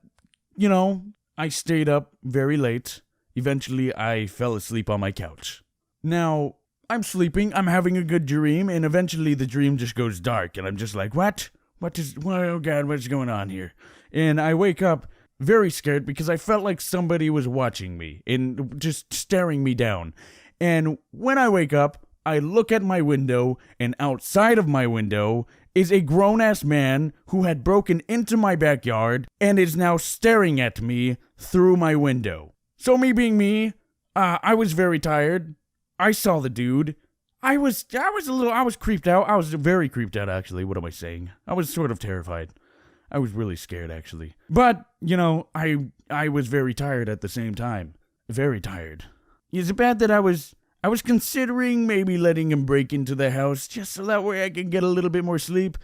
know, I stayed up very late. Eventually I fell asleep on my couch. Now, I'm sleeping, I'm having a good dream, and eventually the dream just goes dark, and I'm just like, what? Oh god, what's going on here? And I wake up very scared because I felt like somebody was watching me and just staring me down. And when I wake up, I look at my window, and outside of my window is a grown-ass man who had broken into my backyard and is now staring at me through my window. So me being me, I was very tired. I saw the dude. I was creeped out. I was very creeped out, actually. What am I saying? I was sort of terrified. I was really scared, actually. But, you know, I was very tired at the same time. Very tired. Is it bad that I was considering maybe letting him break into the house just so that way I could get a little bit more sleep?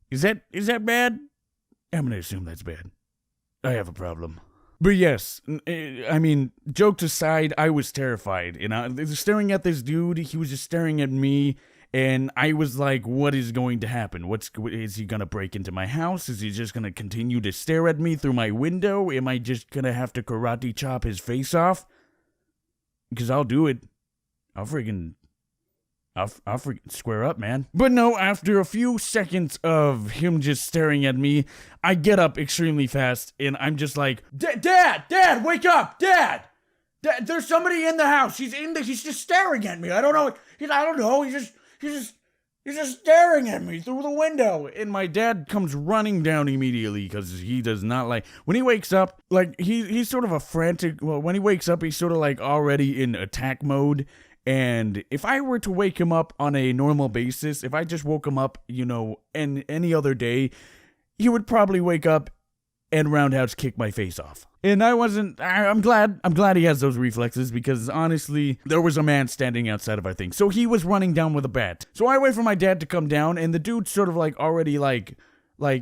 Is that bad? I'm gonna assume that's bad. I have a problem. But yes, I mean, jokes aside, I was terrified. And I was staring at this dude, he was just staring at me, and I was like, what is going to happen? Is he gonna break into my house? Is he just gonna continue to stare at me through my window? Am I just gonna have to karate chop his face off? Because I'll do it. I'll freaking square up, man. But no, after a few seconds of him just staring at me, I get up extremely fast, and I'm just like, Dad, wake up, Dad, there's somebody in the house. He's just staring at me. I don't know. He's just staring at me through the window. And my dad comes running down immediately because he does not like, when he wakes up, like, he's sort of a frantic, well, when he wakes up, he's sort of like already in attack mode. And if I were to wake him up on a normal basis, if I just woke him up, you know, any other day, he would probably wake up and roundhouse kick my face off. And I'm glad he has those reflexes, because honestly, there was a man standing outside of our thing. So he was running down with a bat. So I wait for my dad to come down, and the dude sort of like already like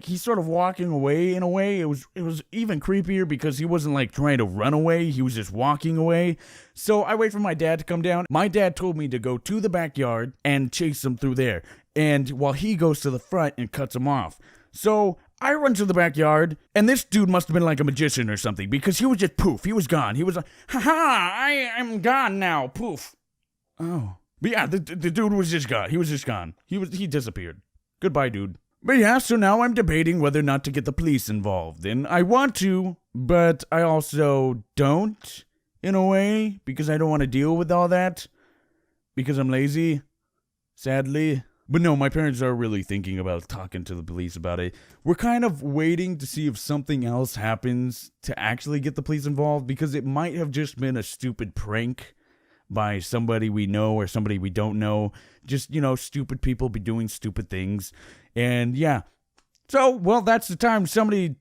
he's sort of walking away in a way. It was even creepier because he wasn't like trying to run away. He was just walking away. So I wait for my dad to come down. My dad told me to go to the backyard and chase him through there. And while he goes to the front and cuts him off. So I run to the backyard, and this dude must have been like a magician or something, because he was just poof. He was gone. He was like, ha, I am gone now. Poof. Oh. But yeah, the dude was just gone. He was just gone. He disappeared. Goodbye, dude. But yeah, so now I'm debating whether or not to get the police involved. And I want to, but I also don't, in a way, because I don't want to deal with all that. Because I'm lazy, sadly. But no, my parents are really thinking about talking to the police about it. We're kind of waiting to see if something else happens to actually get the police involved, because it might have just been a stupid prank by somebody we know or somebody we don't know. Just, stupid people be doing stupid things. And yeah. So, well, that's the time somebody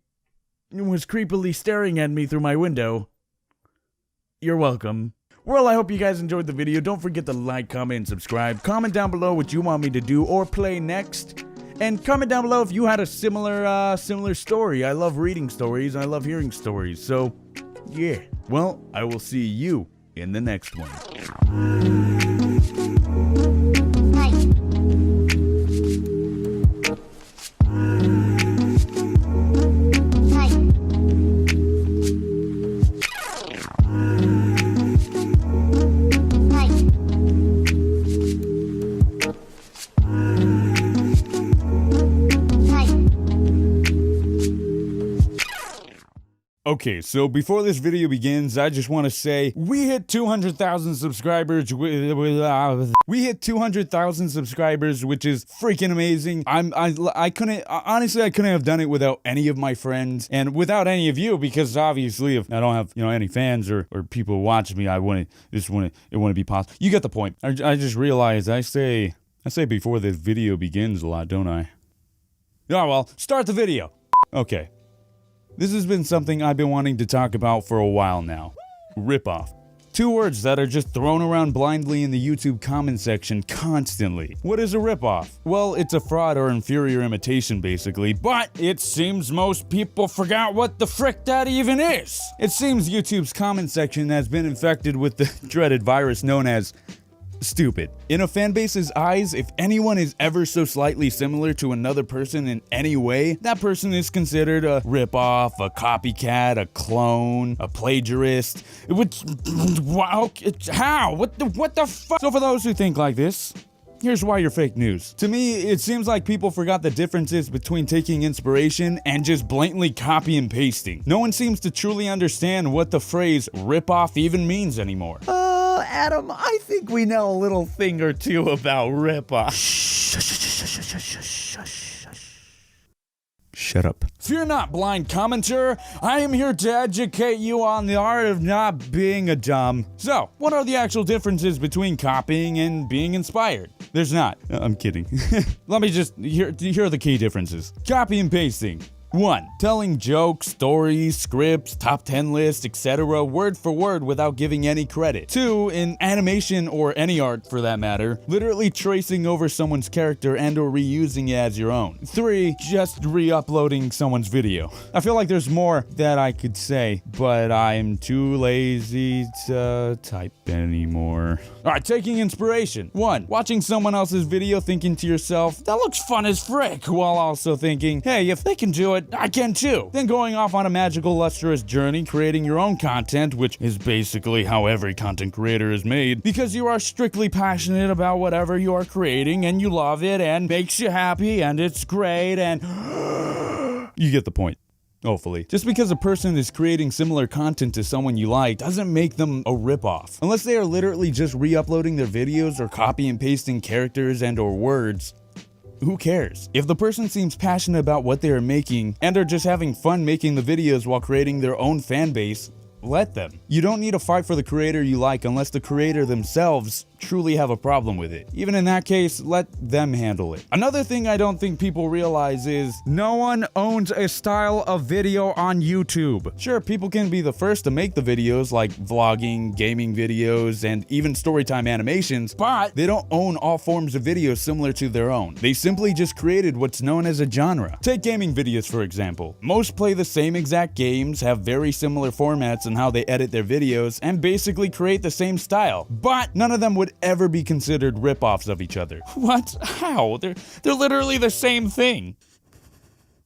was creepily staring at me through my window. You're welcome. Well, I hope you guys enjoyed the video. Don't forget to like, comment, and subscribe. Comment down below what you want me to do or play next. And comment down below if you had a similar story. I love reading stories and I love hearing stories. So, yeah. Well, I will see you in the next one. Okay, so before this video begins, I just want to say we hit 200,000 subscribers. We hit 200,000 subscribers, which is freaking amazing. I couldn't have done it without any of my friends and without any of you, because obviously if I don't have any fans or people who watch me, it wouldn't be possible. You get the point. I just realized I say before this video begins a lot, don't I? Oh well, start the video. Okay. This has been something I've been wanting to talk about for a while now. Ripoff. Two words that are just thrown around blindly in the YouTube comment section constantly. What is a ripoff? Well, it's a fraud or inferior imitation basically, but it seems most people forgot what the frick that even is. It seems YouTube's comment section has been infected with the dreaded virus known as stupid. In a fanbase's eyes, if anyone is ever so slightly similar to another person in any way, that person is considered a ripoff, a copycat, a clone, a plagiarist. Which, wow, how? What the fuck? So for those who think like this, here's why you're fake news. To me, it seems like people forgot the differences between taking inspiration and just blatantly copy and pasting. No one seems to truly understand what the phrase ripoff even means anymore. Adam, I think we know a little thing or two about ripoff. Shut up. Fear not, blind commenter. I am here to educate you on the art of not being a dumb. So, what are the actual differences between copying and being inspired? There's not. I'm kidding. Let me just, here are the key differences. Copy and pasting. 1. Telling jokes, stories, scripts, top 10 lists, etc. word for word without giving any credit. 2. In animation or any art for that matter, literally tracing over someone's character and or reusing it as your own. 3. Just re-uploading someone's video. I feel like there's more that I could say, but I'm too lazy to type anymore. Alright, taking inspiration. 1. Watching someone else's video thinking to yourself, that looks fun as frick, while also thinking, hey, if they can do it, I can too. Then going off on a magical, lustrous journey, creating your own content, which is basically how every content creator is made, because you are strictly passionate about whatever you are creating, and you love it, and makes you happy, and it's great, and you get the point. Hopefully. Just because a person is creating similar content to someone you like doesn't make them a ripoff. Unless they are literally just re-uploading their videos or copy and pasting characters and or words. Who cares? If the person seems passionate about what they are making and are just having fun making the videos while creating their own fan base, let them. You don't need to fight for the creator you like unless the creator themselves truly have a problem with it. Even in that case, let them handle it. Another thing I don't think people realize is no one owns a style of video on YouTube. Sure, people can be the first to make the videos like vlogging, gaming videos, and even storytime animations, but they don't own all forms of videos similar to their own. They simply just created what's known as a genre. Take gaming videos for example. Most play the same exact games, have very similar formats in how they edit their videos, and basically create the same style, but none of them would ever be considered ripoffs of each other. What? How? They're literally the same thing.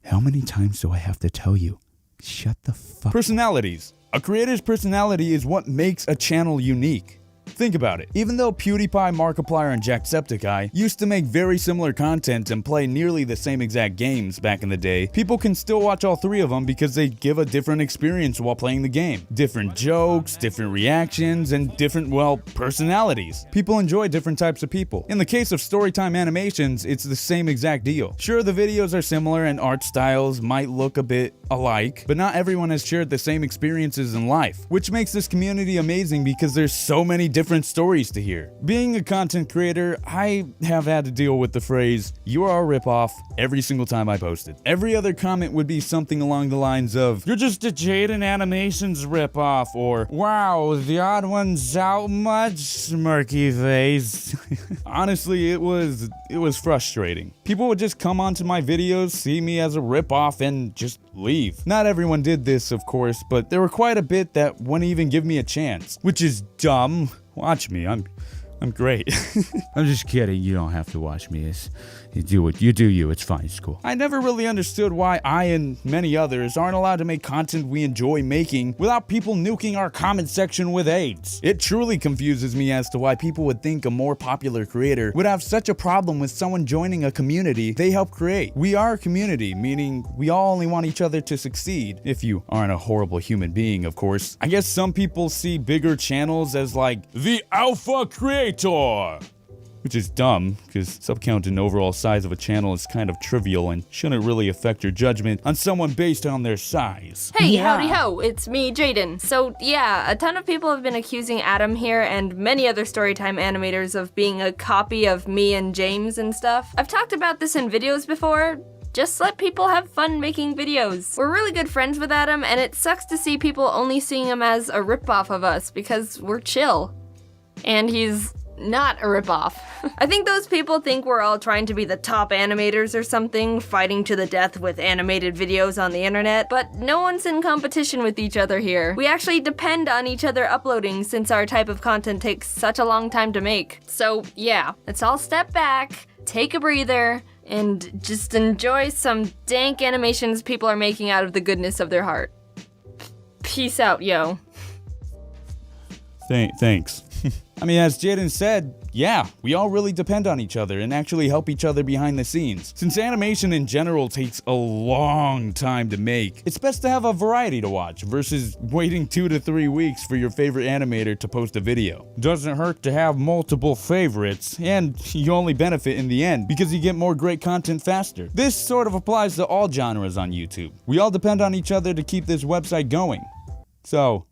How many times do I have to tell you? Shut the fuck. Personalities. A creator's personality is what makes a channel unique. Think about it. Even though PewDiePie, Markiplier, and Jacksepticeye used to make very similar content and play nearly the same exact games back in the day, people can still watch all three of them because they give a different experience while playing the game. Different jokes, different reactions, and different, well, personalities. People enjoy different types of people. In the case of Storytime Animations, it's the same exact deal. Sure, the videos are similar and art styles might look a bit alike, but not everyone has shared the same experiences in life, which makes this community amazing because there's so many different stories to hear. Being a content creator, I have had to deal with the phrase, "You are a ripoff," every single time I posted. Every other comment would be something along the lines of, "You're just a Jaden Animations ripoff," or "Wow, the odd one's out much, smirky face." Honestly, it was frustrating. People would just come onto my videos, see me as a ripoff, and just leave. Not everyone did this, of course, but there were quite a bit that wouldn't even give me a chance, which is dumb. Watch me, I'm great. I'm just kidding, you don't have to watch me. You do you, it's fine, it's cool. I never really understood why I and many others aren't allowed to make content we enjoy making without people nuking our comment section with AIDS. It truly confuses me as to why people would think a more popular creator would have such a problem with someone joining a community they help create. We are a community, meaning we all only want each other to succeed. If you aren't a horrible human being, of course. I guess some people see bigger channels as like, the alpha creator! Which is dumb, because sub-count and overall size of a channel is kind of trivial and shouldn't really affect your judgment on someone based on their size. Hey, howdy ho, it's me, Jaden. So yeah, a ton of people have been accusing Adam here and many other Storytime animators of being a copy of me and James and stuff. I've talked about this in videos before. Just let people have fun making videos. We're really good friends with Adam, and it sucks to see people only seeing him as a ripoff of us because we're chill. And he's not a ripoff. I think those people think we're all trying to be the top animators or something, fighting to the death with animated videos on the internet, but no one's in competition with each other here. We actually depend on each other uploading since our type of content takes such a long time to make. So yeah, let's all step back, take a breather, and just enjoy some dank animations people are making out of the goodness of their heart. Peace out, yo. Thanks. I mean, as Jaden said, yeah, we all really depend on each other and actually help each other behind the scenes. Since animation in general takes a long time to make, it's best to have a variety to watch versus waiting 2 to 3 weeks for your favorite animator to post a video. Doesn't hurt to have multiple favorites, and you only benefit in the end because you get more great content faster. This sort of applies to all genres on YouTube. We all depend on each other to keep this website going. So,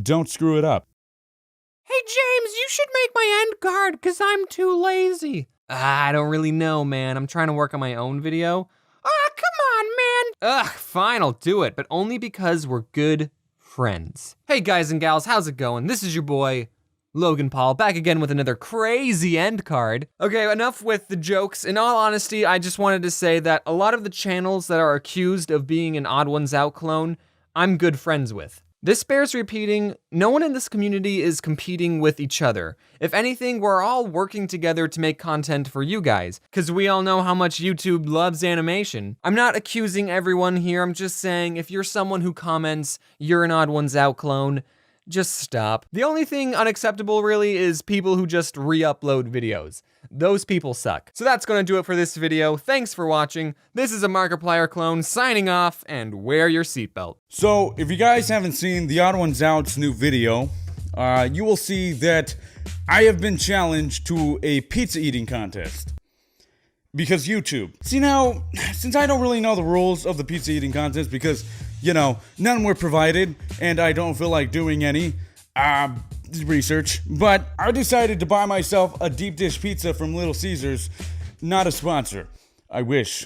don't screw it up. Hey, James, you should make my end card, because I'm too lazy. I don't really know, man. I'm trying to work on my own video. Come on, man. Fine, I'll do it, but only because we're good friends. Hey, guys and gals, how's it going? This is your boy, Logan Paul, back again with another crazy end card. Okay, enough with the jokes. In all honesty, I just wanted to say that a lot of the channels that are accused of being an Odd Ones Out clone, I'm good friends with. This bears repeating, no one in this community is competing with each other. If anything, we're all working together to make content for you guys, because we all know how much YouTube loves animation. I'm not accusing everyone here, I'm just saying if you're someone who comments, you're an Odd Ones Out clone, just stop. The only thing unacceptable really is people who just re-upload videos. Those people suck. So that's gonna do it for this video. Thanks for watching. This is a Markiplier clone signing off, and wear your seatbelt. So, if you guys haven't seen the Odd Ones Out's new video, you will see that I have been challenged to a pizza eating contest. Because YouTube. See now, since I don't really know the rules of the pizza eating contest because, you know, none were provided and I don't feel like doing any research, but I decided to buy myself a deep dish pizza from Little Caesars. Not a sponsor. I wish.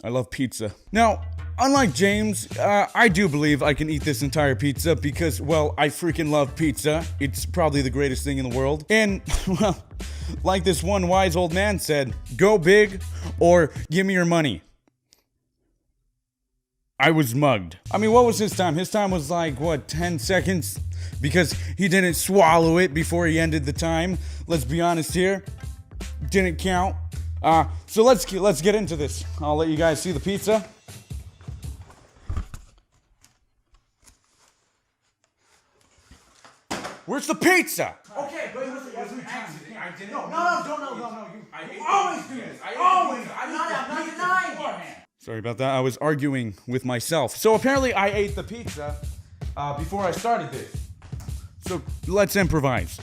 I love pizza. Now, unlike James, I do believe I can eat this entire pizza because, well, I freaking love pizza. It's probably the greatest thing in the world. And, well, like this one wise old man said, go big or give me your money. I was mugged. I mean, what was his time? His time was like, what, 10 seconds? Because he didn't swallow it before he ended the time. Let's be honest here. Didn't count. So let's get into this. I'll let you guys see the pizza. Where's the pizza? Okay, but it was an accident. I didn't. No. You always do this. Always. I'm not denying it. Sorry about that. I was arguing with myself. So apparently I ate the pizza before I started this. So let's improvise.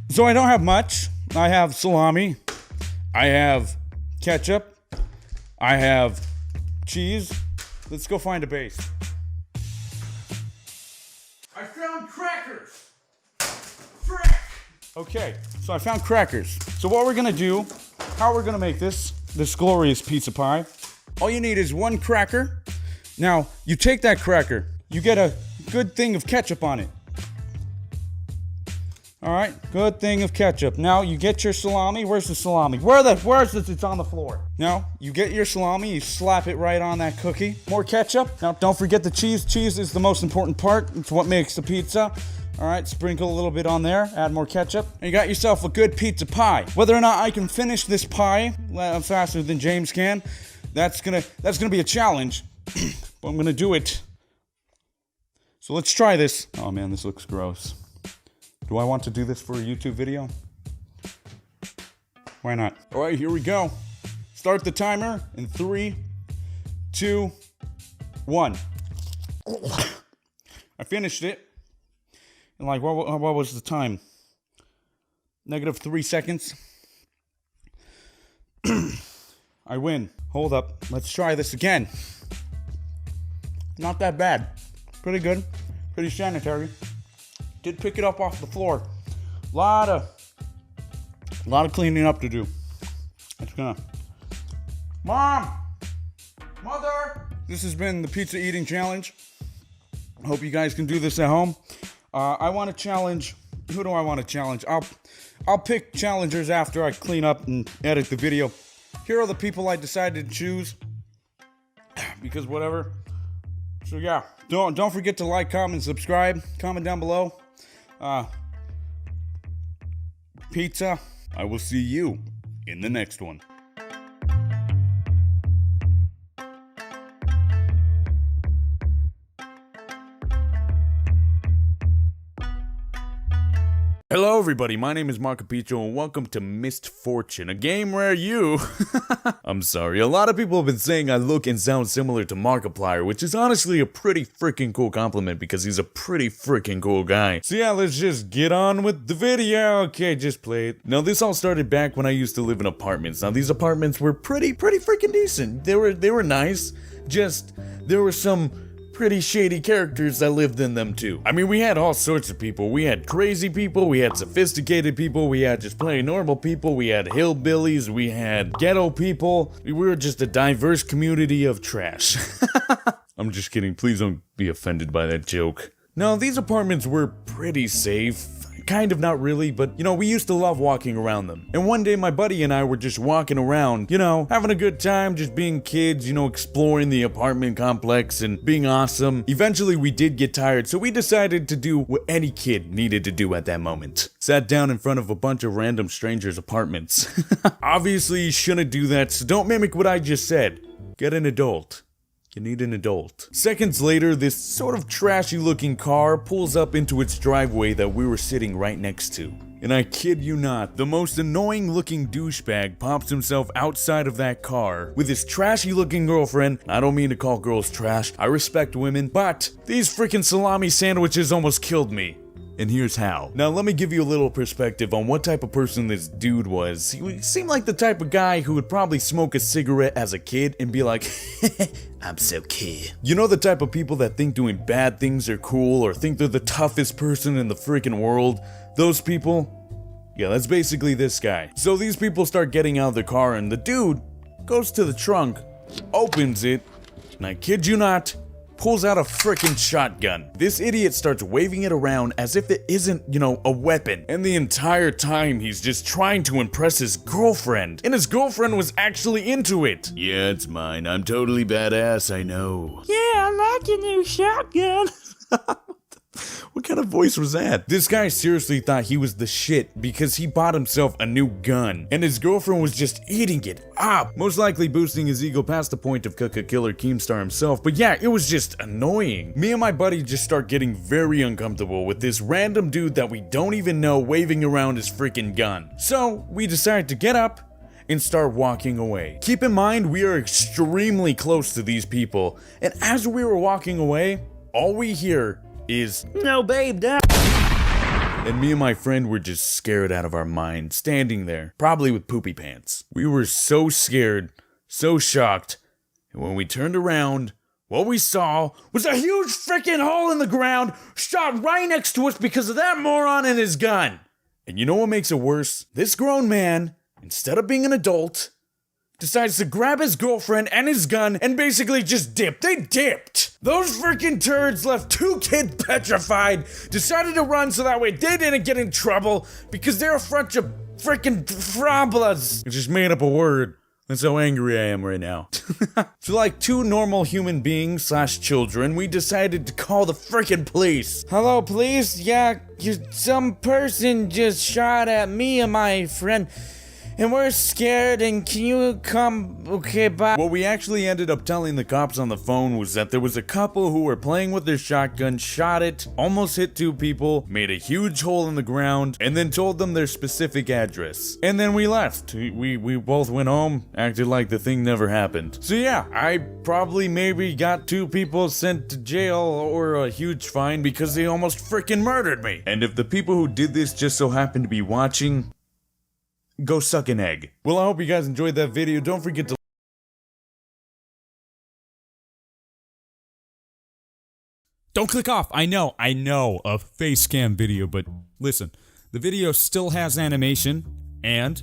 So I don't have much. I have salami. I have ketchup. I have cheese. Let's go find a base. I found crackers. Okay, so I found crackers. So what we're gonna do, how we're gonna make this glorious pizza pie. All you need is one cracker. Now, you take that cracker, you get a good thing of ketchup on it. All right, good thing of ketchup. Now you get your salami. Where's the salami? Where's this? It's on the floor. Now you get your salami. You slap it right on that cookie. More ketchup. Now don't forget the cheese. Cheese is the most important part. It's what makes the pizza. All right, sprinkle a little bit on there. Add more ketchup. And you got yourself a good pizza pie. Whether or not I can finish this pie faster than James can, that's gonna be a challenge. But I'm gonna do it. So let's try this. Oh man, this looks gross. Do I want to do this for a YouTube video? Why not? All right, here we go. Start the timer in 3, 2, 1. I finished it. And like, what was the time? -3 seconds. I win. Hold up. Let's try this again. Not that bad. Pretty good. Pretty sanitary. Did pick it up off the floor. Lot of cleaning up to do. It's gonna. Mom! Mother! This has been the pizza eating challenge. I hope you guys can do this at home. I want to challenge. Who do I want to challenge? I'll pick challengers after I clean up and edit the video. Here are the people I decided to choose. Because whatever. So yeah, don't forget to like, comment, subscribe. Comment down below. Pizza. I will see you in the next one. Hello everybody, my name is Marco Picho and welcome to Missed Fortune, a game where you... I'm sorry, a lot of people have been saying I look and sound similar to Markiplier, which is honestly a pretty freaking cool compliment because he's a pretty freaking cool guy. So yeah, let's just get on with the video. Okay, just play it. Now this all started back when I used to live in apartments. Now these apartments were pretty freaking decent. They were nice, just there were some pretty shady characters that lived in them too. I mean, we had all sorts of people. We had crazy people, we had sophisticated people, we had just plain normal people, we had hillbillies, we had ghetto people. We were just a diverse community of trash. I'm just kidding, please don't be offended by that joke. No, these apartments were pretty safe. Kind of, not really, but, you know, we used to love walking around them. And one day my buddy and I were just walking around, you know, having a good time, just being kids, you know, exploring the apartment complex and being awesome. Eventually we did get tired, so we decided to do what any kid needed to do at that moment. Sat down in front of a bunch of random strangers' apartments. Obviously you shouldn't do that, so don't mimic what I just said. Get an adult. You need an adult. Seconds later, this sort of trashy looking car pulls up into its driveway that we were sitting right next to. And I kid you not, the most annoying looking douchebag pops himself outside of that car with his trashy looking girlfriend. I don't mean to call girls trash, I respect women, but these freaking salami sandwiches almost killed me. And here's how. Now let me give you a little perspective on what type of person this dude was. He seemed like the type of guy who would probably smoke a cigarette as a kid and be like, I'm so cool. You know, the type of people that think doing bad things are cool or think they're the toughest person in the freaking world? Those people? Yeah, that's basically this guy. So these people start getting out of the car and the dude goes to the trunk, opens it, and I kid you not, pulls out a frickin' shotgun. This idiot starts waving it around as if it isn't, you know, a weapon. And the entire time he's just trying to impress his girlfriend. And his girlfriend was actually into it. Yeah, it's mine. I'm totally badass, I know. Yeah, I like your new shotgun. What kind of voice was that? This guy seriously thought he was the shit because he bought himself a new gun, and his girlfriend was just eating it up, most likely boosting his ego past the point of Killer Keemstar himself. But yeah, it was just annoying. Me and my buddy just start getting very uncomfortable with this random dude that we don't even know waving around his freaking gun. So we decided to get up and start walking away. Keep in mind, we are extremely close to these people, and as we were walking away, all we hear is, "No, babe, down." And me and my friend were just scared out of our minds, standing there, probably with poopy pants. We were so scared, so shocked, and when we turned around, what we saw was a huge freaking hole in the ground shot right next to us because of that moron and his gun. And you know what makes it worse? This grown man, instead of being an adult, decides to grab his girlfriend and his gun and basically just dip. They dipped. Those freaking turds left two kids petrified, decided to run so that way they didn't get in trouble because they're a bunch of freaking frablas. I just made up a word. That's how angry I am right now. So like two normal human beings / children, we decided to call the freaking police. Hello, police? Yeah, some person just shot at me and my friend. And we're scared, and can you come? Okay, bye. What we actually ended up telling the cops on the phone was that there was a couple who were playing with their shotgun, shot it, almost hit two people, made a huge hole in the ground, and then told them their specific address. And then we left. We both went home, acted like the thing never happened. So yeah, I probably maybe got two people sent to jail or a huge fine because they almost freaking murdered me. And if the people who did this just so happen to be watching, go suck an egg. Well, I hope you guys enjoyed that video. Don't forget to... Don't click off. I know, a face cam video, but listen, the video still has animation, and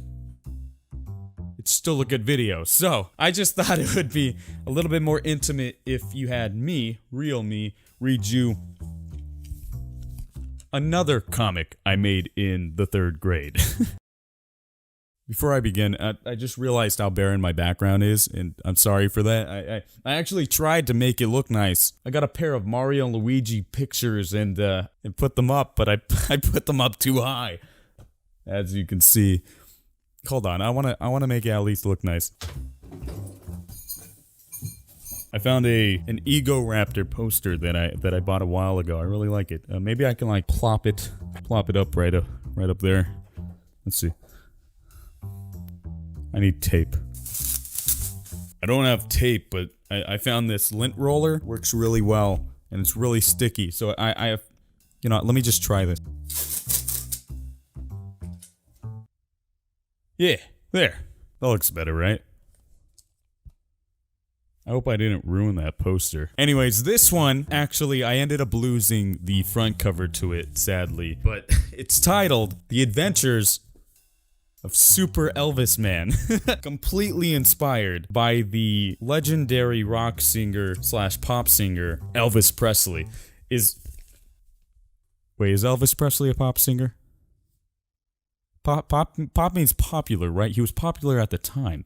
it's still a good video. So, I just thought it would be a little bit more intimate if you had me, real me, read you another comic I made in the 3rd grade. Before I begin, I just realized how barren my background is, and I'm sorry for that. I actually tried to make it look nice. I got a pair of Mario and Luigi pictures and put them up, but I put them up too high, as you can see. Hold on, I wanna make it at least look nice. I found an Ego Raptor poster that I bought a while ago. I really like it. Maybe I can like plop it up right up there. Let's see. I need tape. I don't have tape, but I found this lint roller. Works really well, and it's really sticky. So I have, you know, let me just try this. Yeah, there. That looks better, right? I hope I didn't ruin that poster. Anyways, this one, actually, I ended up losing the front cover to it, sadly. But it's titled, The Adventures of Super Elvis Man. Completely inspired by the legendary rock singer / pop singer Elvis Presley. Wait, is Elvis Presley a pop singer? Pop means popular, right? He was popular at the time.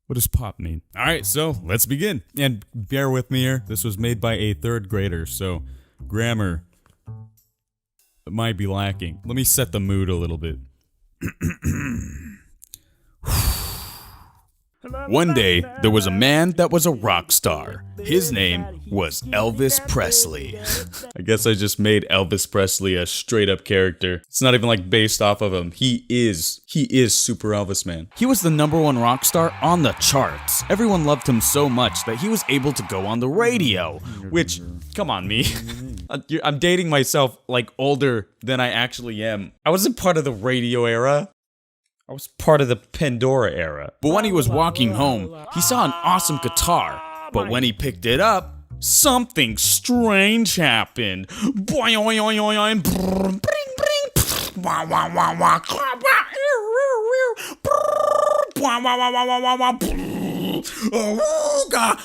What does pop mean? Alright, so let's begin. And bear with me here, this was made by a 3rd grader, so grammar might be lacking. Let me set the mood a little bit. One day, there was a man that was a rock star. His name was Elvis Presley. I guess I just made Elvis Presley a straight up character. It's not even like based off of him. He is Super Elvis Man. He was the #1 rock star on the charts. Everyone loved him so much that he was able to go on the radio. Which, come on me. I'm dating myself like older than I actually am. I wasn't part of the radio era. I was part of the Pandora era. But when he was walking home, he saw an awesome guitar. But when he picked it up, something strange happened. Oh, God.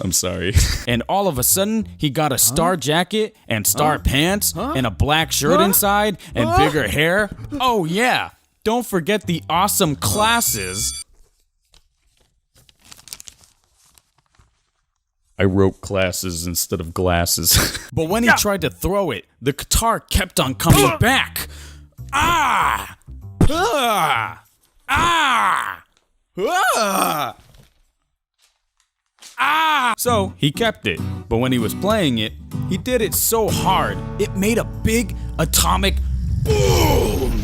I'm sorry. And all of a sudden, he got a star jacket and star pants and a black shirt inside and bigger hair. Oh yeah, don't forget the awesome glasses. I wrote classes instead of glasses. But when he tried to throw it, the guitar kept on coming back. Ah! Ah! Ah! Ah! Ah! So he kept it, but when he was playing it, he did it so hard, it made a big atomic boom!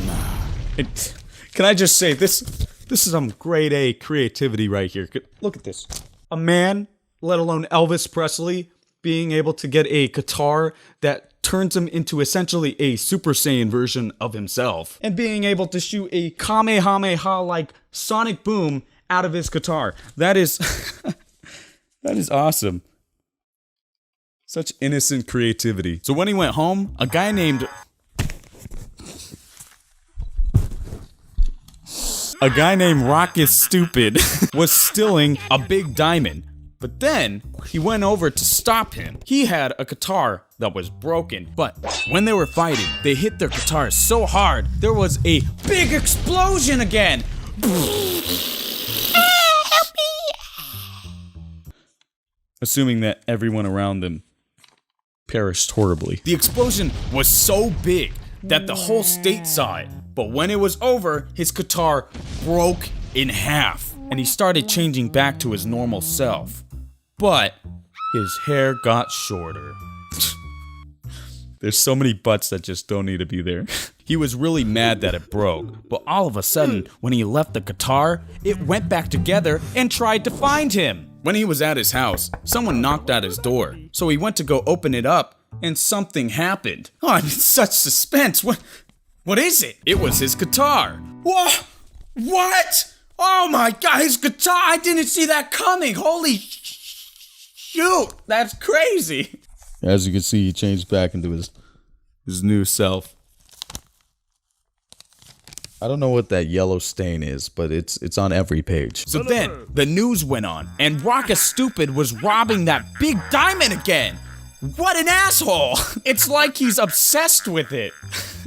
Can I just say, this is some grade A creativity right here. Look at this. A man, let alone Elvis Presley, being able to get a guitar that turns him into essentially a Super Saiyan version of himself, and being able to shoot a Kamehameha-like sonic boom out of his guitar. That is... that is awesome. Such innocent creativity. So when he went home, a guy named Rocket Stupid was stealing a big diamond. But then, he went over to stop him. He had a guitar that was broken, but when they were fighting, they hit their guitars so hard, there was a big explosion again! Assuming that everyone around them perished horribly. The explosion was so big that the whole state saw it, but when it was over, his guitar broke in half, and he started changing back to his normal self. But his hair got shorter. There's so many butts that just don't need to be there. He was really mad that it broke, but all of a sudden, when he left the guitar, it went back together and tried to find him. When he was at his house, someone knocked at his door, so he went to go open it up, and something happened. Oh, I'm in such suspense. What is it? It was his guitar. What? Oh my god, his guitar! I didn't see that coming! Holy shoot! That's crazy! As you can see, he changed back into his new self. I don't know what that yellow stain is, but it's on every page. So then, the news went on, and Rocket Stupid was robbing that big diamond again! What an asshole! It's like he's obsessed with it.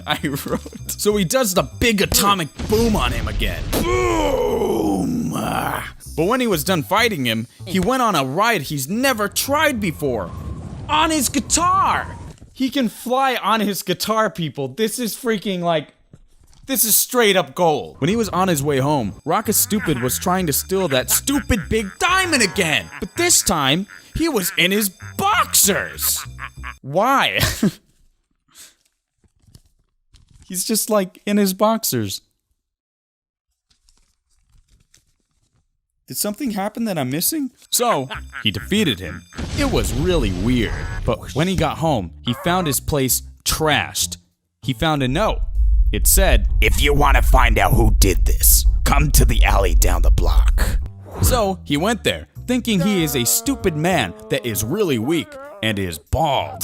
I wrote. So he does the big atomic boom on him again. Boom! But when he was done fighting him, he went on a ride he's never tried before. On his guitar! He can fly on his guitar, people. This is freaking like... This is straight up gold. When he was on his way home, Rocket Stupid was trying to steal that stupid big diamond again. But this time, he was in his boxers. Why? He's just like in his boxers. Did something happen that I'm missing? So, he defeated him. It was really weird. But when he got home, he found his place trashed. He found a note. It said, "If you want to find out who did this, come to the alley down the block." So, he went there, thinking he is a stupid man that is really weak and is bald.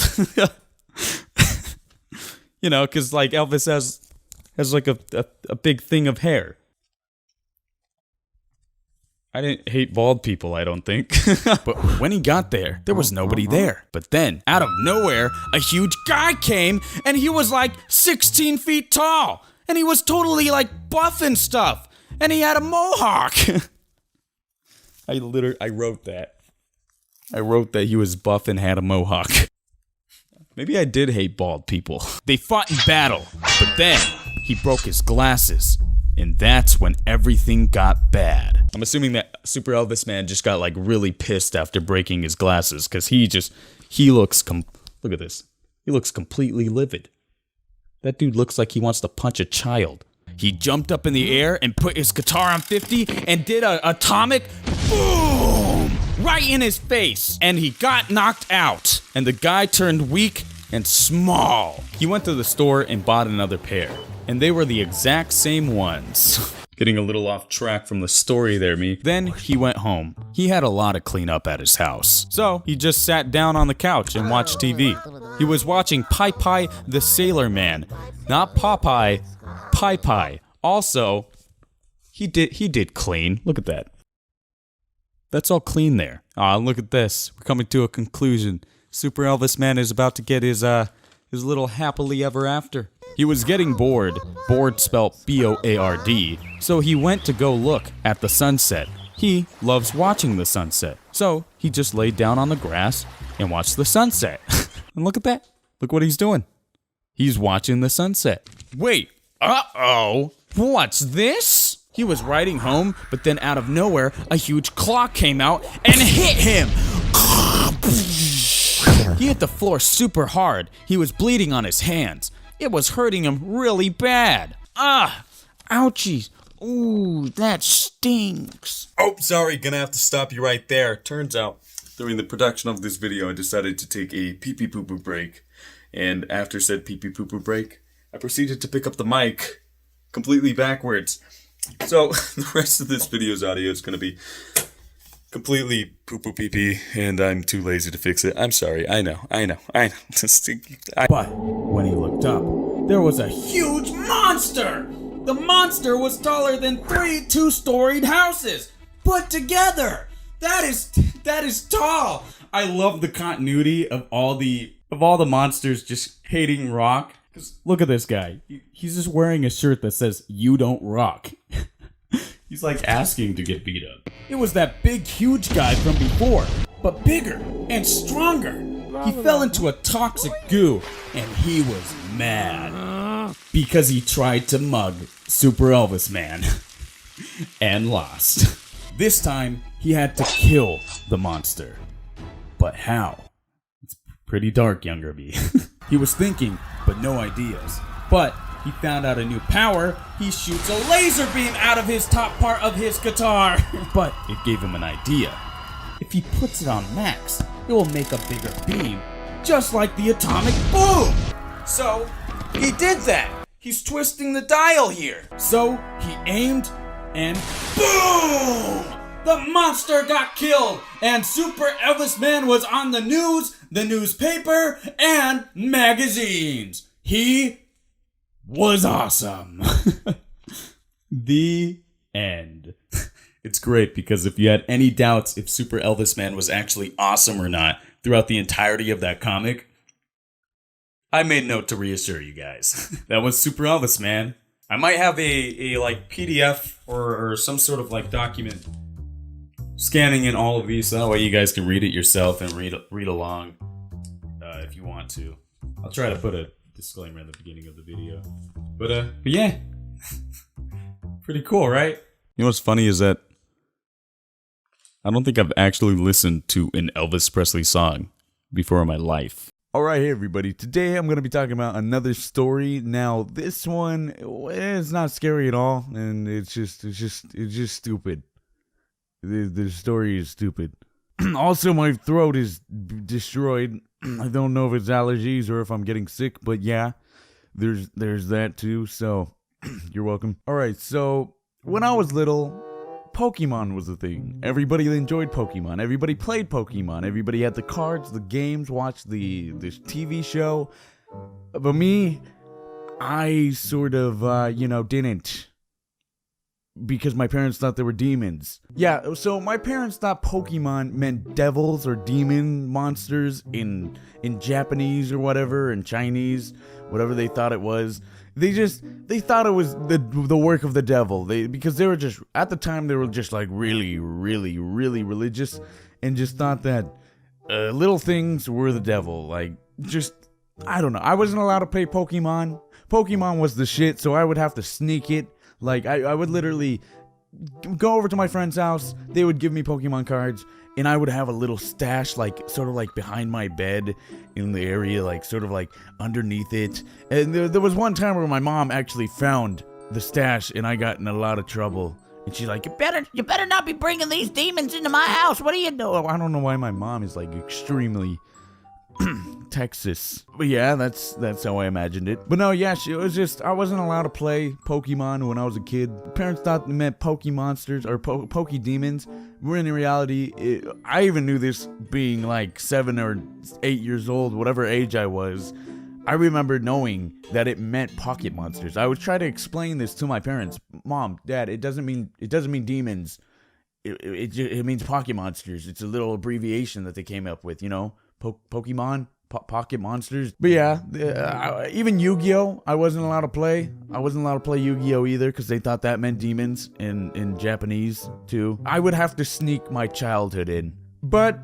You know, because like Elvis has like a big thing of hair. I didn't hate bald people, I don't think. But when he got there, there was nobody there. But then, out of nowhere, a huge guy came, and he was like 16 feet tall. And he was totally like buff and stuff. And he had a mohawk. I wrote that. I wrote that he was buff and had a mohawk. Maybe I did hate bald people. They fought in battle, but then he broke his glasses. And that's when everything got bad. I'm assuming that Super Elvis Man just got like really pissed after breaking his glasses, because he looks look at this. He looks completely livid. That dude looks like he wants to punch a child. He jumped up in the air and put his guitar on 50 and did an atomic boom right in his face. And he got knocked out. And the guy turned weak and small. He went to the store and bought another pair. And they were the exact same ones. Getting a little off track from the story there, me. Then he went home. He had a lot of cleanup at his house. So he just sat down on the couch and watched TV. He was watching Popeye the Sailor Man. Not Popeye, Popeye. Also, he did clean. Look at that. That's all clean there. Ah, look at this. We're coming to a conclusion. Super Elvis Man is about to get his little happily ever after. He was getting bored, bored spelt B-O-A-R-D, so he went to go look at the sunset. He loves watching the sunset. So he just laid down on the grass and watched the sunset. And look at that. Look what he's doing. He's watching the sunset. Wait, uh-oh. What's this? He was riding home, but then out of nowhere, a huge clock came out and hit him. He hit the floor super hard. He was bleeding on his hands. It was hurting him really bad. Ouchies. Ooh, that stinks. Oh, sorry, gonna have to stop you right there. Turns out, during the production of this video, I decided to take a pee-pee poo-poo break. And after said pee-pee poo-poo break, I proceeded to pick up the mic completely backwards. So, the rest of this video's audio is gonna be completely poo-poo pee-pee, and I'm too lazy to fix it. I'm sorry, I know. But when he looked up, there was a huge monster! The monster was taller than 3 two-storied houses put together! That is tall! I love the continuity of all the monsters just hating rock. 'Cause look at this guy. He's just wearing a shirt that says, "You don't rock." He's like asking to get beat up. It was that big, huge guy from before, but bigger and stronger. He fell into a toxic goo, and he was mad because he tried to mug Super Elvis Man and lost. This time, he had to kill the monster. But how? It's pretty dark, younger me. He was thinking, but no ideas. But he found out a new power. He shoots a laser beam out of his top part of his guitar. But it gave him an idea. If he puts it on max, it will make a bigger beam, just like the atomic boom. So he did that. He's twisting the dial here. So he aimed and boom! The monster got killed, and Super Elvis Man was on the news, the newspaper, and magazines. He was awesome. The end. It's great because if you had any doubts if Super Elvis Man was actually awesome or not throughout the entirety of that comic, I made note to reassure you guys. That was Super Elvis Man. I might have a like PDF or some sort of like document scanning in all of these so that way you guys can read it yourself and read along if you want to. I'll try to put a disclaimer at the beginning of the video. But yeah. Pretty cool, right? You know what's funny is that I don't think I've actually listened to an Elvis Presley song before in my life. Alright, hey everybody. Today I'm going to be talking about another story. Now, this one is not scary at all, and it's just stupid. The story is stupid. Also, my throat is destroyed. I don't know if it's allergies or if I'm getting sick, but yeah, there's that too. So, you're welcome. Alright, so when I was little, Pokemon was a thing. Everybody enjoyed Pokemon. Everybody played Pokemon. Everybody had the cards, the games, watched the TV show. But me, I sort of, didn't. Because my parents thought they were demons. Yeah, so my parents thought Pokemon meant devils or demon monsters in Japanese or whatever, in Chinese, whatever they thought it was. They thought it was the work of the devil. Because they were just, at the time, they were just like really, really, really religious and just thought that little things were the devil. Like, just, I don't know. I wasn't allowed to play Pokemon. Pokemon was the shit, so I would have to sneak it. Like, I would literally go over to my friend's house, they would give me Pokemon cards, and I would have a little stash, like, sort of like behind my bed in the area, like, sort of like underneath it. And there was one time where my mom actually found the stash, and I got in a lot of trouble. And she's like, You better not be bringing these demons into my house. What are you doing? I don't know why my mom is, like, extremely Texas. But yeah, that's how I imagined it. But no, yeah, it was just, I wasn't allowed to play Pokemon when I was a kid. Parents thought it meant Pokemonsters or Pokedemons. When in reality, I even knew this being like 7 or 8 years old, whatever age I was. I remember knowing that it meant pocket monsters. I would try to explain this to my parents. Mom, Dad, it doesn't mean demons. It means pocket monsters. It's a little abbreviation that they came up with, you know? Pokemon, Pocket Monsters. But yeah, even Yu-Gi-Oh! I wasn't allowed to play. I wasn't allowed to play Yu-Gi-Oh! Either because they thought that meant demons in Japanese too. I would have to sneak my childhood in. But,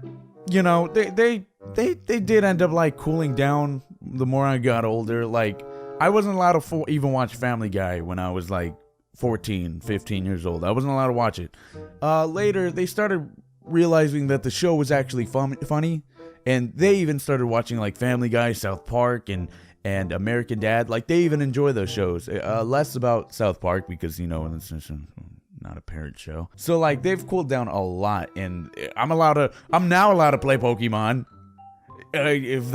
you know, they did end up like cooling down the more I got older. Like, I wasn't allowed to even watch Family Guy when I was like 14, 15 years old. I wasn't allowed to watch it. Later, they started realizing that the show was actually funny, and they even started watching like Family Guy, South Park, and American Dad. Like, they even enjoy those shows. Less about South Park because, you know, it's not a parent show. So like, they've cooled down a lot, and I'm now allowed to play Pokemon. If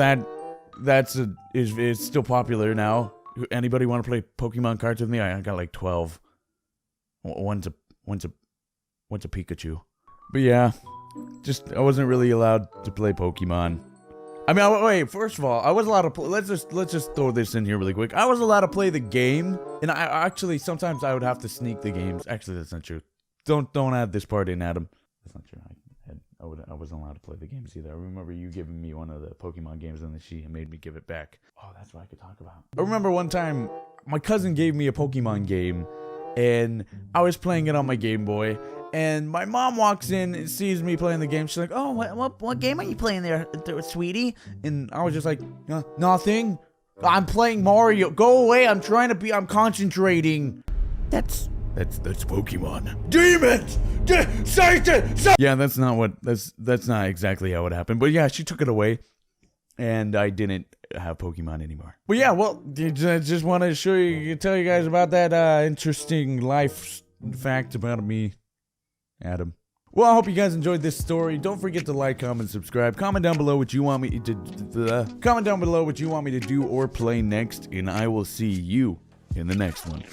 it's still popular now. Anybody want to play Pokemon cards with me? I got like 12. One's a Pikachu. But yeah, I wasn't really allowed to play Pokemon. I mean, wait. First of all, I was allowed to play. Let's just throw this in here really quick. I was allowed to play the game, and I actually sometimes I would have to sneak the games. Actually, that's not true. Don't add this part in, Adam. That's not true. I wasn't allowed to play the games either. I remember you giving me one of the Pokemon games, and then she made me give it back. Oh, that's what I could talk about. I remember one time my cousin gave me a Pokemon game, and I was playing it on my Game Boy. And my mom walks in and sees me playing the game. She's like, "Oh, what game are you playing there, sweetie?" And I was just like, "Nothing. I'm playing Mario. Go away. I'm concentrating." That's Pokemon. Demons! Satan! Yeah, that's not exactly how it happened. But yeah, she took it away, and I didn't have Pokemon anymore. But yeah, well, just wanted to tell you guys about that interesting life fact about me, Adam. Well, I hope you guys enjoyed this story. Don't forget to like, comment, subscribe. Comment down below what you want me to do or play next, and I will see you in the next one.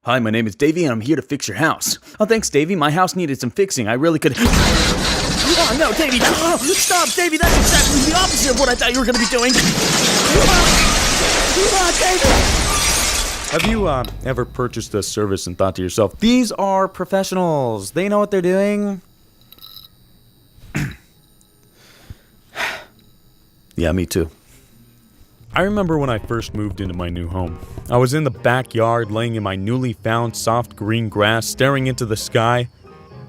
Hi, my name is Davey, and I'm here to fix your house. Oh, thanks, Davey. My house needed some fixing. I really could... Oh, no, Davey! Oh, stop, Davey! That's exactly the opposite of what I thought you were going to be doing! Have you ever purchased a service and thought to yourself, these are professionals. They know what they're doing? Yeah, me too. I remember when I first moved into my new home. I was in the backyard, laying in my newly found soft green grass, staring into the sky,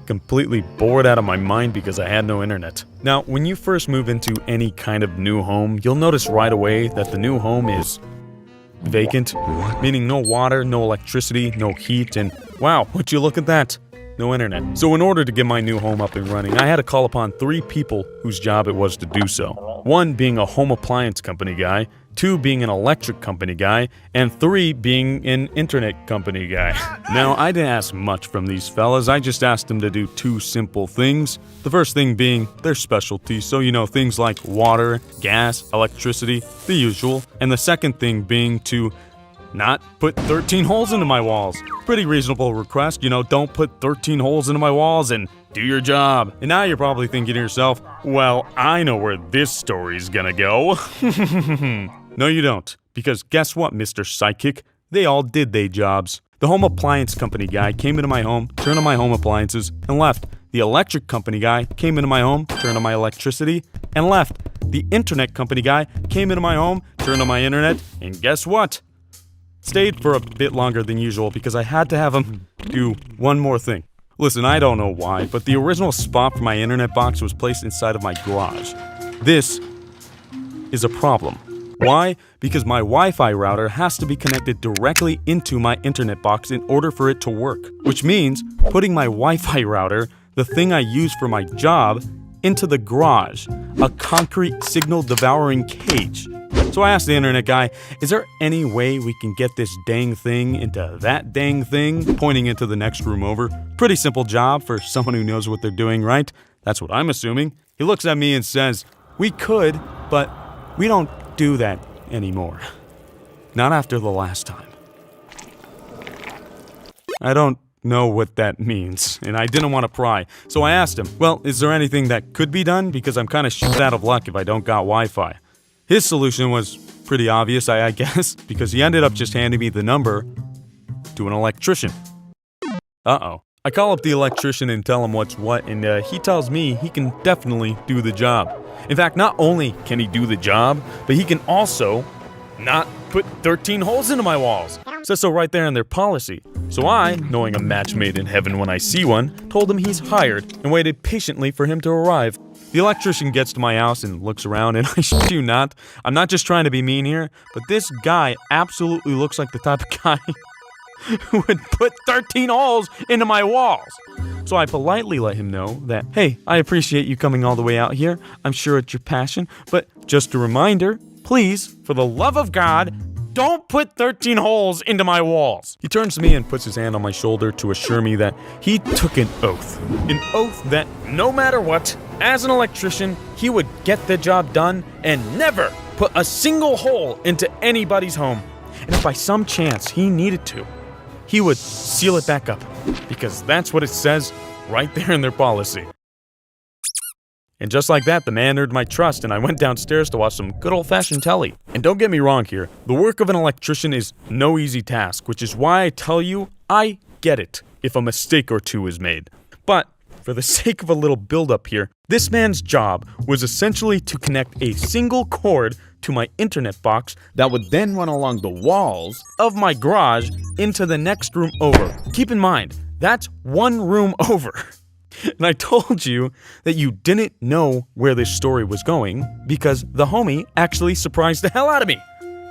completely bored out of my mind because I had no internet. Now, when you first move into any kind of new home, you'll notice right away that the new home is vacant, meaning no water, no electricity, no heat, and wow, would you look at that? No internet. So in order to get my new home up and running, I had to call upon 3 people whose job it was to do so. 1 being a home appliance company guy, 2 being an electric company guy, and 3 being an internet company guy. Now, I didn't ask much from these fellas, I just asked them to do 2 simple things. The first thing being their specialty, so you know, things like water, gas, electricity, the usual. And the second thing being to not put 13 holes into my walls. Pretty reasonable request, you know, don't put 13 holes into my walls and do your job. And now you're probably thinking to yourself, well, I know where this story's gonna go. No, you don't. Because guess what, Mr. Psychic? They all did their jobs. The home appliance company guy came into my home, turned on my home appliances, and left. The electric company guy came into my home, turned on my electricity, and left. The internet company guy came into my home, turned on my internet, and guess what? Stayed for a bit longer than usual because I had to have him do one more thing. Listen, I don't know why, but the original spot for my internet box was placed inside of my garage. This is a problem. Why? Because my Wi-Fi router has to be connected directly into my internet box in order for it to work. Which means putting my Wi-Fi router, the thing I use for my job, into the garage. A concrete signal-devouring cage. So I asked the internet guy, is there any way we can get this dang thing into that dang thing? Pointing into the next room over. Pretty simple job for someone who knows what they're doing, right? That's what I'm assuming. He looks at me and says, we could, but we don't do that anymore. Not after the last time. I don't know what that means, and I didn't want to pry. So I asked him, well, is there anything that could be done? Because I'm kind of shit out of luck if I don't got Wi-Fi. His solution was pretty obvious, I guess, because he ended up just handing me the number to an electrician. Uh-oh. I call up the electrician and tell him what's what, and he tells me he can definitely do the job. In fact, not only can he do the job, but he can also not put 13 holes into my walls. Says so right there in their policy. So I, knowing a match made in heaven when I see one, told him he's hired and waited patiently for him to arrive. The electrician gets to my house and looks around, and I shit you not, I'm not just trying to be mean here, but this guy absolutely looks like the type of guy who would put 13 holes into my walls. So I politely let him know that, hey, I appreciate you coming all the way out here. I'm sure it's your passion, but just a reminder, please, for the love of God, don't put 13 holes into my walls. He turns to me and puts his hand on my shoulder to assure me that he took an oath. An oath that no matter what, as an electrician, he would get the job done and never put a single hole into anybody's home. And if by some chance he needed to, he would seal it back up, because that's what it says right there in their policy. And just like that, the man earned my trust, and I went downstairs to watch some good old-fashioned telly. And don't get me wrong here, the work of an electrician is no easy task, which is why I tell you, I get it if a mistake or two is made. But for the sake of a little build-up here, this man's job was essentially to connect a single cord to my internet box that would then run along the walls of my garage into the next room over. Keep in mind, that's one room over. And I told you that you didn't know where this story was going because the homie actually surprised the hell out of me.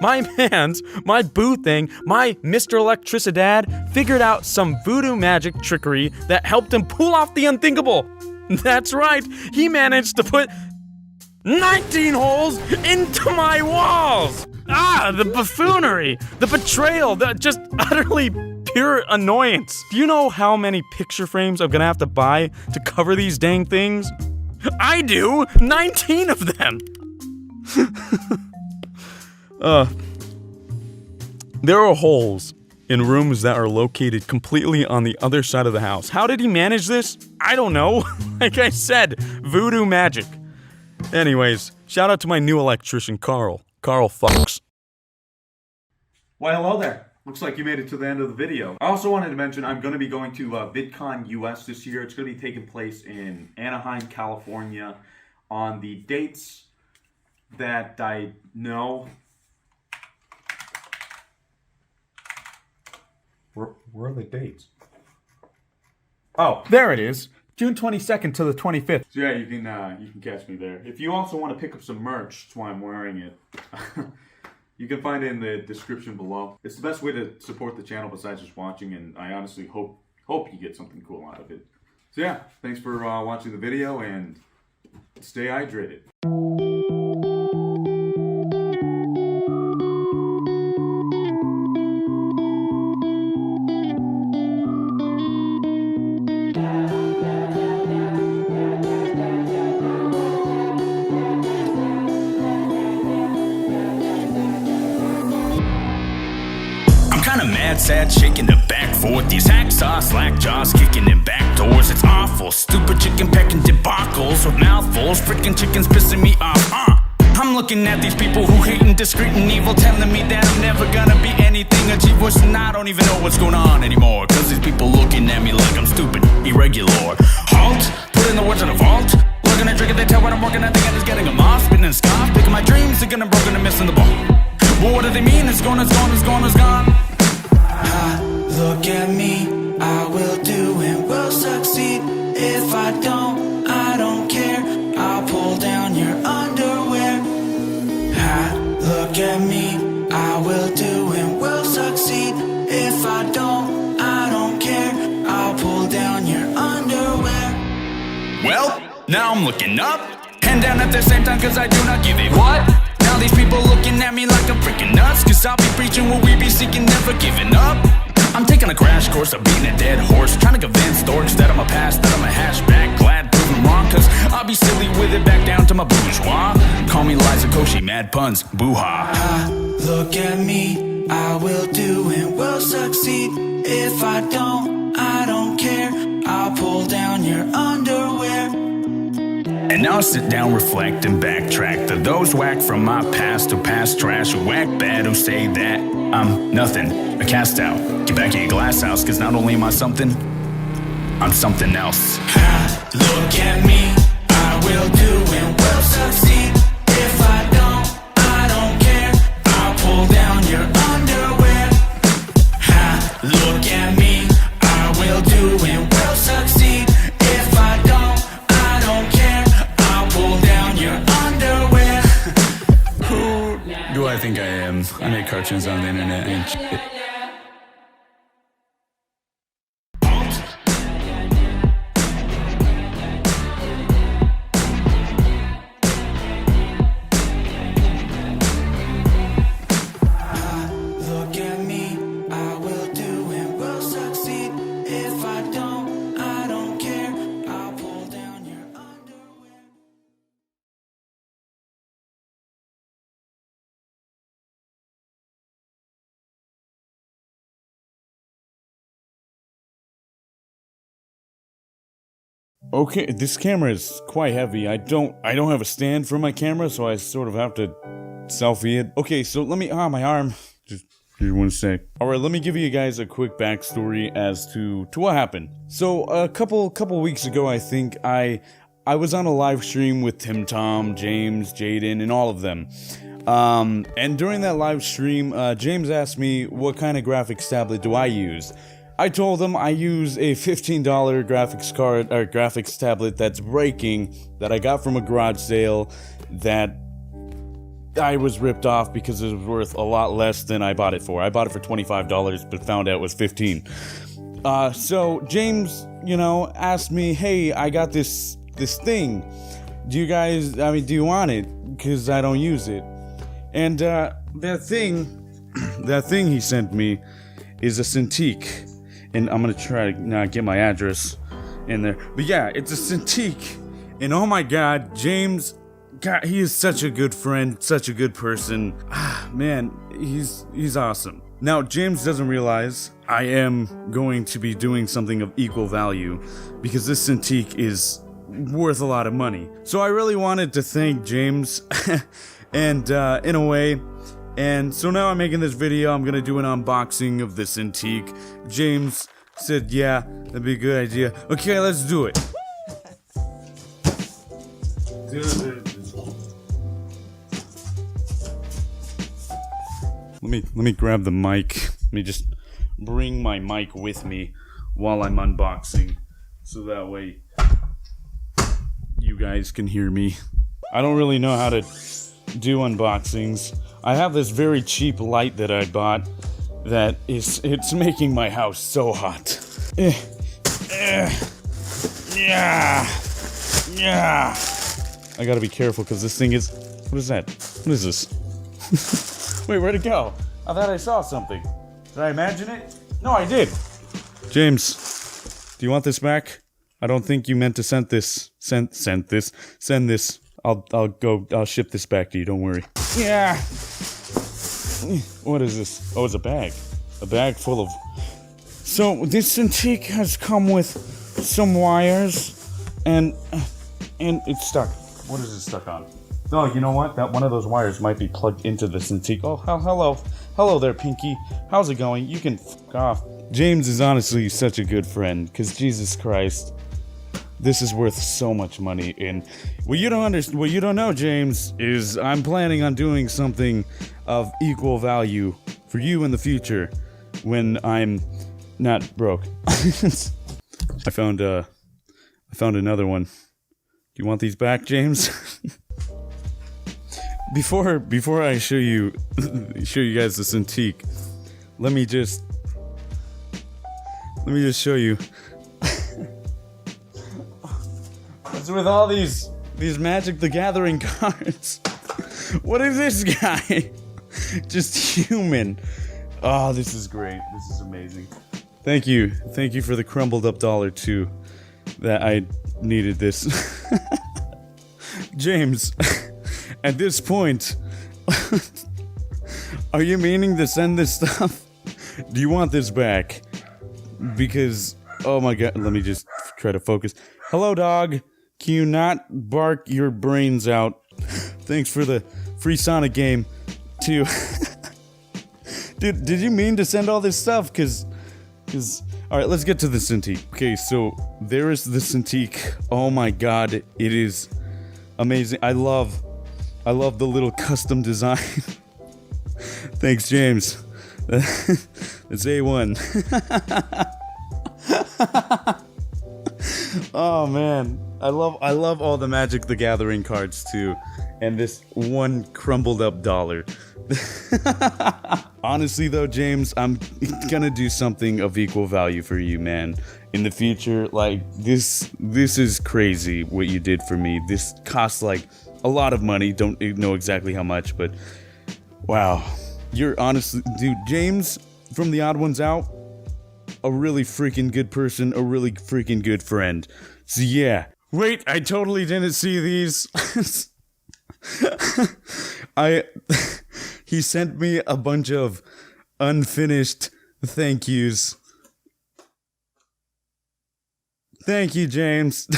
My mans, my boo thing, my Mr. Electricidad figured out some voodoo magic trickery that helped him pull off the unthinkable. That's right, he managed to put 19 holes into my walls! Ah, the buffoonery, the betrayal, the just utterly pure annoyance. Do you know how many picture frames I'm gonna have to buy to cover these dang things? I do! 19 of them! There are holes in rooms that are located completely on the other side of the house. How did he manage this? I don't know. Like I said, voodoo magic. Anyways, shout out to my new electrician, Carl. Carl fucks. Why, hello there. Looks like you made it to the end of the video. I also wanted to mention I'm going to be going to VidCon US this year. It's going to be taking place in Anaheim, California on the dates that I know. Where are the dates? Oh, there it is. June 22nd to the 25th. So yeah, you can catch me there. If you also want to pick up some merch, that's why I'm wearing it. You can find it in the description below. It's the best way to support the channel besides just watching, and I honestly hope you get something cool out of it. So yeah, thanks for watching the video, and stay hydrated. Mad, sad, shaking the back forth. These hacksaw slack jaws kicking in back doors. It's awful, stupid chicken pecking debacles with mouthfuls. Freaking chickens pissing me off. I'm looking at these people who hate and discreet and evil, telling me that I'm never gonna be anything achieved. Worse than I don't even know what's going on anymore. Cause these people looking at me like I'm stupid, irregular. Halt, put in the words in a vault. Looking at drinking, they tell when I'm working, I think I'm just getting them off. Spinning and scoff, picking my dreams, thinking I'm broken and missing the ball. Well, what do they mean? It's gone, it's gone, it's gone, it's gone. Look at me, I will do and will succeed. If I don't care. I'll pull down your underwear. Look at me, I will do and will succeed. If I don't care. I'll pull down your underwear. Well, now I'm looking up and down at the same time, cause I do not give a what. Now these people looking at me like I'm freaking nuts, cause I'll be preaching what we be seeking, never giving up. I'm taking a crash course of beating a dead horse, trying to convince dorks that I'm a past, that I'm a hatchback, glad proven wrong, cause I'll be silly with it back down to my bourgeois. Call me Liza Koshy, mad puns, boo-ha. Look at me, I will do and will succeed. If I don't Now I sit down, reflect, and backtrack to those whack from my past who pass trash, who whack bad, who say that I'm nothing, a cast out. Get back in your glass house, cause not only am I something, I'm something else. Look at me, I will do and will succeed. If I don't care. I'll pull down your underwear. Look at me, I will do and will succeed. If I don't care. I'll pull down your underwear. Who do I think I am? I make cartoons on the internet and shit. Look at me, I will do and will succeed. If I don't care. I'll pull down your underwear. Okay, this camera is quite heavy. I don't have a stand for my camera, so I sort of have to selfie it. Okay, so let me, my arm. Just 1 sec. Alright, let me give you guys a quick backstory as to what happened. So, a couple weeks ago, I think, I was on a live stream with Tim Tom, James, Jaden, and all of them. And during that live stream, James asked me what kind of graphics tablet do I use. I told him I use a $15 graphics tablet that's breaking, that I got from a garage sale, that I was ripped off because it was worth a lot less than I bought it for. I bought it for $25, but found out it was $15. So James, asked me, hey, I got this thing. Do you want it? Because I don't use it. And that thing he sent me is a Cintiq. And I'm gonna try to get my address in there. But yeah, it's a Cintiq. And oh my god, James, God, he is such a good friend, such a good person. Man, he's awesome. Now, James doesn't realize I am going to be doing something of equal value because this Cintiq is worth a lot of money. So I really wanted to thank James and in a way. And so now I'm making this video. I'm gonna do an unboxing of this Cintiq. James said, yeah, that'd be a good idea. Okay, let's do it. Let me grab the mic. Let me just bring my mic with me while I'm unboxing, so that way you guys can hear me. I don't really know how to do unboxings. I have this very cheap light that I bought that it's making my house so hot. Yeah. I gotta be careful because this thing is... What is that? What is this? Wait, where'd it go? I thought I saw something. Did I imagine it? No, I did. James, do you want this back? I don't think you meant to send this. Send this. I'll ship this back to you, don't worry. Yeah. What is this? Oh, it's a bag. A bag full of... So, this Cintiq has come with some wires, and it's stuck. What is it stuck on? Oh, you know what? That one of those wires might be plugged into the Cintiq. Oh, hello. Hello there, Pinky. How's it going? You can f*** off. James is honestly such a good friend, because Jesus Christ, this is worth so much money. And what you don't know, James, is I'm planning on doing something of equal value for you in the future when I'm not broke. I found another one. Do you want these back, James? Before I show you guys the Cintiq, let me just show you. It's with all these Magic the Gathering cards. What is this guy? Just human. Oh, this is great. This is amazing. Thank you for the crumbled up dollar too. That I needed this. James, at this point, are you meaning to send this stuff? Do you want this back? Because, oh my god, let me just try to focus. Hello, dog. Can you not bark your brains out? Thanks for the free Sonic game, too. Dude, did you mean to send all this stuff? Cause... Alright, let's get to the Cintiq. Okay, so there is the Cintiq. Oh my god, it is amazing. I love the little custom design. Thanks, James. It's A1. Oh man, I love all the Magic the Gathering cards too, and this one crumbled up dollar. Honestly though, James, I'm gonna do something of equal value for you, man. In the future, like this is crazy what you did for me. This costs like a lot of money. Don't know exactly how much, but wow, you're honestly, dude. James from The Odd Ones Out, a really freaking good person, a really freaking good friend. So yeah. Wait, I totally didn't see these. He sent me a bunch of unfinished thank yous. Thank you, James.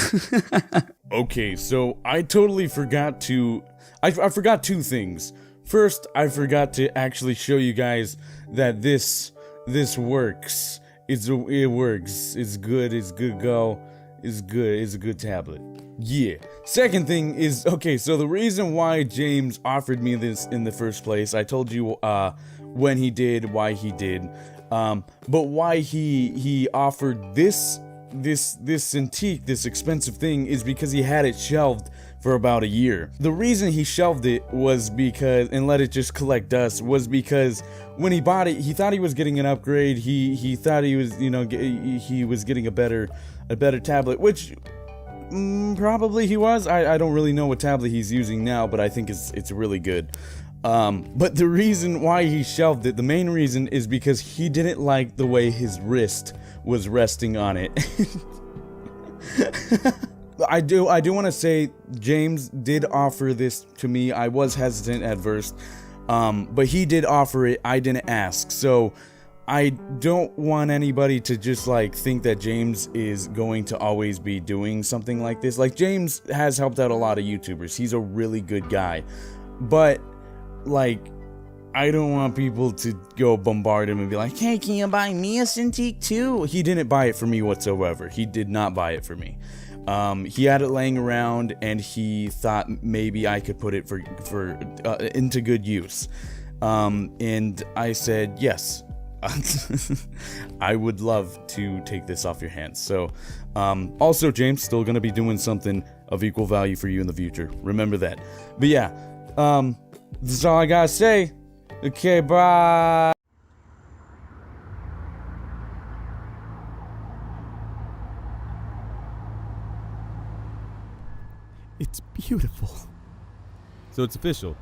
Okay, so I totally forgot to... I forgot two things. First, I forgot to actually show you guys that this works. It works. It's good. It's good go. It's good. It's a good tablet. Yeah. Second thing is, okay, so the reason why James offered me this in the first place, I told you when he did, why he did, but why he offered this Cintiq, this expensive thing, is because he had it shelved for about a year. The reason he shelved it was because, and let it just collect dust, was because when he bought it, he thought he was getting an upgrade. He thought he was, you know, he was getting a better tablet, which probably he was. I don't really know what tablet he's using now, but I think it's really good. But the reason why he shelved it, the main reason, is because he didn't like the way his wrist was resting on it. I do want to say James did offer this to me. I was hesitant at first, but he did offer it. I didn't ask, so I don't want anybody to just like think that James is going to always be doing something like this. Like, James has helped out a lot of YouTubers. He's a really good guy, but like, I don't want people to go bombard him and be like, hey, can you buy me a Cintiq too? He didn't buy it for me whatsoever. He did not buy it for me. He had it laying around and he thought maybe I could put it into good use. And I said, yes, I would love to take this off your hands. So, also, James, still gonna be doing something of equal value for you in the future. Remember that. But yeah, that's all I gotta say. Okay, bye. It's beautiful. So it's official.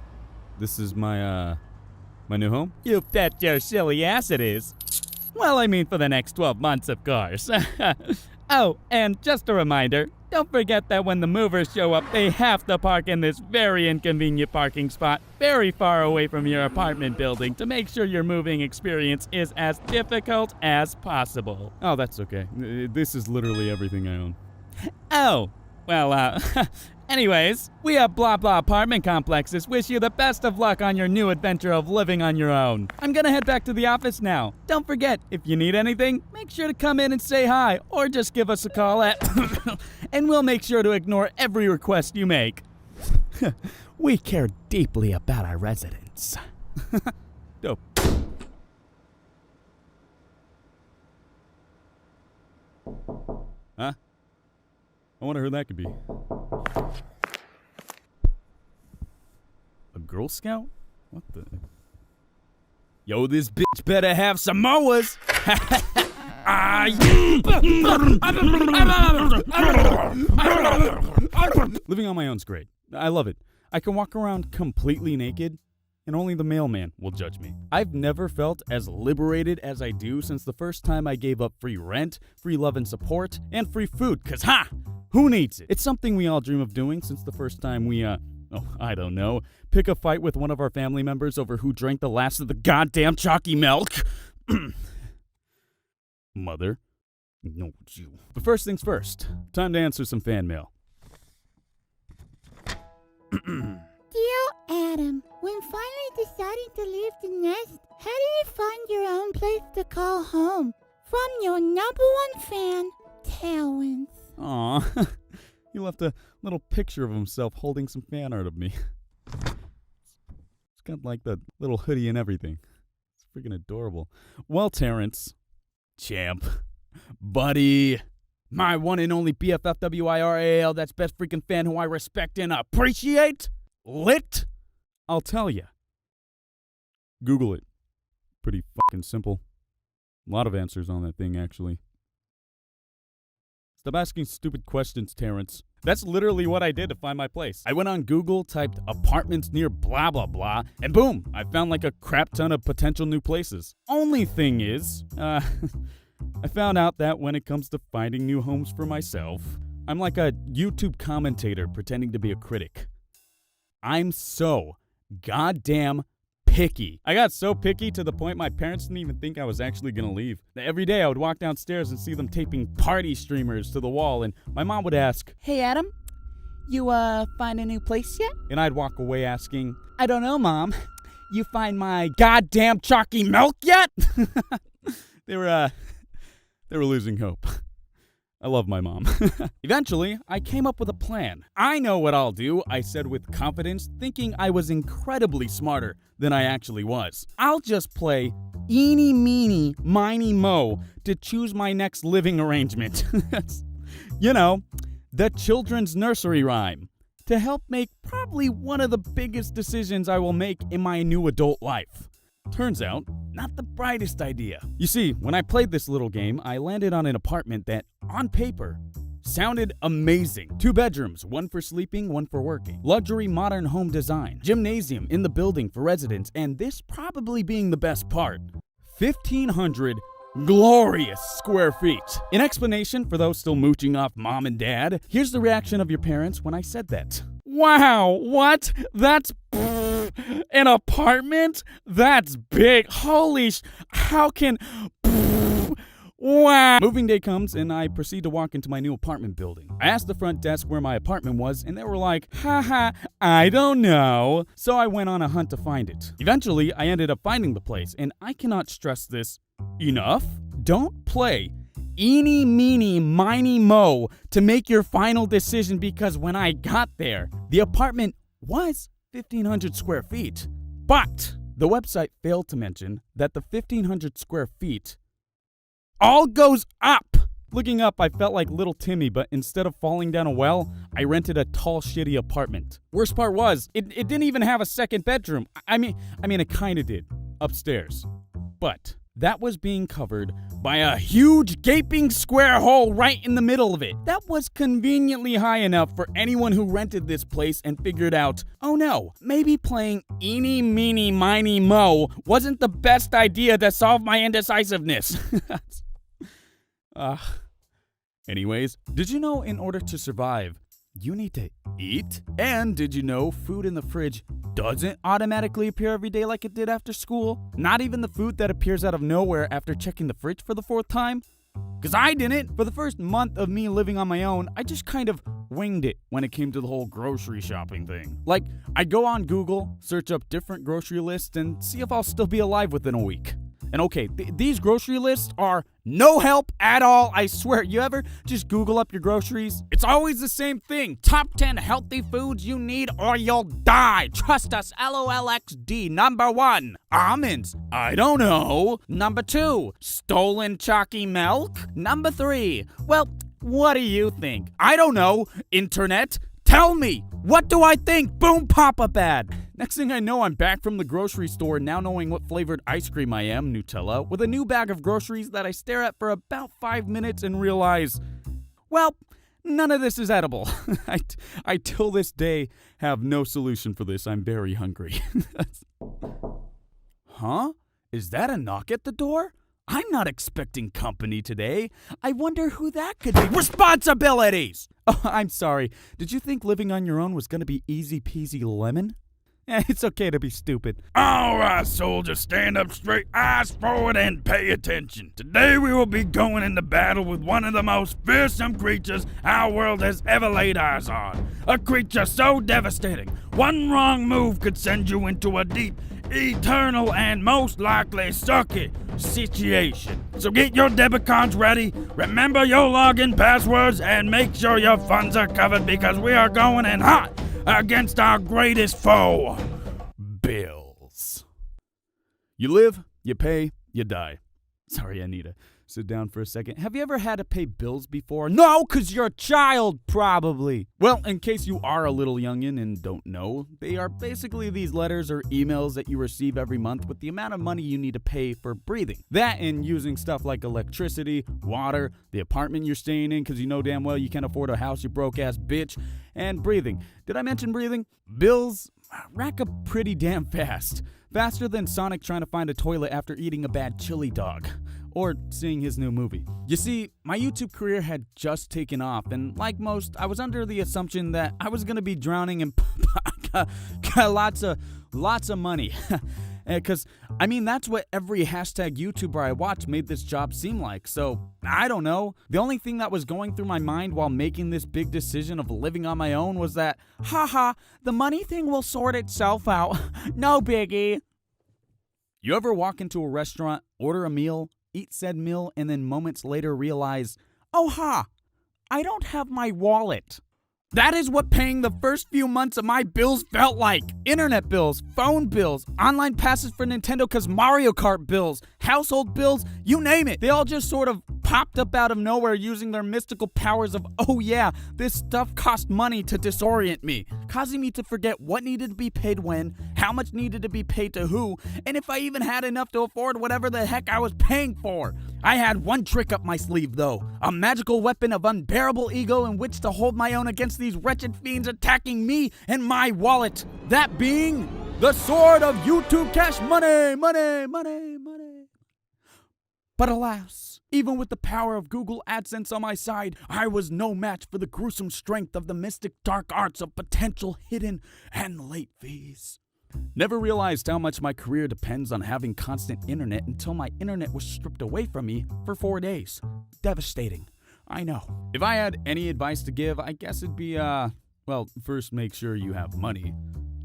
This is my new home? You bet your silly ass it is. Well, I mean, for the next 12 months, of course. Oh, and just a reminder, don't forget that when the movers show up, they have to park in this very inconvenient parking spot very far away from your apartment building to make sure your moving experience is as difficult as possible. Oh, that's okay. This is literally everything I own. Oh, well, anyways, we at Blah Blah Apartment Complexes wish you the best of luck on your new adventure of living on your own. I'm gonna head back to the office now. Don't forget, if you need anything, make sure to come in and say hi, or just give us a call at and we'll make sure to ignore every request you make. We care deeply about our residents. Dope. Huh? I wonder who that could be. A Girl Scout? What the? Yo, this bitch better have Samoas. Living on my own's great. I love it. I can walk around completely naked, and only the mailman will judge me. I've never felt as liberated as I do since the first time I gave up free rent, free love and support, and free food, 'cause who needs it? It's something we all dream of doing since the first time we, I don't know, pick a fight with one of our family members over who drank the last of the goddamn chalky milk. Mother. No, it's you. But first things first, time to answer some fan mail. Dear Adam, when finally deciding to leave the nest, how do you find your own place to call home? From your #1 fan, Terrence. Aw, he left a little picture of himself holding some fan art of me. It's got like the little hoodie and everything. It's freaking adorable. Well, Terrence, champ, buddy, my one and only BFFWIRAL, that's best freaking fan who I respect and appreciate, lit, I'll tell ya. Google it. Pretty fucking simple. A lot of answers on that thing, actually. Stop asking stupid questions, Terrence. That's literally what I did to find my place. I went on Google, typed apartments near blah blah blah, and boom, I found like a crap ton of potential new places. Only thing is, I found out that when it comes to finding new homes for myself, I'm like a YouTube commentator pretending to be a critic. I'm so goddamn picky. I got so picky to the point my parents didn't even think I was actually gonna leave. Every day I would walk downstairs and see them taping party streamers to the wall, and my mom would ask, Hey, Adam, you, find a new place yet? and I'd walk away asking, I don't know, Mom. You find my goddamn chalky milk yet? They were losing hope. I love my mom. Eventually, I came up with a plan. I know what I'll do, I said with confidence, thinking I was incredibly smarter than I actually was. I'll just play eeny, meeny, miny, mo to choose my next living arrangement. You know, the children's nursery rhyme. To help make probably one of the biggest decisions I will make in my new adult life. Turns out, not the brightest idea. You see, when I played this little game, I landed on an apartment that, on paper, sounded amazing. 2 bedrooms, 1 for sleeping, 1 for working. Luxury modern home design. Gymnasium in the building for residents, and this probably being the best part, 1,500 glorious square feet. In explanation for those still mooching off mom and dad, here's the reaction of your parents when I said that. Wow, what? That's an apartment? That's big. Holy how can wow. Moving day comes and I proceed to walk into my new apartment building. I asked the front desk where my apartment was and they were like, haha, I don't know. So I went on a hunt to find it. Eventually, I ended up finding the place, and I cannot stress this enough. Don't play eeny, meeny, miny, mo to make your final decision, because when I got there, the apartment was 1,500 square feet. But the website failed to mention that the 1,500 square feet all goes up. Looking up, I felt like little Timmy, but instead of falling down a well, I rented a tall, shitty apartment. Worst part was, it didn't even have a second bedroom. I mean, it kind of did, upstairs. But that was being covered by a huge gaping square hole right in the middle of it. That was conveniently high enough for anyone who rented this place and figured out, oh no, maybe playing eeny, meeny, miny, mo wasn't the best idea to solve my indecisiveness. Anyways, did you know in order to survive, you need to eat? And did you know food in the fridge doesn't automatically appear every day like it did after school? Not even the food that appears out of nowhere after checking the fridge for the 4th time? Because I didn't. For the first month of me living on my own, I just kind of winged it when it came to the whole grocery shopping thing. Like, I'd go on Google, search up different grocery lists, and see if I'll still be alive within a week. And okay, these grocery lists are no help at all, I swear. You ever just Google up your groceries? It's always the same thing. Top 10 healthy foods you need or you'll die. Trust us, LOLXD. Number 1, almonds. I don't know. Number 2, stolen chalky milk. Number 3, well, what do you think? I don't know. Internet, tell me. What do I think? Boom, pop-up ad. Next thing I know, I'm back from the grocery store, now knowing what flavored ice cream I am, Nutella, with a new bag of groceries that I stare at for about 5 minutes and realize, well, none of this is edible. I till this day have no solution for this. I'm very hungry. Huh? Is that a knock at the door? I'm not expecting company today. I wonder who that could be. Responsibilities! Oh, I'm sorry. Did you think living on your own was going to be easy peasy lemon? It's okay to be stupid. All right, soldier, stand up straight, eyes forward, and pay attention. Today we will be going into battle with one of the most fearsome creatures our world has ever laid eyes on. A creature so devastating, one wrong move could send you into a deep, eternal, and most likely sucky situation. So get your debit cards ready, remember your login passwords, and make sure your funds are covered because we are going in hot against our greatest foe, bills. You live, you pay, you die. Sorry, Anita. Sit down for a second. Have you ever had to pay bills before? No, because you're a child, probably. Well, in case you are a little youngin' and don't know, they are basically these letters or emails that you receive every month with the amount of money you need to pay for breathing. That and using stuff like electricity, water, the apartment you're staying in because you know damn well you can't afford a house, you broke-ass bitch, and breathing. Did I mention breathing? Bills rack up pretty damn fast. Faster than Sonic trying to find a toilet after eating a bad chili dog. Or seeing his new movie. You see, my YouTube career had just taken off, and like most, I was under the assumption that I was gonna be drowning in lots of money. Because, I mean, that's what every hashtag YouTuber I watched made this job seem like. So, I don't know. The only thing that was going through my mind while making this big decision of living on my own was that, haha, the money thing will sort itself out. No biggie. You ever walk into a restaurant, order a meal, eat said meal, and then moments later realize, oh ha, I don't have my wallet. That is what paying the first few months of my bills felt like. Internet bills, phone bills, online passes for Nintendo 'cause Mario Kart bills, household bills, you name it. They all just sort of popped up out of nowhere using their mystical powers of, oh yeah, this stuff cost money to disorient me, causing me to forget what needed to be paid when, how much needed to be paid to who, and if I even had enough to afford whatever the heck I was paying for. I had one trick up my sleeve though, a magical weapon of unbearable ego in which to hold my own against these wretched fiends attacking me and my wallet. That being the sword of YouTube cash money. But alas, even with the power of Google AdSense on my side, I was no match for the gruesome strength of the mystic dark arts of potential hidden and late fees. Never realized how much my career depends on having constant internet until my internet was stripped away from me for 4 days. Devastating. I know. If I had any advice to give, I guess it'd be, well, first make sure you have money.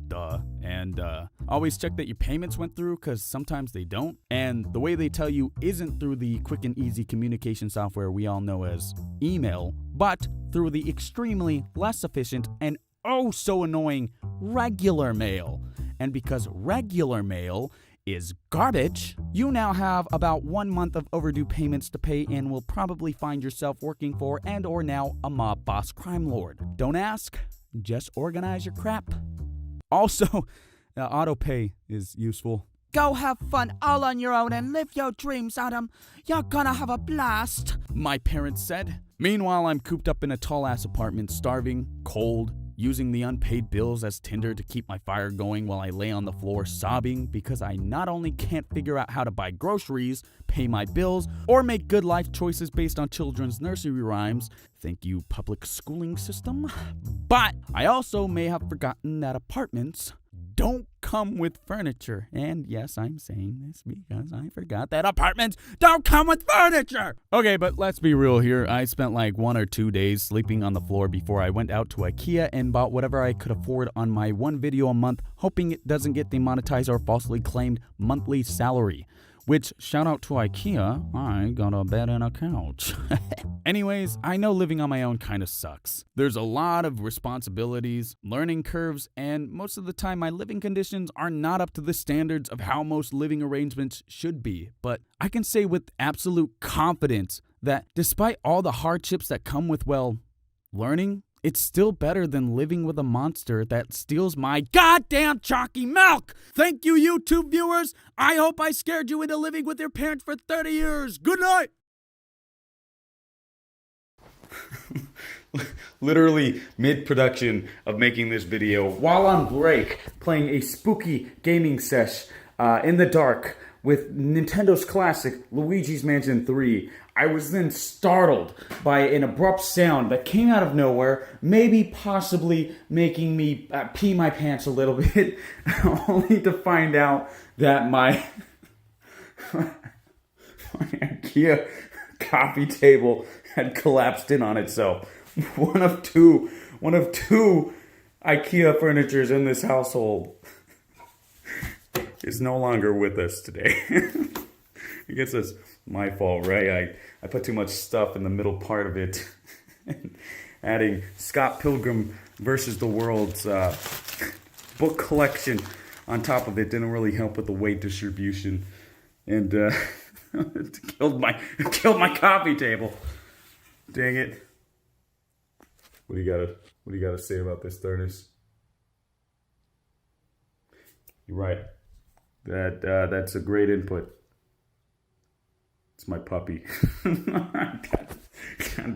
Duh. And always check that your payments went through, because sometimes they don't. And the way they tell you isn't through the quick and easy communication software we all know as email, but through the extremely less efficient and oh so annoying regular mail. And because regular mail is garbage, you now have about 1 month of overdue payments to pay and will probably find yourself working for and or now a mob boss crime lord. Don't ask, just organize your crap. Also, auto pay is useful. Go have fun all on your own and live your dreams, Adam. You're gonna have a blast, my parents said. Meanwhile, I'm cooped up in a tall-ass apartment, starving, cold, using the unpaid bills as tinder to keep my fire going while I lay on the floor sobbing because I not only can't figure out how to buy groceries, pay my bills, or make good life choices based on children's nursery rhymes, thank you public schooling system, but I also may have forgotten that apartments don't come with furniture. And yes, I'm saying this because I forgot that apartments don't come with furniture. Okay, but let's be real here. I spent like 1 or 2 days sleeping on the floor before I went out to IKEA and bought whatever I could afford on my one video a month, hoping it doesn't get demonetized or falsely claimed monthly salary. Which, shout out to IKEA, I got a bed and a couch. Anyways, I know living on my own kind of sucks. There's a lot of responsibilities, learning curves, and most of the time my living conditions are not up to the standards of how most living arrangements should be. But I can say with absolute confidence that despite all the hardships that come with, well, learning, it's still better than living with a monster that steals my goddamn chalky milk! Thank you, YouTube viewers! I hope I scared you into living with your parents for 30 years! Good night! Literally mid-production of making this video, while on break, playing a spooky gaming sesh in the dark with Nintendo's classic Luigi's Mansion 3. I was then startled by an abrupt sound that came out of nowhere, maybe possibly making me pee my pants a little bit, only to find out that my IKEA coffee table had collapsed in on itself. One of two IKEA furnitures in this household is no longer with us today. I guess that's my fault, right? I put too much stuff in the middle part of it. Adding Scott Pilgrim versus the World's book collection on top of it didn't really help with the weight distribution. And it killed my coffee table. Dang it. What do you gotta say about this, Thurnus? You're right. That's a great input. It's my puppy. God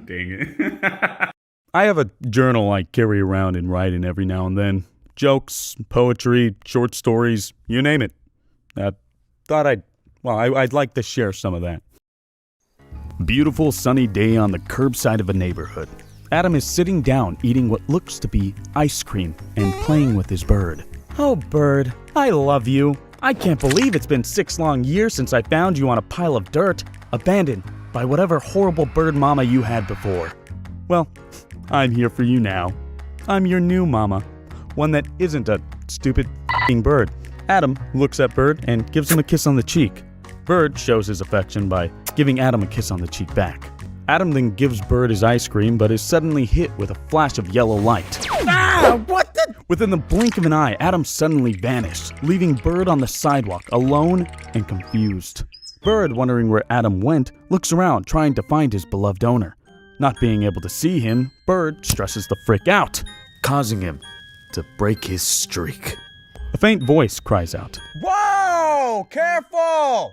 dang it. I have a journal I carry around and write in every now and then. Jokes, poetry, short stories, you name it. I'd like to share some of that. Beautiful sunny day on the curbside of a neighborhood. Adam is sitting down eating what looks to be ice cream and playing with his bird. Oh, bird, I love you. I can't believe it's been 6 long years since I found you on a pile of dirt, abandoned by whatever horrible bird mama you had before. Well, I'm here for you now. I'm your new mama, one that isn't a stupid f***ing bird. Adam looks at Bird and gives him a kiss on the cheek. Bird shows his affection by giving Adam a kiss on the cheek back. Adam then gives Bird his ice cream, but is suddenly hit with a flash of yellow light. Ah, what the? Within the blink of an eye, Adam suddenly vanished, leaving Bird on the sidewalk, alone and confused. Bird, wondering where Adam went, looks around, trying to find his beloved owner. Not being able to see him, Bird stresses the frick out, causing him to break his streak. A faint voice cries out, Whoa! Careful!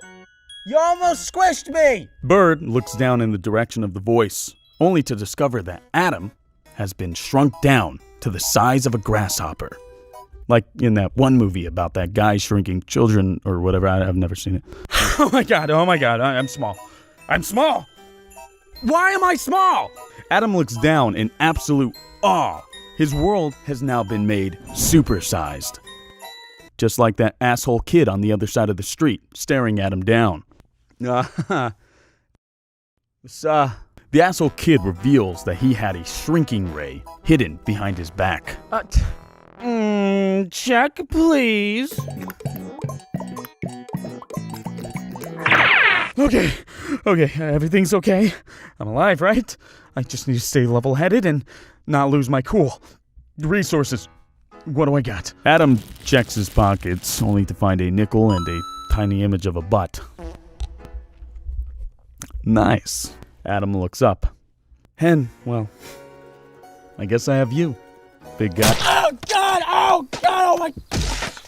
You almost squished me! Bird looks down in the direction of the voice, only to discover that Adam has been shrunk down to the size of a grasshopper. Like in that one movie about that guy shrinking children or whatever. I've never seen it. Oh my god, I'm small. I'm small! Why am I small? Adam looks down in absolute awe. His world has now been made supersized. Just like that asshole kid on the other side of the street, staring at him down. The asshole kid reveals that he had a shrinking ray hidden behind his back. Check, please. Okay, everything's okay. I'm alive, right? I just need to stay level-headed and not lose my cool. Resources. What do I got? Adam checks his pockets, only to find a nickel and a tiny image of a butt. Nice. Adam looks up. Hen, well, I guess I have you, big guy. Oh god, oh my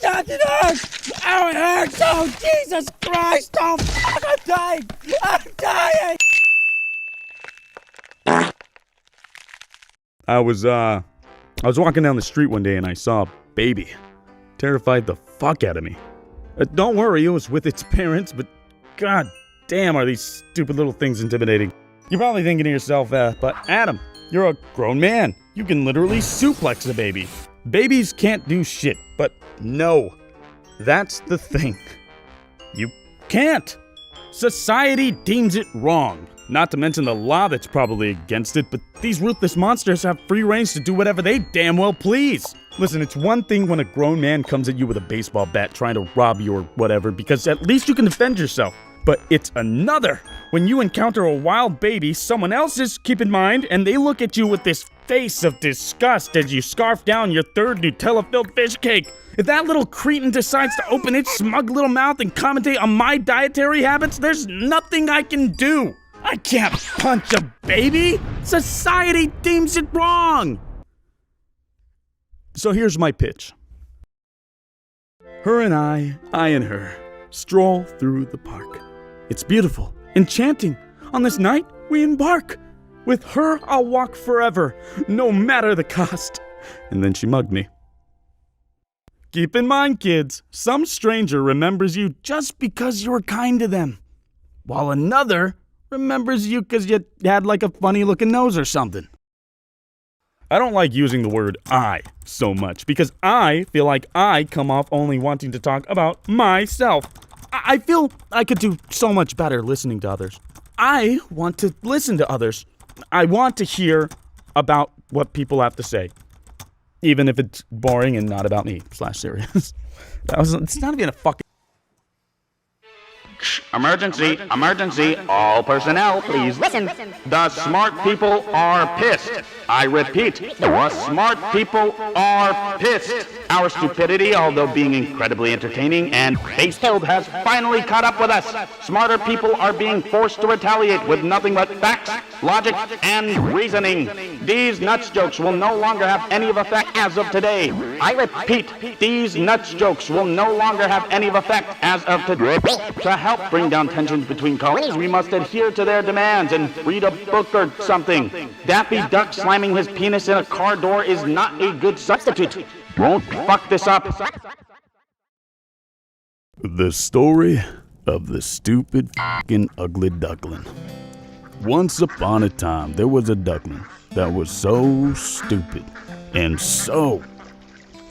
god, it hurts! Oh, it hurts! Oh, Jesus Christ! Oh, fuck, I'm dying! I'm dying! I was walking down the street one day and I saw a baby. Terrified the fuck out of me. Don't worry, it was with its parents, but god damn are these stupid little things intimidating. You're probably thinking to yourself, but Adam, you're a grown man. You can literally suplex a baby. Babies can't do shit, but no. That's the thing. You can't. Society deems it wrong. Not to mention the law that's probably against it, but these ruthless monsters have free reigns to do whatever they damn well please. Listen, it's one thing when a grown man comes at you with a baseball bat trying to rob you or whatever, because at least you can defend yourself. But it's another when you encounter a wild baby, someone else's, keep in mind, and they look at you with this face of disgust as you scarf down your third Nutella-filled fish cake. If that little cretin decides to open its smug little mouth and commentate on my dietary habits, there's nothing I can do. I can't punch a baby. Society deems it wrong. So here's my pitch. Her and I and her, stroll through the park. It's beautiful, enchanting. On this night, we embark. With her, I'll walk forever, no matter the cost. And then she mugged me. Keep in mind, kids, some stranger remembers you just because you were kind to them, while another remembers you because you had like a funny looking nose or something. I don't like using the word I so much because I feel like I come off only wanting to talk about myself. I feel I could do so much better listening to others. I want to listen to others. I want to hear about what people have to say, even if it's boring and not about me / serious. It's not even a fucking... Emergency, emergency, all personnel, please listen. The smart people are pissed. I repeat, the smart people are pissed. Our stupidity, although being incredibly entertaining and face-filled, has finally caught up with us. Smarter people are being forced to retaliate with nothing but facts, logic, and reasoning. These nuts jokes will no longer have any of effect as of today. I repeat, these nuts jokes will no longer have any of effect as of today. To help bring down tensions between colleagues, we must adhere to their demands and read a book or something. Daffy Duck slamming his penis in a car door is not a good substitute. Don't fuck this up. The story of the stupid fucking ugly duckling. Once upon a time, there was a duckling that was so stupid and so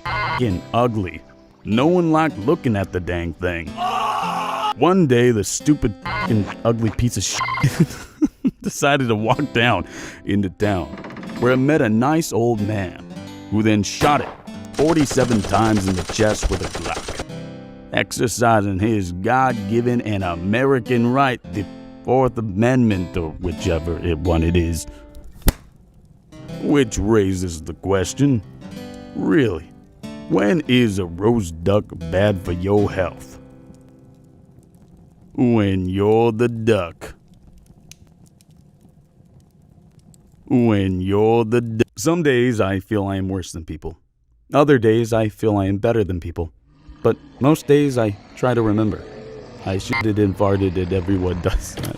fucking ugly. No one liked looking at the dang thing. One day, the stupid fucking ugly piece of shit decided to walk down into town, where it met a nice old man, who then shot it 47 times in the chest with a Glock, exercising his God-given and American right, the Fourth Amendment, or whichever one it is. Which raises the question, really, when is a roast duck bad for your health? When you're the duck. When you're the duck. Some days I feel I am worse than people. Other days I feel I am better than people. But most days I try to remember. I shitted and farted and everyone does that.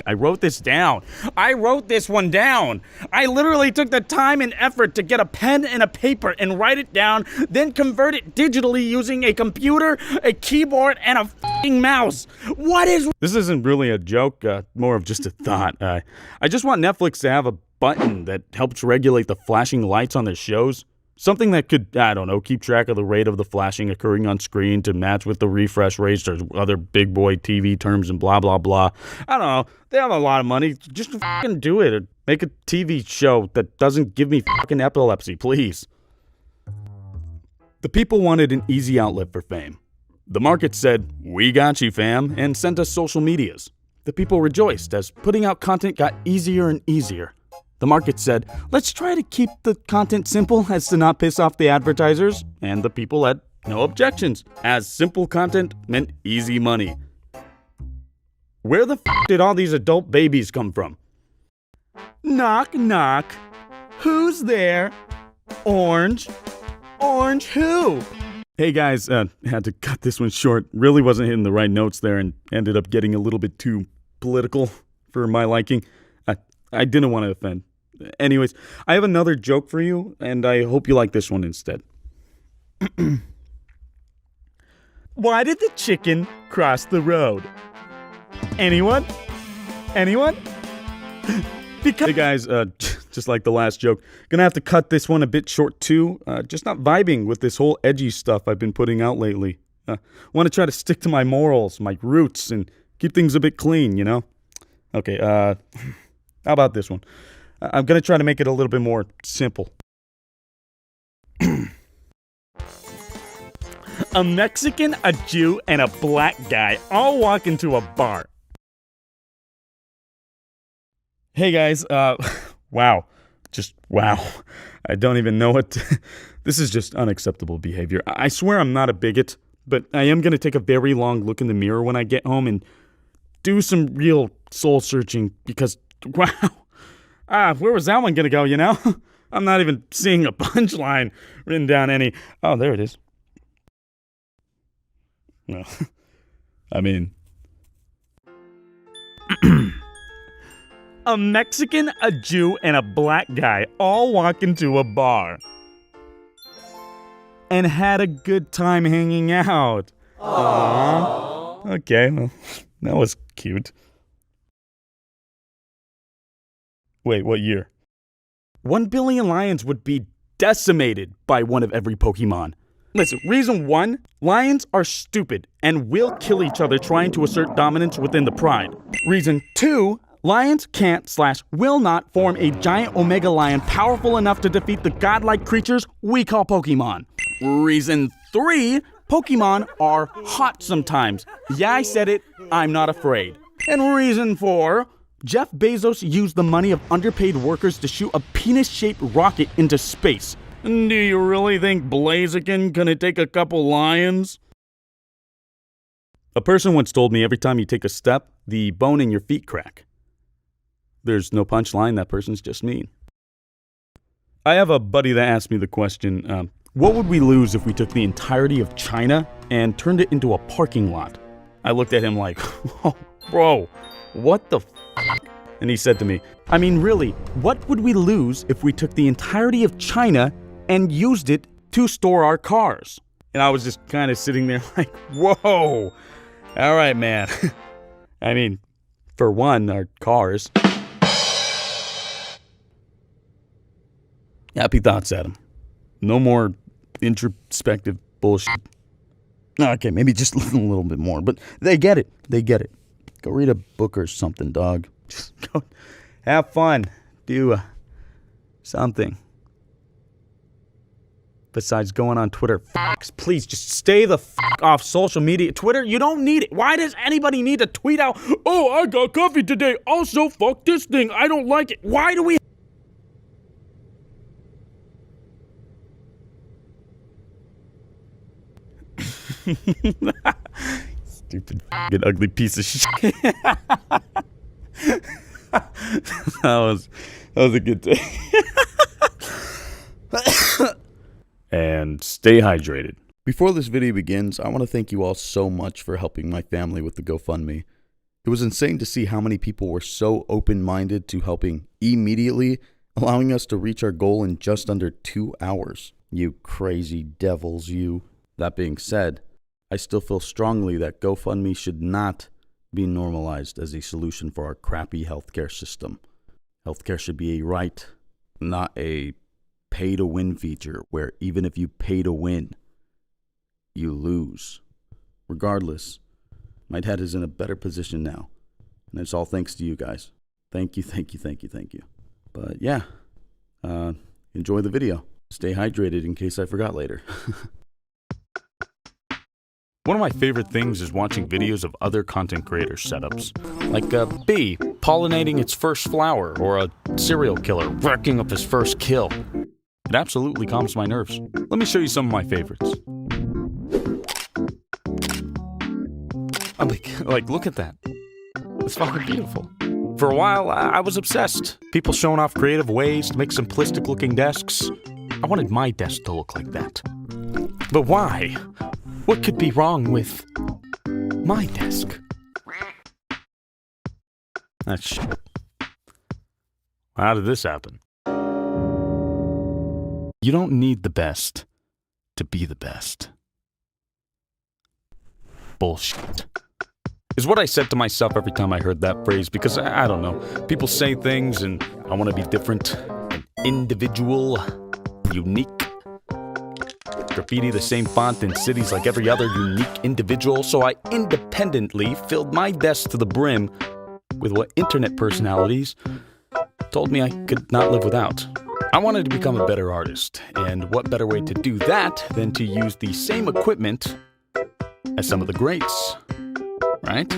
I wrote this down. I wrote this one down. I literally took the time and effort to get a pen and a paper and write it down, then convert it digitally using a computer, a keyboard, and a f***ing mouse. What is... This isn't really a joke, more of just a thought. I just want Netflix to have a button that helps regulate the flashing lights on their shows. Something that could, I don't know, keep track of the rate of the flashing occurring on screen to match with the refresh rates or other big boy TV terms and blah, blah, blah. I don't know. They have a lot of money. Just fucking do it. Or make a TV show that doesn't give me fucking epilepsy, please. The people wanted an easy outlet for fame. The market said, "We got you, fam," and sent us social medias. The people rejoiced as putting out content got easier and easier. The market said, "Let's try to keep the content simple as to not piss off the advertisers," and the people had no objections, as simple content meant easy money. Where the f*** did all these adult babies come from? Knock, knock. Who's there? Orange. Orange who? Hey guys, had to cut this one short. Really wasn't hitting the right notes there and ended up getting a little bit too political for my liking. I didn't want to offend. Anyways, I have another joke for you, and I hope you like this one instead. Why did the chicken cross the road? Anyone? Anyone? Because... Hey guys, just like the last joke, gonna have to cut this one a bit short too. Just not vibing with this whole edgy stuff I've been putting out lately. Want to try to stick to my morals, my roots, and keep things a bit clean, you know? Okay, how about this one? I'm going to try to make it a little bit more simple. A Mexican, a Jew, and a black guy all walk into a bar. Hey guys, wow. Just wow. I don't even know what This is just unacceptable behavior. I swear I'm not a bigot, but I am going to take a very long look in the mirror when I get home and do some real soul searching because, wow. Where was that one going to go, you know? I'm not even seeing a punchline written down any. Oh, there it is. Well, I mean. A Mexican, a Jew, and a black guy all walk into a bar and had a good time hanging out. Aww. Okay, well, that was cute. Wait, what year? 1 billion lions would be decimated by one of every Pokemon. Listen, reason 1, lions are stupid and will kill each other trying to assert dominance within the pride. Reason 2, lions can't/will not form a giant Omega lion powerful enough to defeat the godlike creatures we call Pokemon. Reason 3, Pokemon are hot sometimes. Yeah, I said it, I'm not afraid. And reason 4, Jeff Bezos used the money of underpaid workers to shoot a penis-shaped rocket into space. Do you really think Blaziken gonna take a couple lions? A person once told me every time you take a step, the bone in your feet crack. There's no punchline, that person's just mean. I have a buddy that asked me the question, what would we lose if we took the entirety of China and turned it into a parking lot? I looked at him like, oh, bro, what the f***? And he said to me, I mean, really, what would we lose if we took the entirety of China and used it to store our cars? And I was just kind of sitting there like, whoa, all right, man. I mean, for one, our cars. Happy thoughts, Adam. No more introspective bullshit. Okay, maybe just a little bit more, but they get it. They get it. Go read a book or something, dog. Just go have fun. Do something. Besides going on Twitter. Please, just stay the off social media. Twitter, you don't need it. Why does anybody need to tweet out, oh, I got coffee today. Also, fuck this thing. I don't like it. Why do we... Stupid fucking ugly piece of shit. that was a good day. And stay hydrated. Before this video begins, I want to thank you all so much for helping my family with the GoFundMe. It was insane to see how many people were so open-minded to helping immediately, allowing us to reach our goal in just under 2 hours. You crazy devils, you. That being said, I still feel strongly that GoFundMe should not be normalized as a solution for our crappy healthcare system. Healthcare should be a right, not a pay-to-win feature where even if you pay to win, you lose. Regardless, my dad is in a better position now, and it's all thanks to you guys. Thank you, thank you, thank you, thank you. But yeah, enjoy the video. Stay hydrated in case I forgot later. One of my favorite things is watching videos of other content creators' setups, like a bee pollinating its first flower, or a serial killer racking up his first kill. It absolutely calms my nerves. Let me show you some of my favorites. I'm like, look at that. It's fucking beautiful. For a while, I was obsessed. People showing off creative ways to make simplistic looking desks. I wanted my desk to look like that. But why? What could be wrong with my desk? That's shit. How did this happen? You don't need the best to be the best. Bullshit. Is what I said to myself every time I heard that phrase, because I don't know. People say things and I want to be different, an individual, unique. Graffiti the same font in cities like every other unique individual, so I independently filled my desk to the brim with what internet personalities told me I could not live without. I wanted to become a better artist, and what better way to do that than to use the same equipment as some of the greats, right?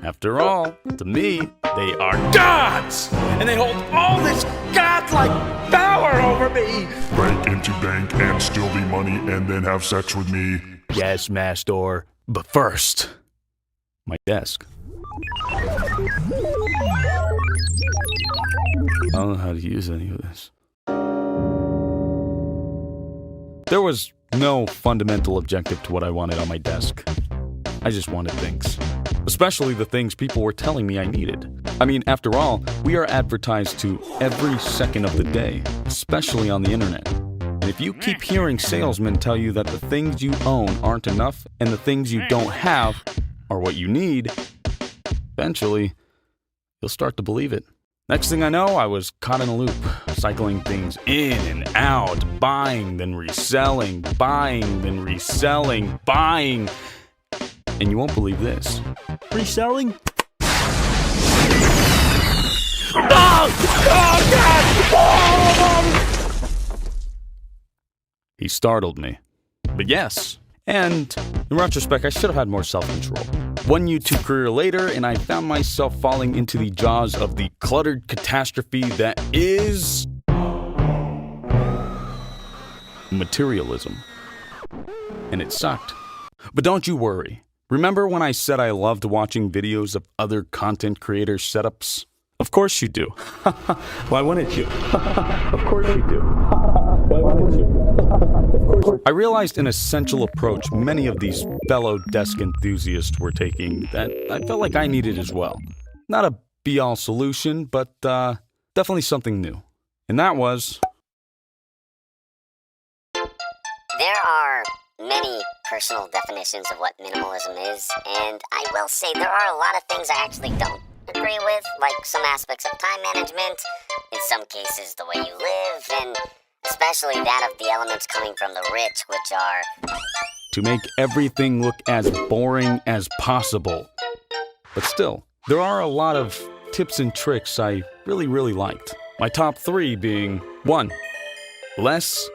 After all, to me, they are gods, and they hold all this godlike power over me. Break into bank and steal the money and then have sex with me. Yes, Master, but first, my desk. I don't know how to use any of this. There was no fundamental objective to what I wanted on my desk. I just wanted things. Especially the things people were telling me I needed. I mean, after all, we are advertised to every second of the day, especially on the internet. And if you keep hearing salesmen tell you that the things you own aren't enough and the things you don't have are what you need, eventually, you'll start to believe it. Next thing I know, I was caught in a loop, cycling things in and out, buying, then reselling, buying, then reselling, buying. And you won't believe this. Reselling? He startled me. But yes. And in retrospect, I should have had more self-control. One YouTube career later, and I found myself falling into the jaws of the cluttered catastrophe that is materialism. And it sucked. But don't you worry. Remember when I said I loved watching videos of other content creators' setups? Of course you do. Why wouldn't you? Of course you do. Why wouldn't you? I realized an essential approach many of these fellow desk enthusiasts were taking that I felt like I needed as well. Not a be-all solution, but definitely something new. And that was... There are many personal definitions of what minimalism is, and I will say there are a lot of things I actually don't agree with, like some aspects of time management, in some cases the way you live, and especially that of the elements coming from the rich, which are... to make everything look as boring as possible. But still, there are a lot of tips and tricks I really liked. My top 3 being 1. Less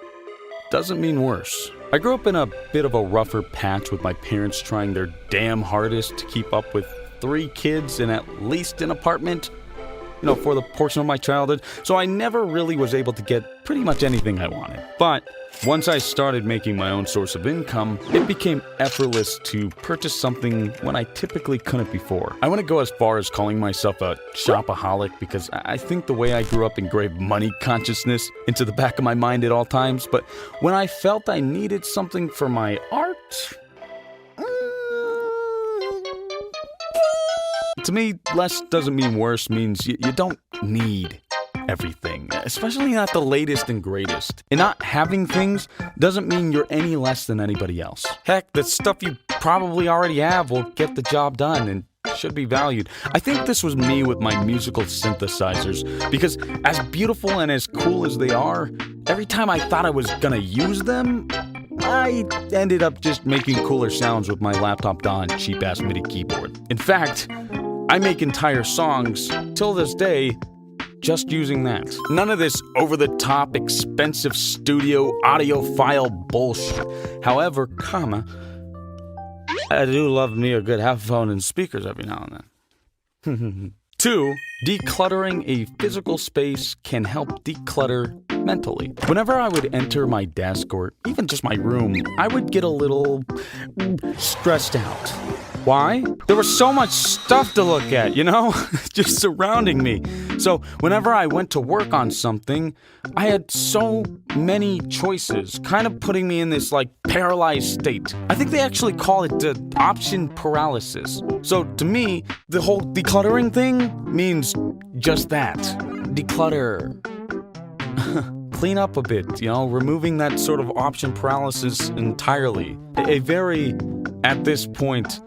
doesn't mean worse. I grew up in a bit of a rougher patch with my parents trying their damn hardest to keep up with 3 kids in at least an apartment, for the portion of my childhood, so I never really was able to get pretty much anything I wanted. But once I started making my own source of income, it became effortless to purchase something when I typically couldn't before. I wouldn't go as far as calling myself a shopaholic because I think the way I grew up engraved money consciousness into the back of my mind at all times, but when I felt I needed something for my art... To me, less doesn't mean worse means you don't need everything, especially not the latest and greatest. And not having things doesn't mean you're any less than anybody else. Heck, the stuff you probably already have will get the job done and should be valued. I think this was me with my musical synthesizers, because as beautiful and as cool as they are, every time I thought I was gonna use them, I ended up just making cooler sounds with my laptop Dawn cheap-ass MIDI keyboard. In fact, I make entire songs, till this day, just using that. None of this over-the-top, expensive studio audiophile bullshit. However, I do love me a good headphone and speakers every now and then. 2, decluttering a physical space can help declutter mentally. Whenever I would enter my desk or even just my room, I would get a little stressed out. Why? There was so much stuff to look at, just surrounding me. So whenever I went to work on something, I had so many choices, kind of putting me in this paralyzed state. I think they actually call it the option paralysis. So to me, the whole decluttering thing means just that. Declutter. Clean up a bit, removing that sort of option paralysis entirely. A very, at this point,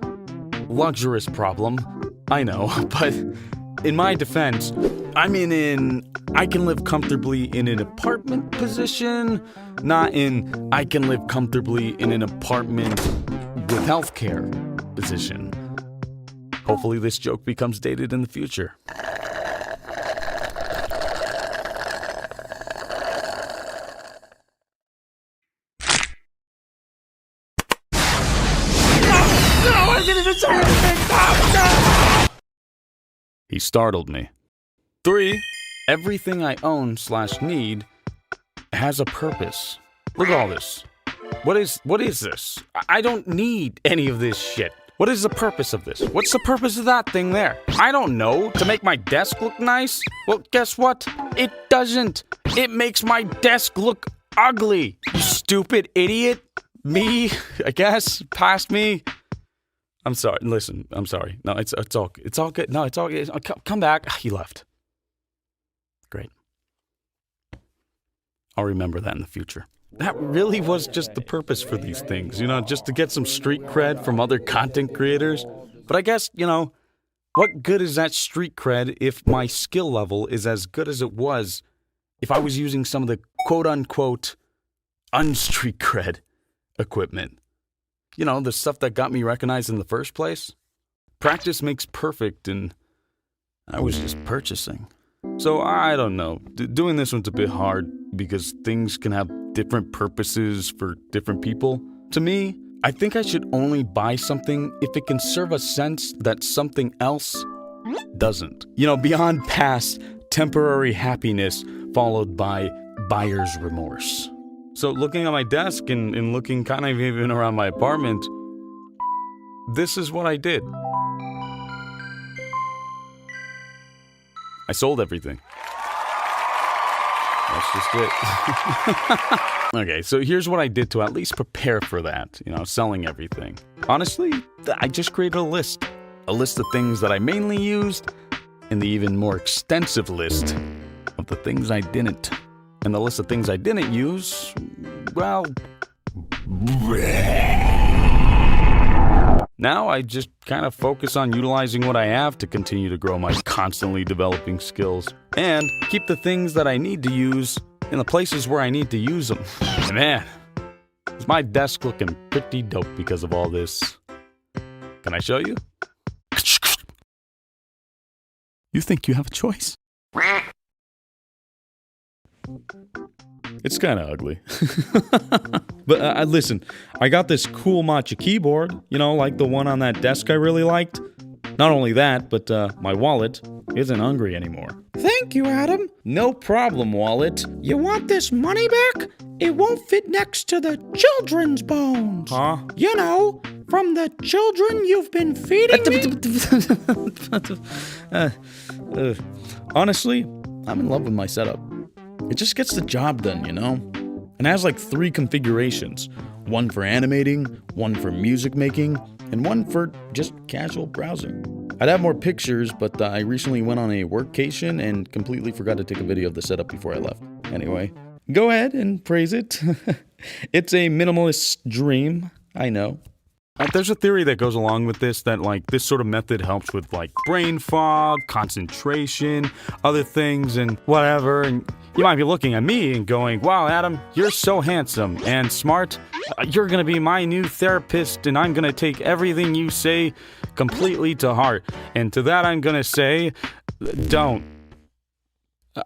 luxurious problem, I know, but in my defense, I'm I can live comfortably in an apartment position, not in I can live comfortably in an apartment with healthcare position. Hopefully this joke becomes dated in the future. He startled me. 3, everything I own/need has a purpose. Look at all this. What is this? I don't need any of this shit. What is the purpose of this? What's the purpose of that thing there? I don't know. To make my desk look nice? Well, guess what? It doesn't. It makes my desk look ugly. You stupid idiot. Me, I guess, past me. I'm sorry. Listen, I'm sorry. No, it's all good. No, it's all good. Come back. He left. Great. I'll remember that in the future. That really was just the purpose for these things, just to get some street cred from other content creators. But I guess, What good is that street cred if my skill level is as good as it was if I was using some of the quote-unquote unstreet cred equipment? You know, the stuff that got me recognized in the first place? Practice makes perfect, and I was just purchasing. So I don't know. Doing this one's a bit hard because things can have different purposes for different people. To me, I think I should only buy something if it can serve a sense that something else doesn't. You know, beyond past temporary happiness followed by buyer's remorse. So looking at my desk and looking kind of even around my apartment, this is what I did. I sold everything. That's just it. Okay, so here's what I did to at least prepare for that, you know, selling everything. Honestly, I just created a list. A list of things that I mainly used, and the even more extensive list of the things I didn't. And the list of things I didn't use, well... Now I just kind of focus on utilizing what I have to continue to grow my constantly developing skills. And keep the things that I need to use in the places where I need to use them. Man, is my desk looking pretty dope because of all this. Can I show you? You think you have a choice? It's kind of ugly. But listen, I got this cool matcha keyboard, you know, like the one on that desk I really liked. Not only that, but my wallet isn't hungry anymore. Thank you, Adam. No problem, wallet. You want this money back? It won't fit next to the children's bones. Huh? You know, from the children you've been feeding me. Honestly, I'm in love with my setup. It just gets the job done, you know? And has like 3 configurations. One for animating, one for music making, and one for just casual browsing. I'd have more pictures, but I recently went on a workcation and completely forgot to take a video of the setup before I left. Anyway, go ahead and praise it. It's a minimalist dream, I know. There's a theory that goes along with this that like this sort of method helps with like brain fog, concentration, other things and whatever. And you might be looking at me and going, wow, Adam, you're so handsome and smart. You're going to be my new therapist and I'm going to take everything you say completely to heart. And to that I'm going to say, don't.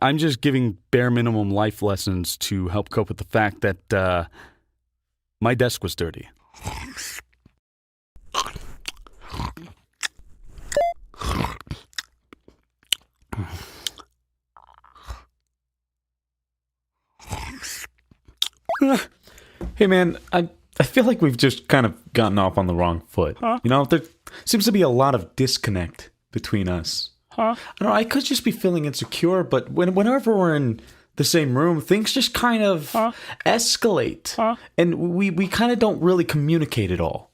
I'm just giving bare minimum life lessons to help cope with the fact that my desk was dirty. Hey man, I feel like we've just kind of gotten off on the wrong foot. Huh? You know, there seems to be a lot of disconnect between us. Huh? I don't know, I could just be feeling insecure, but whenever we're in the same room, things just kind of escalate. And we kind of don't really communicate at all.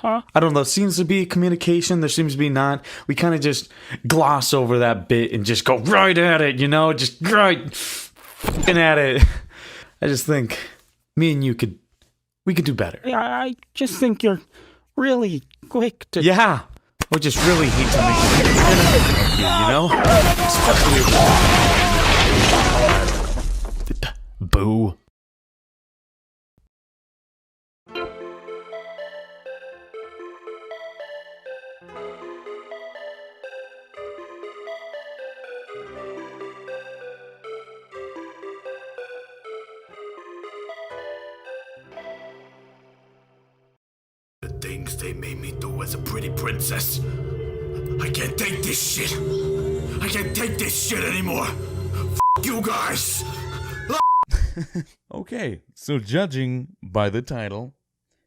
I don't know, there seems to be communication, there seems to be not. We kind of just gloss over that bit and just go right at it, you know? Just right fucking at it. I just think me and you we could do better. Yeah, I just think you're really quick to... Yeah, I just really hate to make it, you know? Especially boo. Things they made me do as a pretty princess. I can't take this shit. I can't take this shit anymore. F you guys. Okay, so judging by the title,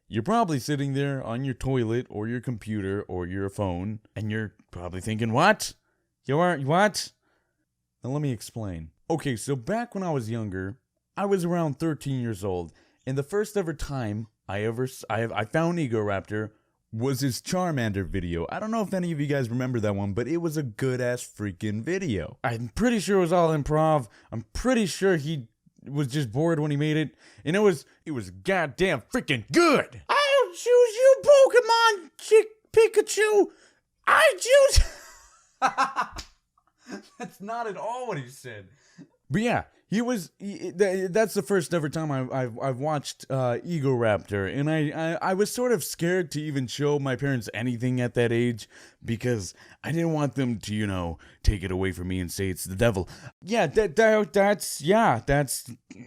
you're probably sitting there on your toilet or your computer or your phone, and you're probably thinking, what? What? Now let me explain. Okay, so back when I was younger, I was around 13 years old, and the first ever time I found Egoraptor was his Charmander video. I don't know if any of you guys remember that one, but it was a good-ass freaking video. I'm pretty sure it was all improv. I'm pretty sure he was just bored when he made it, and it was goddamn freaking good. I'll choose you, Pokemon Pikachu. I choose. That's not at all what he said. But yeah, that's the first ever time I've watched Ego Raptor, and I was sort of scared to even show my parents anything at that age because I didn't want them to, take it away from me and say it's the devil. Yeah, that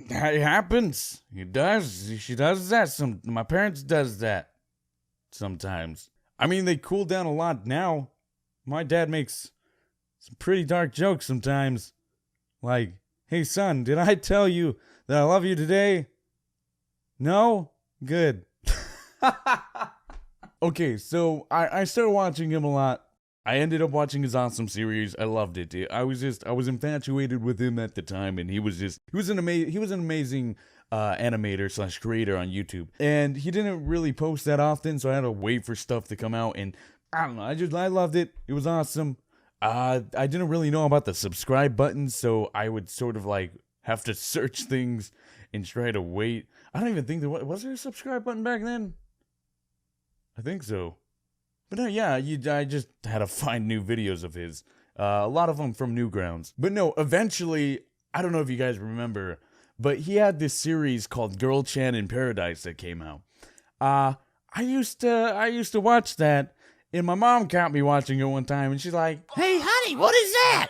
happens. He does. She does that. My parents does that sometimes. I mean, they cool down a lot now. My dad makes some pretty dark jokes sometimes, like, "Hey son, did I tell you that I love you today?" No? Good. Okay, so I started watching him a lot. I ended up watching his awesome series. I loved it. I was infatuated with him at the time, and he was an amazing animator / creator on YouTube. And he didn't really post that often, so I had to wait for stuff to come out, and I don't know, I loved it. It was awesome. I didn't really know about the subscribe button, so I would sort of like have to search things and try to wait. I don't even think was there a subscribe button back then? I think so. But no, yeah, I just had to find new videos of his. A lot of them from Newgrounds. But no, eventually, I don't know if you guys remember, but he had this series called Girl Chan in Paradise that came out. I used to watch that. And my mom caught me watching it one time, and she's like, "Hey, honey, what is that?"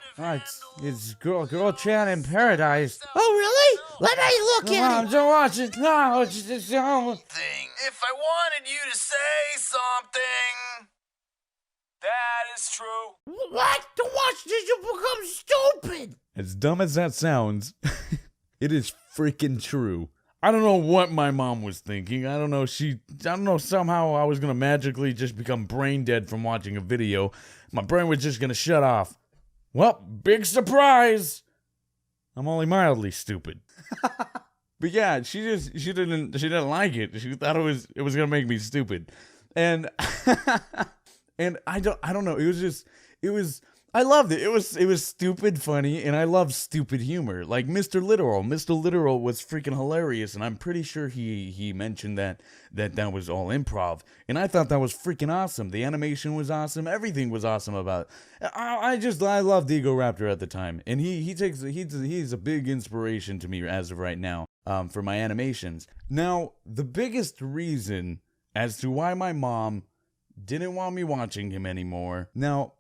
It's Girl Chan in Paradise. Oh, really? Let me look at it. Don't watch it. No, it's just If I wanted you to say something, that is true. What? To watch this, you become stupid. As dumb as that sounds, it is freaking true. I don't know what my mom was thinking. I don't know, somehow I was gonna magically just become brain dead from watching a video. My brain was just gonna shut off. Well, big surprise! I'm only mildly stupid. But yeah, she didn't like it. She thought it was gonna make me stupid. And and I don't know, I loved it. It was stupid funny, and I love stupid humor. Like Mr. Literal. Mr. Literal was freaking hilarious, and I'm pretty sure he mentioned that was all improv. And I thought that was freaking awesome. The animation was awesome. Everything was awesome about it. I loved Ego Raptor at the time. And he's a big inspiration to me as of right now, for my animations. Now, the biggest reason as to why my mom didn't want me watching him anymore. Now,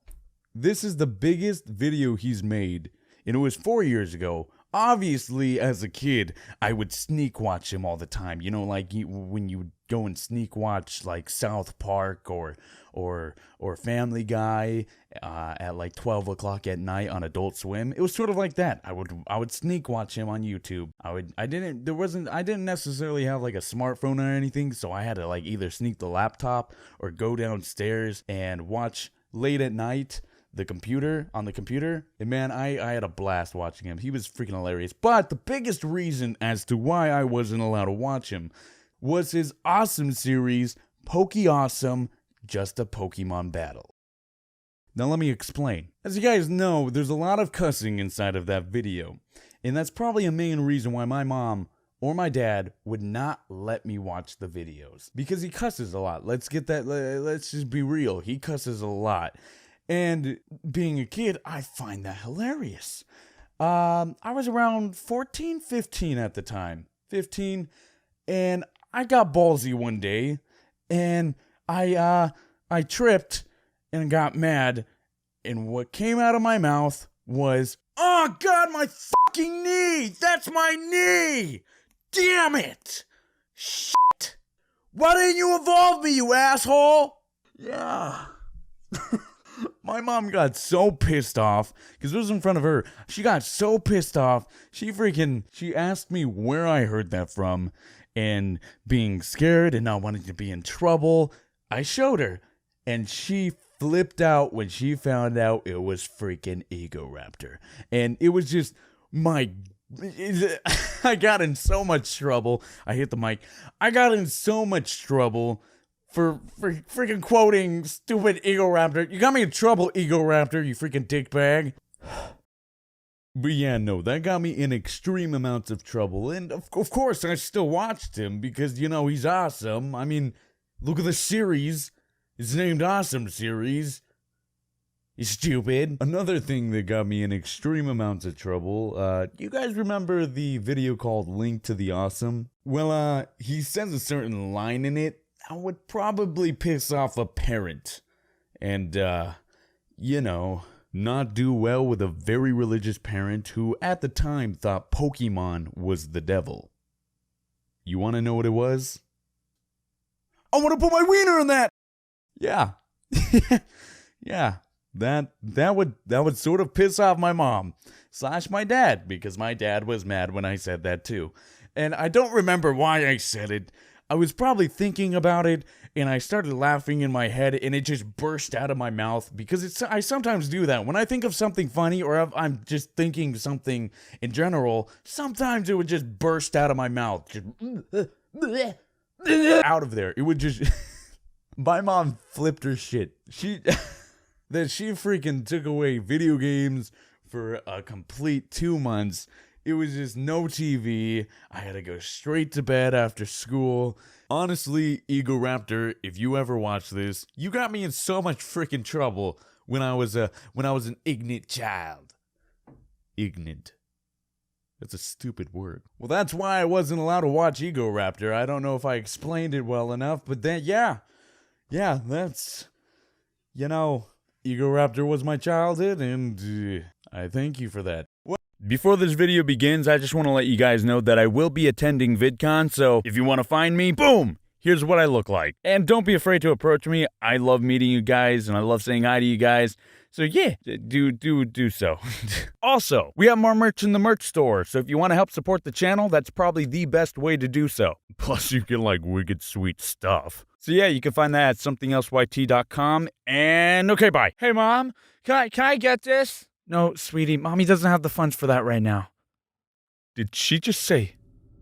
this is the biggest video he's made, and it was 4 years ago. Obviously, as a kid, I would sneak watch him all the time. Like when you would go and sneak watch like South Park or Family Guy at like 12 o'clock at night on Adult Swim. It was sort of like that. I would sneak watch him on YouTube. I didn't necessarily have like a smartphone or anything, so I had to like either sneak the laptop or go downstairs and watch late at night on the computer, and man, I had a blast watching him. He was freaking hilarious. But the biggest reason as to why I wasn't allowed to watch him was his awesome series, Poke Awesome, Just a Pokemon Battle. Now let me explain. As you guys know, there's a lot of cussing inside of that video, and that's probably a main reason why my mom or my dad would not let me watch the videos, because he cusses a lot. Let's just be real. He cusses a lot. And being a kid, I find that hilarious. I was around 14, 15 at the time. 15, and I got ballsy one day, and I tripped and got mad, and what came out of my mouth was, "Oh God, my fucking knee! That's my knee! Damn it! Shit! Why didn't you evolve me, you asshole?" Yeah. My mom got so pissed off, because it was in front of her. She got so pissed off, she asked me where I heard that from, and being scared and not wanting to be in trouble, I showed her, and she flipped out when she found out it was freaking Ego Raptor. And it was just, I got in so much trouble. I hit the mic. I got in so much trouble for freaking quoting stupid Ego Raptor. You got me in trouble, Ego Raptor, you freaking dickbag. But yeah, no, that got me in extreme amounts of trouble. And of course, I still watched him because, he's awesome. I mean, look at the series. It's named Awesome Series. You stupid. Another thing that got me in extreme amounts of trouble, you guys remember the video called Link to the Awesome? Well, he says a certain line in it that would probably piss off a parent. And, you know, not do well with a very religious parent who at the time thought Pokemon was the devil. You want to know what it was? I want to put my wiener in that! Yeah. Yeah. That would sort of piss off my mom / my dad, because my dad was mad when I said that too. And I don't remember why I said it. I was probably thinking about it, and I started laughing in my head, and it just burst out of my mouth, because I sometimes do that. When I think of something funny, or if I'm just thinking something in general, sometimes it would just burst out of my mouth. Just out of there. It would just... My mom flipped her shit. She freaking took away video games for a complete 2 months. It was just no TV. I had to go straight to bed after school. Honestly, Ego Raptor, if you ever watch this, you got me in so much freaking trouble when I was an ignorant child. Ignorant. That's a stupid word. Well, that's why I wasn't allowed to watch Ego Raptor. I don't know if I explained it well enough, but then, yeah, that's, you know, Ego Raptor was my childhood, and I thank you for that. Before this video begins, I just want to let you guys know that I will be attending VidCon, so if you want to find me, boom, here's what I look like. And don't be afraid to approach me. I love meeting you guys, and I love saying hi to you guys. So yeah, do so. Also, we have more merch in the merch store, so if you want to help support the channel, that's probably the best way to do so. Plus, you get like wicked sweet stuff. So yeah, you can find that at SomeThingElseYT.com, and okay, bye. Hey Mom, can I get this? No, sweetie, Mommy doesn't have the funds for that right now. Did she just say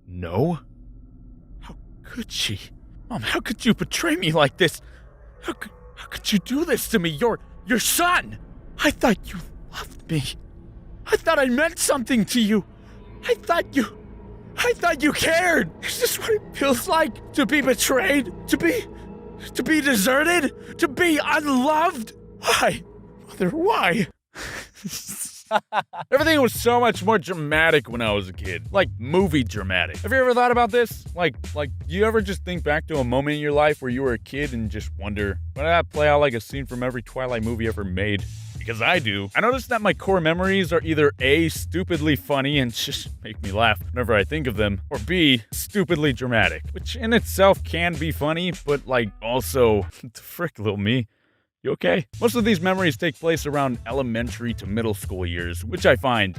no? How could she? Mom, how could you betray me like this? How could you do this to me? Your son! I thought you loved me. I thought I meant something to you. I thought you cared. Is this what it feels like to be betrayed? To be deserted? To be unloved? Why? Mother, why? Everything was so much more dramatic when I was a kid. Like, movie dramatic. Have you ever thought about this? Like, you ever just think back to a moment in your life where you were a kid and just wonder, why did that play out like a scene from every Twilight movie ever made? Because I do. I noticed that my core memories are either A, stupidly funny and just make me laugh whenever I think of them, or B, stupidly dramatic. Which in itself can be funny, but like, also, the frick, little me. You okay? Most of these memories take place around elementary to middle school years, which I find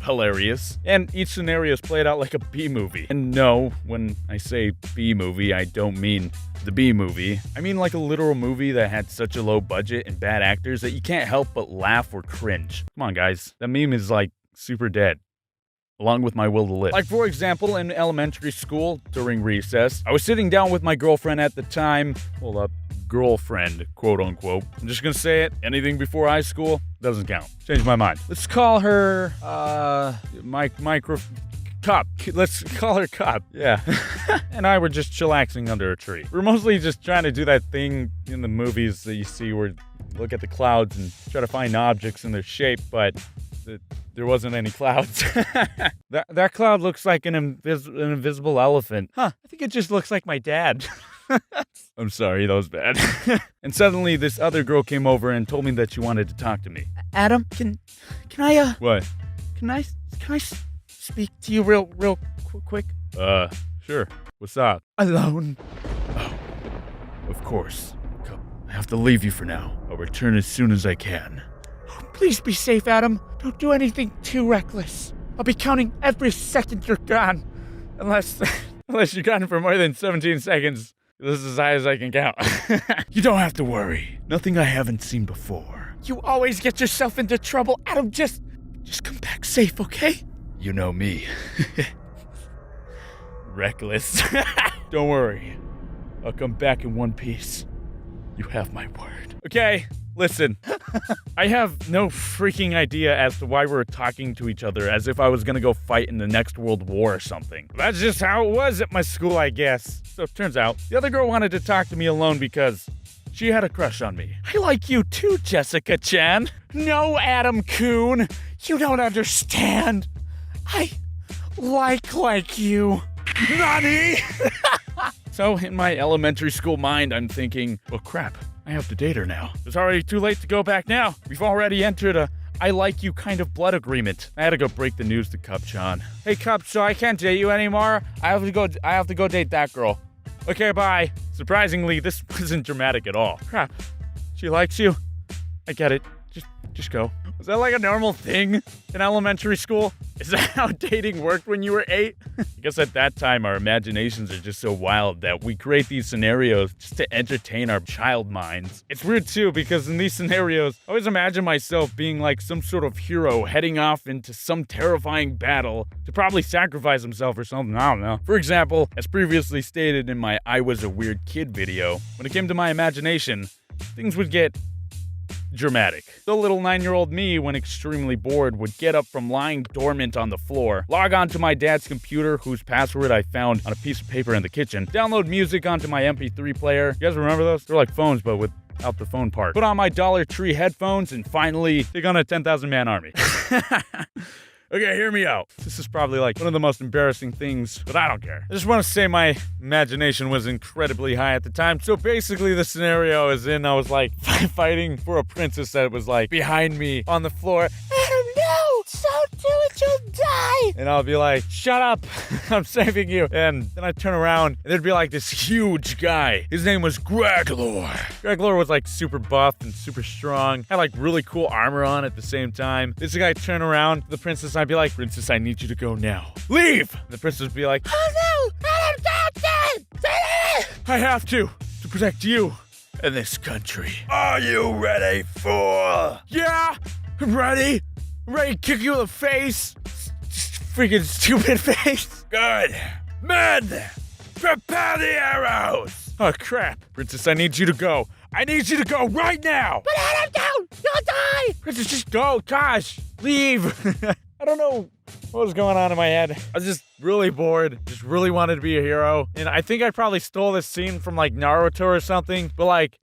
hilarious. And each scenario is played out like a B-movie. And no, when I say B-movie, I don't mean the B-movie. I mean like a literal movie that had such a low budget and bad actors that you can't help but laugh or cringe. Come on, guys. That meme is like super dead, along with my will to live. Like, for example, in elementary school, during recess, I was sitting down with my girlfriend at the time. Hold up. Girlfriend, quote unquote. I'm just gonna say it. Anything before high school doesn't count. Changed my mind. Let's call her, Cup. Let's call her Cup. Yeah. And I were just chillaxing under a tree. We're mostly just trying to do that thing in the movies that you see where you look at the clouds and try to find objects in their shape, but there wasn't any clouds. That cloud looks like an invisible elephant. Huh, I think it just looks like my dad. I'm sorry, that was bad. And suddenly this other girl came over and told me that she wanted to talk to me. Adam, can I, What? Can I speak to you real quick? Sure. What's up? Alone. Oh, of course. I have to leave you for now. I'll return as soon as I can. Please be safe, Adam. Don't do anything too reckless. I'll be counting every second you're gone. Unless you're gone for more than 17 seconds. This is as high as I can count. You don't have to worry. Nothing I haven't seen before. You always get yourself into trouble, Adam. Just come back safe, okay? You know me. Reckless. Don't worry. I'll come back in one piece. You have my word. Okay, listen. I have no freaking idea as to why we're talking to each other as if I was gonna go fight in the next world war or something. That's just how it was at my school, I guess. So it turns out, the other girl wanted to talk to me alone because She had a crush on me. I like you too, Jessica Chan. No, Adam Coon. You don't understand. I like you. Nani? So in my elementary school mind, I'm thinking, well, crap, I have to date her now. It's already too late to go back now. We've already entered a I like you kind of blood agreement. I had to go break the news to Cupchan. Hey Cup, so I can't date you anymore. I have to go date that girl. Okay, bye. Surprisingly, this wasn't dramatic at all. Crap. She likes you. I get it. Just go. Was that like a normal thing in elementary school? Is that how dating worked when you were 8? I guess at that time our imaginations are just so wild that we create these scenarios just to entertain our child minds. It's weird too because in these scenarios, I always imagine myself being like some sort of hero heading off into some terrifying battle to probably sacrifice himself or something, I don't know. For example, as previously stated in my I Was a Weird Kid video, when it came to my imagination, things would get dramatic. The little 9-year-old me, when extremely bored, would get up from lying dormant on the floor, log on to my dad's computer, whose password I found on a piece of paper in the kitchen, download music onto my MP3 player. You guys remember those? They're like phones, but without the phone part. Put on my Dollar Tree headphones and finally take on a 10,000-man army. Okay, hear me out. This is probably like one of the most embarrassing things, but I don't care. I just want to say my imagination was incredibly high at the time. So basically the scenario I was in, I was like fighting for a princess that was like behind me on the floor. Adam, no! Don't do it, you'll die! And I'll be like, shut up, I'm saving you. And then I'd turn around and there'd be like this huge guy. His name was Greglor. Greglor was like super buff and super strong. Had like really cool armor on at the same time. This guy turn around to the princess and I'd be like, princess, I need you to go now. Leave! And the princess would be like, oh no, Adam, don't! I have to protect you and this country. Are you ready for? Yeah, I'm ready. I'm ready to kick you in the face. Freaking stupid face. Good. Men, prepare the arrows. Oh, crap. Princess, I need you to go. I need you to go right now. But Adam, don't. You'll die. Princess, just go. Gosh, leave. I don't know what was going on in my head. I was just really bored. Just really wanted to be a hero. And I think I probably stole this scene from like Naruto or something. But like,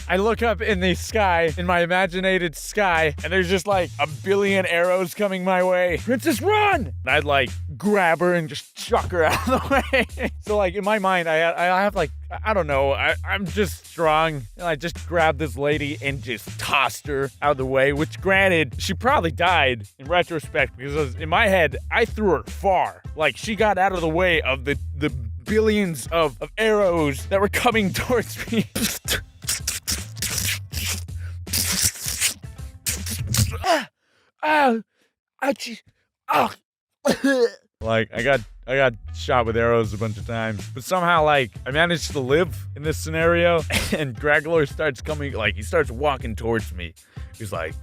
I look up in the sky, in my imaginated sky, and there's just like a billion arrows coming my way. Princess, run! And I'd like grab her and just chuck her out of the way. So like in my mind, I have like, I don't know, I'm just strong. And I just grabbed this lady and just tossed her out of the way, which granted, she probably died in retrospect because in my head, I threw her far. Like she got out of the way of the billions of arrows that were coming towards me. Like I got shot with arrows a bunch of times, but somehow like I managed to live in this scenario. And Greglor starts coming, like he starts walking towards me. He's like,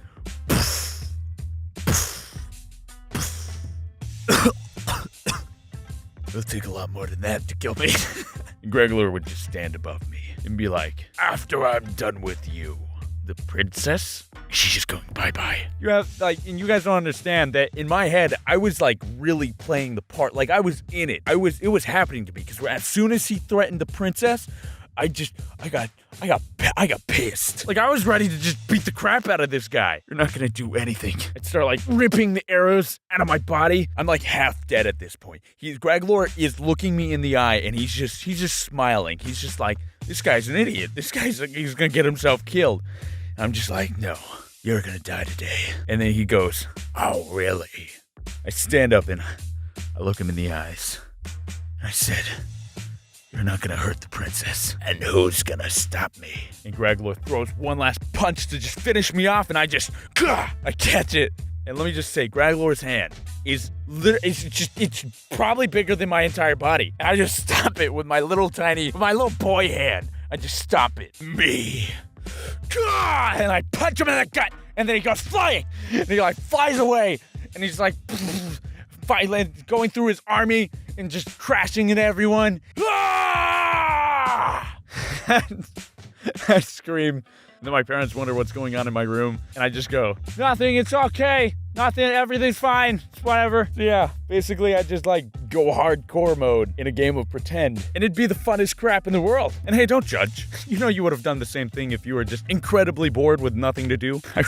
it'll take a lot more than that to kill me. And Greglor would just stand above me and be like, after I'm done with you, the princess, she's just going bye-bye. You have like, and you guys don't understand that in my head, I was like really playing the part. Like I was in it. It was happening to me because as soon as he threatened the princess, I got pissed. Like I was ready to just beat the crap out of this guy. You're not gonna do anything. I'd start like ripping the arrows out of my body. I'm like half dead at this point. Greglor is looking me in the eye and he's just smiling. He's just like, this guy's an idiot. He's gonna get himself killed. I'm just like, no, you're gonna die today. And then he goes, oh, really? I stand up and I look him in the eyes. I said, you're not gonna hurt the princess. And who's gonna stop me? And Greglor throws one last punch to just finish me off, and I catch it. And let me just say, Greglor's hand is it's probably bigger than my entire body. And I just stop it with my little boy hand. I just stop it. Me. And I punch him in the gut, and then he goes flying, and he like flies away, and he's like going through his army and just crashing into everyone. I scream, and then my parents wonder what's going on in my room, and I just go, nothing, it's okay, nothing, everything's fine, it's whatever. Yeah, Basically, I'd just like go hardcore mode in a game of pretend, and it'd be the funnest crap in the world. And hey, don't judge. You know you would have done the same thing if you were just incredibly bored with nothing to do. I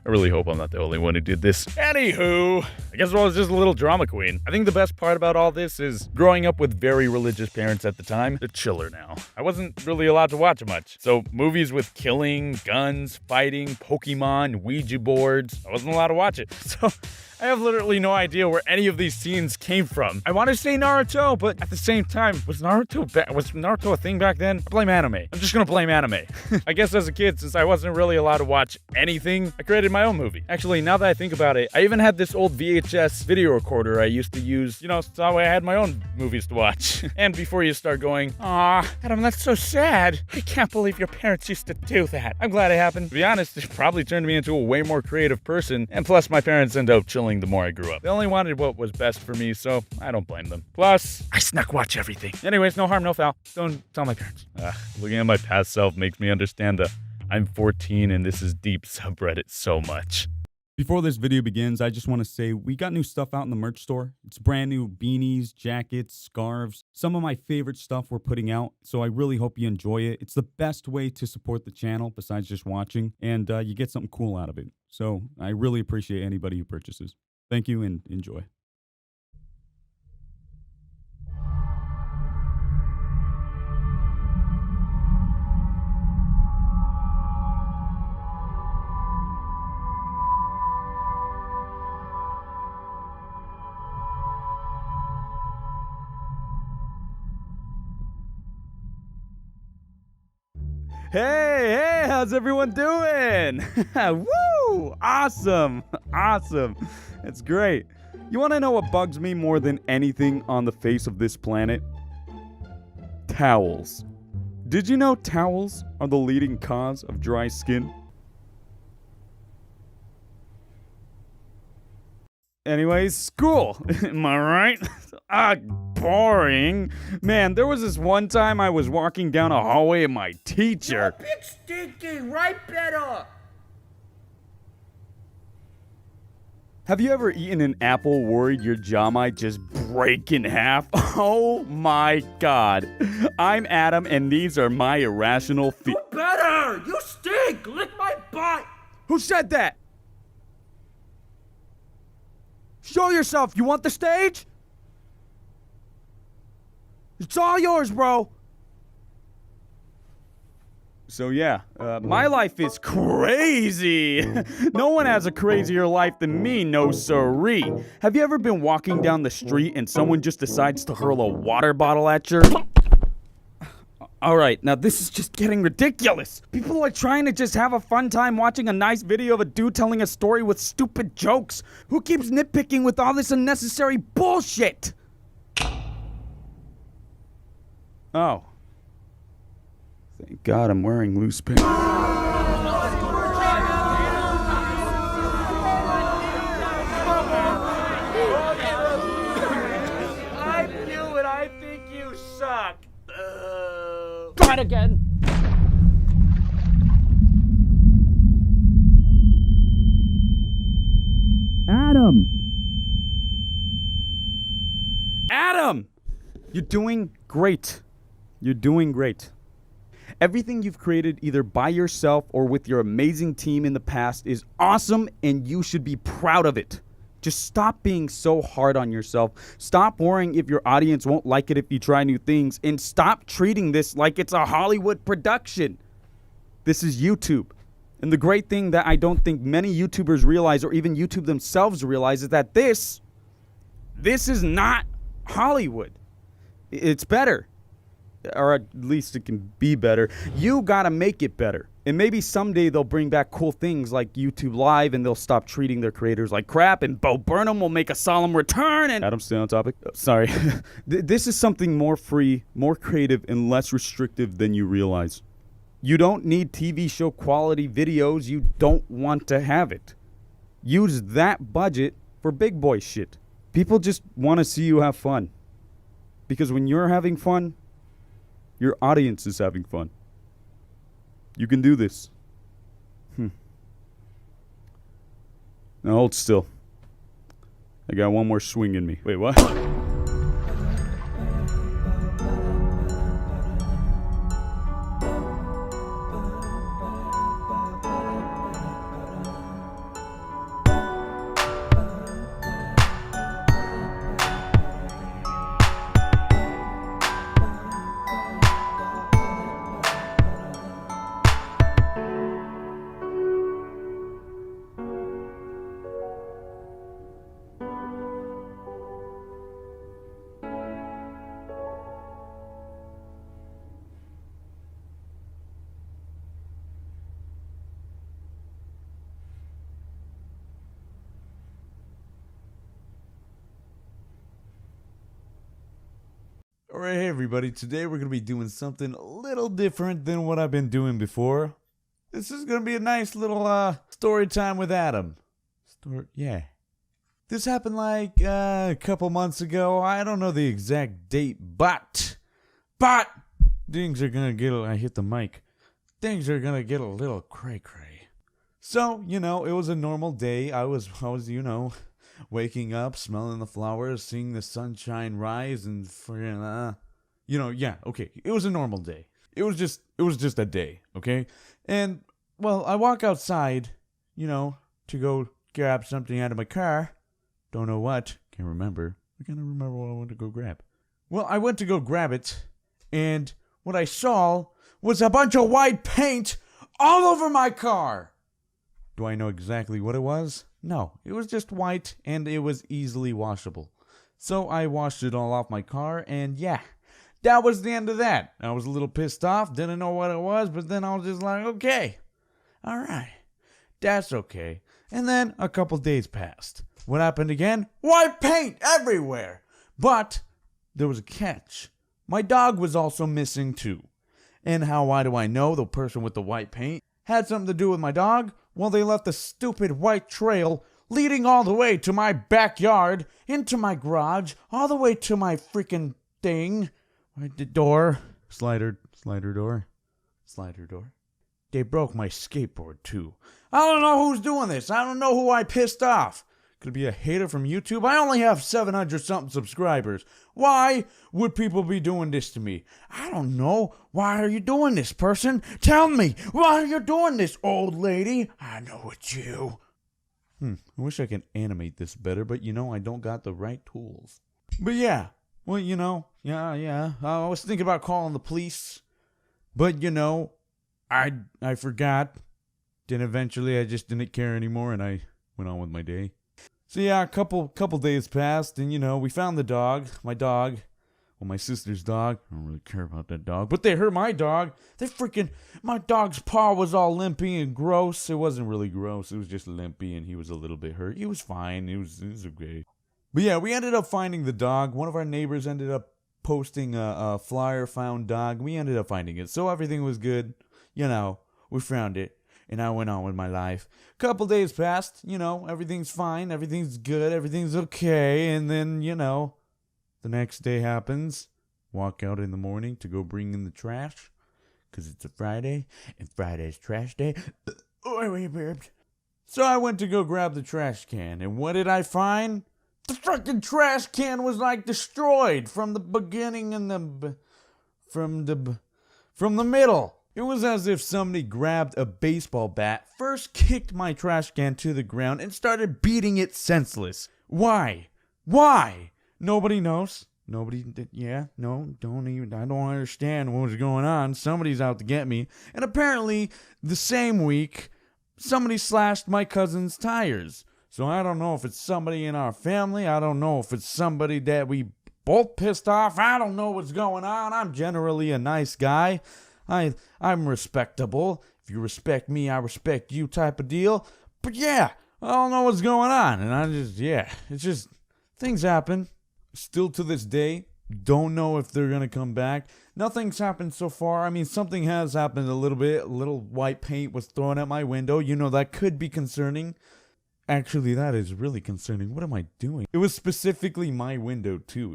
really hope I'm not the only one who did this. Anywho, I guess I was just a little drama queen. I think the best part about all this is growing up with very religious parents at the time. They're chiller now. I wasn't really allowed to watch much. So movies with killing, guns, fighting, Pokemon, Ouija boards, I wasn't allowed to watch it. So I have literally no idea where any of these scenes came from. I want to say Naruto, but at the same time, was Naruto a thing back then? I blame anime. I'm just gonna blame anime. I guess as a kid, since I wasn't really allowed to watch anything, I created my own movie. Actually, now that I think about it, I even had this old VHS video recorder I used to use, so that way I had my own movies to watch. And before you start going, aw, Adam, that's so sad. I can't believe your parents used to do that. I'm glad it happened. To be honest, it probably turned me into a way more creative person, and plus my parents ended up chilling the more I grew up. They only wanted what was best for me, so I don't blame them. Plus, I snuck watch everything. Anyways, no harm, no foul. Don't tell my parents. Looking at my past self makes me understand the I'm 14 and this is deep subreddit so much. Before this video begins, I just want to say we got new stuff out in the merch store. It's brand new beanies, jackets, scarves, some of my favorite stuff we're putting out, so I really hope you enjoy it. It's the best way to support the channel besides just watching, and you get something cool out of it. So I really appreciate anybody who purchases. Thank you and enjoy. Hey, how's everyone doing? Woo! Awesome! It's great. You want to know what bugs me more than anything on the face of this planet? Towels. Did you know towels are the leading cause of dry skin? Anyways, school. Am I right? Boring. Man, there was this one time I was walking down a hallway and my teacher... Big stinky, right better. Have you ever eaten an apple worried your jaw might just break in half? Oh my god. I'm Adam and these are my irrational Do better! You stink! Lick my butt! Who said that? Show yourself. You want the stage? It's all yours, bro. So yeah, my life is crazy. No one has a crazier life than me, no siree. Have you ever been walking down the street and someone just decides to hurl a water bottle at you? Alright, now this is just getting ridiculous. People are trying to just have a fun time watching a nice video of a dude telling a story with stupid jokes. Who keeps nitpicking with all this unnecessary bullshit? Oh. Thank God I'm wearing loose pants. I knew it. I think you suck. Try it again. Adam! You're doing great. You're doing great. Everything you've created either by yourself or with your amazing team in the past is awesome and you should be proud of it. Just stop being so hard on yourself. Stop worrying if your audience won't like it if you try new things. And stop treating this like it's a Hollywood production. This is YouTube. And the great thing that I don't think many YouTubers realize or even YouTube themselves realize is that this is not Hollywood. It's better. Or at least it can be better. You gotta make it better. And maybe someday they'll bring back cool things like YouTube Live and they'll stop treating their creators like crap and Bo Burnham will make a solemn return and... Adam, stay on topic. Sorry. This is something more free, more creative, and less restrictive than you realize. You don't need TV show quality videos. You don't want to have it. Use that budget for big boy shit. People just want to see you have fun. Because when you're having fun, your audience is having fun. You can do this. Now hold still. I got one more swing in me. Wait, what? Alright, hey everybody, today we're going to be doing something a little different than what I've been doing before. This is going to be a nice little story time with Adam. Yeah. This happened like a couple months ago. I don't know the exact date, but things are going to get, I hit the mic. Things are going to get a little cray-cray. So, you know, it was a normal day. I was, you know, waking up, smelling the flowers, seeing the sunshine rise, and okay. It was a normal day. It was just a day, okay? And, well, I walk outside, you know, to go grab something out of my car. Don't know what. Can't remember. I can't remember what I went to go grab. Well, I went to go grab it, and what I saw was a bunch of white paint all over my car. Do I know exactly what it was? No, it was just white, and it was easily washable. So I washed it all off my car, and yeah, that was the end of that. I was a little pissed off, didn't know what it was, but then I was just like, okay, alright, that's okay. And then a couple days passed. What happened again? White paint everywhere! But there was a catch. My dog was also missing too. And why do I know the person with the white paint had something to do with my dog? Well, they left a stupid white trail leading all the way to my backyard, into my garage, all the way to my freaking thing. The door. Slider door. They broke my skateboard, too. I don't know who's doing this. I don't know who I pissed off. Could be a hater from YouTube. I only have 700-something subscribers. Why would people be doing this to me? I don't know. Why are you doing this, person? Tell me. Why are you doing this, old lady? I know it's you. I wish I could animate this better, but you know, I don't got the right tools. But yeah. Well, you know, yeah. I was thinking about calling the police. But, you know, I forgot. Then eventually I just didn't care anymore, and I went on with my day. So yeah, a couple days passed, and you know, we found the dog, my sister's dog. I don't really care about that dog, but they hurt my dog. My dog's paw was all limpy and gross. It wasn't really gross, it was just limpy, and he was a little bit hurt. He was fine, it was okay. But yeah, we ended up finding the dog. One of our neighbors ended up posting a flyer, found dog. We ended up finding it, so everything was good. You know, we found it. And I went on with my life. Couple days passed, you know, everything's fine, everything's good, everything's okay. And then, you know, the next day happens. Walk out in the morning to go bring in the trash. Because it's a Friday, and Friday's trash day. So I went to go grab the trash can. And what did I find? The fucking trash can was like destroyed from the beginning and from the middle. It was as if somebody grabbed a baseball bat, first kicked my trash can to the ground, and started beating it senseless. Why? Nobody knows. Don't even, I don't understand what was going on. Somebody's out to get me. And apparently, the same week, somebody slashed my cousin's tires. So I don't know if it's somebody in our family. I don't know if it's somebody that we both pissed off. I don't know what's going on. I'm generally a nice guy. I'm respectable. If you respect me, I respect you type of deal. But yeah, I don't know what's going on. And it's just, things happen. Still to this day, don't know if they're going to come back. Nothing's happened so far. I mean, something has happened a little bit. A little white paint was thrown at my window. You know, that could be concerning. Actually, that is really concerning. What am I doing? It was specifically my window, too.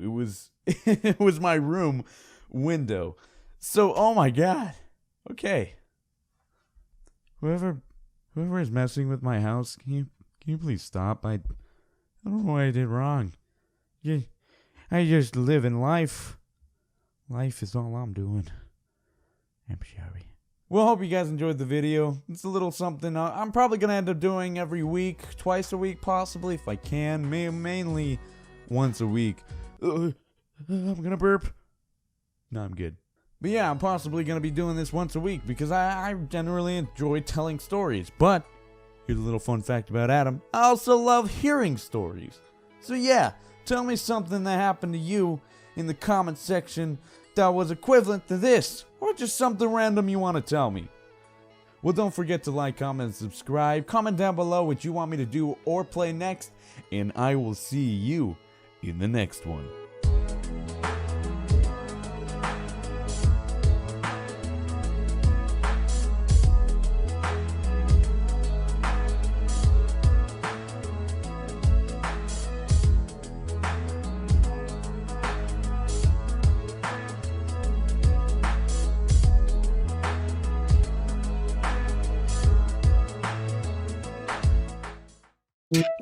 It was my room window. So, oh my god. Okay. Whoever is messing with my house, can you please stop? I don't know what I did wrong. I just live in life. Life is all I'm doing. I'm sorry. Well, hope you guys enjoyed the video. It's a little something I'm probably going to end up doing every week, twice a week possibly, if I can. Mainly once a week. I'm going to burp. No, I'm good. But yeah, I'm possibly going to be doing this once a week because I generally enjoy telling stories. But here's a little fun fact about Adam. I also love hearing stories. So yeah, tell me something that happened to you in the comment section that was equivalent to this, or just something random you want to tell me. Well, don't forget to like, comment, and subscribe. Comment down below what you want me to do or play next, and I will see you in the next one.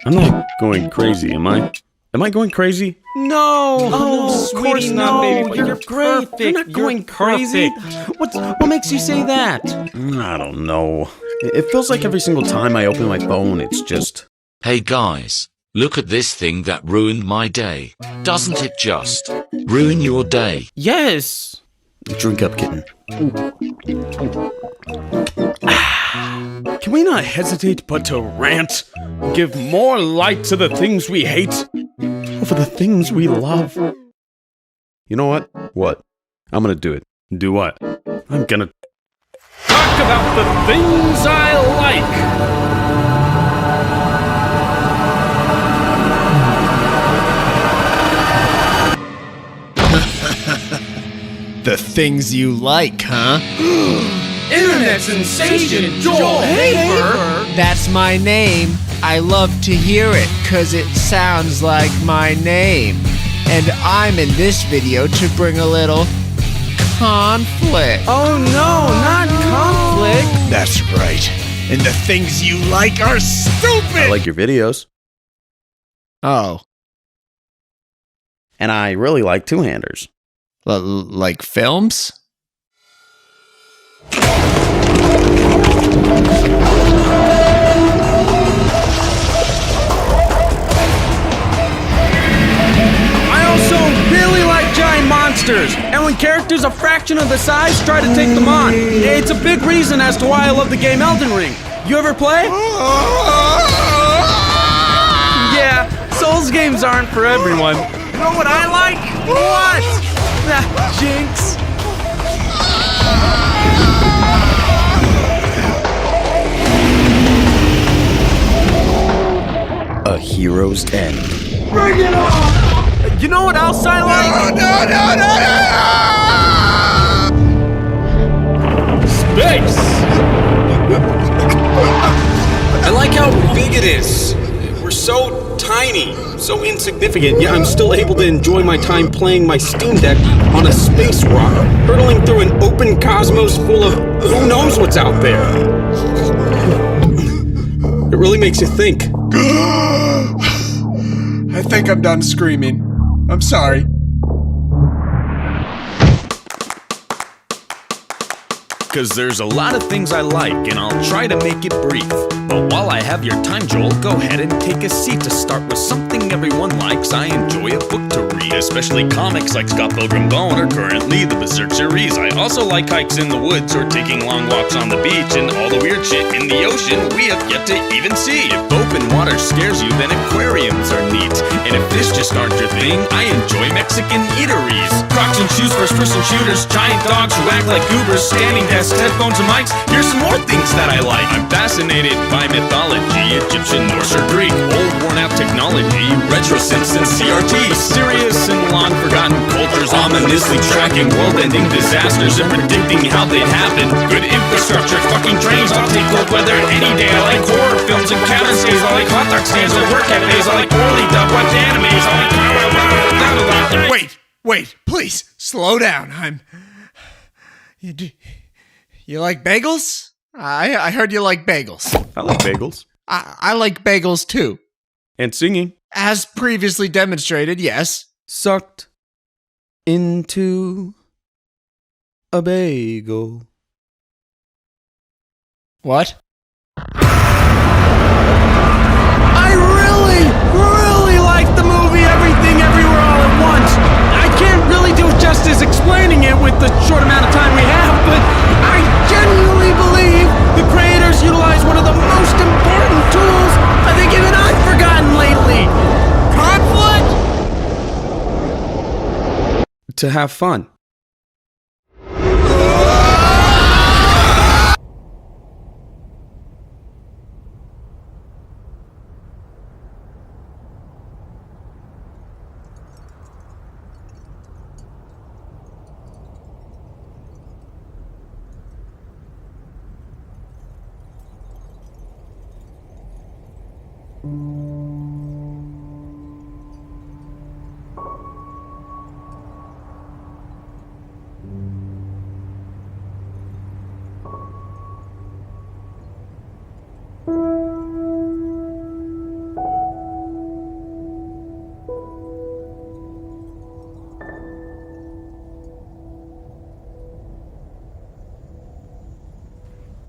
I'm not going crazy, am I? Am I going crazy? No! Oh, no, sweetie, no, baby, but you're great. perfect. You're not going crazy. What makes you say that? I don't know. It feels like every single time I open my phone, it's just... Hey guys, look at this thing that ruined my day. Doesn't it just ruin your day? Yes! Drink up, kitten. Can we not hesitate but to rant? Give more light to the things we hate over the things we love. You know what? What? I'm gonna do it. Do what? I'm gonna talk about the things I The things you like, huh? Internet sensation Joel Haver! That's my name. I love to hear it, cause it sounds like my name. And I'm in this video to bring a little conflict. Oh no, not conflict! That's right. And the things you like are stupid! I like your videos. Oh. And I really like two-handers. Like films? I also really like giant monsters, and when characters a fraction of the size try to take them on. It's a big reason as to why I love the game Elden Ring. You ever play? Yeah, Souls games aren't for everyone. You know what I like? What? Jinx. A hero's end. Bring it on! You know what else I like? No! Space! I like how big it is. We're so tiny, so insignificant, yet I'm still able to enjoy my time playing my Steam Deck on a space rock, hurtling through an open cosmos full of who knows what's out there. It really makes you think. I think I'm done screaming. I'm sorry. Cause there's a lot of things I like, and I'll try to make it brief. But while I have your time, Joel, go ahead and take a seat to start with something everyone likes. I enjoy a book to read, especially comics like Scott Pilgrim Bone or currently the Berserk series. I also like hikes in the woods or taking long walks on the beach and all the weird shit in the ocean we have yet to even see. If open water scares you, then aquariums are neat. And if fish just aren't your thing, I enjoy Mexican eateries. Crocs and shoes, first-person shooters, giant dogs who act like goobers, standing desks, headphones and mics. Here's some more things that I like. I'm fascinated by mythology, Egyptian, Norse or Greek, old worn-out technology, retro synths and CRT, mysterious and long-forgotten cultures, ominously tracking world-ending disasters and predicting how they'd happen. Good infrastructure, fucking trains, I'll take cold weather any day. I like horror films and counter stays, I like hot dog stands or work cafes, I like poorly dubbed web animes, I like... Wait, please, slow down. You like bagels? I heard you like bagels. I like bagels. I like bagels too. And singing. As previously demonstrated, yes. Sucked into a bagel. What? I really like the movie Everything Everywhere All at Once. I can't really do justice explaining it with the short amount of time we have, but I genuinely believe the creators utilize one of the most important tools I think even I've forgotten lately. Conflict? To have fun.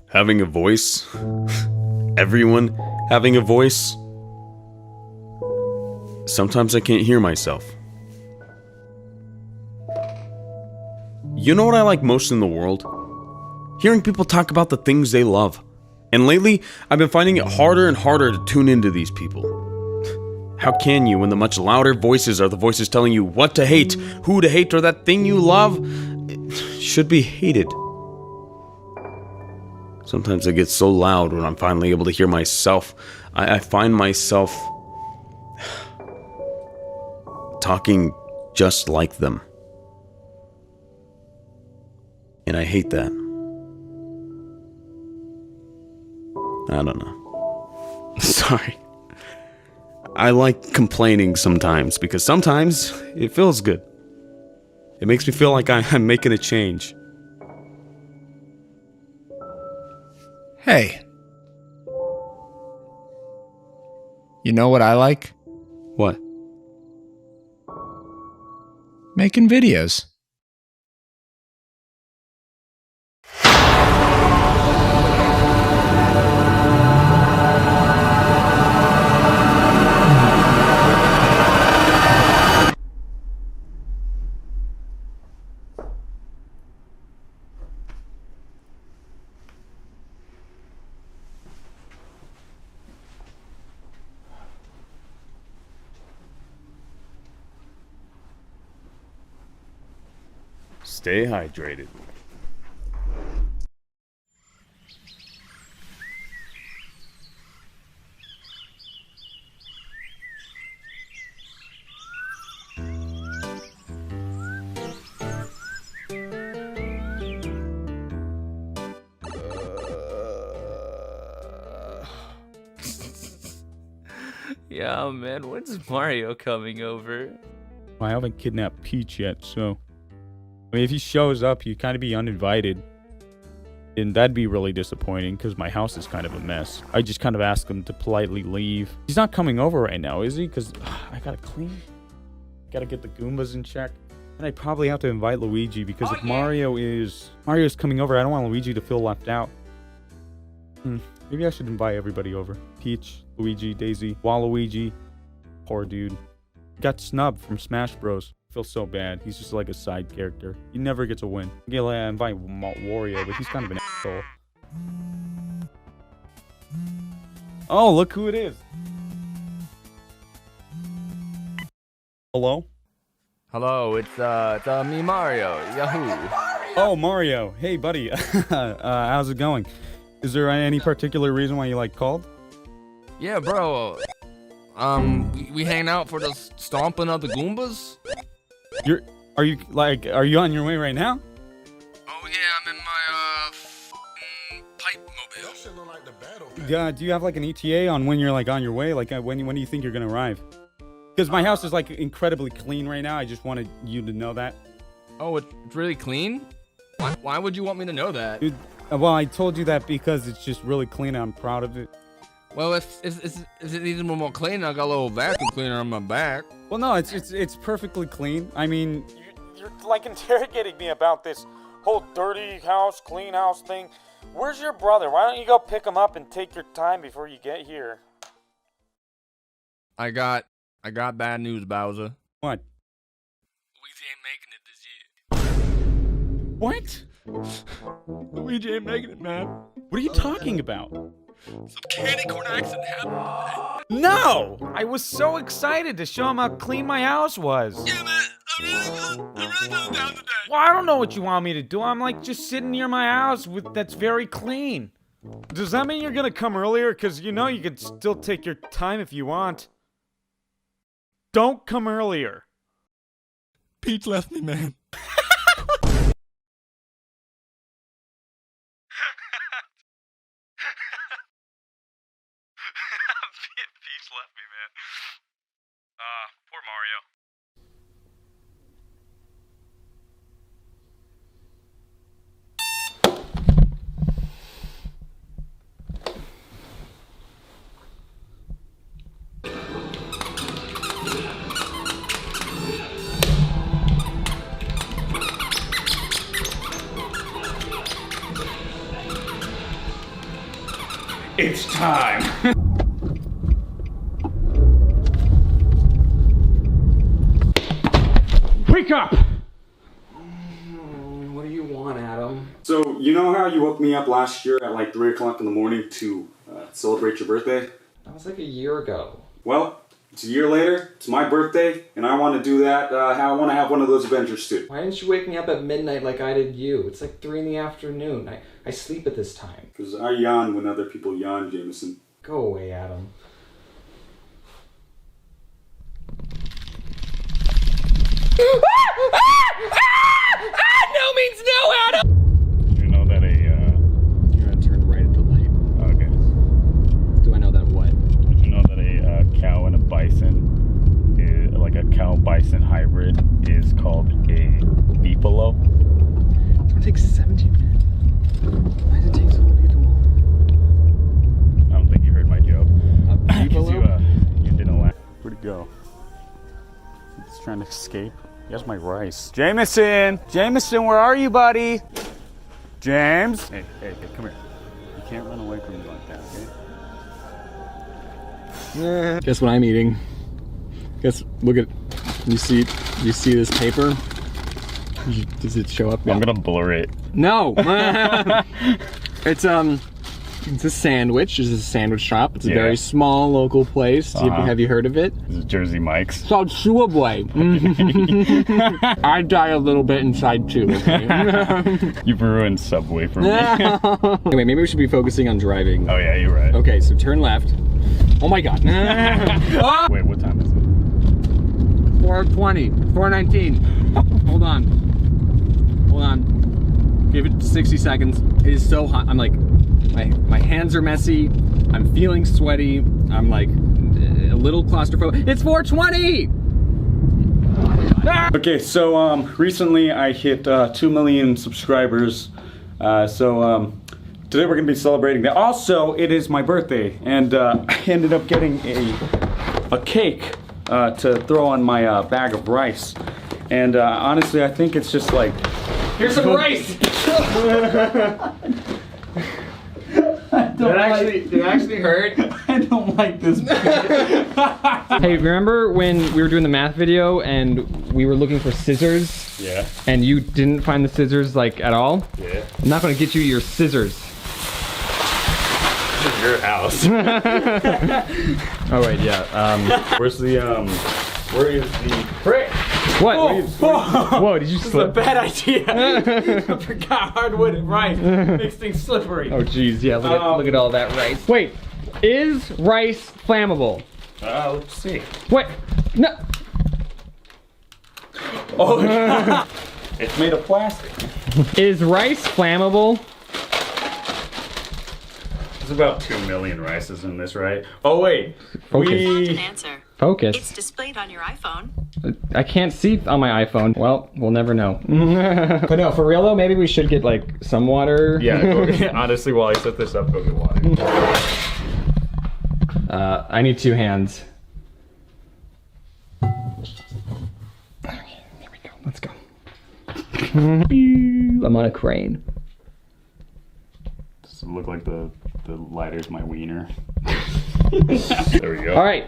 Having a voice? Everyone having a voice? Sometimes I can't hear myself. You know what I like most in the world? Hearing people talk about the things they love. And lately, I've been finding it harder and harder to tune into these people. How can you when the much louder voices are the voices telling you what to hate, who to hate, or that thing you love should be hated? Sometimes it gets so loud when I'm finally able to hear myself. I find myself talking just like them. And I hate that. I don't know. Sorry. I like complaining sometimes because sometimes it feels good. It makes me feel like I'm making a change. Hey. You know what I like? What? Making videos. Stay hydrated. Yeah, man, when's Mario coming over? I haven't kidnapped Peach yet, so... I mean, if he shows up, he'd kind of be uninvited. And that'd be really disappointing, because my house is kind of a mess. I just kind of asked him to politely leave. He's not coming over right now, is he? Because I gotta clean. Gotta get the Goombas in check. And I probably have to invite Luigi, because if Mario's coming over, I don't want Luigi to feel left out. Maybe I should invite everybody over. Peach, Luigi, Daisy, Waluigi. Poor dude. Got snubbed from Smash Bros. Feels so bad. He's just like a side character. He never gets a win. Yeah, like, I invite Wario, but he's kind of an asshole. Oh, look who it is. Hello? Hello, it's me, Mario. Yahoo! Oh, Mario. Hey, buddy. How's it going? Is there any particular reason why you called? Yeah, bro. We hanging out for the stomping of the Goombas? Are you on your way right now? Oh yeah, I'm in my pipe mobile. Do you have an ETA on when you're on your way? When do you think you're gonna arrive? Because my house is incredibly clean right now. I just wanted you to know that. Oh, it's really clean? Why would you want me to know that? Dude, well, I told you that because it's just really clean and I'm proud of it. Well, if it needs more cleaning, I got a little vacuum cleaner on my back. Well, no, it's perfectly clean. I mean, you're like interrogating me about this whole dirty house, clean house thing. Where's your brother? Why don't you go pick him up and take your time before you get here? I got bad news, Bowser. What? Luigi ain't making it this year. What? Luigi ain't making it, man. What are you talking about? Some candy corn accident happened. No! I was so excited to show him how clean my house was. Yeah, man. I'm really feeling down today. Well, I don't know what you want me to do. I'm like just sitting near my house that's very clean. Does that mean you're gonna come earlier? Because you know you could still take your time if you want. Don't come earlier. Pete left me, man. Peach left me, man. Poor Mario. It's time. Wake up! What do you want, Adam? So, you know how you woke me up last year at like 3 o'clock in the morning to celebrate your birthday? That was like a year ago. Well, it's a year later, it's my birthday, and I want to do that, I want to have one of those adventures too. Why didn't you wake me up at midnight like I did you? It's like 3 in the afternoon. I sleep at this time. Because I yawn when other people yawn, Jameson. Go away, Adam. No means no, Adam! Did you know that You're gonna turn right at the light. Okay. Do I know that what? Did you know that a cow and a bison, like a cow-bison hybrid, is called a beefalo? It's gonna take 17 minutes. Why does it take so long to get them all? I don't think you heard my joke. A beefalo? You didn't laugh. Where'd it go? It's trying to escape. Here's my rice. Jameson! Jameson, where are you, buddy? James? Hey, come here. You can't run away from me like that, okay? Guess what I'm eating? Look at, you see this paper? Does it show up? I'm gonna blur it. No! It's a sandwich. It's a sandwich shop. It's a very small local place. Have you heard of it? This is Jersey Mike's. It's called Subway. I die a little bit inside too. Okay? You've ruined Subway for me. Anyway, maybe we should be focusing on driving. Oh yeah, you're right. Okay, so turn left. Oh my god. Wait, what time is it? 4:20. 4:19. Hold on. Give it 60 seconds. It is so hot. I'm like, my hands are messy. I'm feeling sweaty. I'm like a little claustrophobic. It's 4:20. Okay, so recently I hit 2 million subscribers. Today we're gonna be celebrating that. Also, it is my birthday, and I ended up getting a cake to throw on my bag of rice. And honestly, I think it's just like, here's some rice. Did it actually hurt? I don't like this. Hey, remember when we were doing the math video and we were looking for scissors? Yeah. And you didn't find the scissors like at all? Yeah. I'm not gonna get you your scissors. This is your house. Oh wait, yeah. Where's the where is the frick? What? Whoa, Whoa, did you this slip? is a bad idea. I forgot hardwood and rice makes things slippery. Oh geez, yeah, look at all that rice. Wait, is rice flammable? Let's see. Wait, no. oh yeah. It's made of plastic. Is rice flammable? There's about 2 million rices in this, right? Oh wait, Focus. Answer. Focus. It's displayed on your iPhone. I can't see on my iPhone. Well, we'll never know. But no, for real though, maybe we should get like some water. Yeah, honestly, while I set this up, go get water. I need 2 hands. Okay, here we go. Let's go. I'm on a crane. Does it look like the lighter's my wiener? There we go. All right.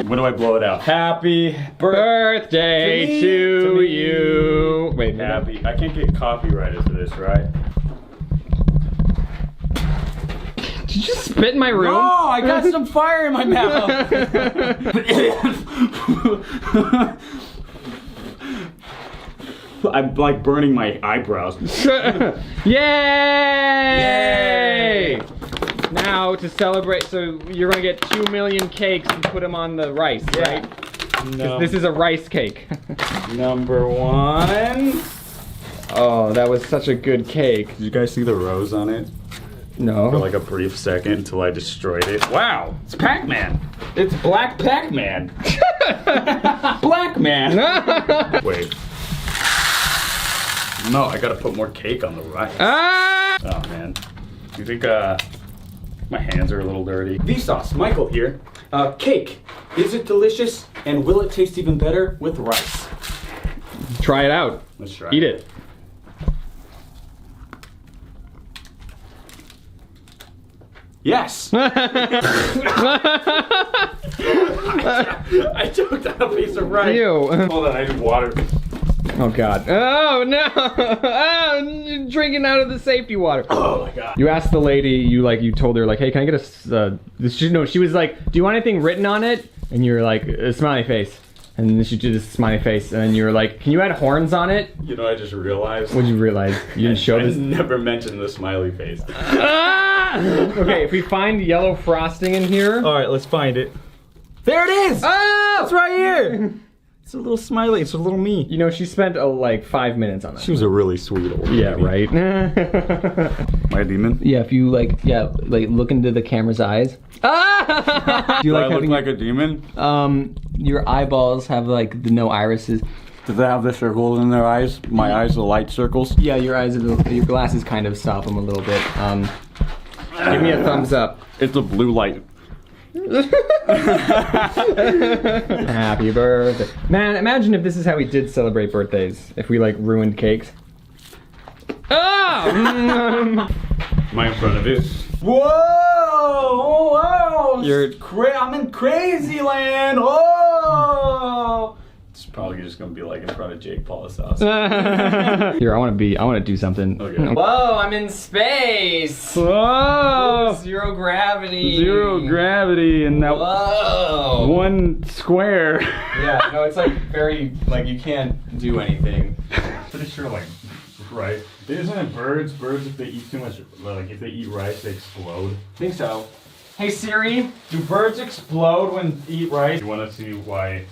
When do I blow it out? Happy birthday to you. Wait, happy. I can't get copyrighted for this, right? Did you just spit in my room? Oh, I got some fire in my mouth. I'm like burning my eyebrows. Yay! Now to celebrate, so you're gonna get 2 million cakes and put them on the rice, right? No. This is a rice cake. Number 1. Oh, that was such a good cake. Did you guys see the rose on it? No. For like a brief second until I destroyed it. Wow, it's Pac-Man. It's Black Pac-Man. Black Man. Wait. No, I gotta put more cake on the rice. Oh man. You think my hands are a little dirty? Vsauce, Michael here. Cake. Is it delicious? And will it taste even better with rice? Try it out. Let's try. Eat it. Yes. I choked on a piece of rice. Ew. Hold on, I need water. Oh god. Oh no! Oh, you're drinking out of the safety water. Oh my god. You asked the lady, you told her like, hey, can I get a, she was like, do you want anything written on it? And you were like, a smiley face. And then she did this smiley face, and then you were like, can you add horns on it? You know, I just realized. What'd you realize? You didn't show this? I never mentioned the smiley face. Okay, if we find yellow frosting in here. Alright, let's find it. There it is! Oh! It's right here! It's a little smiley, it's a little me. You know, she spent like 5 minutes on that. She was a really sweet old Yeah, lady. right? Am I a demon? Yeah, if you like look into the camera's eyes. Ah! Do you Do like I look having like a demon? your eyeballs have like no irises? Do they have the circles in their eyes? My eyes, the light circles? Yeah, your eyes, your glasses kind of stop them a little bit. Give me a thumbs up. It's a blue light. Happy birthday. Man, imagine if this is how we did celebrate birthdays. If we like ruined cakes. Oh! Am I in front of it? Whoa! Whoa! You're I'm in crazy land! Oh! It's probably just gonna be like in front of Jake Paul's house. Here, I want to do something. Okay. Whoa, I'm in space. Whoa! Zero gravity. Zero gravity and that Whoa. 1 square. Yeah, no, it's like very, like you can't do anything. Pretty sure like, right? Isn't it birds? Birds, if they eat too much, like if they eat rice, they explode. I think so. Hey Siri. Do birds explode when eat rice? You want to see why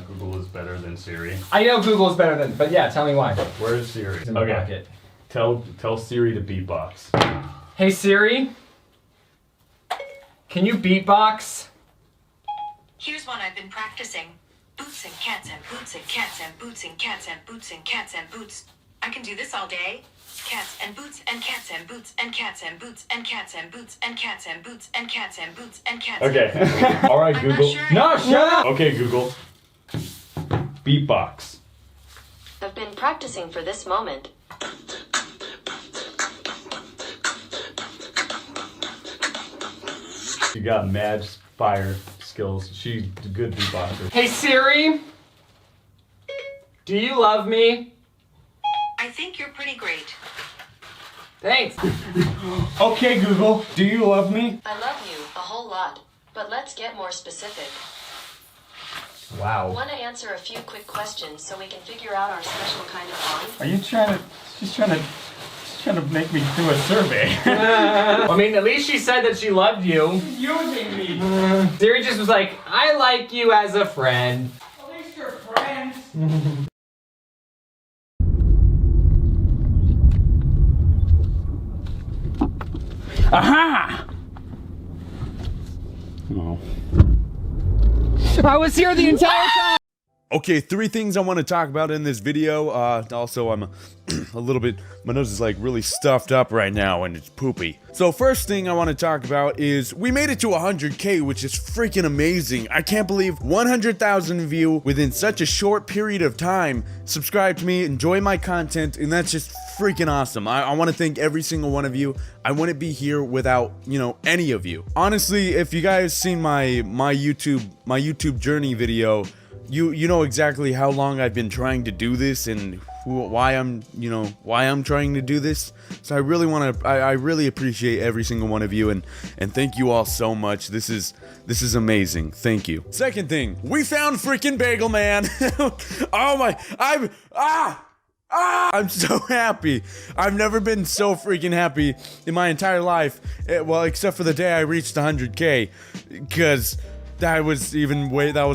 Google is better than Siri? I know Google is better than, but yeah, tell me why. Where's Siri? It's in the pocket. Tell Siri to beatbox. Hey Siri. Can you beatbox? Here's one I've been practicing. Boots and cats and boots and cats and boots and cats and boots and cats and boots. I can do this all day. Cats and boots and cats and boots and cats and boots and cats and boots and cats and boots and cats and boots and cats. Okay. All right, Google. No, shut up. Okay, Google. Beatbox. I've been practicing for this moment. She got mad fire skills. She's a good beatboxer. Hey Siri. Do you love me? I think you're pretty great. Thanks. Okay, Google. Do you love me? I love you a whole lot, but let's get more specific. Wow. Want to answer a few quick questions so we can figure out our special kind of bond? Are you trying to? She's trying to make me do a survey. I mean, at least she said that she loved you. Using me! Siri just was like, I like you as a friend. At least you're friends! Aha! Oh. I was here the entire time! Okay, 3 things I want to talk about in this video. Also, I'm a little bit, my nose is like really stuffed up right now and it's poopy. So first thing I want to talk about is we made it to 100K, which is freaking amazing. I can't believe 100,000 of you within such a short period of time subscribe to me, enjoy my content, and that's just freaking awesome. I want to thank every single one of you. I wouldn't be here without, you know, any of you. Honestly, if you guys seen my YouTube journey video, you know exactly how long I've been trying to do this and why I'm trying to do this. So I really appreciate every single one of you and thank you all so much. This is amazing. Thank you. Second thing, we found freaking Bagel Man. Oh my, I'm so happy. I've never been so freaking happy in my entire life. Well, except for the day I reached 100K, because that was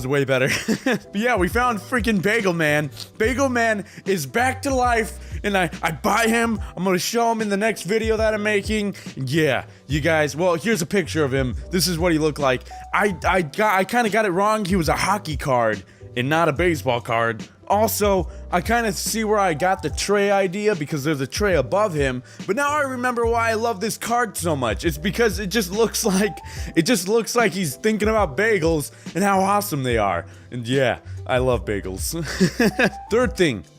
way better. But yeah, we found freaking Bagel Man. Bagel Man is back to life, and I buy him. I'm gonna show him in the next video that I'm making. Yeah, you guys, well, here's a picture of him. This is what he looked like. I kind of got it wrong. He was a hockey card and not a baseball card. Also, I kind of see where I got the tray idea because there's a tray above him, but now I remember why I love this card so much. It's because it just looks like he's thinking about bagels and how awesome they are. And yeah, I love bagels.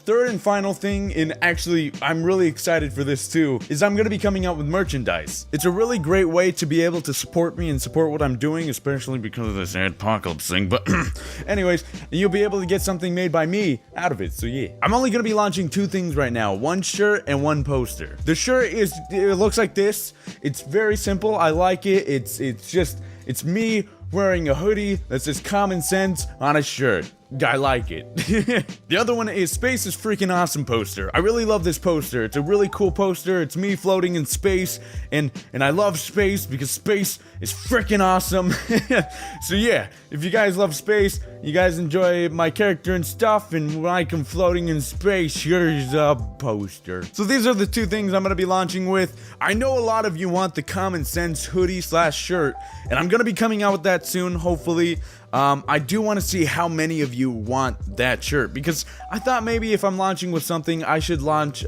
Third and final thing, and actually I'm really excited for this too, is I'm gonna be coming out with merchandise. It's a really great way to be able to support me and support what I'm doing, especially because of this apocalypse thing, but anyways, you'll be able to get something made by me out of it, so yeah. I'm only gonna be launching 2 things right now, 1 shirt and 1 poster. The shirt it looks like this. It's very simple, I like it. It's me wearing a hoodie that says common sense on a shirt. I like it. The other one is Space is Freaking Awesome poster. I really love this poster. It's a really cool poster. It's me floating in space, and I love space because space is freaking awesome. So yeah, if you guys love space, you guys enjoy my character and stuff, and when I come floating in space, here's a poster. So these are the 2 things I'm gonna be launching with. I know a lot of you want the common sense hoodie / shirt, and I'm gonna be coming out with that soon, hopefully. I do want to see how many of you want that shirt, because I thought maybe if I'm launching with something, I should launch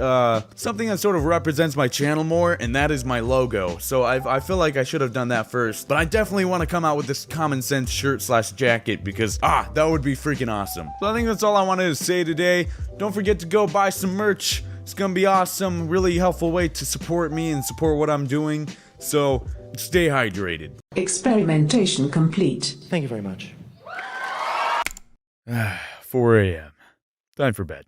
something that sort of represents my channel more, and that is my logo. So I feel like I should have done that first, but I definitely want to come out with this common sense shirt / jacket because that would be freaking awesome. So I think that's all I wanted to say today. Don't forget to go buy some merch. It's gonna be awesome, really helpful way to support me and support what I'm doing. So stay hydrated. Experimentation complete. Thank you very much. 4 a.m. Time for bed.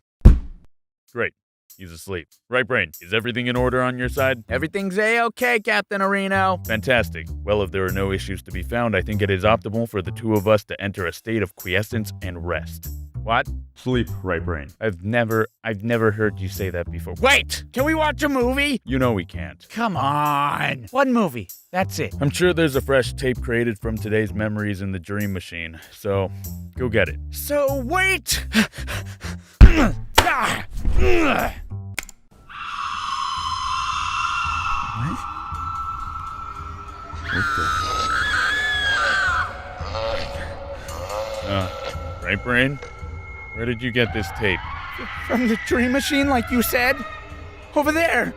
Great. He's asleep. Right brain, is everything in order on your side? Everything's A-okay, Captain Areno. Fantastic. Well, if there are no issues to be found, I think it is optimal for the 2 of us to enter a state of quiescence and rest. What? Sleep, right brain. I've never heard you say that before. Wait! Can we watch a movie? You know we can't. Come on! One movie. That's it. I'm sure there's a fresh tape created from today's memories in the dream machine, so go get it. So wait! Right brain? Where did you get this tape? From the dream machine, like you said? Over there!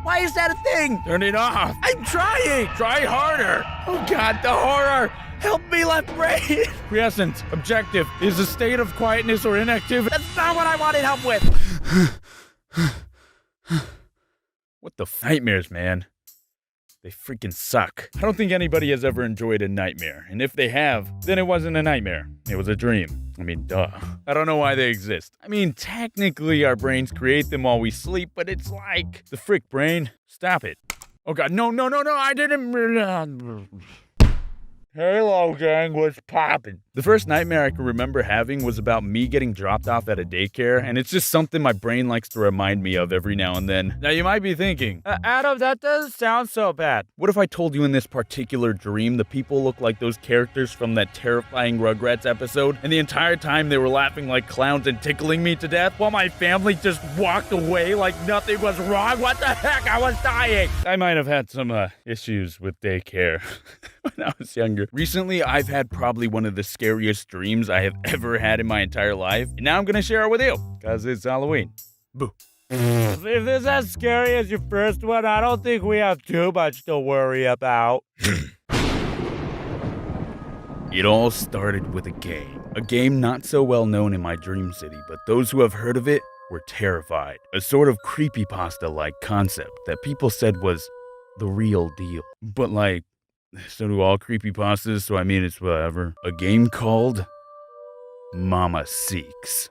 Why is that a thing? Turn it off! I'm trying! Try harder! Oh god, the horror! Help me, left brain! Quiescence, objective, is a state of quietness or inactivity. That's not what I wanted help with! What the nightmares, man? They freaking suck. I don't think anybody has ever enjoyed a nightmare, and if they have, then it wasn't a nightmare. It was a dream. I mean, duh. I don't know why they exist. I mean, technically our brains create them while we sleep, but it's like, the frick brain, stop it. Oh god, no, I didn't. Hello, gang, what's poppin'? The first nightmare I can remember having was about me getting dropped off at a daycare, and it's just something my brain likes to remind me of every now and then. Now, you might be thinking, Adam, that doesn't sound so bad. What if I told you in this particular dream the people look like those characters from that terrifying Rugrats episode, and the entire time they were laughing like clowns and tickling me to death, while my family just walked away like nothing was wrong? What the heck? I was dying! I might have had some, issues with daycare when I was younger. dude. Recently, I've had probably one of the scariest dreams I have ever had in my entire life, and now I'm gonna share it with you, because it's Halloween. Boo. If it's as scary as your first one, I don't think we have too much to worry about. It all started with a game not so well known in my dream city, but those who have heard of it were terrified. A sort of creepypasta-like concept that people said was the real deal. But like, so do all creepypastas, so I mean it's whatever. A game called Mama Seeks.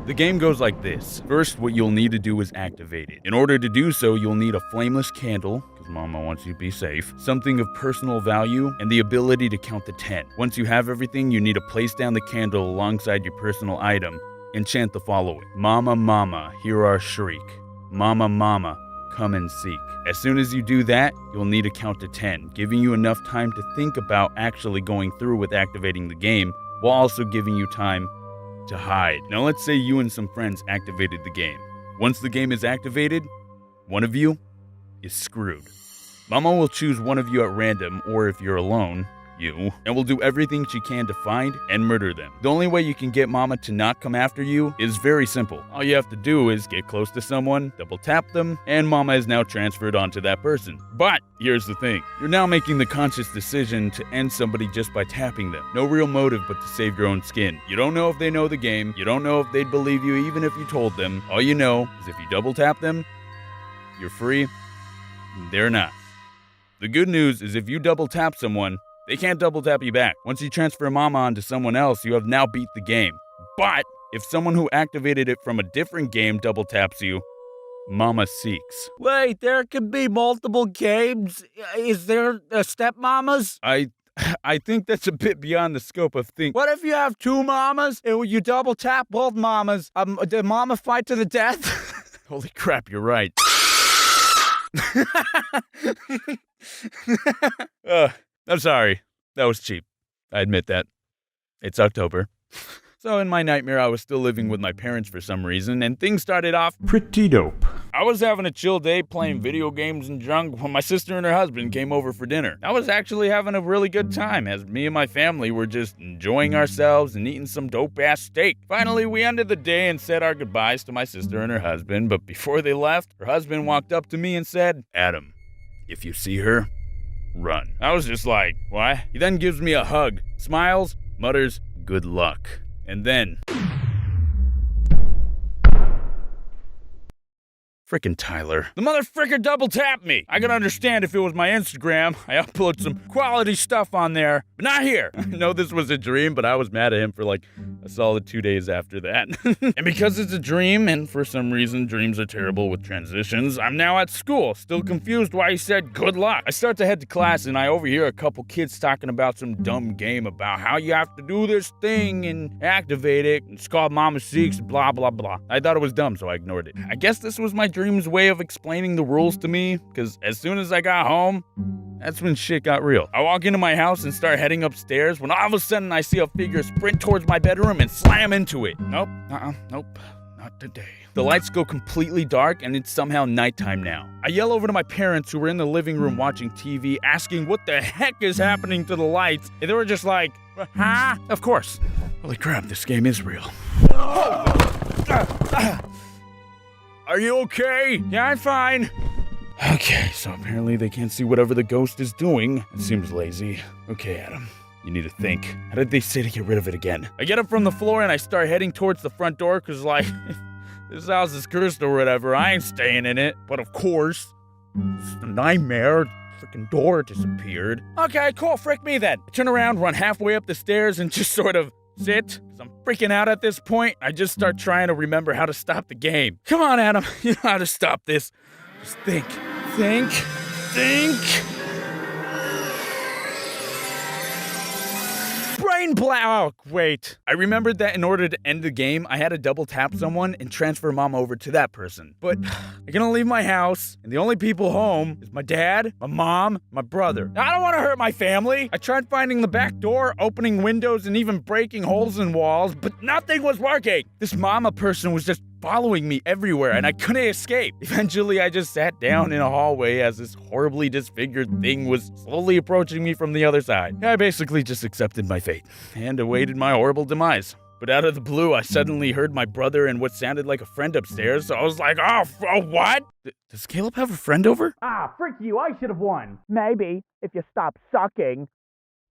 The game goes like this. First, what you'll need to do is activate it. In order to do so, you'll need a flameless candle, because Mama wants you to be safe, something of personal value, and the ability to count to 10. Once you have everything, you need to place down the candle alongside your personal item and chant the following. Mama, mama, hear our shriek. Mama, mama, come and seek. As soon as you do that, you'll need to count to 10, giving you enough time to think about actually going through with activating the game, while also giving you time to hide. Now let's say you and some friends activated the game. Once the game is activated, one of you is screwed. Mama will choose one of you at random, or if you're alone, you, and will do everything she can to find and murder them. The only way you can get Mama to not come after you is very simple. All you have to do is get close to someone, double tap them, and Mama is now transferred onto that person. But here's the thing. You're now making the conscious decision to end somebody just by tapping them. No real motive but to save your own skin. You don't know if they know the game. You don't know if they'd believe you even if you told them. All you know is if you double tap them, you're free. They're not. The good news is if you double tap someone, they can't double tap you back. Once you transfer Mama onto someone else, you have now beat the game. But if someone who activated it from a different game double taps you, Mama Seeks. Wait, there could be multiple games? Is there stepmamas? I think that's a bit beyond the scope of things. What if you have two mamas and you double tap both mamas? Did Mama fight to the death? Holy crap, you're right. I'm sorry. That was cheap. I admit that. It's October. So in my nightmare, I was still living with my parents for some reason, and things started off pretty dope. I was having a chill day playing video games and drunk when my sister and her husband came over for dinner. I was actually having a really good time as me and my family were just enjoying ourselves and eating some dope-ass steak. Finally, we ended the day and said our goodbyes to my sister and her husband, but before they left, her husband walked up to me and said, "Adam, if you see her, run." I was just like, what? He then gives me a hug, smiles, mutters, "Good luck." And then... Frickin' Tyler. The motherfricker double tapped me. I could understand if it was my Instagram. I upload some quality stuff on there, but not here. I know this was a dream, but I was mad at him for like a solid 2 days after that. And because it's a dream, and for some reason dreams are terrible with transitions, I'm now at school, still confused why he said good luck. I start to head to class and I overhear a couple kids talking about some dumb game about how you have to do this thing and activate it. It's called Mama Seeks, blah, blah, blah. I thought it was dumb, so I ignored it. I guess this was my dream's way of explaining the rules to me, because as soon as I got home, that's when shit got real. I walk into my house and start heading upstairs when all of a sudden I see a figure sprint towards my bedroom and slam into it. Nope, nope, not today. The lights go completely dark and it's somehow nighttime now. I yell over to my parents who were in the living room watching TV, asking what the heck is happening to the lights, and they were just like, huh? Of course. Holy crap, this game is real. Are you okay? Yeah, I'm fine. Okay, so apparently they can't see whatever the ghost is doing. It seems lazy. Okay, Adam, you need to think. How did they say to get rid of it again? I get up from the floor and I start heading towards the front door because, like, if this house is cursed or whatever, I ain't staying in it. But of course, it's a nightmare. Freaking door disappeared. Okay, cool, frick me then. I turn around, run halfway up the stairs, and just sort of sit, because I'm freaking out at this point. I just start trying to remember how to stop the game. Come on, Adam, you know how to stop this. Just think. Brain blow. Oh, wait. I remembered that in order to end the game, I had to double tap someone and transfer Mom over to that person. But I can only leave my house, and the only people home is my dad, my mom, my brother. Now, I don't want to hurt my family. I tried finding the back door, opening windows, and even breaking holes in walls, but nothing was working. This mama person was just following me everywhere, and I couldn't escape. Eventually, I just sat down in a hallway as this horribly disfigured thing was slowly approaching me from the other side. I basically just accepted my fate and awaited my horrible demise. But out of the blue, I suddenly heard my brother and what sounded like a friend upstairs, so I was like, oh what? Does Caleb have a friend over? Ah, frick you, I should have won. Maybe, if you stop sucking.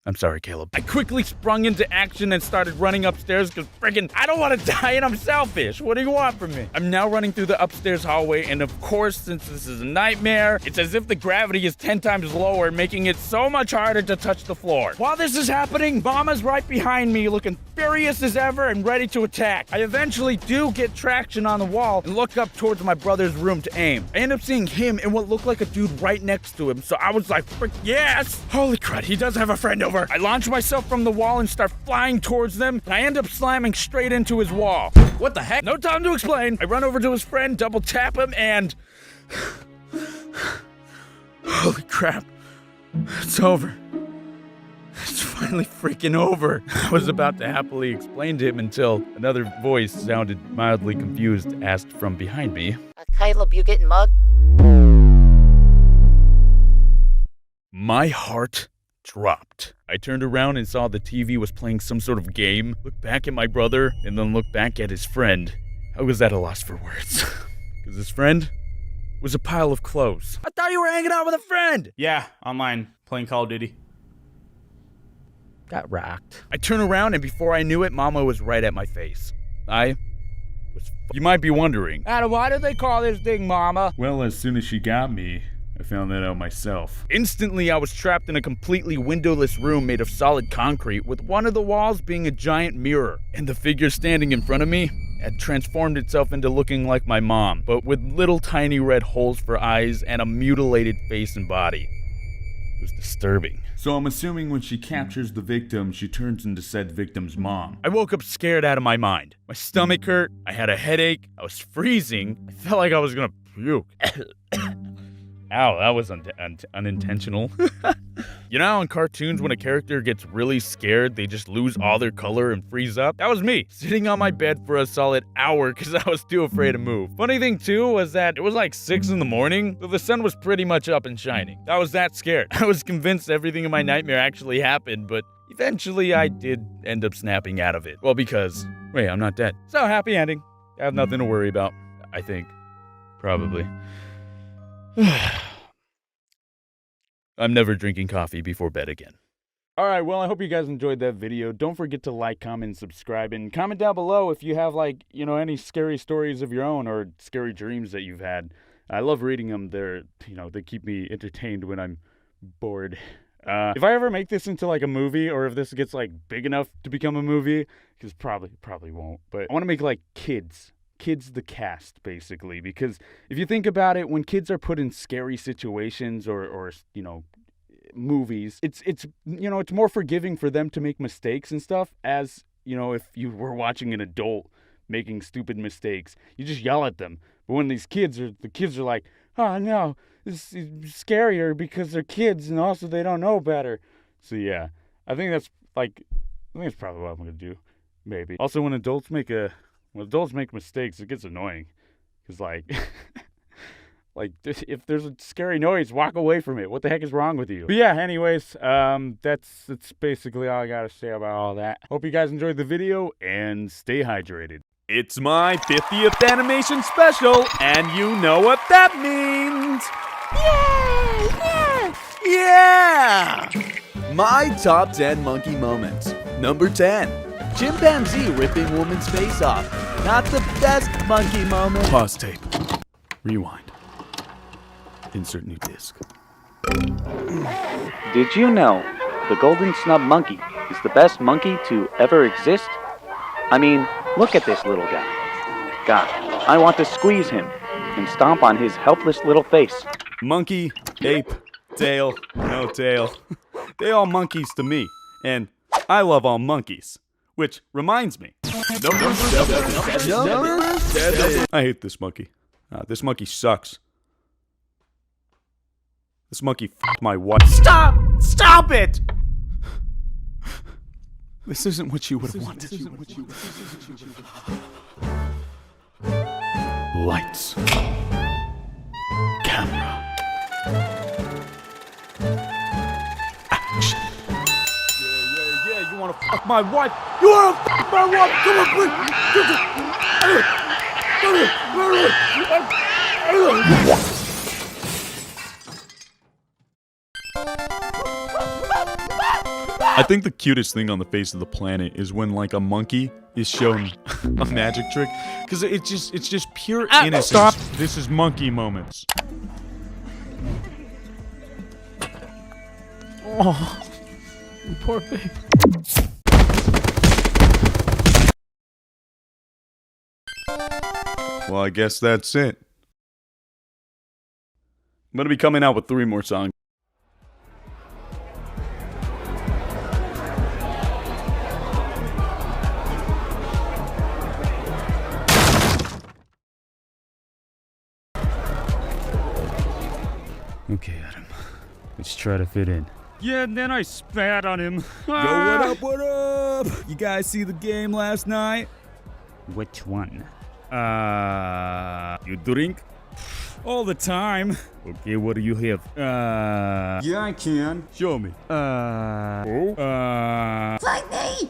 I'm sorry, Caleb. I quickly sprung into action and started running upstairs because friggin' I don't want to die and I'm selfish. What do you want from me? I'm now running through the upstairs hallway, and of course, since this is a nightmare, it's as if the gravity is 10 times lower, making it so much harder to touch the floor. While this is happening, Mama's right behind me, looking furious as ever and ready to attack. I eventually do get traction on the wall and look up towards my brother's room to aim. I end up seeing him and what looked like a dude right next to him, so I was like, frick yes! Holy crud, he does have a friend over. I launch myself from the wall and start flying towards them, and I end up slamming straight into his wall. What the heck? No time to explain. I run over to his friend, double tap him, and... holy crap. It's over. It's finally freaking over. I was about to happily explain to him until another voice sounded mildly confused, asked from behind me. Caleb, you getting mugged? My heart dropped. I turned around and saw the TV was playing some sort of game, looked back at my brother, and then looked back at his friend. I was at a loss for words. Because his friend was a pile of clothes. I thought you were hanging out with a friend! Yeah, online, playing Call of Duty. Got rocked. I turned around, and before I knew it, Mama was right at my face. I was You might be wondering, Adam, why do they call this thing Mama? Well, as soon as she got me, I found that out myself. Instantly, I was trapped in a completely windowless room made of solid concrete, with one of the walls being a giant mirror. And the figure standing in front of me had transformed itself into looking like my mom, but with little tiny red holes for eyes and a mutilated face and body. It was disturbing. So I'm assuming when she captures the victim, she turns into said victim's mom. I woke up scared out of my mind. My stomach hurt, I had a headache, I was freezing, I felt like I was gonna puke. Ow, that was unintentional. You know how in cartoons when a character gets really scared, they just lose all their color and freeze up? That was me, sitting on my bed for a solid hour because I was too afraid to move. Funny thing too was that it was like 6 in the morning, so the sun was pretty much up and shining. I was that scared. I was convinced everything in my nightmare actually happened, but eventually I did end up snapping out of it. Well, because, wait, I'm not dead. So happy ending. I have nothing to worry about, I think. Probably. I'm never drinking coffee before bed again. Alright, well, I hope you guys enjoyed that video. Don't forget to like, comment, and subscribe, and comment down below if you have, like, you know, any scary stories of your own or scary dreams that you've had. I love reading them. They're, you know, they keep me entertained when I'm bored. If I ever make this into, like, a movie, or if this gets, like, big enough to become a movie, because probably won't, but I want to make, like, Kids the cast, basically, because if you think about it, when kids are put in scary situations or you know, movies, it's you know, it's more forgiving for them to make mistakes and stuff, as, you know, if you were watching an adult making stupid mistakes, you just yell at them. But when the kids are like, oh no, this is scarier because they're kids and also they don't know better. So yeah, I think that's probably what I'm gonna do, maybe. Also, when adults make mistakes, it gets annoying. Because, like, if there's a scary noise, walk away from it. What the heck is wrong with you? But yeah, anyways, that's basically all I gotta say about all that. Hope you guys enjoyed the video, and stay hydrated. It's my 50th animation special, and you know what that means. Yeah! My top 10 monkey moments. Number 10. Chimpanzee ripping woman's face off. Not the best monkey moment. Pause tape. Rewind. Insert new disc. Did you know the golden snub monkey is the best monkey to ever exist? I mean, look at this little guy. God, I want to squeeze him and stomp on his helpless little face. Monkey, ape, tail, no tail. They all monkeys to me, and I love all monkeys. Which reminds me. Number 7. I hate this monkey. This monkey sucks. This monkey f***ed my wife. Stop! Stop it! This isn't what you would have wanted. Lights. Camera. Action. Yeah, you wanna fuck my wife? You wanna fuck my wife? Come on, I think the cutest thing on the face of the planet is when like a monkey is shown a magic trick, because it's just pure innocence. Stop. This is monkey moments. Oh, poor baby. Well, I guess that's it. I'm gonna be coming out with 3 more songs. Okay, Adam. Let's try to fit in. Yeah, and then I spat on him. Yo, what up, what up? You guys see the game last night? Which one? You drink? All the time. Okay, what do you have? Yeah, I can. Show me. Fight me!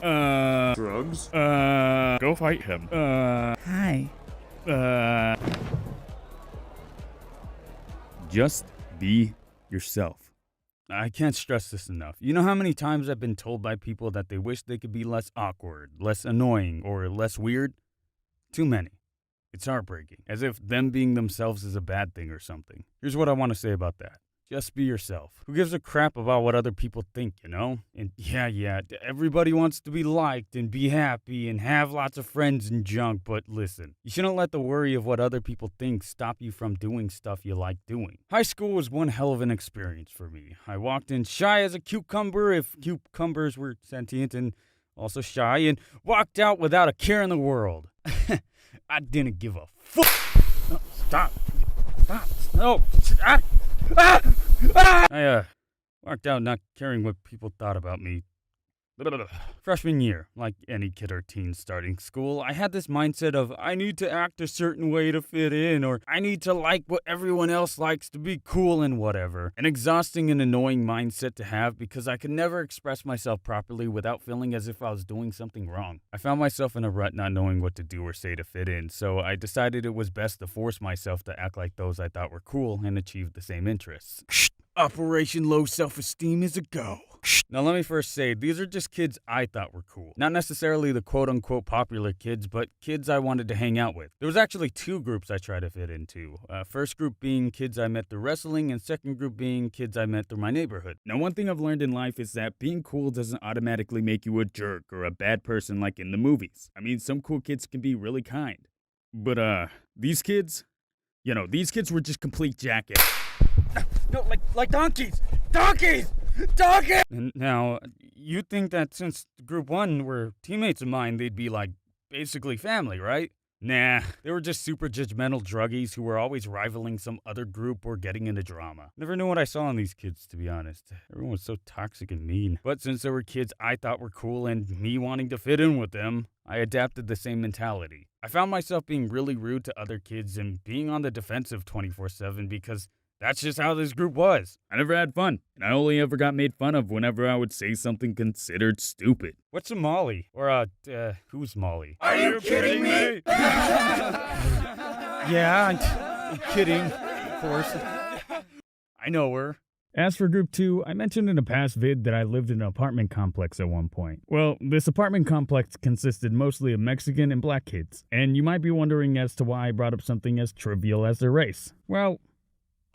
Drugs? Go fight him. Hi. Just be yourself. I can't stress this enough. You know how many times I've been told by people that they wish they could be less awkward, less annoying, or less weird? Too many. It's heartbreaking, as if them being themselves is a bad thing or something. Here's what I want to say about that. Just be yourself. Who gives a crap about what other people think, you know? And yeah, everybody wants to be liked and be happy and have lots of friends and junk, but listen, you shouldn't let the worry of what other people think stop you from doing stuff you like doing. High school was one hell of an experience for me. I walked in shy as a cucumber, if cucumbers were sentient, and also shy, and walked out without a care in the world. I didn't give a fuck. No, stop. No. I walked out not caring what people thought about me. Freshman year, like any kid or teen starting school, I had this mindset of I need to act a certain way to fit in, or I need to like what everyone else likes to be cool and whatever. An exhausting and annoying mindset to have because I could never express myself properly without feeling as if I was doing something wrong. I found myself in a rut not knowing what to do or say to fit in, so I decided it was best to force myself to act like those I thought were cool and achieve the same interests. Operation Low Self-Esteem is a go. Now let me first say, these are just kids I thought were cool. Not necessarily the quote-unquote popular kids, but kids I wanted to hang out with. There was actually 2 groups I tried to fit into. First group being kids I met through wrestling, and second group being kids I met through my neighborhood. Now one thing I've learned in life is that being cool doesn't automatically make you a jerk or a bad person like in the movies. I mean, some cool kids can be really kind. But these kids, these kids were just complete jackasses. No, like donkeys! Donkeys! Donkeys! And now, you'd think that since group 1 were teammates of mine, they'd be like, basically family, right? Nah, they were just super judgmental druggies who were always rivaling some other group or getting into drama. Never knew what I saw in these kids, to be honest. Everyone was so toxic and mean. But since there were kids I thought were cool and me wanting to fit in with them, I adapted the same mentality. I found myself being really rude to other kids and being on the defensive 24/7 because that's just how this group was. I never had fun, and I only ever got made fun of whenever I would say something considered stupid. What's a Molly? Or, who's Molly? Are you kidding me? Yeah, I'm kidding, of course. I know her. As for group 2, I mentioned in a past vid that I lived in an apartment complex at one point. Well, this apartment complex consisted mostly of Mexican and black kids, and you might be wondering as to why I brought up something as trivial as their race. Well,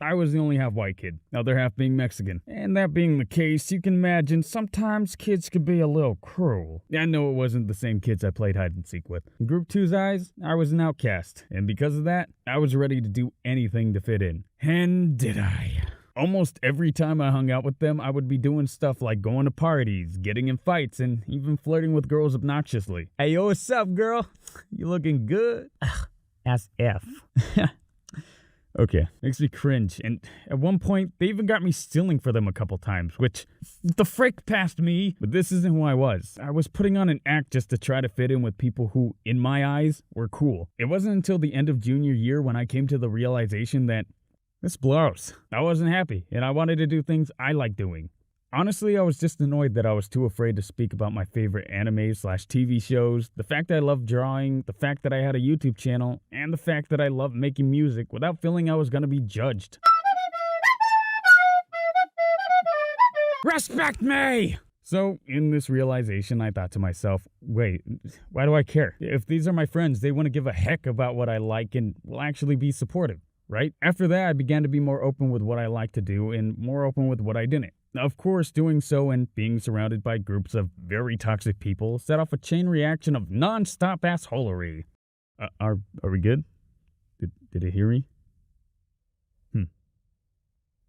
I was the only half white kid, the other half being Mexican. And that being the case, you can imagine sometimes kids could be a little cruel. I know it wasn't the same kids I played hide and seek with. In Group 2's eyes, I was an outcast, and because of that, I was ready to do anything to fit in. And did I? Almost every time I hung out with them, I would be doing stuff like going to parties, getting in fights, and even flirting with girls obnoxiously. Hey, yo, what's up, girl? You looking good? As if. Okay, makes me cringe. And at one point, they even got me stealing for them a couple times, which the frick past me. But this isn't who I was. I was putting on an act just to try to fit in with people who, in my eyes, were cool. It wasn't until the end of junior year when I came to the realization that this blows. I wasn't happy, and I wanted to do things I like doing. Honestly, I was just annoyed that I was too afraid to speak about my favorite anime/TV shows, the fact that I love drawing, the fact that I had a YouTube channel, and the fact that I loved making music without feeling I was gonna be judged. Respect me! So, in this realization, I thought to myself, wait, why do I care? If these are my friends, they want to give a heck about what I like and will actually be supportive, right? After that, I began to be more open with what I like to do and more open with what I didn't. Of course, doing so and being surrounded by groups of very toxic people set off a chain reaction of non-stop assholery. Are we good? Did it hear me?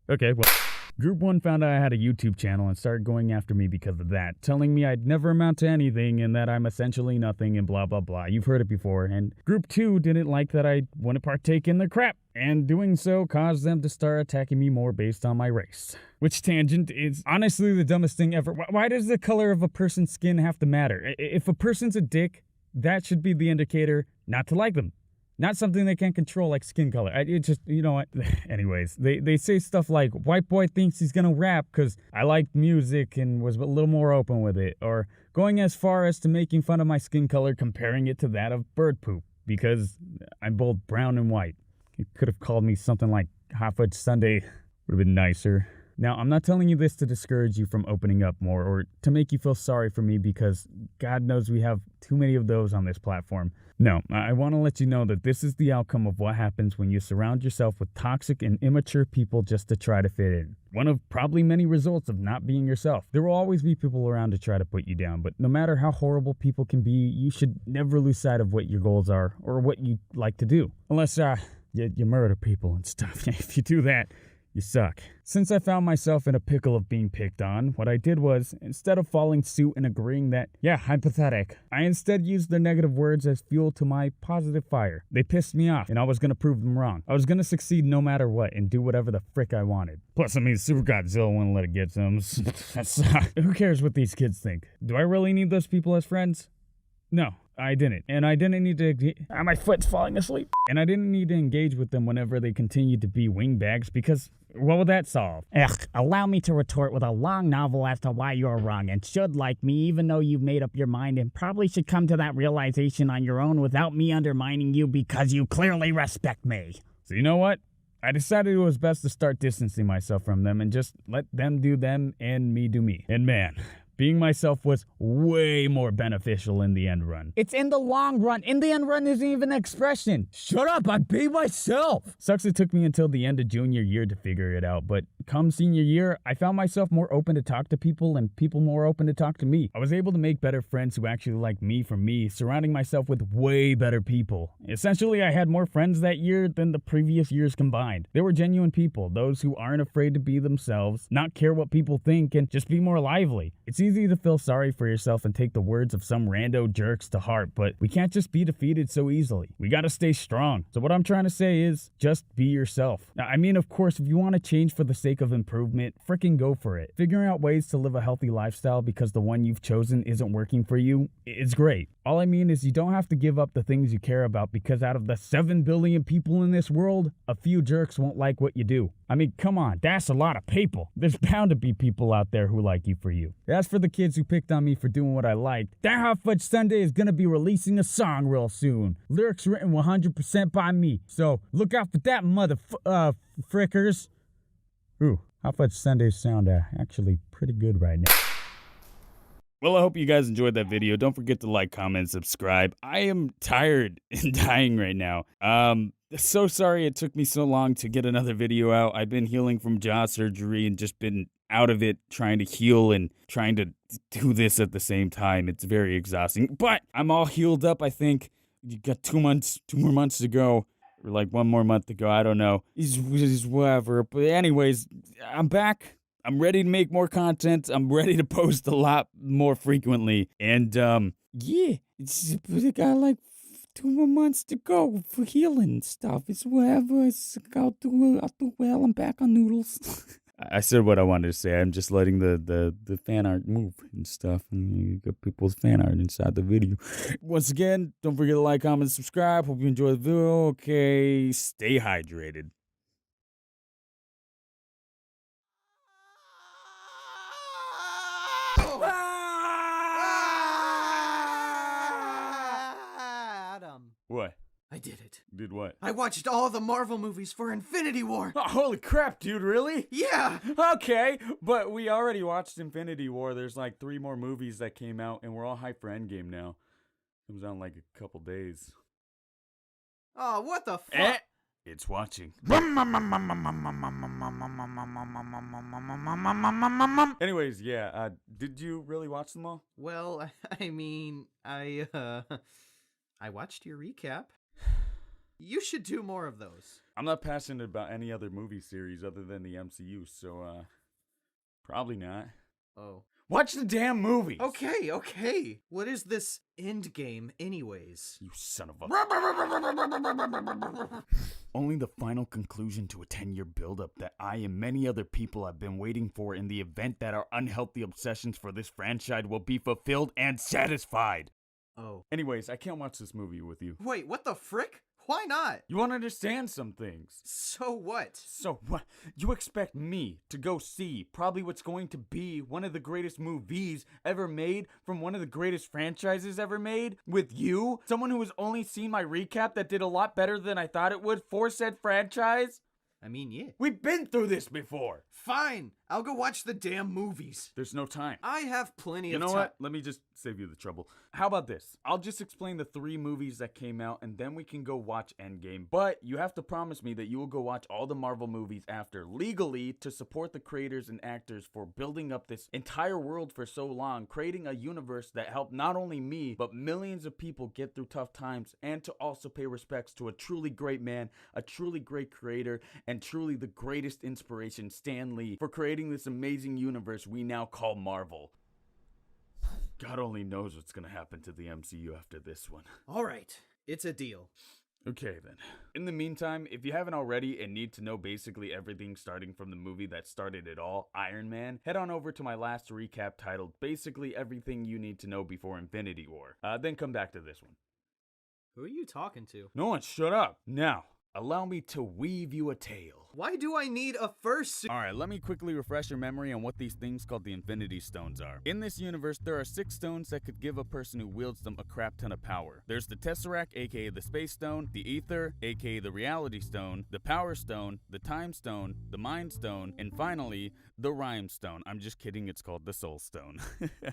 Okay, well, Group 1 found out I had a YouTube channel and started going after me because of that, telling me I'd never amount to anything and that I'm essentially nothing and blah blah blah. You've heard it before. And Group 2 didn't like that I wouldn't partake in their crap, and doing so caused them to start attacking me more based on my race. Which tangent is honestly the dumbest thing ever. Why does the color of a person's skin have to matter? If a person's a dick, that should be the indicator not to like them. Not something they can't control like skin color. It just, you know what? Anyways, they say stuff like, white boy thinks he's gonna rap because I liked music and was a little more open with it. Or going as far as to making fun of my skin color, comparing it to that of bird poop because I'm both brown and white. It could have called me something like Hot Fudge Sundae. Would have been nicer. Now, I'm not telling you this to discourage you from opening up more or to make you feel sorry for me because God knows we have too many of those on this platform. No, I want to let you know that this is the outcome of what happens when you surround yourself with toxic and immature people just to try to fit in. One of probably many results of not being yourself. There will always be people around to try to put you down, but no matter how horrible people can be, you should never lose sight of what your goals are or what you like to do. Unless, you murder people and stuff. If you do that, you suck. Since I found myself in a pickle of being picked on, what I did was, instead of following suit and agreeing that, yeah, I'm pathetic, I instead used their negative words as fuel to my positive fire. They pissed me off, and I was gonna prove them wrong. I was gonna succeed no matter what and do whatever the frick I wanted. Plus, I mean, Super Godzilla wouldn't let it get some. Who cares what these kids think? Do I really need those people as friends? No. I didn't. And I didn't need to... my foot's falling asleep. And I didn't need to engage with them whenever they continued to be wingbags because what would that solve? Allow me to retort with a long novel as to why you're wrong and should like me even though you've made up your mind and probably should come to that realization on your own without me undermining you because you clearly respect me. So you know what? I decided it was best to start distancing myself from them and just let them do them and me do me. And man... being myself was way more beneficial in the end run. It's in the long run. In the end run isn't even an expression. Shut up, I'm being myself. Sucks it took me until the end of junior year to figure it out, but come senior year, I found myself more open to talk to people and people more open to talk to me. I was able to make better friends who actually liked me for me, surrounding myself with way better people. Essentially, I had more friends that year than the previous years combined. They were genuine people, those who aren't afraid to be themselves, not care what people think, and just be more lively. It's easy to feel sorry for yourself and take the words of some rando jerks to heart, but we can't just be defeated so easily. We gotta stay strong. So what I'm trying to say is, just be yourself. Now, I mean, of course, if you want to change for the sake of improvement, frickin' go for it. Figuring out ways to live a healthy lifestyle because the one you've chosen isn't working for you is great. All I mean is you don't have to give up the things you care about because out of the 7 billion people in this world, a few jerks won't like what you do. I mean, come on, that's a lot of people. There's bound to be people out there who like you for you. As for the kids who picked on me for doing what I liked, that Hot Fudge Sundae is gonna be releasing a song real soon. Lyrics written 100% by me. So look out for that frickers. Ooh, Hot Fudge Sundaes sound actually pretty good right now. Well, I hope you guys enjoyed that video. Don't forget to like, comment, subscribe. I am tired and dying right now. So sorry it took me so long to get another video out. I've been healing from jaw surgery and just been out of it trying to heal and trying to do this at the same time. It's very exhausting, but I'm all healed up, I think. You got 2 more months to go. Or like 1 more month to go, I don't know. It's whatever. But anyways, I'm back. I'm ready to make more content. I'm ready to post a lot more frequently. And, yeah, I got like 2 more months to go for healing stuff. It's whatever. I'll do well. I'm back on noodles. I said what I wanted to say. I'm just letting the fan art move and stuff. And you got people's fan art inside the video. Once again, don't forget to like, comment, subscribe. Hope you enjoy the video. Okay, stay hydrated. Adam. What? I did it. Did what? I watched all the Marvel movies for Infinity War. Oh, holy crap, dude, really? Yeah. Okay, but we already watched Infinity War. There's like 3 more movies that came out, and we're all hyped for Endgame now. Comes out in like a couple days. Oh, what the fuck? It's watching. Anyways, yeah, did you really watch them all? Well, I mean, I watched your recap. You should do more of those. I'm not passionate about any other movie series other than the MCU, so, probably not. Oh. Watch the damn movies! Okay. What is this Endgame, anyways? You son of a... Only the final conclusion to a 10-year buildup that I and many other people have been waiting for in the event that our unhealthy obsessions for this franchise will be fulfilled and satisfied. Oh. Anyways, I can't watch this movie with you. Wait, what the frick? Why not? You won't understand some things. So what? So what? You expect me to go see probably what's going to be one of the greatest movies ever made from one of the greatest franchises ever made with you? Someone who has only seen my recap that did a lot better than I thought it would for said franchise? I mean, yeah. We've been through this before. Fine. I'll go watch the damn movies. There's no time. I have plenty of time. You know what? Let me just save you the trouble. How about this? I'll just explain the 3 movies that came out, and then we can go watch Endgame. But you have to promise me that you will go watch all the Marvel movies after, legally, to support the creators and actors for building up this entire world for so long, creating a universe that helped not only me, but millions of people get through tough times, and to also pay respects to a truly great man, a truly great creator, and truly the greatest inspiration, Stan Lee, for creating this amazing universe we now call Marvel. God only knows what's gonna happen to the MCU after this one. All right, it's a deal. Okay then. In the meantime, if you haven't already and need to know basically everything starting from the movie that started it all, Iron Man, head on over to my last recap titled Basically Everything You Need to Know Before Infinity War. Then come back to this one. Who are you talking to? No one, shut up. Now, allow me to weave you a tale. Why do I need a fursuit? Alright, let me quickly refresh your memory on what these things called the Infinity Stones are. In this universe, there are 6 stones that could give a person who wields them a crap ton of power. There's the Tesseract, aka the Space Stone, the Ether, aka the Reality Stone, the Power Stone, the Time Stone, the Mind Stone, and finally, the Rhyme Stone. I'm just kidding, it's called the Soul Stone.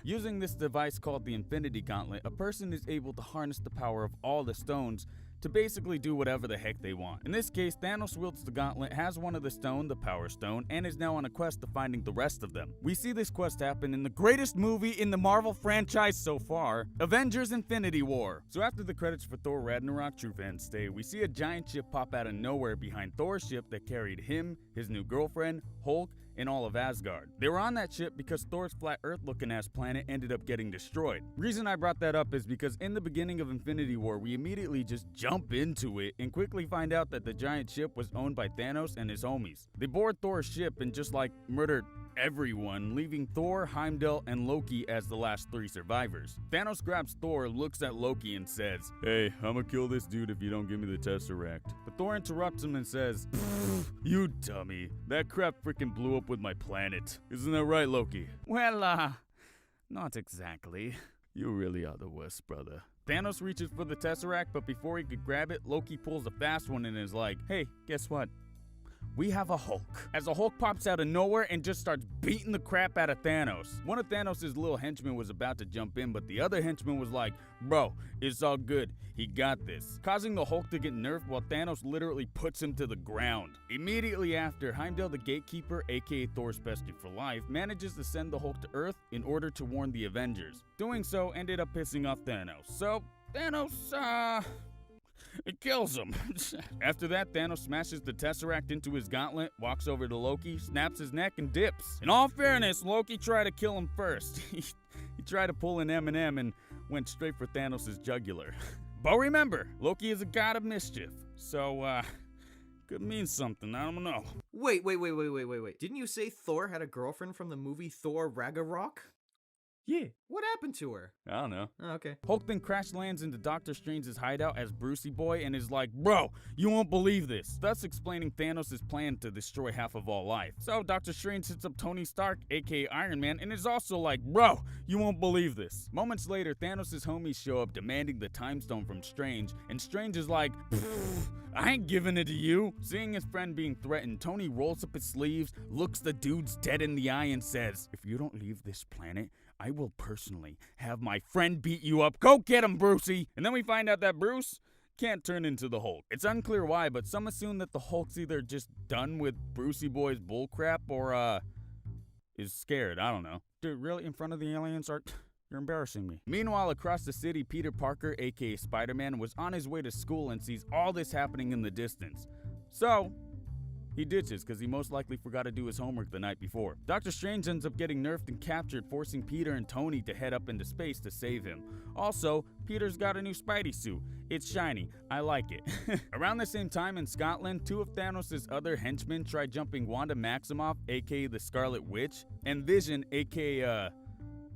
Using this device called the Infinity Gauntlet, a person is able to harness the power of all the stones to basically do whatever the heck they want. In this case, Thanos wields the gauntlet, has one of the stone, the Power Stone, and is now on a quest to finding the rest of them. We see this quest happen in the greatest movie in the Marvel franchise so far, Avengers Infinity War. So after the credits for Thor Ragnarok, true fans stay, we see a giant ship pop out of nowhere behind Thor's ship that carried him, his new girlfriend, Hulk, and all of Asgard. They were on that ship because Thor's flat earth looking ass planet ended up getting destroyed. Reason I brought that up is because in the beginning of Infinity War, we immediately just jump into it and quickly find out that the giant ship was owned by Thanos and his homies. They board Thor's ship and just like murdered everyone, leaving Thor, Heimdall, and Loki as the last 3 survivors. Thanos grabs Thor, looks at Loki, and says, "Hey, I'ma kill this dude if you don't give me the Tesseract." But Thor interrupts him and says, "You dummy, that crap freaking blew up with my planet. Isn't that right, Loki?" Well, not exactly. You really are the worst, brother. Thanos reaches for the Tesseract, but before he could grab it, Loki pulls a fast one and is like, "Hey, guess what? We have a Hulk." As the Hulk pops out of nowhere and just starts beating the crap out of Thanos. One of Thanos' little henchmen was about to jump in, but the other henchman was like, "Bro, it's all good. He got this." Causing the Hulk to get nerfed while Thanos literally puts him to the ground. Immediately after, Heimdall the Gatekeeper, aka Thor's bestie for life, manages to send the Hulk to Earth in order to warn the Avengers. Doing so ended up pissing off Thanos. So, Thanos, it kills him. After that, Thanos smashes the Tesseract into his gauntlet, walks over to Loki, snaps his neck, and dips. In all fairness, Loki tried to kill him first. He tried to pull an Eminem and went straight for Thanos' jugular. But remember, Loki is a god of mischief, so, could mean something, I don't know. Wait. Didn't you say Thor had a girlfriend from the movie Thor Ragnarok? Yeah. What happened to her? I don't know. Oh, okay. Hulk then crash lands into Doctor Strange's hideout as Brucey Boy and is like, bro, you won't believe this, thus explaining Thanos' plan to destroy half of all life. So Doctor Strange hits up Tony Stark, aka Iron Man, and is also like, bro, you won't believe this. Moments later, Thanos' homies show up demanding the time stone from Strange, and Strange is like, I ain't giving it to you. Seeing his friend being threatened, Tony rolls up his sleeves, looks the dudes dead in the eye, and says, if you don't leave this planet, I will personally have my friend beat you up. Go get him, Brucey! And then we find out that Bruce can't turn into the Hulk. It's unclear why, but some assume that the Hulk's either just done with Brucey Boy's bullcrap or, is scared. I don't know. Dude, really? In front of the aliens? You're embarrassing me. Meanwhile, across the city, Peter Parker, aka Spider-Man, was on his way to school and sees all this happening in the distance. So, he ditches because he most likely forgot to do his homework the night before. Doctor Strange ends up getting nerfed and captured, forcing Peter and Tony to head up into space to save him. Also, Peter's got a new Spidey suit. It's shiny. I like it. Around the same time in Scotland, two of Thanos' other henchmen try jumping Wanda Maximoff, aka the Scarlet Witch, and Vision, aka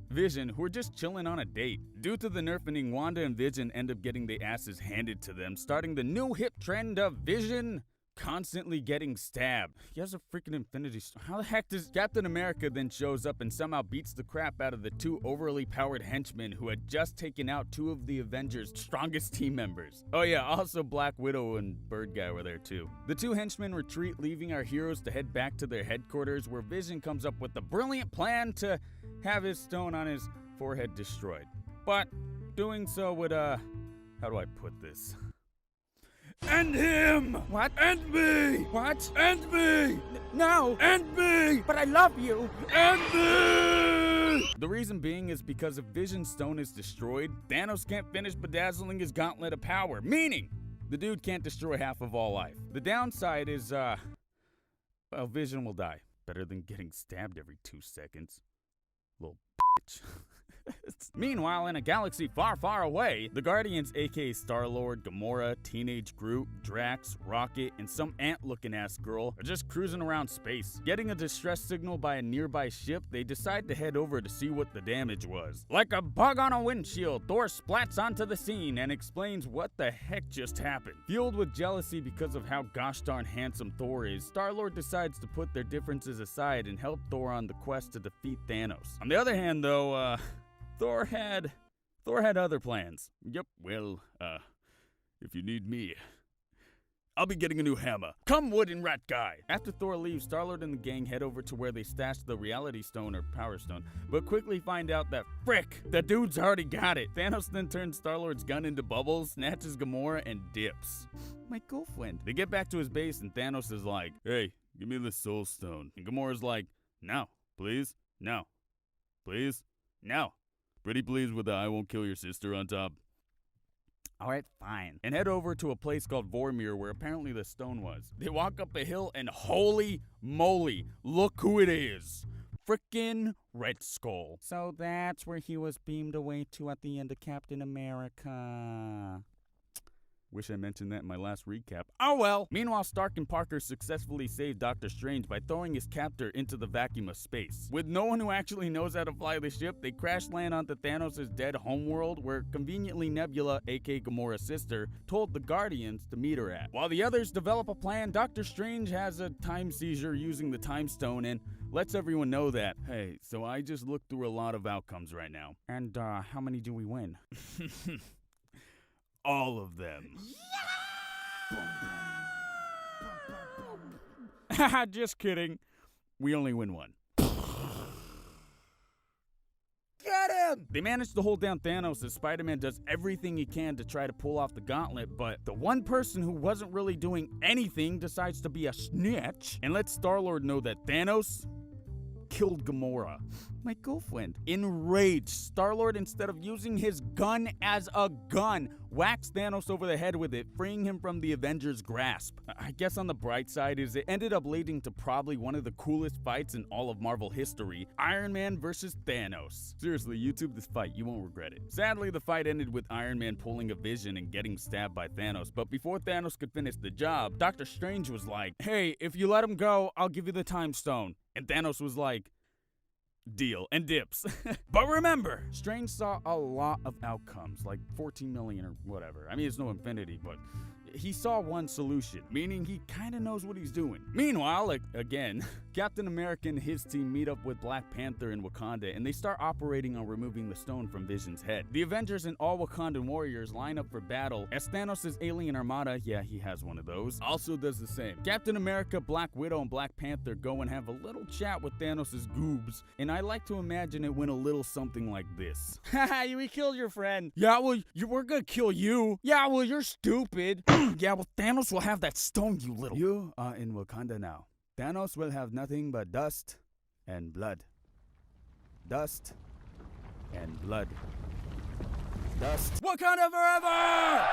Vision, who are just chilling on a date. Due to the nerfing, Wanda and Vision end up getting their asses handed to them, starting the new hip trend of Vision constantly getting stabbed. He has a freaking Infinity Stone. How the heck does Captain America then shows up and somehow beats the crap out of the two overly powered henchmen who had just taken out two of the Avengers' strongest team members? Oh yeah, also Black Widow and Bird Guy were there too. The two henchmen retreat, leaving our heroes to head back to their headquarters, where Vision comes up with the brilliant plan to have his stone on his forehead destroyed. But doing so would, how do I put this? End him! What? End me! What? End me! No! End me! But I love you! End me! The reason being is because if Vision's stone is destroyed, Thanos can't finish bedazzling his gauntlet of power, meaning the dude can't destroy half of all life. The downside is, well, Vision will die. Better than getting stabbed every 2 seconds. Little bitch. Meanwhile, in a galaxy far, far away, the Guardians, aka Star-Lord, Gamora, Teenage Groot, Drax, Rocket, and some ant-looking ass girl are just cruising around space. Getting a distress signal by a nearby ship, they decide to head over to see what the damage was. Like a bug on a windshield, Thor splats onto the scene and explains what the heck just happened. Fueled with jealousy because of how gosh darn handsome Thor is, Star-Lord decides to put their differences aside and help Thor on the quest to defeat Thanos. On the other hand, though, Thor had other plans. Yep, well, if you need me, I'll be getting a new hammer. Come, wooden rat guy! After Thor leaves, Star-Lord and the gang head over to where they stashed the Reality Stone or Power Stone, but quickly find out that, frick, the dude's already got it. Thanos then turns Star-Lord's gun into bubbles, snatches Gamora, and dips. My girlfriend. They get back to his base and Thanos is like, hey, give me the Soul Stone. And Gamora's like, no, please, no, please, no. Pretty pleased with the I won't kill your sister on top. Alright, fine. And head over to a place called Vormir where apparently the stone was. They walk up a hill and holy moly, look who it is. Frickin' Red Skull. So that's where he was beamed away to at the end of Captain America. Wish I mentioned that in my last recap. Oh well! Meanwhile, Stark and Parker successfully save Doctor Strange by throwing his captor into the vacuum of space. With no one who actually knows how to fly the ship, they crash land onto Thanos' dead homeworld, where conveniently Nebula, aka Gamora's sister, told the Guardians to meet her at. While the others develop a plan, Doctor Strange has a time seizure using the Time Stone and lets everyone know that, hey, so I just looked through a lot of outcomes right now. And, how many do we win? All of them. Haha, just kidding. We only win one. Get him! They manage to hold down Thanos as Spider-Man does everything he can to try to pull off the gauntlet, but the one person who wasn't really doing anything decides to be a snitch and lets Star-Lord know that Thanos killed Gamora, my girlfriend. Enraged, Star-Lord, instead of using his gun as a gun, whacks Thanos over the head with it, freeing him from the Avengers' grasp. I guess on the bright side is it ended up leading to probably one of the coolest fights in all of Marvel history, Iron Man versus Thanos. Seriously, YouTube this fight, you won't regret it. Sadly, the fight ended with Iron Man pulling a Vision and getting stabbed by Thanos, but before Thanos could finish the job, Doctor Strange was like, hey, if you let him go, I'll give you the Time Stone. And Thanos was like, deal, and dips. But remember, Strange saw a lot of outcomes, like 14 million or whatever. I mean, it's no infinity, but he saw one solution, meaning he kind of knows what he's doing. Meanwhile, again, Captain America and his team meet up with Black Panther in Wakanda, and they start operating on removing the stone from Vision's head. The Avengers and all Wakandan warriors line up for battle, as Thanos' alien armada, yeah, he has one of those, also does the same. Captain America, Black Widow, and Black Panther go and have a little chat with Thanos' goobs, and I like to imagine it went a little something like this. Haha, we killed your friend. Yeah, well, we're gonna kill you. Yeah, well, you're stupid. Yeah, well, Thanos will have that stone, you little... You are in Wakanda now. Thanos will have nothing but dust and blood. Dust and blood. Dust. Wakanda forever!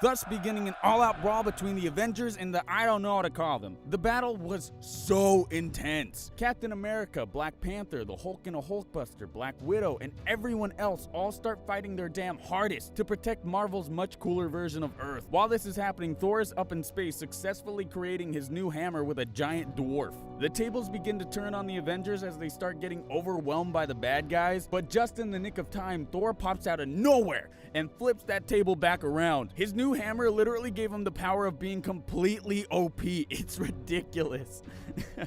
Thus beginning an all-out brawl between the Avengers and the I don't know how to call them. The battle was so intense. Captain America, Black Panther, the Hulk and a Hulkbuster, Black Widow, and everyone else all start fighting their damn hardest to protect Marvel's much cooler version of Earth. While this is happening, Thor is up in space successfully creating his new hammer with a giant dwarf. The tables begin to turn on the Avengers as they start getting overwhelmed by the bad guys, but just in the nick of time, Thor pops out of nowhere and flips that table back around. His new hammer literally gave him the power of being completely OP. It's ridiculous.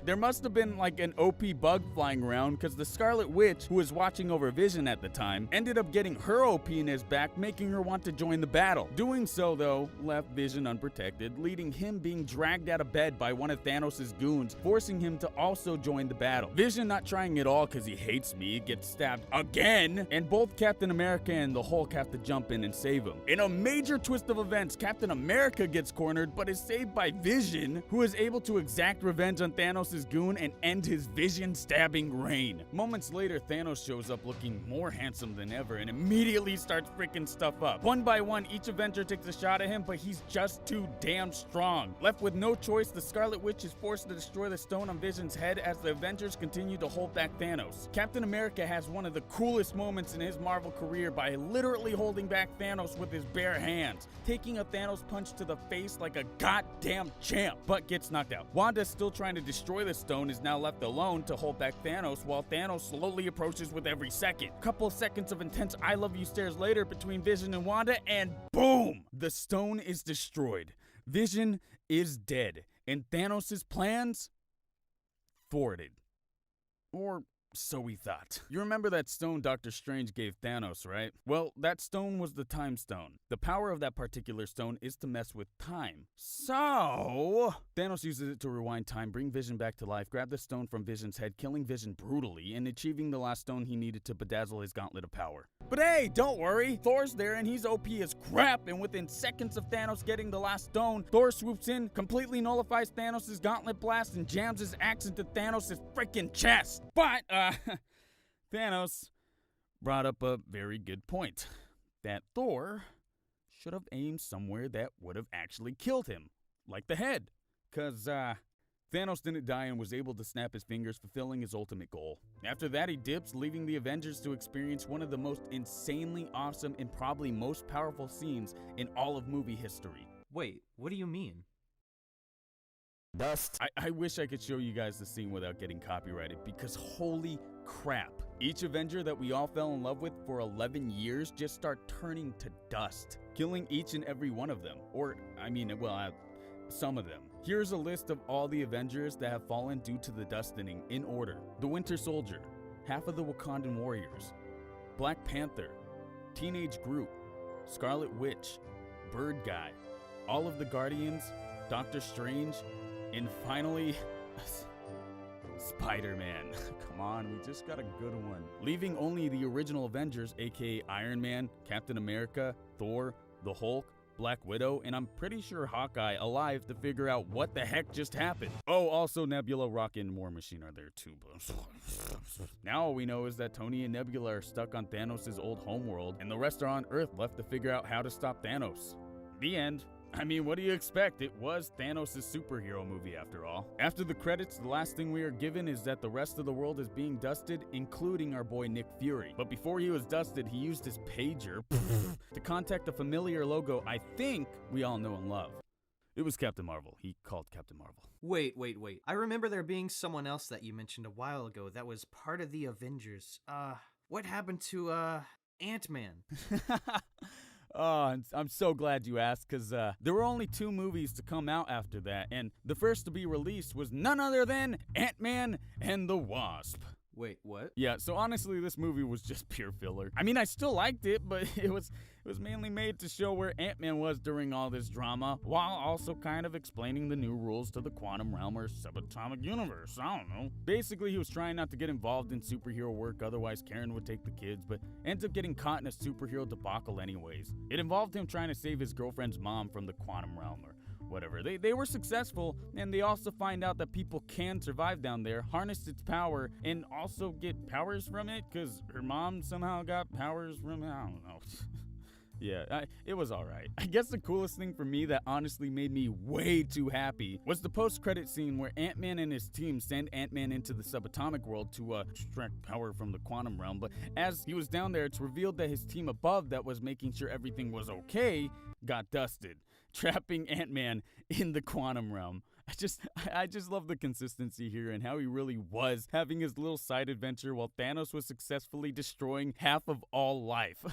There must have been like an OP bug flying around, because the Scarlet Witch, who was watching over Vision at the time, ended up getting her OP-ness back, making her want to join the battle. Doing so, though, left Vision unprotected, leading him being dragged out of bed by one of Thanos' goons, forcing him to also join the battle. Vision, not trying at all because he hates me, gets stabbed again, and both Captain America and the Hulk have to jump in and save him. In a major twist of events, Captain America gets cornered but is saved by Vision, who is able to exact revenge on Thanos' goon and end his Vision stabbing reign. Moments later, Thanos shows up looking more handsome than ever and immediately starts freaking stuff up. One by one, each Avenger takes a shot at him, but he's just too damn strong. Left with no choice, the Scarlet Witch is forced to destroy the stone on Vision's head as the Avengers continue to hold back Thanos. Captain America has one of the coolest moments in his Marvel career by literally holding back Thanos with his bare hands, taking a Thanos punch to the face like a goddamn champ, but gets knocked out. Wanda, still trying to destroy the stone, is now left alone to hold back Thanos while Thanos slowly approaches with every second. Couple seconds of intense I love you stares later between Vision and Wanda, and boom! The stone is destroyed. Vision is dead, and Thanos' plans thwarted. Or so we thought. You remember that stone Doctor Strange gave Thanos, right? Well, that stone was the Time Stone. The power of that particular stone is to mess with time. So, Thanos uses it to rewind time, bring Vision back to life, grab the stone from Vision's head, killing Vision brutally, and achieving the last stone he needed to bedazzle his gauntlet of power. But hey, don't worry, Thor's there and he's OP as crap, and within seconds of Thanos getting the last stone, Thor swoops in, completely nullifies Thanos' gauntlet blast, and jams his axe into Thanos' freaking chest. But, Thanos brought up a very good point, that Thor should have aimed somewhere that would have actually killed him, like the head, cause Thanos didn't die and was able to snap his fingers, fulfilling his ultimate goal. After that, he dips, leaving the Avengers to experience one of the most insanely awesome and probably most powerful scenes in all of movie history. Wait, what do you mean? Dust. I wish I could show you guys the scene without getting copyrighted, because holy crap. Each Avenger that we all fell in love with for 11 years just start turning to dust, killing each and every one of them. Or, some of them. Here's a list of all the Avengers that have fallen due to the dusting in order. The Winter Soldier, half of the Wakandan warriors, Black Panther, Teenage Groot, Scarlet Witch, Bird Guy, all of the Guardians, Doctor Strange, and finally, Spider-Man. Come on, we just got a good one. Leaving only the original Avengers, aka Iron Man, Captain America, Thor, the Hulk, Black Widow, and I'm pretty sure Hawkeye alive to figure out what the heck just happened. Oh, also Nebula, Rocket, and War Machine are there too, but now all we know is that Tony and Nebula are stuck on Thanos' old homeworld, and the rest are on Earth left to figure out how to stop Thanos. The end. I mean, what do you expect? It was Thanos' superhero movie after all. After the credits, the last thing we are given is that the rest of the world is being dusted, including our boy Nick Fury. But before he was dusted, he used his pager to contact a familiar logo I think we all know and love. It was Captain Marvel. He called Captain Marvel. Wait. I remember there being someone else that you mentioned a while ago that was part of the Avengers. What happened to, Ant-Man? Oh, I'm so glad you asked, because there were only 2 movies to come out after that, and the first to be released was none other than Ant-Man and the Wasp. Wait, what? Yeah, so honestly, this movie was just pure filler. I mean, I still liked it, but it was mainly made to show where Ant-Man was during all this drama, while also kind of explaining the new rules to the quantum realm or subatomic universe. I don't know. Basically, he was trying not to get involved in superhero work, otherwise Karen would take the kids, but ends up getting caught in a superhero debacle anyways. It involved him trying to save his girlfriend's mom from the quantum realm or whatever. They were successful, and they also find out that people can survive down there, harness its power, and also get powers from it, because her mom somehow got powers from it. I don't know. Yeah, it was alright. I guess the coolest thing for me that honestly made me way too happy was the post-credit scene where Ant-Man and his team send Ant-Man into the subatomic world to extract power from the quantum realm, but as he was down there, it's revealed that his team above that was making sure everything was okay got dusted, trapping Ant-Man in the quantum realm. I just love the consistency here and how he really was having his little side adventure while Thanos was successfully destroying half of all life.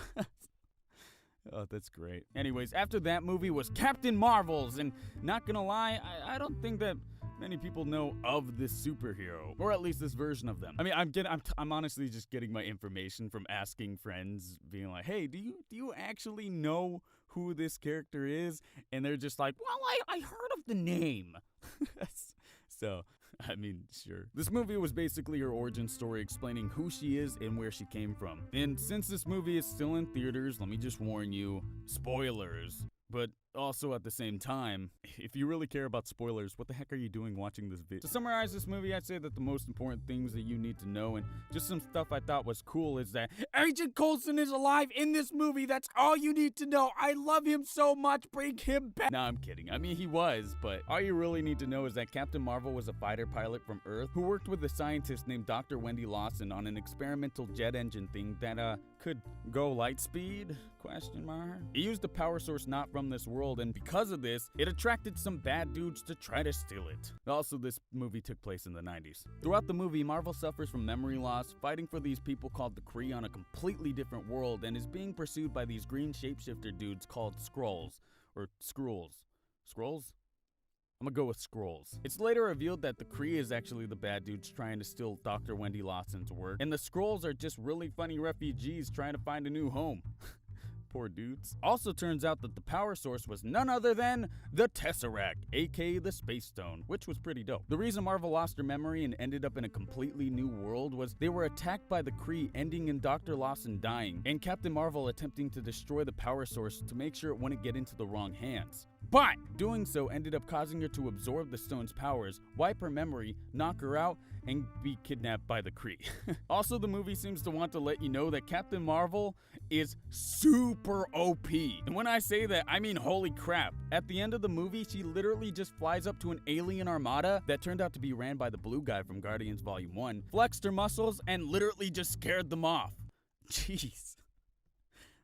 Oh, that's great. Anyways, after that movie was Captain Marvel's, and not gonna lie, I don't think that many people know of this superhero, or at least this version of them. I mean, I'm honestly just getting my information from asking friends, being like, hey, do you actually know who this character is? And they're just like, well, I heard of the name. So, I mean, sure. This movie was basically her origin story explaining who she is and where she came from. And since this movie is still in theaters, let me just warn you, spoilers. But also at the same time, if you really care about spoilers, what the heck are you doing watching this video? To summarize this movie, I'd say that the most important things that you need to know, and just some stuff I thought was cool, is that Agent Coulson is alive in this movie. That's all you need to know. I love him so much. Bring him back. No, I'm kidding. I mean, he was, but all you really need to know is that Captain Marvel was a fighter pilot from Earth who worked with a scientist named Dr. Wendy Lawson on an experimental jet engine thing that could go light speed? ? He used a power source not from this world, and because of this, it attracted some bad dudes to try to steal it. Also, this movie took place in the 90s. Throughout the movie, Marvel suffers from memory loss, fighting for these people called the Kree on a completely different world, and is being pursued by these green shapeshifter dudes called Skrulls. Or Skrulls. Skrulls? I'm gonna go with Skrulls. It's later revealed that the Kree is actually the bad dudes trying to steal Dr. Wendy Lawson's work, and the Skrulls are just really funny refugees trying to find a new home. Poor dudes. Also turns out that the power source was none other than the Tesseract, aka the Space Stone, which was pretty dope. The reason Marvel lost her memory and ended up in a completely new world was they were attacked by the Kree, ending in Dr. Lawson dying, and Captain Marvel attempting to destroy the power source to make sure it wouldn't get into the wrong hands. But doing so ended up causing her to absorb the stone's powers, wipe her memory, knock her out, and be kidnapped by the Kree. Also, the movie seems to want to let you know that Captain Marvel is super OP. And when I say that, I mean holy crap. At the end of the movie, she literally just flies up to an alien armada that turned out to be ran by the blue guy from Guardians Volume 1, flexed her muscles, and literally just scared them off. Jeez.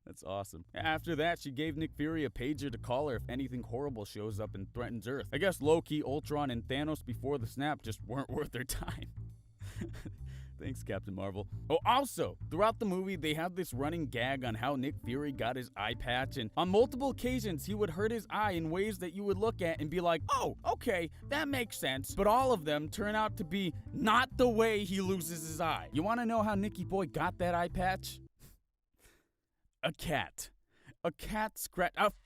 That's awesome. After that, she gave Nick Fury a pager to call her if anything horrible shows up and threatens Earth. I guess Loki, Ultron, and Thanos before the snap just weren't worth their time. Thanks, Captain Marvel. Oh, also, throughout the movie, they have this running gag on how Nick Fury got his eye patch, and on multiple occasions, he would hurt his eye in ways that you would look at and be like, oh, okay, that makes sense. But all of them turn out to be not the way he loses his eye. You want to know how Nicky Boy got that eye patch? A cat. A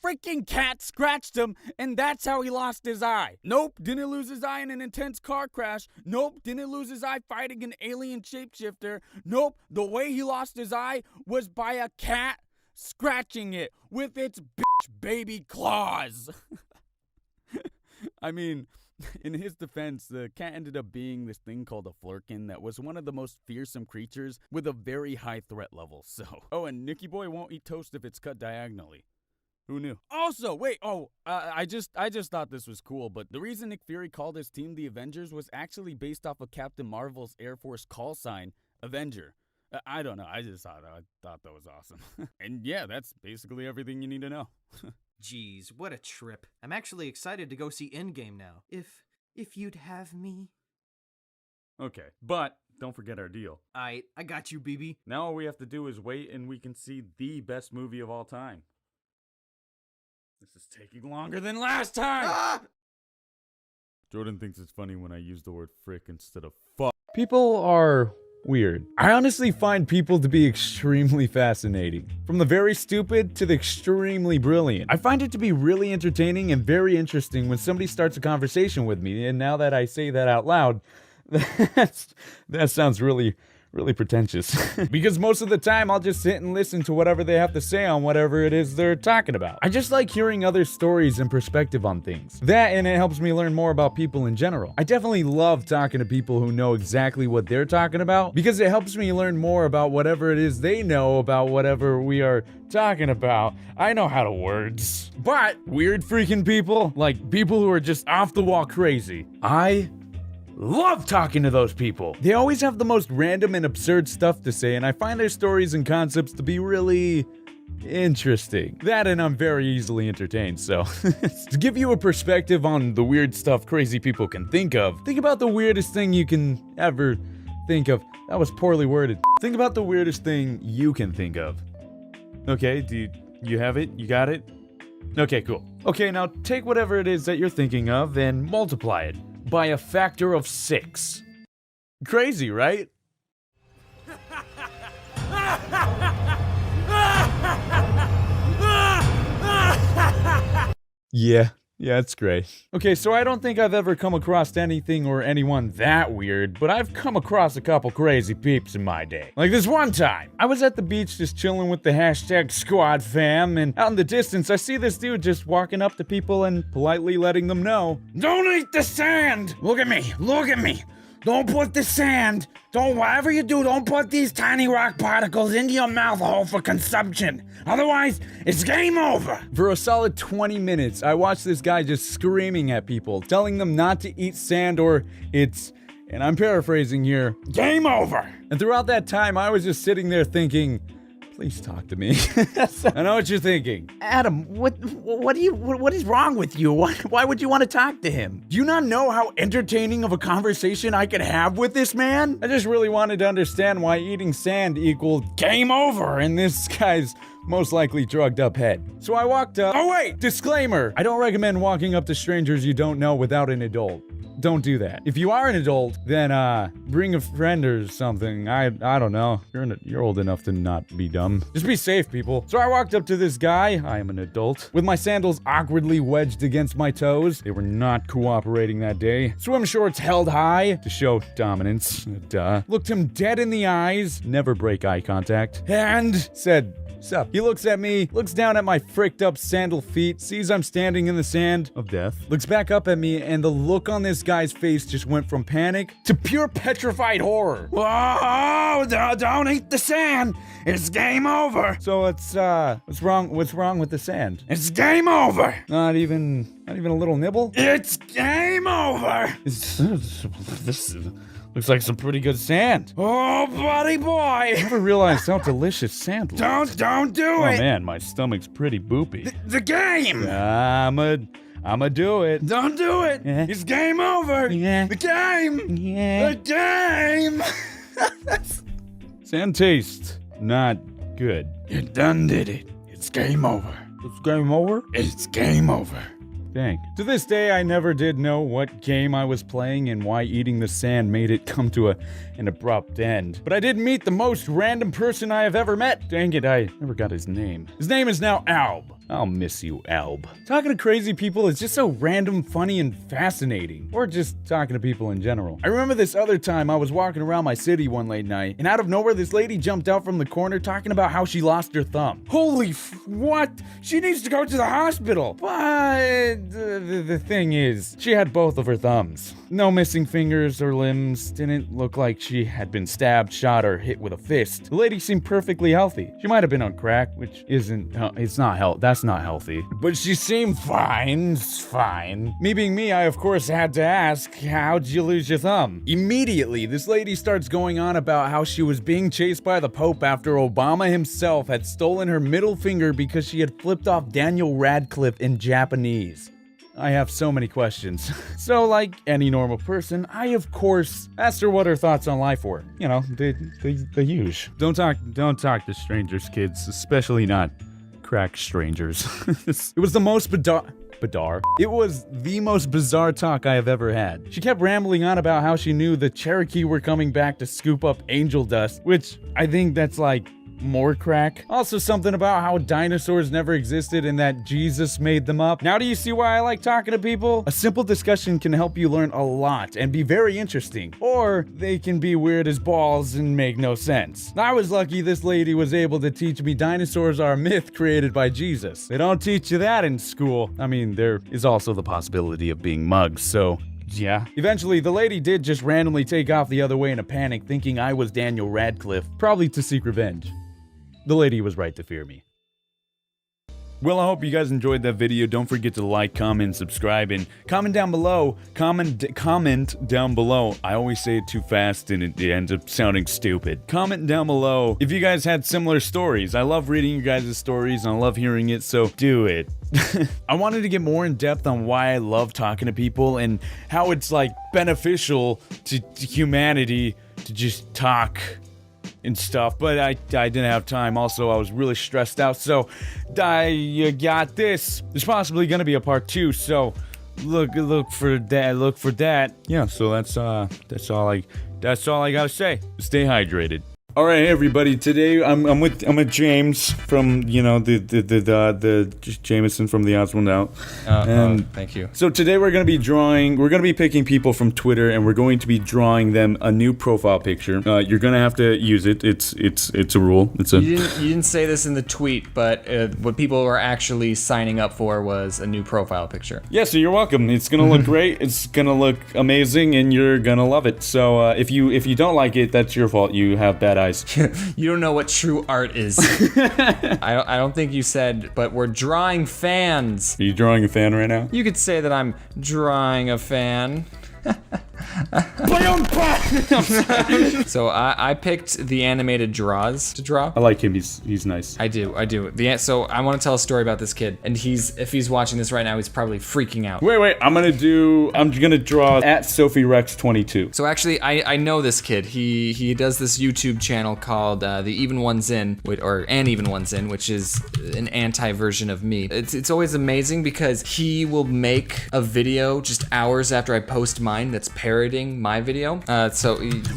freaking cat scratched him, and that's how he lost his eye. Nope, didn't lose his eye in an intense car crash. Nope, didn't lose his eye fighting an alien shapeshifter. Nope, the way he lost his eye was by a cat scratching it with its baby claws. I mean, in his defense, the cat ended up being this thing called a flurkin that was one of the most fearsome creatures with a very high threat level. So, oh, and Nicky Boy won't eat toast if it's cut diagonally. Who knew? Also, wait, I just thought this was cool, but the reason Nick Fury called his team the Avengers was actually based off of Captain Marvel's Air Force call sign, Avenger. I don't know, I thought that was awesome. And yeah, that's basically everything you need to know. Jeez, what a trip. I'm actually excited to go see Endgame now. If you'd have me. Okay, but don't forget our deal. I got you, BB. Now all we have to do is wait and we can see the best movie of all time. This is taking longer than last time! Ah! Jordan thinks it's funny when I use the word frick instead of fuck. People are weird. I honestly find people to be extremely fascinating. From the very stupid to the extremely brilliant. I find it to be really entertaining and very interesting when somebody starts a conversation with me, and now that I say that out loud, that sounds really pretentious. Because most of the time, I'll just sit and listen to whatever they have to say on whatever it is they're talking about. I just like hearing other stories and perspective on things. That, and it helps me learn more about people in general. I definitely love talking to people who know exactly what they're talking about, because it helps me learn more about whatever it is they know about whatever we are talking about. I know how to words. But weird freaking people, like people who are just off the wall crazy, I love talking to those people. They always have the most random and absurd stuff to say, and I find their stories and concepts to be really interesting. That, and I'm very easily entertained, so to give you a perspective on the weird stuff crazy people can think about the weirdest thing you can ever think of. That was poorly worded. Think about the weirdest thing you can think of. Okay, do you have it? You got it? Okay, cool. Okay, now take whatever it is that you're thinking of and multiply it by a factor of 6. Crazy, right? Yeah, it's great. Okay, so I don't think I've ever come across anything or anyone that weird, but I've come across a couple crazy peeps in my day. Like this one time, I was at the beach just chilling with the hashtag squad fam, and out in the distance, I see this dude just walking up to people and politely letting them know, "Don't eat the sand! Look at me! Don't put the sand, whatever you do, don't put these tiny rock particles into your mouth hole for consumption. Otherwise, it's game over." For a solid 20 minutes, I watched this guy just screaming at people, telling them not to eat sand or it's, and I'm paraphrasing here, game over. And throughout that time, I was just sitting there thinking, please talk to me. I know what you're thinking. Adam, what is wrong with you? Why would you want to talk to him? Do you not know how entertaining of a conversation I could have with this man? I just really wanted to understand why eating sand equaled game over in this guy's most likely drugged up head. So I walked up. Oh wait, disclaimer. I don't recommend walking up to strangers you don't know without an adult. Don't do that. If you are an adult, then bring a friend or something. I don't know. You're old enough to not be dumb. Just be safe, people. So I walked up to this guy, I am an adult, with my sandals awkwardly wedged against my toes. They were not cooperating that day. Swim shorts held high to show dominance. Duh. Looked him dead in the eyes, never break eye contact, and said, "Sup?" He looks at me, looks down at my fricked up sandal feet, sees I'm standing in the sand of death, looks back up at me, and the look on this guy's face just went from panic to pure petrified horror. "Oh, don't eat the sand. It's game over." So it's, what's wrong with the sand? It's game over. Not even a little nibble? It's game over. This looks like some pretty good sand. Oh, buddy boy. I never realized how delicious sand looks. Don't do it. Oh man, my stomach's pretty boopy. The game. I'ma do it. Don't do it. Yeah. It's game over. Yeah. The game. Yeah. The game. Sand tastes not good. You done did it. It's game over. It's game over? It's game over. Dang. To this day, I never did know what game I was playing and why eating the sand made it come to an abrupt end. But I did meet the most random person I have ever met. Dang it, I never got his name. His name is now Alb. I'll miss you, Alb. Talking to crazy people is just so random, funny, and fascinating. Or just talking to people in general. I remember this other time I was walking around my city one late night, and out of nowhere this lady jumped out from the corner talking about how she lost her thumb. What? She needs to go to the hospital. But the thing is, she had both of her thumbs. No missing fingers or limbs. Didn't look like she had been stabbed, shot, or hit with a fist. The lady seemed perfectly healthy. She might have been on crack, which isn't, that's not healthy. But she seemed fine. Fine. Me being me, I of course had to ask, how'd you lose your thumb? Immediately, this lady starts going on about how she was being chased by the Pope after Obama himself had stolen her middle finger because she had flipped off Daniel Radcliffe in Japanese. I have so many questions. So, like any normal person, I of course asked her what her thoughts on life were. You know, the huge. Don't talk to strangers, kids, especially not crack strangers. It was the most It was the most bizarre talk I have ever had. She kept rambling on about how she knew the Cherokee were coming back to scoop up angel dust, which I think that's like more crack. Also something about how dinosaurs never existed and that Jesus made them up. Now do you see why I like talking to people? A simple discussion can help you learn a lot and be very interesting. Or they can be weird as balls and make no sense. I was lucky this lady was able to teach me dinosaurs are a myth created by Jesus. They don't teach you that in school. I mean, there is also the possibility of being mugs, so yeah. Eventually, the lady did just randomly take off the other way in a panic, thinking I was Daniel Radcliffe, probably to seek revenge. The lady was right to fear me. Well, I hope you guys enjoyed that video. Don't forget to like, comment, subscribe, and comment down below. Comment down below. I always say it too fast and it ends up sounding stupid. Comment down below if you guys had similar stories. I love reading you guys' stories and I love hearing it, so do it. I wanted to get more in depth on why I love talking to people and how it's like beneficial to humanity to just talk and stuff, but I didn't have time. Also, I was really stressed out, so you got this. There's possibly gonna be a part 2, so look for that. Yeah, so that's all I gotta say. Stay hydrated. All right, hey everybody. Today I'm with James from the Jameson from the Odds One Out. Thank you. So today we're gonna be picking people from Twitter and we're going to be drawing them a new profile picture. You're gonna have to use it. It's a rule. You didn't say this in the tweet, but what people were actually signing up for was a new profile picture. Yeah, so you're welcome. It's gonna look great. It's gonna look amazing, and you're gonna love it. So if you don't like it, that's your fault. You have bad eyes. You don't know what true art is. I don't think you said, but we're drawing fans. Are you drawing a fan right now? You could say that I'm drawing a fan. So I picked the animated draws to draw. I like him. He's nice. I do. So I want to tell a story about this kid, and if he's watching this right now, he's probably freaking out. Wait. I'm gonna draw at SophieRex22. So actually, I know this kid. He does this YouTube channel called The Even Ones In, or An Even Ones In, which is an anti-version of me. It's always amazing because he will make a video just hours after I post mine that's parroting my video.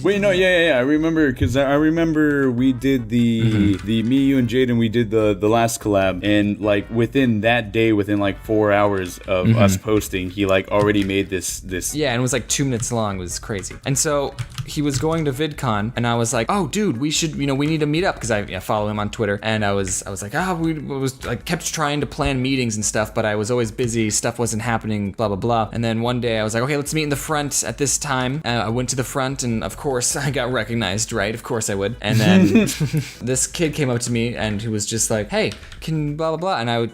Wait, no, yeah. I remember because I remember we did the me, you, and Jaden. We did the last collab, and like within that day, within like 4 hours of us posting, he like already made this. Yeah, and it was like 2 minutes long. It was crazy. And so he was going to VidCon, and I was like, oh, dude, we should, we need to meet up because I follow him on Twitter, and I was like, I kept trying to plan meetings and stuff, but I was always busy. Stuff wasn't happening. Blah blah blah. And then one day I was like, okay, let's meet in the front at this time. I went to the front, and of course I got recognized, right? Of course I would. And then this kid came up to me and he was just like, hey, can blah blah blah. And I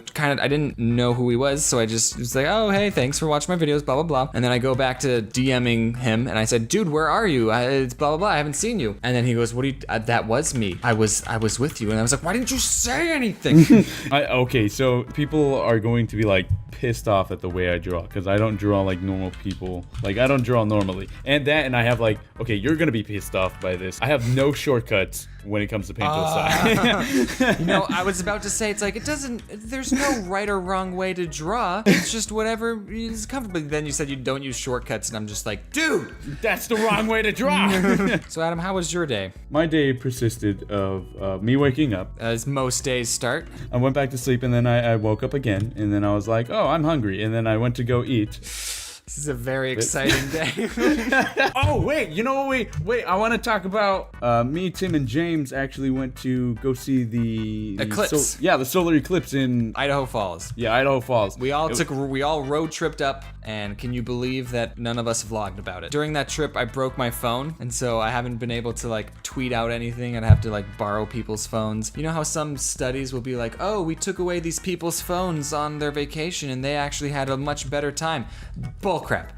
didn't know who he was, so I just was like, oh hey, thanks for watching my videos, blah blah blah. And then I go back to DMing him and I said, dude, where are you? It's blah blah blah, I haven't seen you. And then he goes, what do you, that was me. I was with you. And I was like, why didn't you say anything? Okay, so people are going to be like pissed off at the way I draw because I don't draw like normal people. Like I don't draw normal minimally. And I have like, okay, you're gonna be pissed off by this. I have no shortcuts when it comes to paint to the side. You know, I was about to say, it's like, there's no right or wrong way to draw. It's just whatever is comfortable. Then you said you don't use shortcuts, and I'm just like, dude, that's the wrong way to draw. So Adam, how was your day? My day persisted of me waking up. As most days start. I went back to sleep, and then I woke up again, and then I was like, oh, I'm hungry, and then I went to go eat. This is a very exciting day. Oh, wait, you know what? Wait, I want to talk about me, Tim, and James actually went to go see the eclipse. The solar eclipse in Idaho Falls. Yeah, Idaho Falls. We all road tripped up, and can you believe that none of us vlogged about it? During that trip, I broke my phone, and so I haven't been able to like tweet out anything. I'd have to like borrow people's phones. You know how some studies will be like, oh, we took away these people's phones on their vacation, and they actually had a much better time. Bullcrap.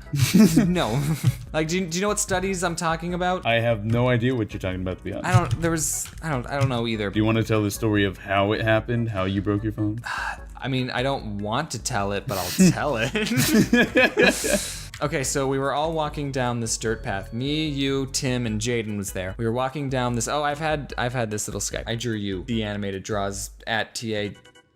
No. Like, do you know what studies I'm talking about? I have no idea what you're talking about, to be honest. I don't know either. Do you want to tell the story of how it happened, how you broke your phone? I mean, I don't want to tell it, but I'll tell it. Okay, so we were all walking down this dirt path. Me, you, Tim, and Jaden was there. We were walking down this. Oh, I've had this little Skype. I drew you the animated draws at TA.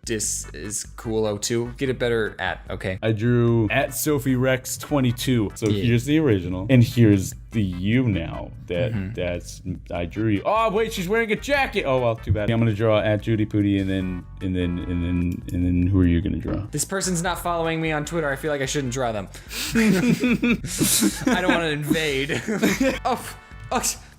This is cool 02. Get it better at, okay? I drew at SophieRex22. So here's the original, and here's the you now. I drew you. Oh wait, she's wearing a jacket. Oh well, too bad. I'm gonna draw at Judy Pooty, and then who are you gonna draw? This person's not following me on Twitter. I feel like I shouldn't draw them. I don't want to invade. Oh,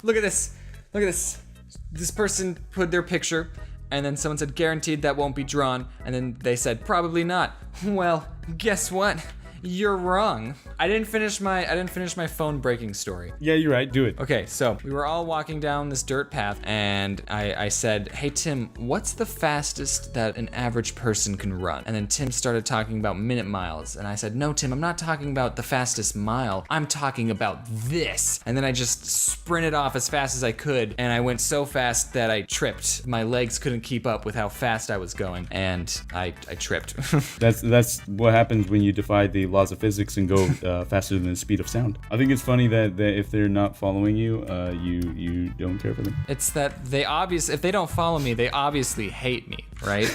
look at this. Look at this. This person put their picture. And then someone said, guaranteed that won't be drawn. And then they said, probably not. Well, guess what? You're wrong. I didn't finish my phone breaking story. Yeah, you're right. Do it. Okay, so we were all walking down this dirt path, and I said, hey Tim, what's the fastest that an average person can run? And then Tim started talking about minute miles, and I said, no Tim, I'm not talking about the fastest mile. I'm talking about this. And then I just sprinted off as fast as I could, and I went so fast that I tripped. My legs couldn't keep up with how fast I was going, and I tripped. That's what happens when you defy the laws of physics and go faster than the speed of sound. I think it's funny that if they're not following you, you don't care for them. It's that if they don't follow me, they obviously hate me, right?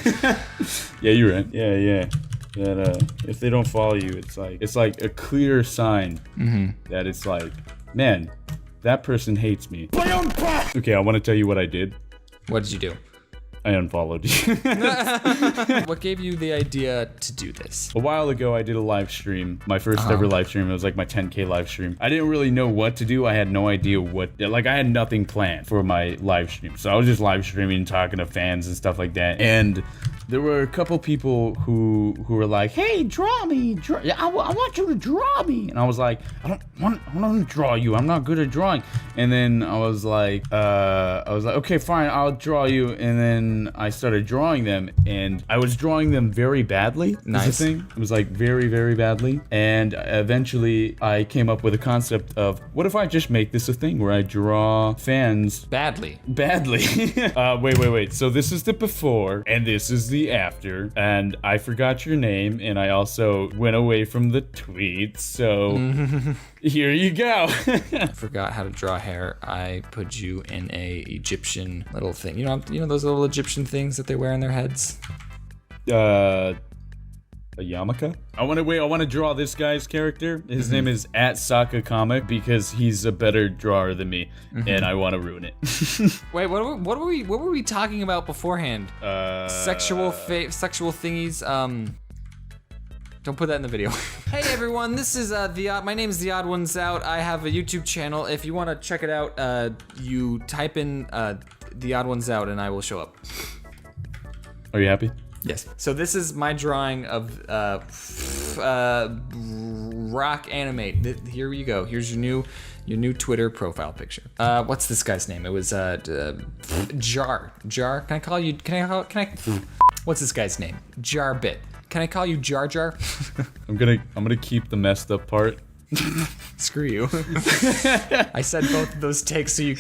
Yeah, you're right. Yeah. That if they don't follow you, it's like a clear sign that it's like, man, that person hates me. Okay, I want to tell you what I did. What did you do? I unfollowed you. What gave you the idea to do this? A while ago, I did a live stream, my first ever live stream. It was like my 10K live stream. I didn't really know what to do. I had no idea I had nothing planned for my live stream. So I was just live streaming, talking to fans and stuff like that. And there were a couple people who were like, hey, draw me. I want you to draw me. And I was like, I don't want to draw you. I'm not good at drawing. And then I was like, okay, fine, I'll draw you. And then I started drawing them, and I was drawing them very badly. Nice. The thing. It was like very, very badly. And eventually I came up with a concept of, what if I just make this a thing where I draw fans badly? Wait. So this is the before, and this is the after, and I forgot your name, and I also went away from the tweet, so here you go. I forgot how to draw hair. I put you in a Egyptian little thing. You know those little Egyptian things that they wear on their heads? A yarmulke? I want to draw this guy's character. His name is @SakaComic because he's a better drawer than me, and I want to ruin it. Wait, what were we talking about beforehand? Sexual thingies. Don't put that in the video. Hey everyone, this is my name is The Odd Ones Out. I have a YouTube channel. If you want to check it out, you type in The Odd Ones Out, and I will show up. Are you happy? Yes. So this is my drawing of rock animate. Here you go. Here's your new Twitter profile picture. What's this guy's name? It was Jar. Can I call you? What's this guy's name? Jarbit. Can I call you Jar Jar? I'm gonna keep the messed up part. Screw you. I said both of those takes so you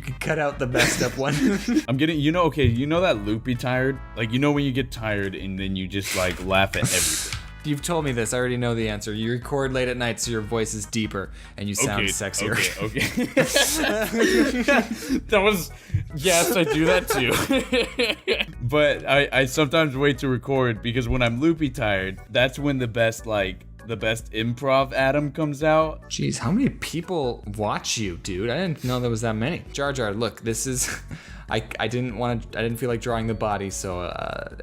could cut out the messed up one. I'm getting, you know that loopy tired? Like, when you get tired and then you just like laugh at everything. You've told me this. I already know the answer. You record late at night, so your voice is deeper and you sound sexier. Okay. That was, yes, I do that too. But I sometimes wait to record because when I'm loopy tired, that's when the best improv Adam comes out. Jeez, how many people watch you, dude? I didn't know there was that many. Jar Jar, look, this is, I didn't feel like drawing the body, so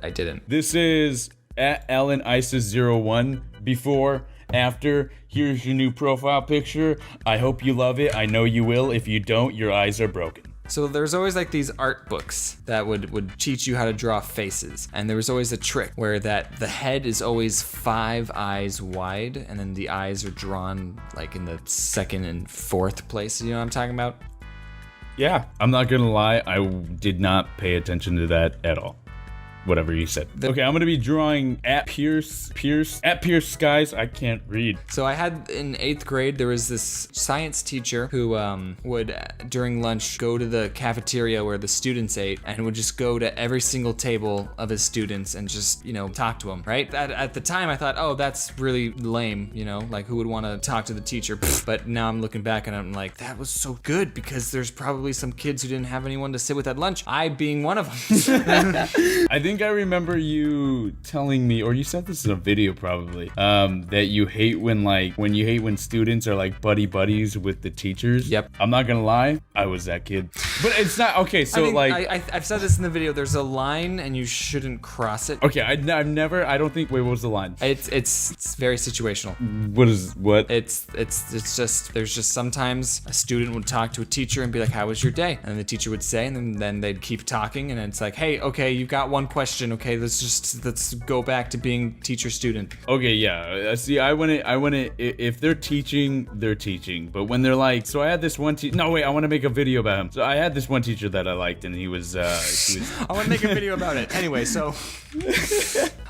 I didn't. This is at Ellen Isis 01. Before, after, here's your new profile picture. I hope you love it. I know you will. If you don't, your eyes are broken. So there's always like these art books that would teach you how to draw faces. And there was always a trick where that the head is always 5 eyes wide and then the eyes are drawn like in the 2nd and 4th place. You know what I'm talking about? Yeah, I'm not gonna lie, I did not pay attention to that at all. Whatever you said. Okay, I'm gonna be drawing at Pierce Skies. I can't read. So I had in 8th grade, there was this science teacher who would during lunch go to the cafeteria where the students ate and would just go to every single table of his students and just, you know, talk to them, right? At the time I thought, oh, that's really lame, you know, like who would want to talk to the teacher? But now I'm looking back and I'm like, that was so good because there's probably some kids who didn't have anyone to sit with at lunch. I being one of them. I think I remember you telling me, or you said this in a video probably, that you hate when students are like buddies with the teachers. Yep. I'm not gonna lie, I was that kid. But it's not, okay, so I've said this in the video, there's a line and you shouldn't cross it. Okay, I've never, I don't think, wait, what was the line? It's very situational. What? It's just, there's just sometimes a student would talk to a teacher and be like, how was your day? And the teacher would say, and then they'd keep talking and it's like, hey, okay, you've got one question. Okay, let's go back to being teacher-student. Okay, yeah. See, I want to. If they're teaching, they're teaching. But when they're like, so I had this one teacher. No, wait, I want to make a video about him. So I had this one teacher that I liked, and he was. I want to make a video about it. Anyway, so.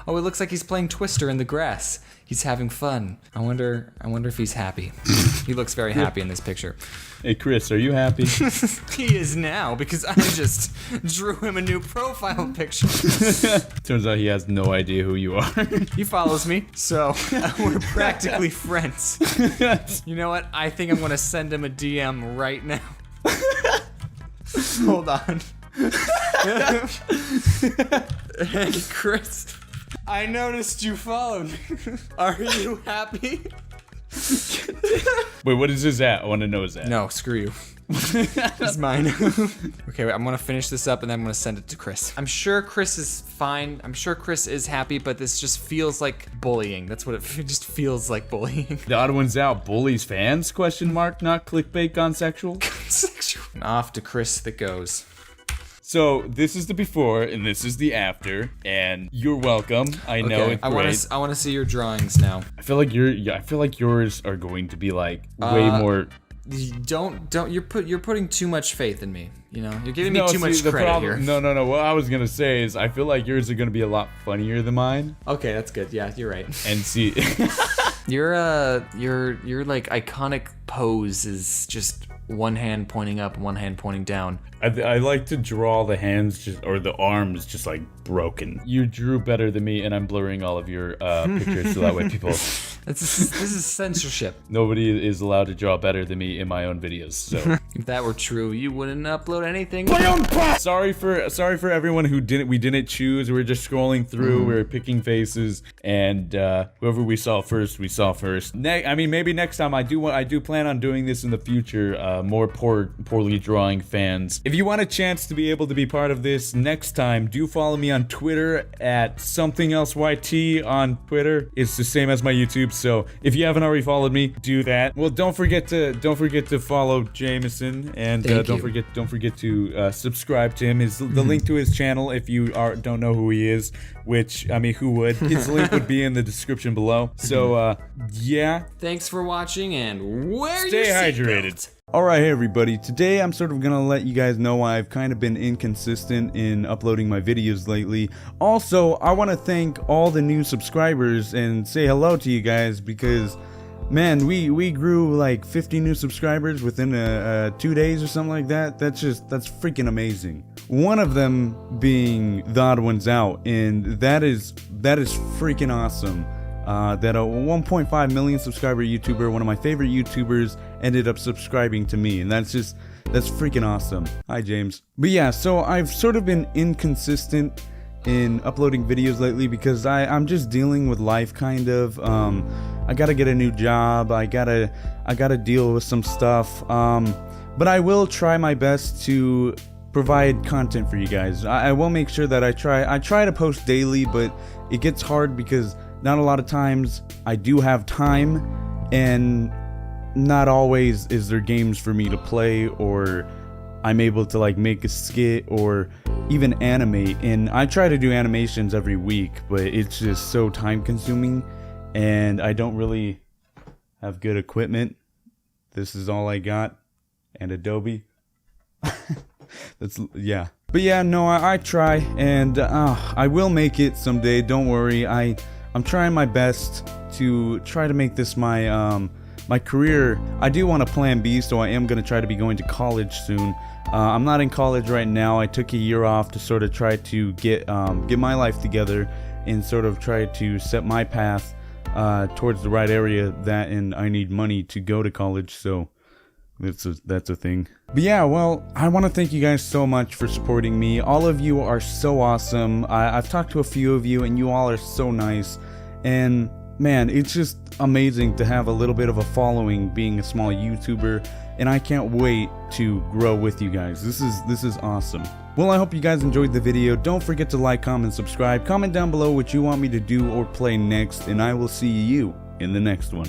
Oh, it looks like he's playing Twister in the grass. He's having fun. I wonder if he's happy. He looks very happy in this picture. Hey, Chris, are you happy? He is now, because I just drew him a new profile picture. Turns out he has no idea who you are. He follows me, so we're practically friends. You know what? I think I'm going to send him a DM right now. Hold on. Hey, Chris. I noticed you followed me. Are you happy? Wait, what is this at? I want to know his at. No, screw you. It's mine. Okay, wait, I'm gonna finish this up and then I'm gonna send it to Chris. I'm sure Chris is fine. I'm sure Chris is happy, but this just feels like bullying. That's what it just feels like, bullying. The odd one's out. Bullies fans? Question mark. Not clickbait gone sexual. Sexual. And off to Chris that goes. So this is the before and this is the after, and you're welcome. I know it's great. I want to see your drawings now. I feel like yours are going to be like way more. You're putting too much faith in me. You know, you're giving me too much credit here. No. What I was gonna say is I feel like yours are gonna be a lot funnier than mine. Okay, that's good. Yeah, you're right. And see, your like iconic pose is just one hand pointing up, one hand pointing down. I like to draw the hands or the arms just like broken. You drew better than me, and I'm blurring all of your pictures so that way people. This is censorship. Nobody is allowed to draw better than me in my own videos. So if that were true, you wouldn't upload anything. Sorry for everyone who we didn't choose. We were just scrolling through. We were picking faces, and whoever we saw first, we saw first. I mean, maybe next time I do plan on doing this in the future. More poorly drawing fans. If you want a chance to be able to be part of this next time, do follow me on Twitter at SomeThingElseYT on Twitter. It's the same as my YouTube. So if you haven't already followed me, do that. Well, don't forget to follow Jameson, and don't forget to subscribe to him. The link to his channel, if you don't know who he is, which I mean, who would? His link would be in the description below. So yeah. Thanks for watching, and stay hydrated. Alright, hey everybody, today I'm sort of gonna let you guys know I've kind of been inconsistent in uploading my videos lately. Also, I want to thank all the new subscribers and say hello to you guys because, man, we grew like 50 new subscribers within 2 days or something like that. That's freaking amazing. One of them being The Odd Ones Out, and that is freaking awesome. that a 1.5 million subscriber YouTuber, one of my favorite YouTubers, ended up subscribing to me, and that's freaking awesome. Hi, James. But yeah, so I've sort of been inconsistent in uploading videos lately because I'm just dealing with life, kind of. I gotta get a new job. I gotta deal with some stuff. But I will try my best to provide content for you guys. I will make sure that I try to post daily, but it gets hard because not a lot of times I do have time, and not always is there games for me to play, or I'm able to like make a skit or even animate. And I try to do animations every week, but it's just so time consuming, and I don't really have good equipment. This is all I got, and Adobe. Yeah. But yeah, no, I try, and I will make it someday. Don't worry. I'm trying my best to try to make this my my career. I do want a plan B, so I am going to try to be going to college soon. I'm not in college right now. I took a year off to sort of try to get my life together and sort of try to set my path towards the right area, and I need money to go to college, so that's a thing. But yeah, well, I want to thank you guys so much for supporting me. All of you are so awesome. I've talked to a few of you, and you all are so nice. And man, it's just amazing to have a little bit of a following being a small YouTuber, and I can't wait to grow with you guys. This is awesome. Well, I hope you guys enjoyed the video. Don't forget to like, comment, subscribe. Comment down below what you want me to do or play next, and I will see you in the next one.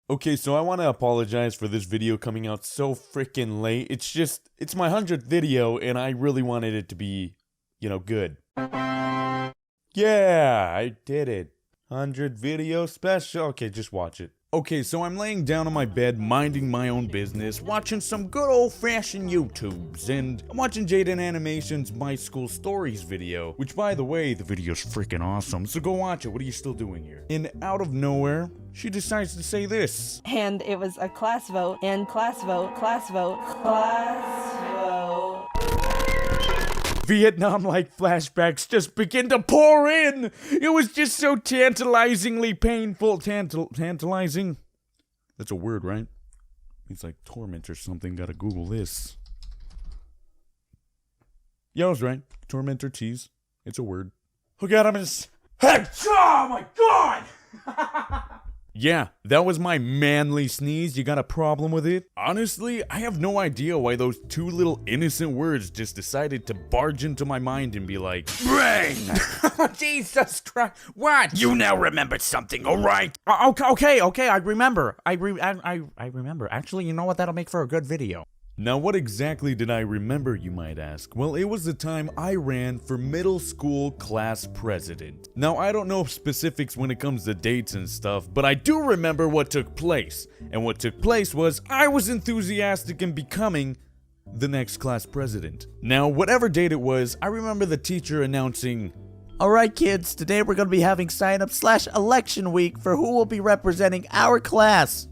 Okay, so I want to apologize for this video coming out so freaking late. It's my 100th video, and I really wanted it to be, good. Yeah, I did it. 100 video special. Okay, just watch it. Okay, so I'm laying down on my bed, minding my own business, watching some good old-fashioned YouTubes, and I'm watching Jaden Animation's My School Stories video, which, by the way, the video's freaking awesome, so go watch it. What are you still doing here? And out of nowhere, she decides to say this. And it was a class vote, and class vote, class vote, class vote. Vietnam-like flashbacks just begin to pour in. It was just so tantalizingly painful. Tantalizing? That's a word, right? It's like torment or something. Gotta Google this. Yeah, I was right. Torment or tease. It's a word. Oh god, I'm just... Oh my god! Yeah, that was my manly sneeze. You got a problem with it? Honestly, I have no idea why those two little innocent words just decided to barge into my mind and be like, brain! Jesus Christ, what? You now remembered something, alright? Okay, I remember. I remember. Actually, you know what? That'll make for a good video. Now, what exactly did I remember, you might ask? Well, it was the time I ran for middle school class president. Now, I don't know specifics when it comes to dates and stuff, but I do remember what took place. And what took place was I was enthusiastic in becoming the next class president. Now, whatever date it was, I remember the teacher announcing, Alright kids, today we're going to be having sign-up/election week for who will be representing our class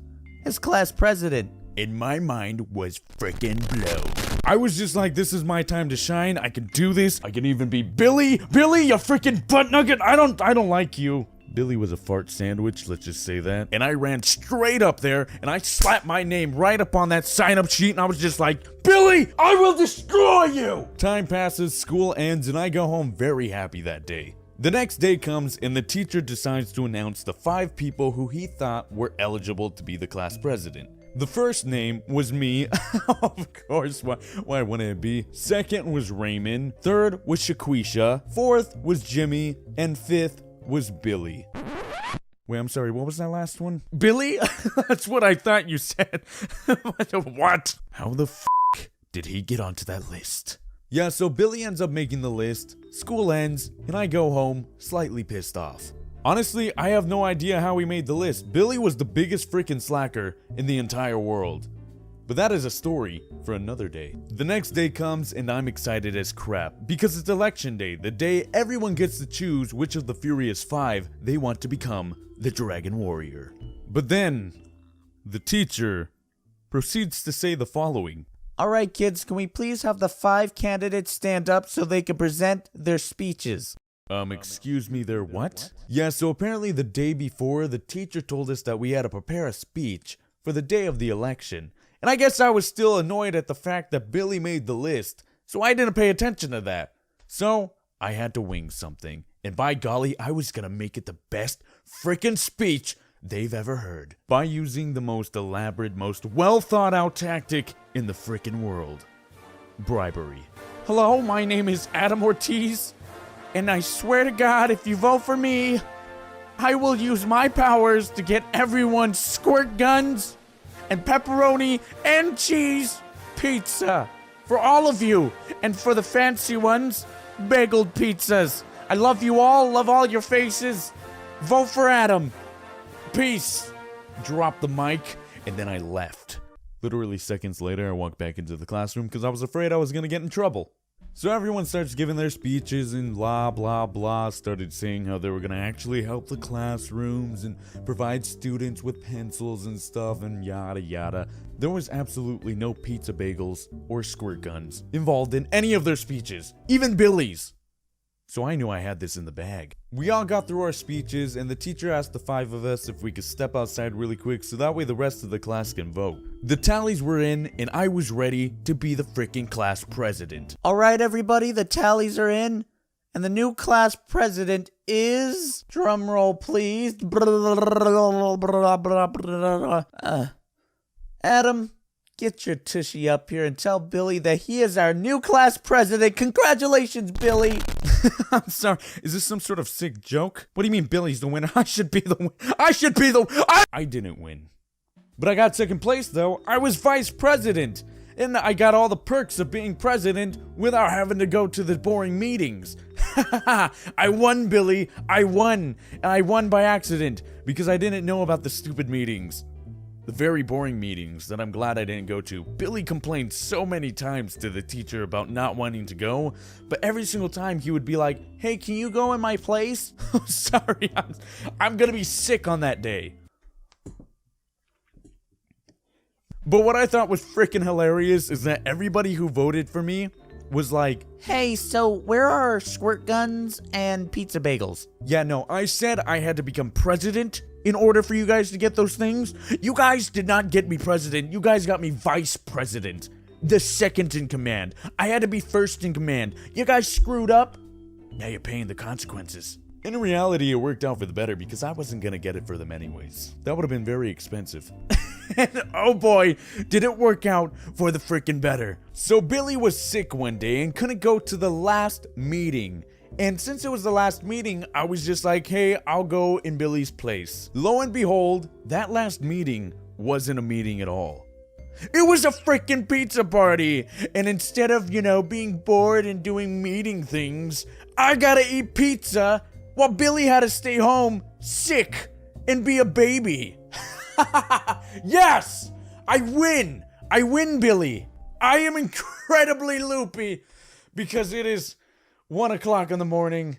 as class president. And my mind was freaking blown. I was just like, this is my time to shine. I can do this. I can even be Billy. Billy, you freaking butt nugget. I don't like you. Billy was a fart sandwich, let's just say that. And I ran straight up there, and I slapped my name right up on that sign-up sheet, and I was just like, Billy, I will destroy you! Time passes, school ends, and I go home very happy that day. The next day comes, and the teacher decides to announce the 5 people who he thought were eligible to be the class president. The first name was me, of course, why wouldn't it be? Second was Raymond, third was Shaquisha, fourth was Jimmy, and fifth was Billy. Wait, I'm sorry, what was that last one? Billy? That's what I thought you said. What? How the f*** did he get onto that list? Yeah, so Billy ends up making the list, school ends, and I go home slightly pissed off. Honestly, I have no idea how he made the list. Billy was the biggest freaking slacker in the entire world. But that is a story for another day. The next day comes and I'm excited as crap because it's election day, the day everyone gets to choose which of the Furious 5 they want to become the Dragon Warrior. But then, the teacher proceeds to say the following. All right, kids, can we please have the 5 candidates stand up so they can present their speeches? Excuse me, there what? Yeah, so apparently the day before, the teacher told us that we had to prepare a speech for the day of the election. And I guess I was still annoyed at the fact that Billy made the list, so I didn't pay attention to that. So, I had to wing something. And by golly, I was gonna make it the best frickin' speech they've ever heard. By using the most elaborate, most well thought out tactic in the frickin' world. Bribery. Hello, my name is Adam Ortiz. And I swear to God, if you vote for me, I will use my powers to get everyone squirt guns and pepperoni and cheese pizza. For all of you. And for the fancy ones, bageled pizzas. I love you all, love all your faces. Vote for Adam. Peace. Drop the mic, and then I left. Literally seconds later, I walked back into the classroom because I was afraid I was going to get in trouble. So everyone starts giving their speeches and blah, blah, blah, started saying how they were going to actually help the classrooms and provide students with pencils and stuff and yada, yada. There was absolutely no pizza bagels or squirt guns involved in any of their speeches, even Billy's. So I knew I had this in the bag. We all got through our speeches, and the teacher asked the 5 of us if we could step outside really quick so that way the rest of the class can vote. The tallies were in, and I was ready to be the freaking class president. All right, everybody, the tallies are in, and the new class president is... Drumroll, please. Adam, get your tushy up here and tell Billy that he is our new class president. Congratulations, Billy. I'm sorry. Is this some sort of sick joke? What do you mean Billy's the winner? I should be the I didn't win. But I got second place, though. I was vice president. And I got all the perks of being president without having to go to the boring meetings. I won, Billy. I won. And I won by accident because I didn't know about the stupid meetings. The very boring meetings that I'm glad I didn't go to. Billy complained so many times to the teacher about not wanting to go, but every single time he would be like, hey, can you go in my place? Sorry, I'm gonna be sick on that day. But what I thought was freaking hilarious is that everybody who voted for me was like, hey, so where are our squirt guns and pizza bagels? Yeah, no, I said I had to become president in order for you guys to get those things. You guys did not get me president. You guys got me vice president. The second in command. I had to be first in command. You guys screwed up. Now you're paying the consequences. In reality, it worked out for the better because I wasn't gonna get it for them anyways. That would have been very expensive. And oh boy, did it work out for the freaking better. So Billy was sick one day and couldn't go to the last meeting. And since it was the last meeting, I was just like, hey, I'll go in Billy's place. Lo and behold, that last meeting wasn't a meeting at all. It was a freaking pizza party. And instead of, being bored and doing meeting things, I gotta eat pizza while Billy had to stay home sick and be a baby. Yes! I win! I win, Billy! I am incredibly loopy because it is 1 o'clock in the morning.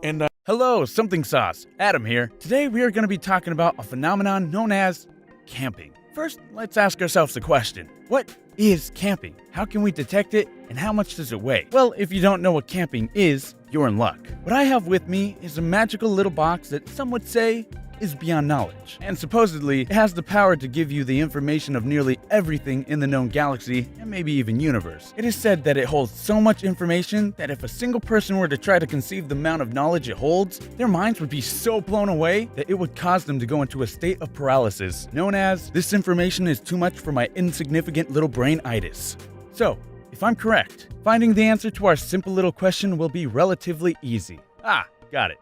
And, hello, Something Sauce. Adam here. Today we are going to be talking about a phenomenon known as camping. First, let's ask ourselves the question. What is camping? How can we detect it? And how much does it weigh? Well, if you don't know what camping is, you're in luck. What I have with me is a magical little box that some would say is beyond knowledge. And supposedly, it has the power to give you the information of nearly everything in the known galaxy, and maybe even universe. It is said that it holds so much information that if a single person were to try to conceive the amount of knowledge it holds, their minds would be so blown away that it would cause them to go into a state of paralysis, known as, this information is too much for my insignificant little brain-itis. So, if I'm correct, finding the answer to our simple little question will be relatively easy. Ah, got it.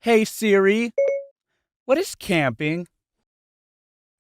Hey Siri, what is camping?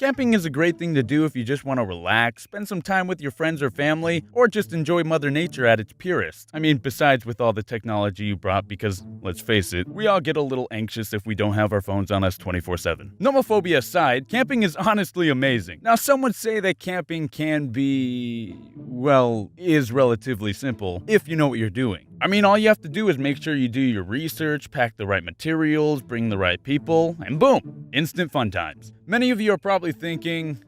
Camping is a great thing to do if you just want to relax, spend some time with your friends or family, or just enjoy Mother Nature at its purest. I mean, besides with all the technology you brought, because, let's face it, we all get a little anxious if we don't have our phones on us 24/7. Nomophobia aside, camping is honestly amazing. Now, some would say that camping can be, well, is relatively simple, if you know what you're doing. I mean, all you have to do is make sure you do your research, pack the right materials, bring the right people, and boom, instant fun times. Many of you are probably thinking,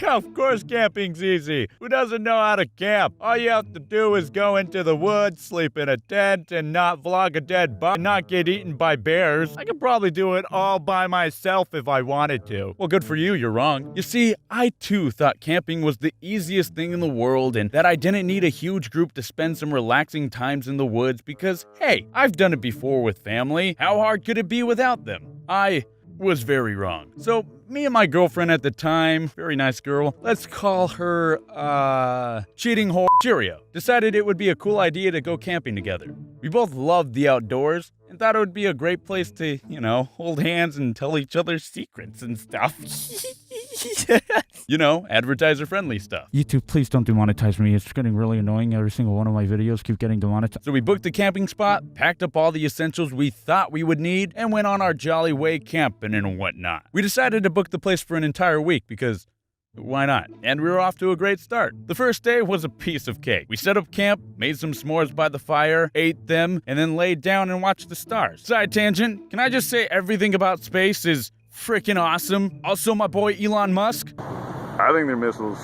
yeah, of course camping's easy. Who doesn't know how to camp? All you have to do is go into the woods, sleep in a tent, and not vlog a dead body, and not get eaten by bears. I could probably do it all by myself if I wanted to. Well, good for you, you're wrong. You see, I too thought camping was the easiest thing in the world and that I didn't need a huge group to spend some relaxing times in the woods because, hey, I've done it before with family. How hard could it be without them? I was very wrong. So, me and my girlfriend at the time, very nice girl, let's call her, cheating whore Cheerio, decided it would be a cool idea to go camping together. We both loved the outdoors and thought it would be a great place to, hold hands and tell each other secrets and stuff. Advertiser-friendly stuff. YouTube, please don't demonetize me. It's getting really annoying. Every single one of my videos keep getting demonetized. So we booked a camping spot, packed up all the essentials we thought we would need, and went on our jolly way camping and whatnot. We decided to book the place for an entire week because why not? And we were off to a great start. The first day was a piece of cake. We set up camp, made some s'mores by the fire, ate them, and then laid down and watched the stars. Side tangent, can I just say everything about space is freaking awesome? Also, my boy Elon Musk I think they're missiles,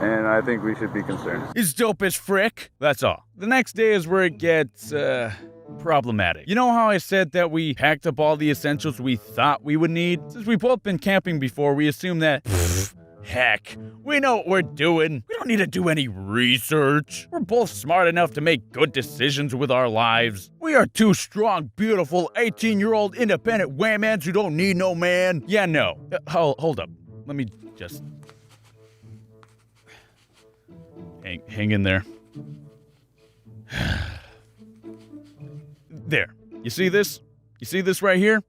and I think we should be concerned. is dope as frick. That's all. The next day is where it gets, problematic. You know how I said that we packed up all the essentials we thought we would need? Since we've both been camping before, we assume that, heck, we know what we're doing. We don't need to do any research. We're both smart enough to make good decisions with our lives. We are two strong, beautiful, 18-year-old independent whammans who don't need no man. Yeah, no. Hold up. Let me just hang in there. There. You see this? You see this right here?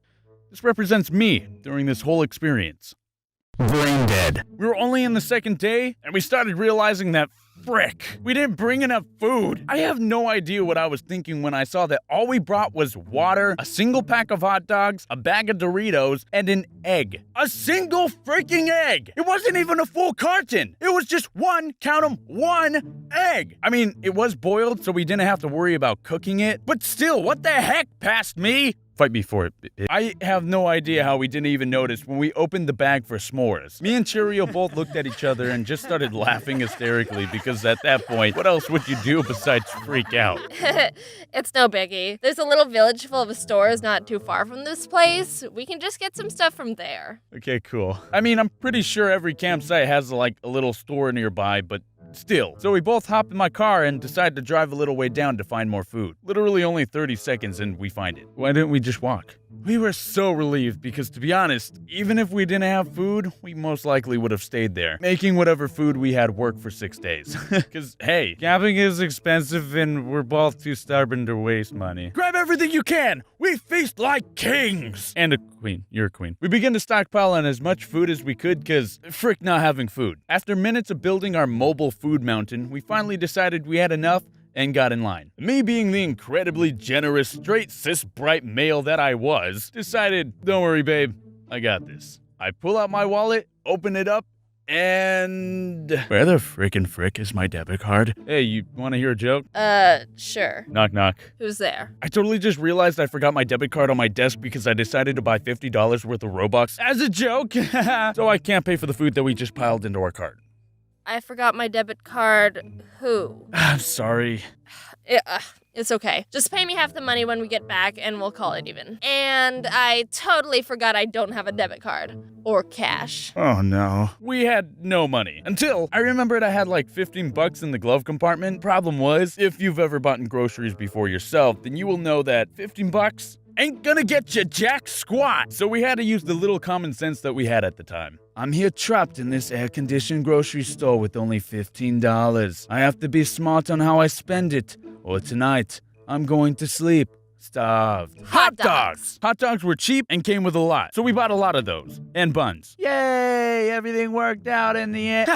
This represents me during this whole experience. Brain dead. We were only in the second day, and we started realizing that, frick, we didn't bring enough food. I have no idea what I was thinking when I saw that all we brought was water, a single pack of hot dogs, a bag of Doritos, and an egg. A single freaking egg! It wasn't even a full carton! It was just one, count 'em, one egg! I mean, it was boiled, so we didn't have to worry about cooking it, but still, what the heck, past me? Fight me for it. I have no idea how we didn't even notice when we opened the bag for s'mores. Me and Cheerio both looked at each other and just started laughing hysterically because at that point, what else would you do besides freak out? It's no biggie. There's a little village full of stores not too far from this place. We can just get some stuff from there. Okay, cool. I mean, I'm pretty sure every campsite has like a little store nearby, but still. So we both hop in my car and decide to drive a little way down to find more food. Literally only 30 seconds and we find it. Why didn't we just walk? We were so relieved because, to be honest, even if we didn't have food, we most likely would have stayed there, making whatever food we had work for 6 days. Because, hey, camping is expensive and we're both too stubborn to waste money. Grab everything you can! We feast like kings! And a queen. You're a queen. We began to stockpile on as much food as we could because, frick not having food. After minutes of building our mobile food mountain, we finally decided we had enough and got in line. Me being the incredibly generous, straight, cis, bright male that I was, decided, don't worry, babe, I got this. I pull out my wallet, open it up, and... Where the frickin' frick is my debit card? Hey, you wanna hear a joke? Sure. Knock, knock. Who's there? I totally just realized I forgot my debit card on my desk because I decided to buy $50 worth of Robux as a joke. So I can't pay for the food that we just piled into our cart. I forgot my debit card. Who? I'm sorry. It's okay. Just pay me half the money when we get back and we'll call it even. And I totally forgot I don't have a debit card. Or cash. Oh no. We had no money. Until I remembered I had like $15 in the glove compartment. Problem was, if you've ever bought groceries before yourself, then you will know that $15 ain't gonna get you jack squat. So we had to use the little common sense that we had at the time. I'm here trapped in this air-conditioned grocery store with only $15. I have to be smart on how I spend it, or tonight, I'm going to sleep. Starved. Hot dogs! Hot dogs were cheap and came with a lot, so we bought a lot of those. And buns. Yay! Everything worked out in the end.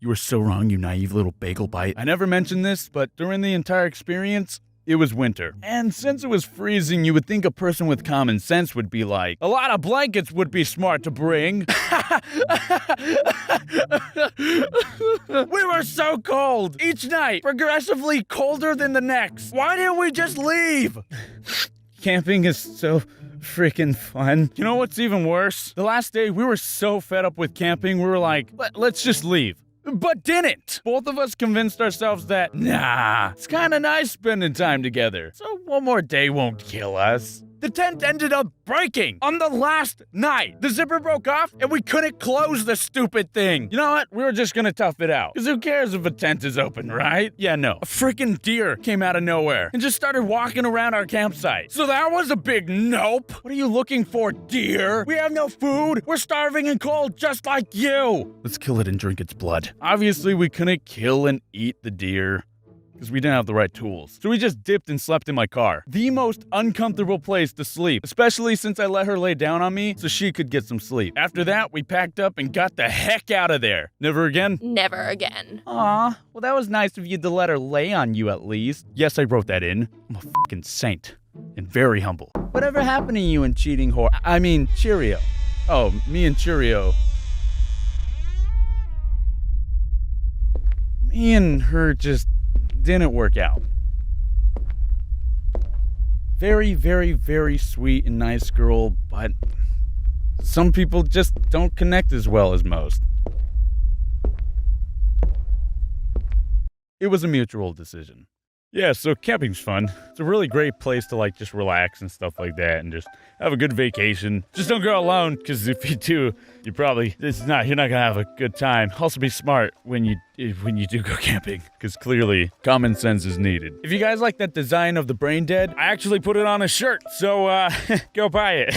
You were so wrong, you naive little bagel bite. I never mentioned this, but during the entire experience, it was winter. And since it was freezing, you would think a person with common sense would be like, a lot of blankets would be smart to bring. We were so cold. Each night, progressively colder than the next. Why didn't we just leave? Camping is so freaking fun. You know what's even worse? The last day, we were so fed up with camping, we were like, let's just leave. But didn't. Both of us convinced ourselves that, nah, it's kind of nice spending time together. So one more day won't kill us. The tent ended up breaking on the last night. The zipper broke off and we couldn't close the stupid thing. You know what? We were just gonna tough it out. Because who cares if a tent is open, right? Yeah, no. A freaking deer came out of nowhere and just started walking around our campsite. So that was a big nope. What are you looking for, deer? We have no food. We're starving and cold just like you. Let's kill it and drink its blood. Obviously, we couldn't kill and eat the deer because we didn't have the right tools. So we just dipped and slept in my car. The most uncomfortable place to sleep, especially since I let her lay down on me so she could get some sleep. After that, we packed up and got the heck out of there. Never again? Never again. Aw, well that was nice of you to let her lay on you at least. Yes, I wrote that in. I'm a fucking saint and very humble. Whatever happened to you and cheating whore? I mean, Cheerio. Oh, me and Cheerio. Me and her just didn't work out. Very, very, very sweet and nice girl, but some people just don't connect as well as most. It was a mutual decision. Yeah, so camping's fun. It's a really great place to just relax and stuff like that and just have a good vacation. Just don't go alone, because if you do, you're not gonna have a good time. Also be smart when you do go camping, because clearly common sense is needed. If you guys like that design of the brain dead, I actually put it on a shirt, so go buy it.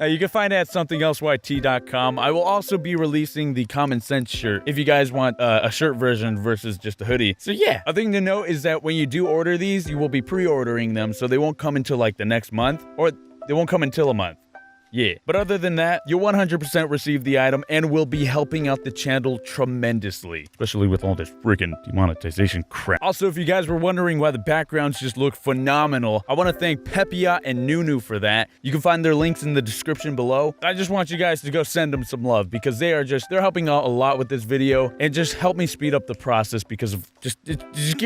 You can find it at SomeThingElseYT.com. I will also be releasing the common sense shirt if you guys want a shirt version versus just a hoodie. So yeah, a thing to note is that when you do order these, you will be pre-ordering them, so they won't come until the next month, or they won't come until a month. Yeah, but other than that, you'll 100% receive the item and will be helping out the channel tremendously, especially with all this freaking demonetization crap. Also, if you guys were wondering why the backgrounds just look phenomenal, I want to thank Pepia and Nunu for that. You can find their links in the description below. I just want you guys to go send them some love because they're helping out a lot with this video and just help me speed up the process because of it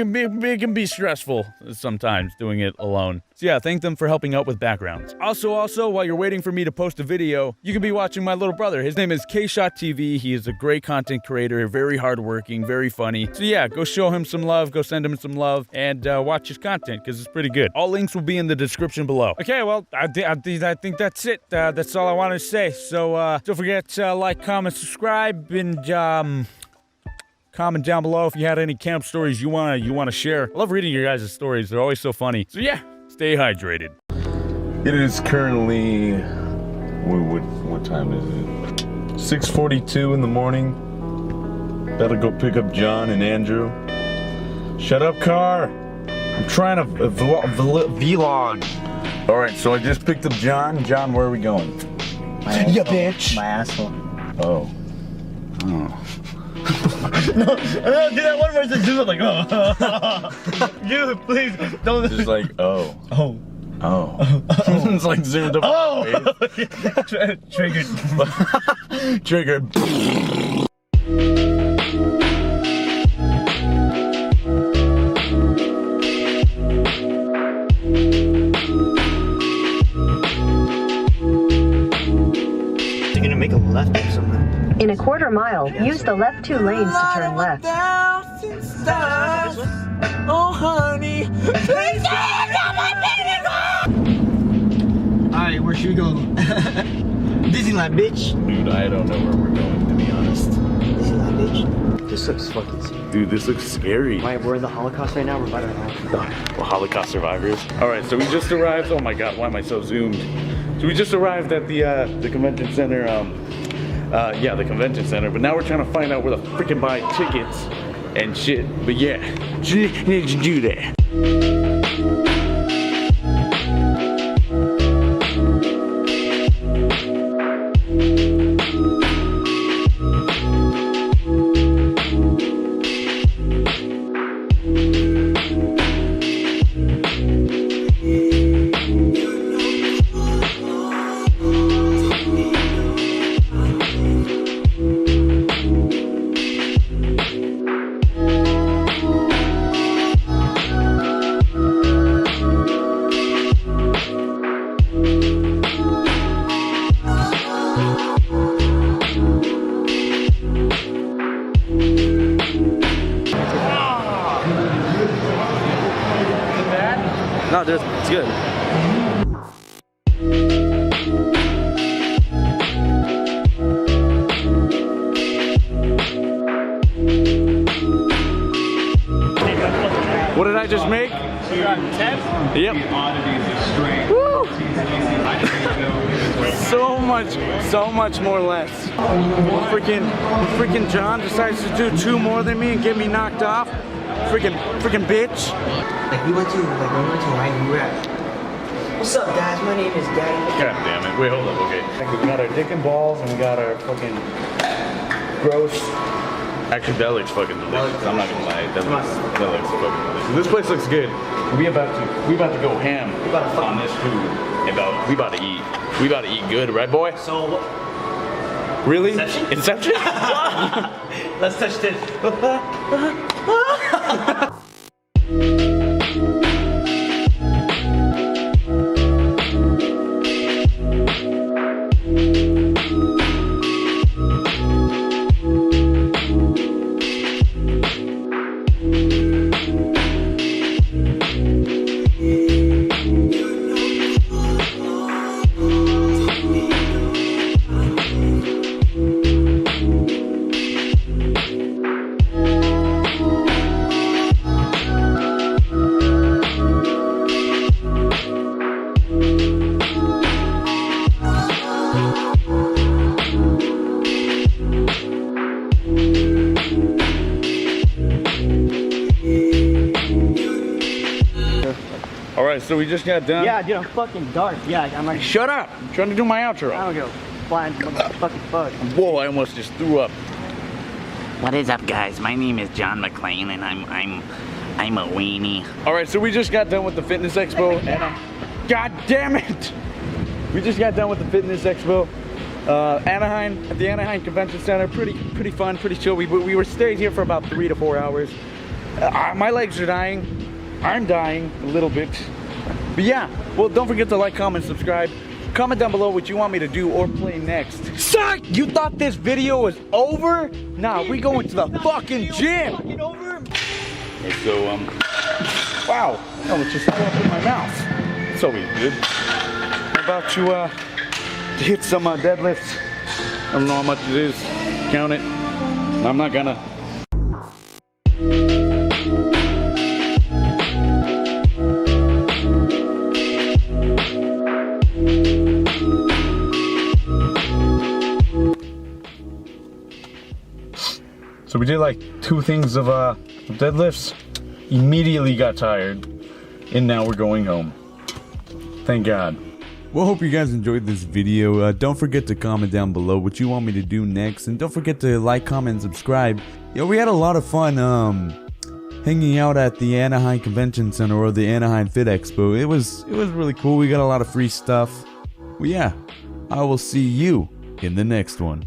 can be stressful sometimes doing it alone. So yeah, thank them for helping out with backgrounds. Also, while you're waiting for me to post a video, you can be watching my little brother. His name is K-Shot TV. He is a great content creator, very hardworking, very funny. So yeah, go show him some love, go send him some love, and watch his content because it's pretty good. All links will be in the description below. Okay, well, I think that's it. That's all I wanted to say. So don't forget to like, comment, subscribe, and comment down below if you had any camp stories you wanna share. I love reading your guys' stories. They're always so funny. So yeah, stay hydrated. It is currently, what time is it? 6:42 in the morning. Better go pick up John and Andrew. Shut up, car. I'm trying to vlog. All right, so I just picked up John. John, where are we going? Yeah, bitch. My asshole. Oh. No, do that one where it's just like, oh. Dude, please, don't. Just like, oh. Oh. Oh. It's like zoomed up. Oh! Triggered. Triggered. You're gonna make a left or something. In a quarter mile, use the left 2 lanes to turn left. Oh, honey. Please not my baby girl! Alright, where should we go? Disneyland, bitch. Dude, I don't know where we're going, to be honest. Disneyland, bitch. This looks fucking scary. Dude, this looks scary. Right, we're in the Holocaust right now. We're about to Well, Holocaust survivors. All right, so we just arrived. Oh my God, why am I so zoomed? So we just arrived at the convention center. Yeah, the convention center. But now we're trying to find out where to freaking buy tickets and shit. But yeah, need to do that. No, it's good. What did I just make? 10? Yep. Woo! so much more less. Freaking John decides to do 2 more than me and get me knocked off. Freaking bitch. Like we went to right, we were at. What's up, guys? My name is Daddy. God damn it. Wait, hold up. Okay. We got our dick and balls and we got our fucking gross. Actually, that looks fucking delicious. I'm not gonna lie. That looks fucking delicious. This place looks good. We about to go ham on this food. We about to eat. We about to eat good, right, boy? So. Really? Inception? Let's touch this. Alright, so we just got done. Yeah, dude, I'm fucking dark. Yeah, I'm like. Shut up! I'm trying to do my outro. I don't go flying fucking fuck. Whoa, I almost just threw up. What is up, guys? My name is John McClane, and I'm a weenie. Alright, so we just got done with the Fitness Expo, and God damn it! We just got done with the Fitness Expo. Anaheim, at the Anaheim Convention Center. Pretty fun, pretty chill. We were staying here for about 3 to 4 hours. My legs are dying. I'm dying a little bit. But yeah, well, don't forget to like, comment, subscribe. Comment down below what you want me to do or play next. Suck! You thought this video was over? Nah, we going to the fucking gym. Okay, so, wow. Oh, it just fell up in my mouth. It's always good. I'm about to hit some deadlifts. I don't know how much it is. Count it. I'm not gonna. So we did like 2 things of deadlifts, immediately got tired, and now we're going home. Thank God. Well, hope you guys enjoyed this video. Don't forget to comment down below what you want me to do next, and don't forget to like, comment, and subscribe. Yo, we had a lot of fun hanging out at the Anaheim Convention Center or the Anaheim Fit Expo. It was really cool. We got a lot of free stuff. Well, yeah, I will see you in the next one.